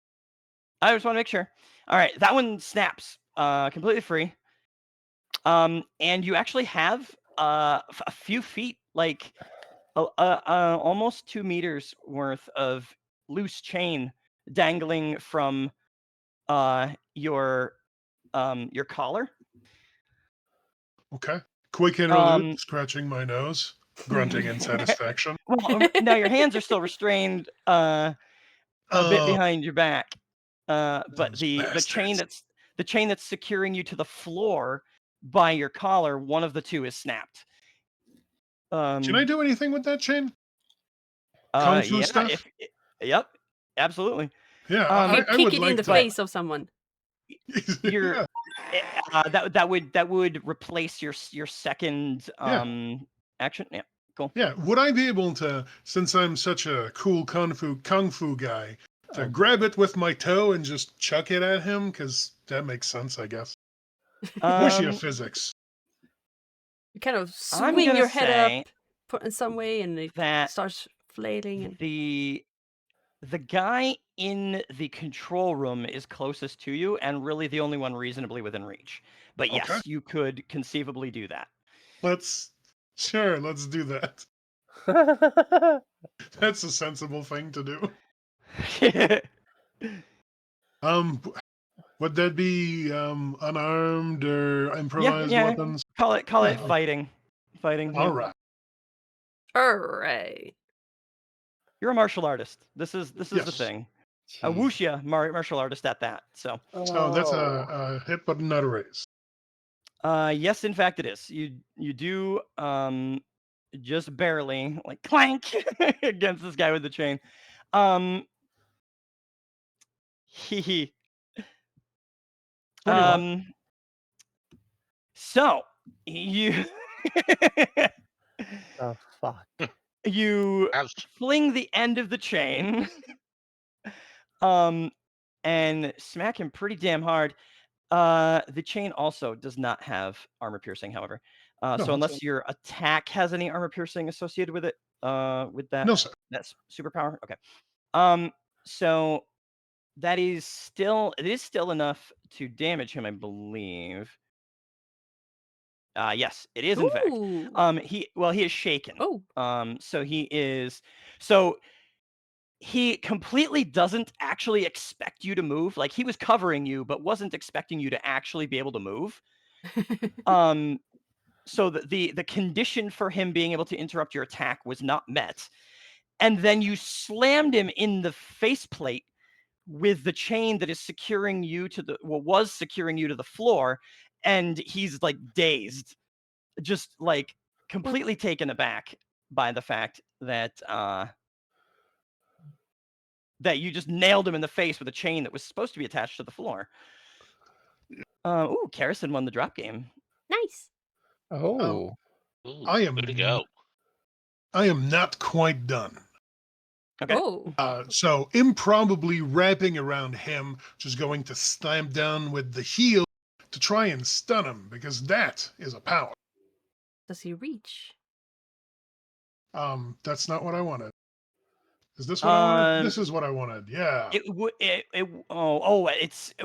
I just want to make sure. All right, that one snaps completely free. And you actually have a few feet, like almost 2 meters worth of loose chain dangling from your collar. Okay. Quick interlude. Um, Scratching my nose, grunting in satisfaction. well, now your hands are still restrained a bit behind your back, but Those the chain bastards. that's securing you to the floor by your collar, one of the two is snapped. Can I do anything with that chain? Kung fu Yeah, stuff? yep, absolutely. Yeah, Um, I Kick would it in like the to. face of someone. you're Yeah, that would replace your second yeah, action. Yeah, cool. yeah. Would I be able to, since I'm such a cool kung fu guy, to grab it with my toe and just chuck it at him? Because that makes sense, I guess. Wuxia Um, physics. You kind of I'm swing gonna your head up say in some way, and it that starts flailing. And the guy in the control room is closest to you and really the only one reasonably within reach. But Okay, yes, you could conceivably do that. let's do that. That's a sensible thing to do. Um, would that be unarmed or Yeah, improvised yeah. weapons? Call it Yeah, fighting. Fighting, all yeah. right. hooray! You're a martial artist. This is the Yes. thing. A Jeez. wuxia martial artist at that. So, So that's Oh. a hit but not a raise. yes, in fact, it is. You do just barely like clank against this guy with the chain. Um, he 21. So you Oh fuck. you Abs- fling the end of the chain, and smack him pretty damn hard. The chain also does not have armor piercing, however. No, So that's unless your attack has any armor piercing associated with it, with no, sir. that's superpower. Okay. Um, so it is still enough to damage him, I believe. Yes, it is in fact. Ooh. He is shaken. Oh. So so he completely doesn't actually expect you to move. Like he was covering you, but wasn't expecting you to actually be able to move. So the condition for him being able to interrupt your attack was not met. And then you slammed him in the faceplate with the chain that is securing you to was securing you to the floor, and he's like dazed, just like completely taken aback by the fact that that you just nailed him in the face with a chain that was supposed to be attached to the floor. Ooh, Karrison won the drop game. Nice. Oh. Ooh, I way to am go. I am not quite done. Okay. Oh. So improbably wrapping around him, just going to slam down with the heel to try and stun him because that is a power. Does he reach? That's not what I wanted. Is this what I wanted? This is what I wanted. Yeah. It's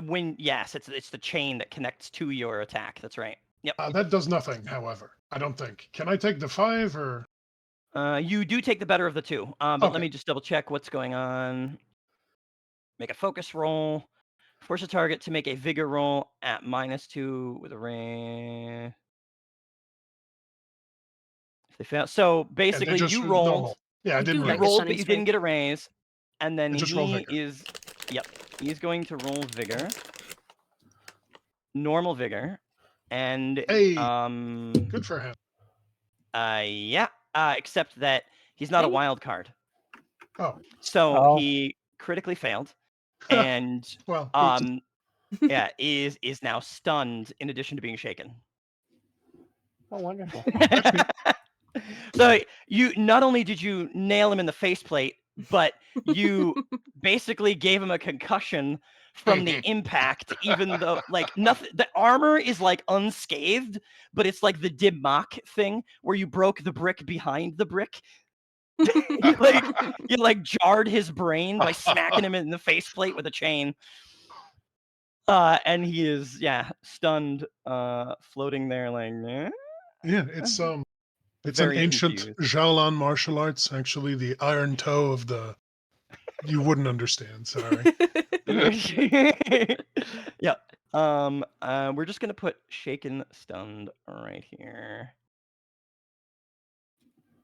when yes, it's the chain that connects to your attack. That's right. Yep. That does nothing, however. I don't think. Can I take the 5 or? You do take the better of the two. But let Okay. me just double check what's going on. Make a focus roll. Force a target to make a vigor roll at -2 with a ray. If they fail, so Yeah, they basically just you rolled. normal. Yeah, I You didn't do You like a raise. rolled, but stunning you didn't strike. get a raise. And then I just roll he vigor. is, yep, he's going to roll vigor, normal vigor, and Hey, good for him. yeah, except that he's not a Dang it. wild card, Oh, so Oh. he critically failed, and well, oops. yeah, is now stunned in addition to being shaken. Oh, wonderful. That's neat. So you not only did you nail him in the faceplate, but you basically gave him a concussion from the impact, even though like nothing the armor is like unscathed, but it's like the Dimmock thing where you broke the brick behind the brick. you like jarred his brain by smacking him in the faceplate with a chain. And he is stunned, floating there like Yeah, it's an very ancient confused. Shaolin martial arts. Actually, the iron toe of the. You wouldn't understand. Sorry. Yep. We're just gonna put shaken stunned right here.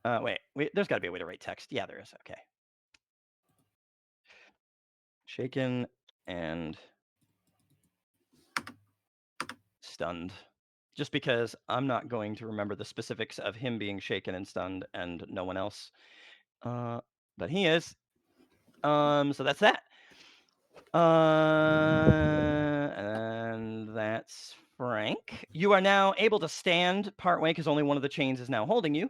Wait, there's gotta be a way to write text. Yeah, there is. Okay. Shaken and stunned. Just because I'm not going to remember the specifics of him being shaken and stunned and no one else. But he is. So that's that. And that's Frank. You are now able to stand partway because only one of the chains is now holding you.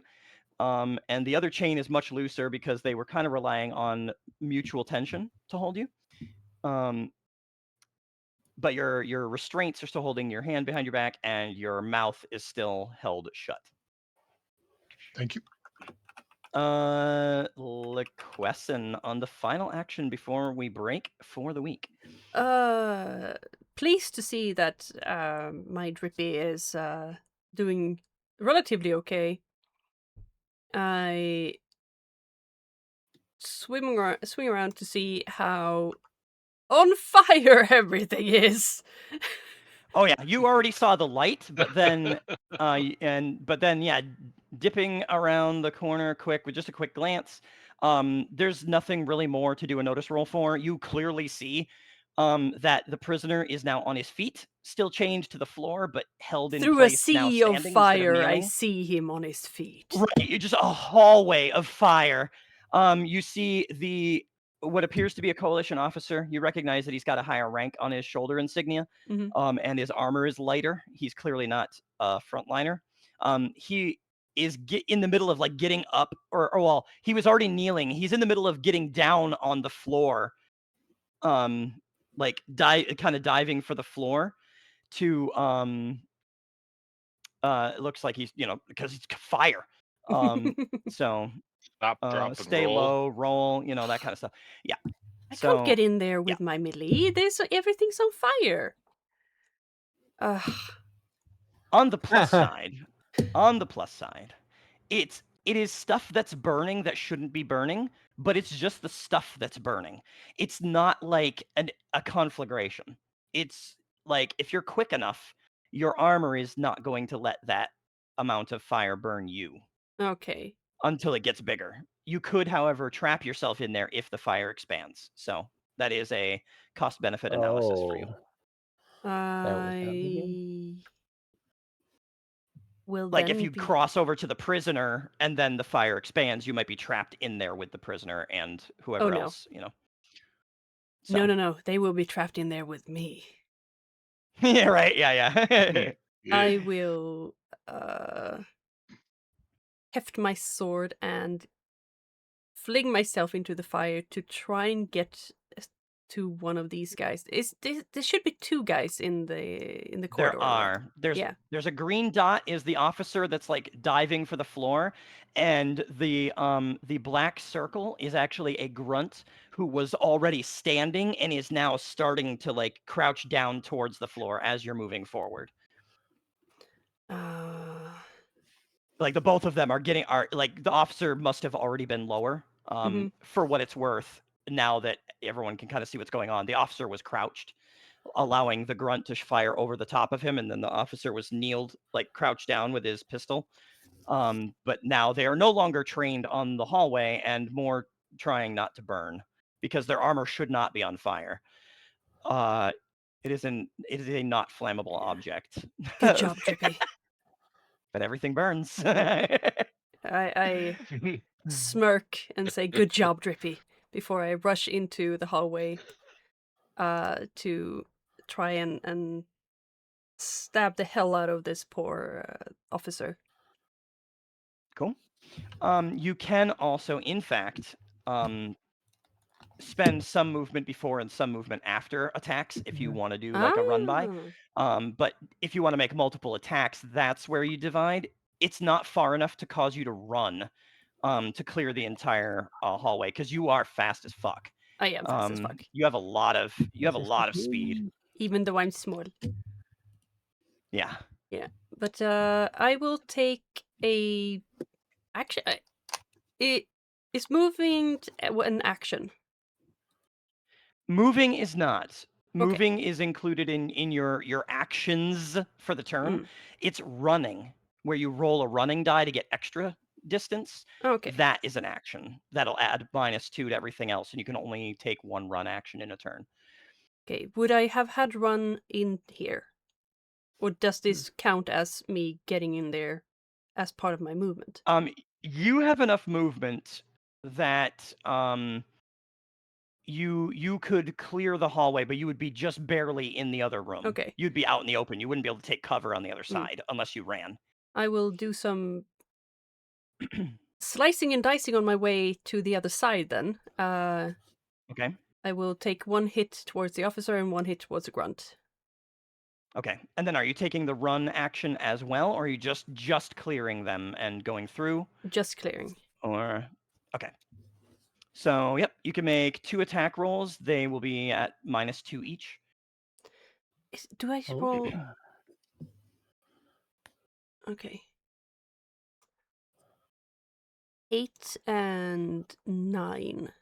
And the other chain is much looser because they were kind of relying on mutual tension to hold you. But your restraints are still holding your hand behind your back, and your mouth is still held shut. Thank you. Liquessen on the final action before we break for the week. Pleased to see that my Drippy is doing relatively okay. I swing around to see how on fire everything is. Oh yeah, you already saw the light, but then dipping around the corner quick with just a quick glance, there's nothing really more to do a notice roll for. You clearly see that the prisoner is now on his feet, still chained to the floor, but held in Through a place, now sea of standing instead of fire, I kneeling. see him on his feet. Right, you're just a hallway of fire. You see what appears to be a coalition officer. You recognize that he's got a higher rank on his shoulder insignia, Mhm. and his armor is lighter. He's clearly not a frontliner. He is in the middle of like getting up, or well, he was already kneeling. He's in the middle of getting down on the floor, like kind of diving for the floor to it looks like he's because it's fire. So Stop, drop, and stay roll. low, roll, that kind of stuff. Yeah. I So can't get in there with my melee. Everything's on fire. Ugh. on the plus side, it is stuff that's burning that shouldn't be burning, but it's just the stuff that's burning. It's not like a conflagration. It's like if you're quick enough, your armor is not going to let that amount of fire burn you. Okay. Until it gets bigger. You could, however, trap yourself in there if the fire expands. So that is a cost-benefit analysis for you. That would not be good. I will Like then if you be... cross over to the prisoner and then the fire expands, you might be trapped in there with the prisoner and whoever no. else, No, So. no. They will be trapped in there with me. Yeah, right. Yeah. I will heft my sword and fling myself into the fire to try and get to one of these guys. There should be two guys in the corridor. There are. Right? There's a green dot is the officer that's like diving for the floor, and the black circle is actually a grunt who was already standing and is now starting to like crouch down towards the floor as you're moving forward. Like the both of them are like the officer must have already been lower. For what it's worth, now that everyone can kind of see what's going on, the officer was crouched, allowing the grunt to fire over the top of him, and then the officer was kneeled, like crouched down with his pistol. But now they are no longer trained on the hallway and more trying not to burn because their armor should not be on fire. It is a not flammable object. Good job, Drippy. But everything burns. I smirk and say, "Good job, Drippy," before I rush into the hallway to try and stab the hell out of this poor officer. Cool. You can also, in fact, spend some movement before and some movement after attacks if you want to do like a run by. But if you want to make multiple attacks, that's where you divide. It's not far enough to cause you to run to clear the entire hallway because you are fast as fuck. I am fast as fuck. You have a lot of speed. Even though I'm small. Yeah. Yeah. But I will take a action. It is moving an action. Moving is not. Okay. Moving is included in your actions for the turn. It's running, where you roll a running die to get extra distance. Okay. That is an action. That'll add -2 to everything else, and you can only take one run action in a turn. Okay. Would I have had run in here? Or does this count as me getting in there as part of my movement? You have enough movement that you could clear the hallway, but you would be just barely in the other room. Okay. You'd be out in the open. You wouldn't be able to take cover on the other side unless you ran. I will do some slicing and dicing on my way to the other side then. Okay. I will take one hit towards the officer and one hit towards the grunt. Okay. And then are you taking the run action as well, or are you just clearing them and going through? Just clearing. Or okay. So yep, you can make 2 attack rolls. They will be at -2 each. Do I roll? Okay. 8 and 9.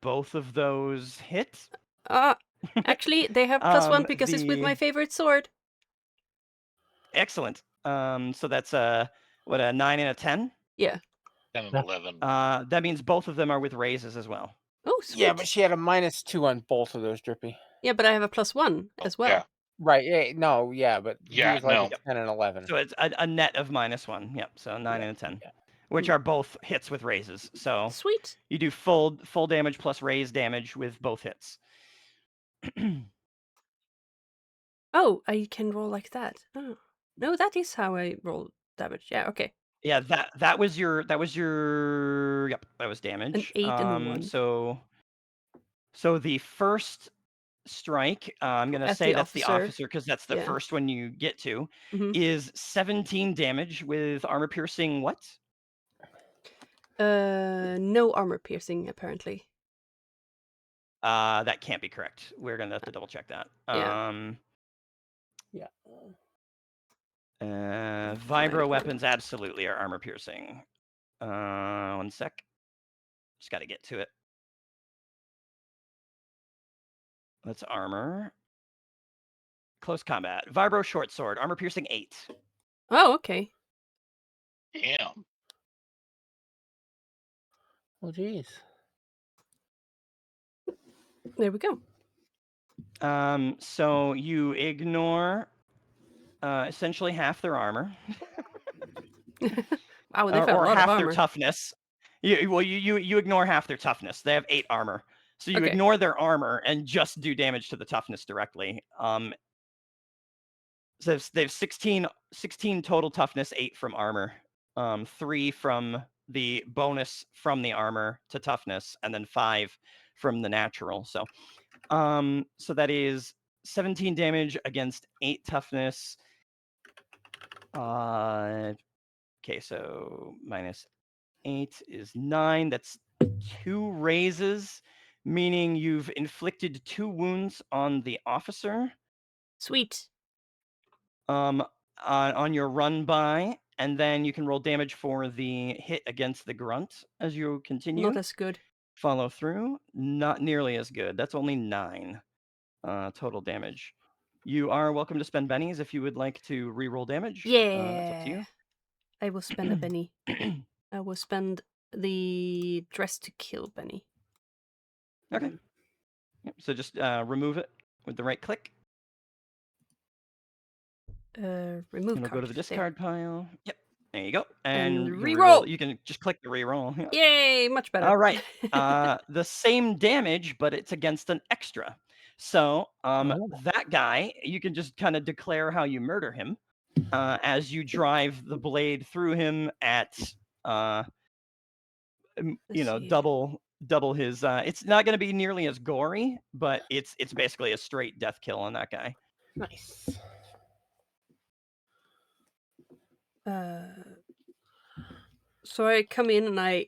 Both of those hit. Actually, they have +1 because it's with my favorite sword. Excellent. So that's a 9 and a 10? Yeah. 10 and 11. That means both of them are with raises as well. Oh, sweet. Yeah, but she had a -2 on both of those, Drippy. Yeah, but I have a +1 as well. Yeah. Right. Yeah. No. Yeah. But Yeah, he was like no. a 10 and 11. So it's a net of -1. Yep. So 9 and a 10, which are both hits with raises. So Sweet. you do full damage plus raise damage with both hits. Oh, I can roll like that. Oh. No, that is how I roll damage. Yeah, okay. Yeah, that was your yep, that was damage. An 8 and a 1. So the first strike, I'm gonna say that's the officer because that's the first one you get to, is 17 damage with armor piercing what? No armor piercing apparently. That can't be correct. We're gonna have to double check that. Yeah. Vibro weapons absolutely are armor piercing. 1 sec. Just got to get to it. That's armor. Close combat. Vibro short sword. Armor piercing 8. Oh, okay. Damn. Oh, jeez. There we go. So you ignore essentially half their armor. Wow, they found a or lot half of their armor. toughness. You ignore half their toughness. They have 8 armor. So you ignore their armor and just do damage to the toughness directly. So they have 16 total toughness, 8 from armor, 3 from the bonus from the armor to toughness, and then 5 from the natural. So that is 17 damage against 8 toughness. Okay, so -8 is 9. That's 2 raises, meaning you've inflicted 2 wounds on the officer. Sweet. On your run by, and then you can roll damage for the hit against the grunt as you continue. Not as good. Follow through. Not nearly as good. That's only 9 total damage. You are welcome to spend bennies if you would like to re-roll damage. That's up to you. I will spend a penny. I will spend the dress to kill penny. Okay. Yep, so just remove it with the right click. Remove and we'll go to the discard pile. Yep. There you go. And you re-roll. You can just click the re-roll. Yay, much better. All right. The same damage, but it's against an extra. So Oh. that guy, you can just kind of declare how you murder him as you drive the blade through him at Let's see. double his. It's not going to be nearly as gory, but it's basically a straight death kill on that guy. Nice. So I come in and I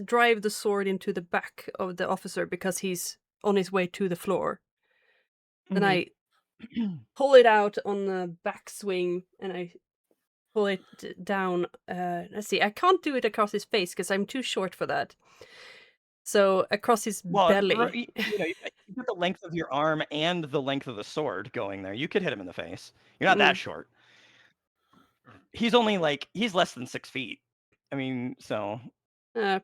drive the sword into the back of the officer because he's on his way to the floor. Then I pull it out on the backswing and I pull it down. Let's see, I can't do it across his face because I'm too short for that. So across his belly. You got the length of your arm and the length of the sword going there. You could hit him in the face. You're not that short. He's only he's less than 6 feet. I mean, so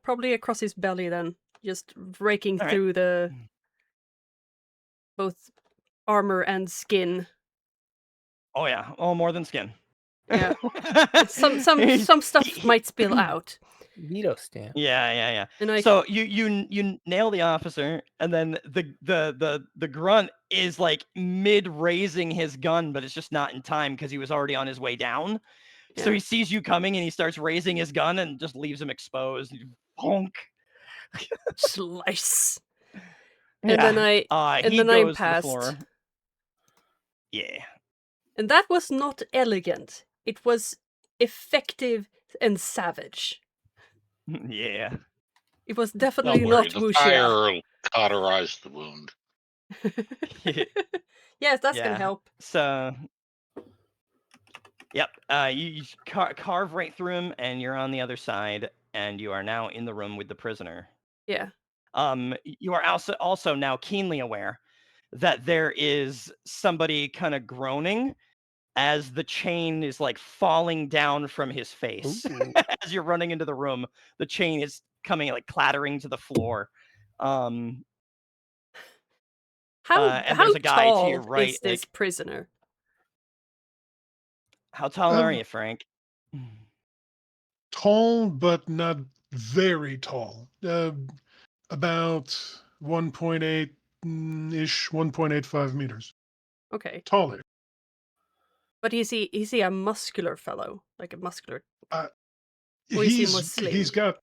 Probably across his belly then, just raking All right. through the both armor and skin. Oh yeah, more than skin. Yeah, some stuff might spill out. Veto stamp. Yeah. And so you nail the officer, and then the grunt is like mid raising his gun, but it's just not in time because he was already on his way down. So he sees you coming and he starts raising his gun and just leaves him exposed. Honk. Slice. And then I goes to the passed. floor. Yeah. And that was not elegant. It was effective and savage. Yeah. It was definitely Don't worry, not the wuxia. fire will cauterize the wound. Yes, that's gonna help. So, yep. You carve right through him, and you're on the other side, and you are now in the room with the prisoner. Yeah. You are also now keenly aware that there is somebody kind of groaning as the chain is like falling down from his face. As you're running into the room, the chain is coming like clattering to the floor. And there's a guy to your tall right. is this prisoner? How tall are you, Frank? Tall, but not very tall. About 1.8 ish, 1.85 meters. Okay. Taller. But is he a muscular fellow? Like a muscular? Or is he more slim? He's got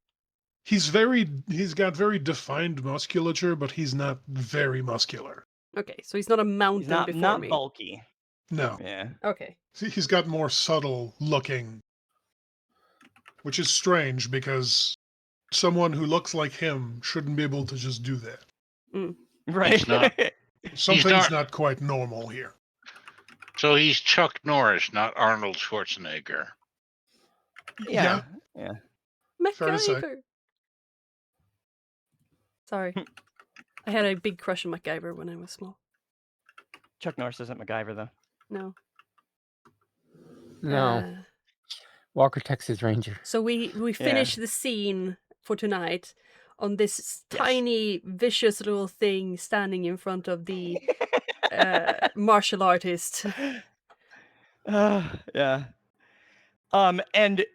very defined musculature, but he's not very muscular. Okay, so he's not a mountain He's before not me. bulky. No. Yeah. Okay. He's got more subtle looking, which is strange because someone who looks like him shouldn't be able to just do that. Right. He's not. Something's not quite normal here. So he's Chuck Norris, not Arnold Schwarzenegger. Yeah. Fair to say. MacGyver. Sorry. I had a big crush on MacGyver when I was small. Chuck Norris isn't MacGyver, though. No. No. Walker, Texas Ranger. So we finish the scene for tonight on this tiny, vicious little thing standing in front of the martial artist. Yeah. And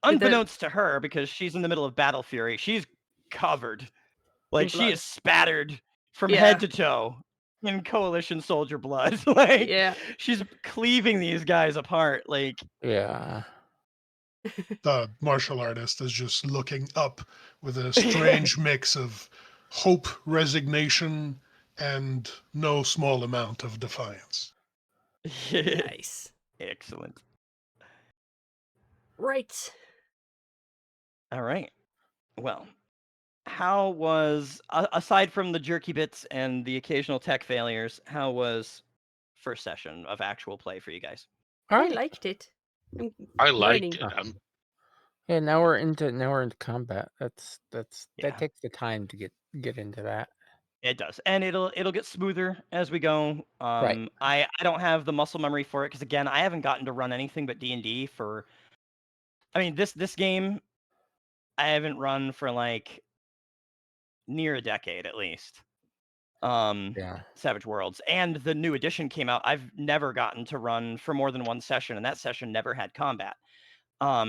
unbeknownst to her, because she's in the middle of battle fury, she's covered. Like, she is spattered from head to toe in coalition soldier blood. She's cleaving these guys apart. Like, yeah. The martial artist is just looking up with a strange mix of hope, resignation, and no small amount of defiance. Nice. Excellent. Right. All right. Well, how was, aside from the jerky bits and the occasional tech failures, how was first session of actual play for you guys? I liked it. I liked it. Yeah, now we're into combat. That takes the time to get into that. It does, and it'll get smoother as we go. Right. I don't have the muscle memory for it because again, I haven't gotten to run anything but D&D for. I mean, this game, I haven't run for like near a decade at least. Savage Worlds, and the new edition came out. I've never gotten to run for more than one session, and that session never had combat,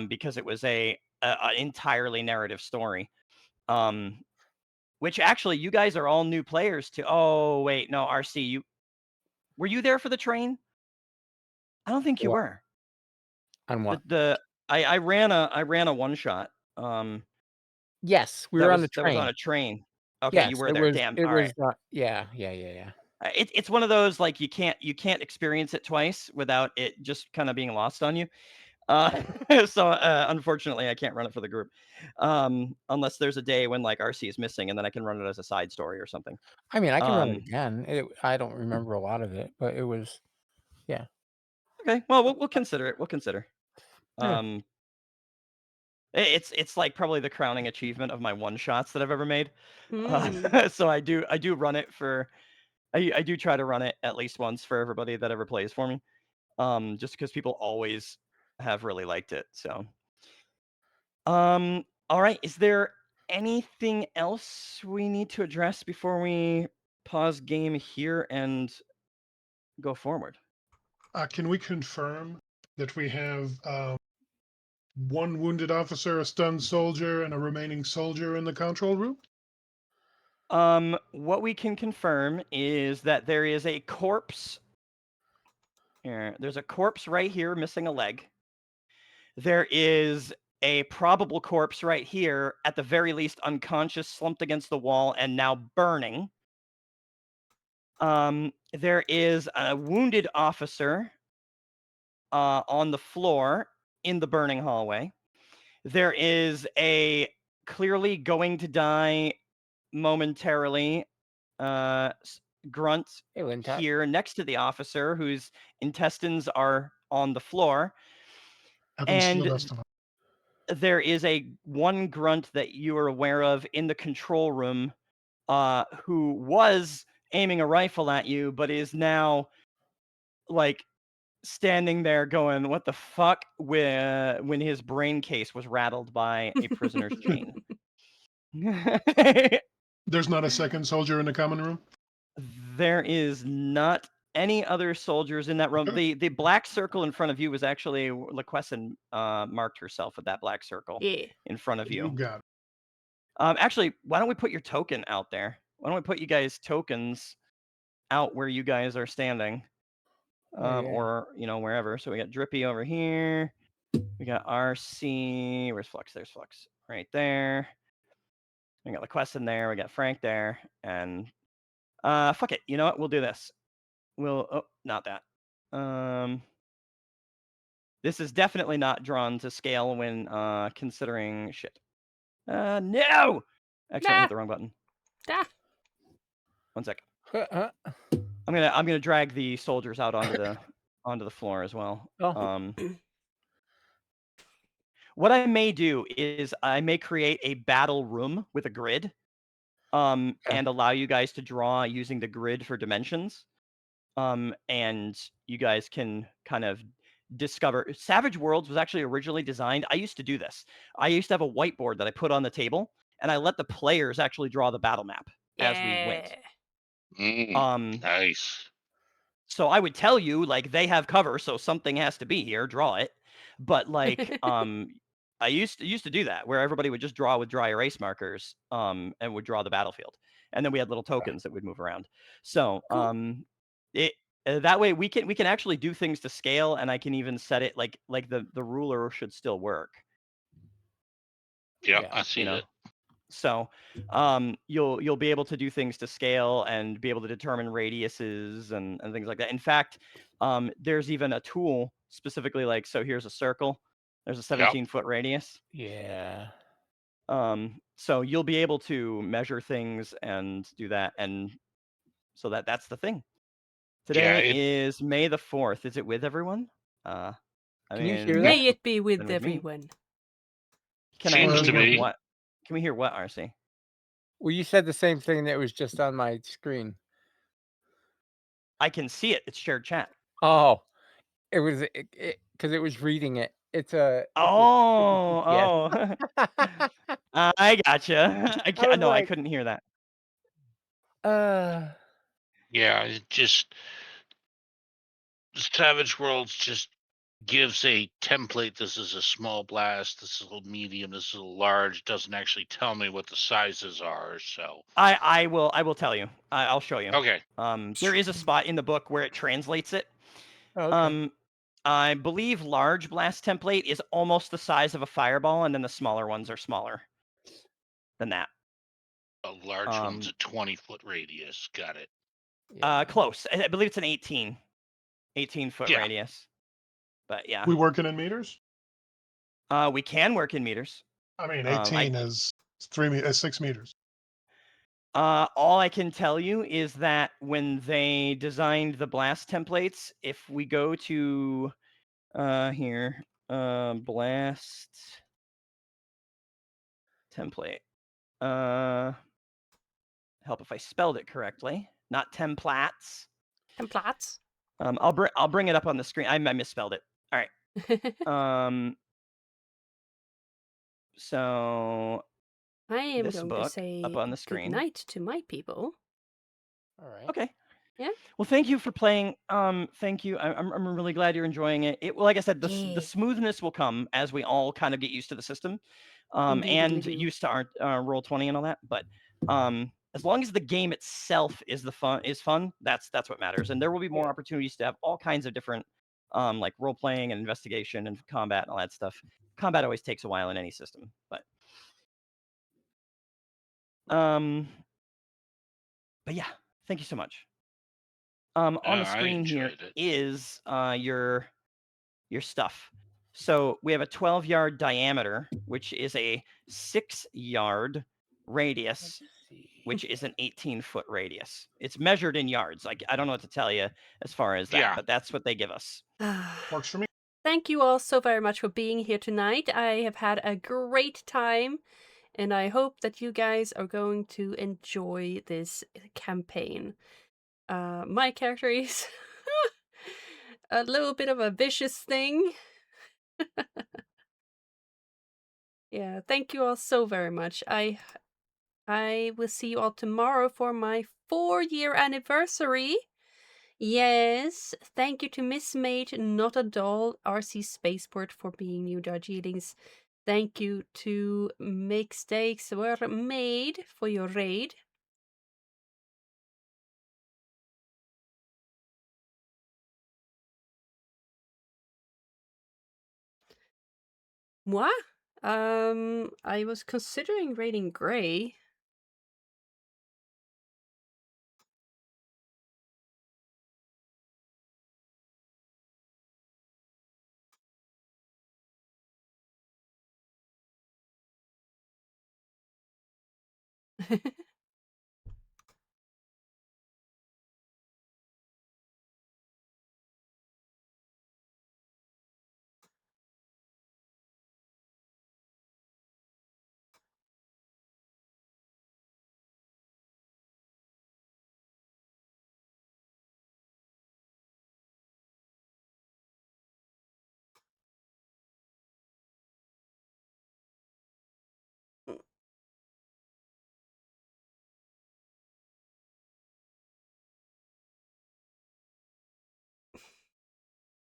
because it was a entirely narrative story, which actually you guys are all new players too. Oh wait, no, RC, were you there for the train? I don't think you What? were. On what? I ran a one shot. Yes, we That were on was the that was on train. a train. Okay, you Yes, were it there. was. Damn. It All right. was not. Yeah, yeah, yeah, yeah. It's one of those like you can't experience it twice without it just kind of being lost on you. So unfortunately, I can't run it for the group, unless there's a day when like RC is missing, and then I can run it as a side story or something. I mean, I can run it Um, again. I don't remember a lot of it, but it was. Yeah. okay, well we'll consider it. We'll consider. Yeah. It's like probably the crowning achievement of my one shots that I've ever made. Hmm. So I do run it for. I do try to run it at least once for everybody that ever plays for me. Just because people always have really liked it. So, all right. Is there anything else we need to address before we pause game here and go forward? Can we confirm that we have one wounded officer, a stunned soldier, and a remaining soldier in the control room? What we can confirm is that there is a corpse. There's a corpse right here missing a leg. There is a probable corpse right here, at the very least unconscious, slumped against the wall, and now burning. There is a wounded officer on the floor in the burning hallway. There is a clearly going to die momentarily grunt Hey, Lintot. here next to the officer whose intestines are on the floor. Happens to the And best of us. there is a one grunt that you are aware of in the control room who was aiming a rifle at you, but is now like standing there going, "What the fuck?" when his brain case was rattled by a prisoner's chain. There's not a second soldier in the common room? There is not any other soldiers in that room. Okay. The black circle in front of you was actually Liquessen marked herself with that black circle Yeah. in front of You you. got it. Actually, why don't we put your token out there? Why don't we put you guys' tokens out where you guys are standing? Oh, yeah. Or wherever. So we got Drippy over here. We got RC. Where's Flux? There's Flux right there. We got Liquessen there. We got Frank there. And fuck it. You know what? We'll do this. Not that. This is definitely not drawn to scale when considering shit. No! Actually, I hit the wrong button. Ah. 1 sec. Uh, I'm gonna drag the soldiers out onto the floor as well. Oh. What I may do is I may create a battle room with a grid, and allow you guys to draw using the grid for dimensions. And you guys can kind of discover. Savage Worlds was actually originally designed. I used to do this. I used to have a whiteboard that I put on the table, and I let the players actually draw the battle map as we went. Nice. So I would tell you, like, they have cover, so something has to be here, draw it. But like, I used to do that where everybody would just draw with dry erase markers, and would draw the battlefield. And then we had little tokens that would move around. So, it that way we can actually do things to scale, and I can even set it like the ruler should still work, Yep, Yeah. I see you know. it. So, you'll be able to do things to scale and be able to determine radiuses and things like that. In fact, there's even a tool specifically like, so here's a circle. There's a 17-foot radius. Yeah. So you'll be able to measure things and do that, and so that's the thing. Yeah, Today is May the 4th. Is it with everyone? I Can you mean, hear yeah, that? May it be been with with me. everyone. Can seems we to hear be. what? Can we hear what, RC? Well, you said the same thing that was just on my screen. I can see it. It's shared chat. Oh, it was because it was reading it. It's a Oh. I gotcha. I was No, I like, couldn't hear that. Yeah, it just Savage Worlds just gives a template. This is a small blast. This is a medium. This is a large. Doesn't actually tell me what the sizes are. So I will tell you. I'll show you. okay. There is a spot in the book where it translates it. Oh, okay. I believe large blast template is almost the size of a fireball, and then the smaller ones are smaller than that. A large one's a 20-foot radius. Got it. Yeah. Close. I believe it's an 18-foot Yeah. radius. But yeah, We working in meters? we can work in meters. I mean, I 18 is 6 meters. all I can tell you is that when they designed the blast templates, if we go to here, blast template. Help if I spelled it correctly. Not templates. Templates. I'll bring it up on the screen. I misspelled it. All right. So I am this going to book say up on the good screen. night to my people. All right. Okay. Yeah. Well, thank you for playing. Thank you. I'm really glad you're enjoying it. Well, like I said, the Yeah. smoothness will come as we all kind of get used to the system, and Indubitably do. used to our Roll20 and all that. But as long as the game itself is fun, that's what matters. And there will be more Yeah. opportunities to have all kinds of different like role playing and investigation and combat and all that stuff. Combat always takes a while in any system, but yeah, thank you so much. On the I screen here enjoyed it. is your stuff. So we have a 12-yard diameter, which is a 6-yard radius, Let's see. which is an 18-foot radius. It's measured in yards. I don't know what to tell you as far as that, Yeah. but that's what they give us. Works for me. Thank you all so very much for being here tonight. I have had a great time, and I hope that you guys are going to enjoy this campaign. My character is a little bit of a vicious thing. Yeah, thank you all so very much. I will see you all tomorrow for my 4-year anniversary. Yes, thank you to Miss Mage, Not a Doll, RC Spaceport for being new Darjeelings. Thank you to Mistakes Were Made for your raid. Moi? I was considering raiding Grey.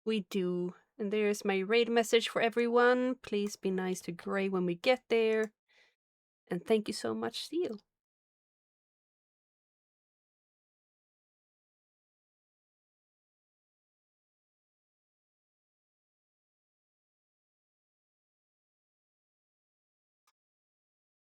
We do. And there's my raid message for everyone. Please be nice to Grey when we get there. And thank you so much, Seal.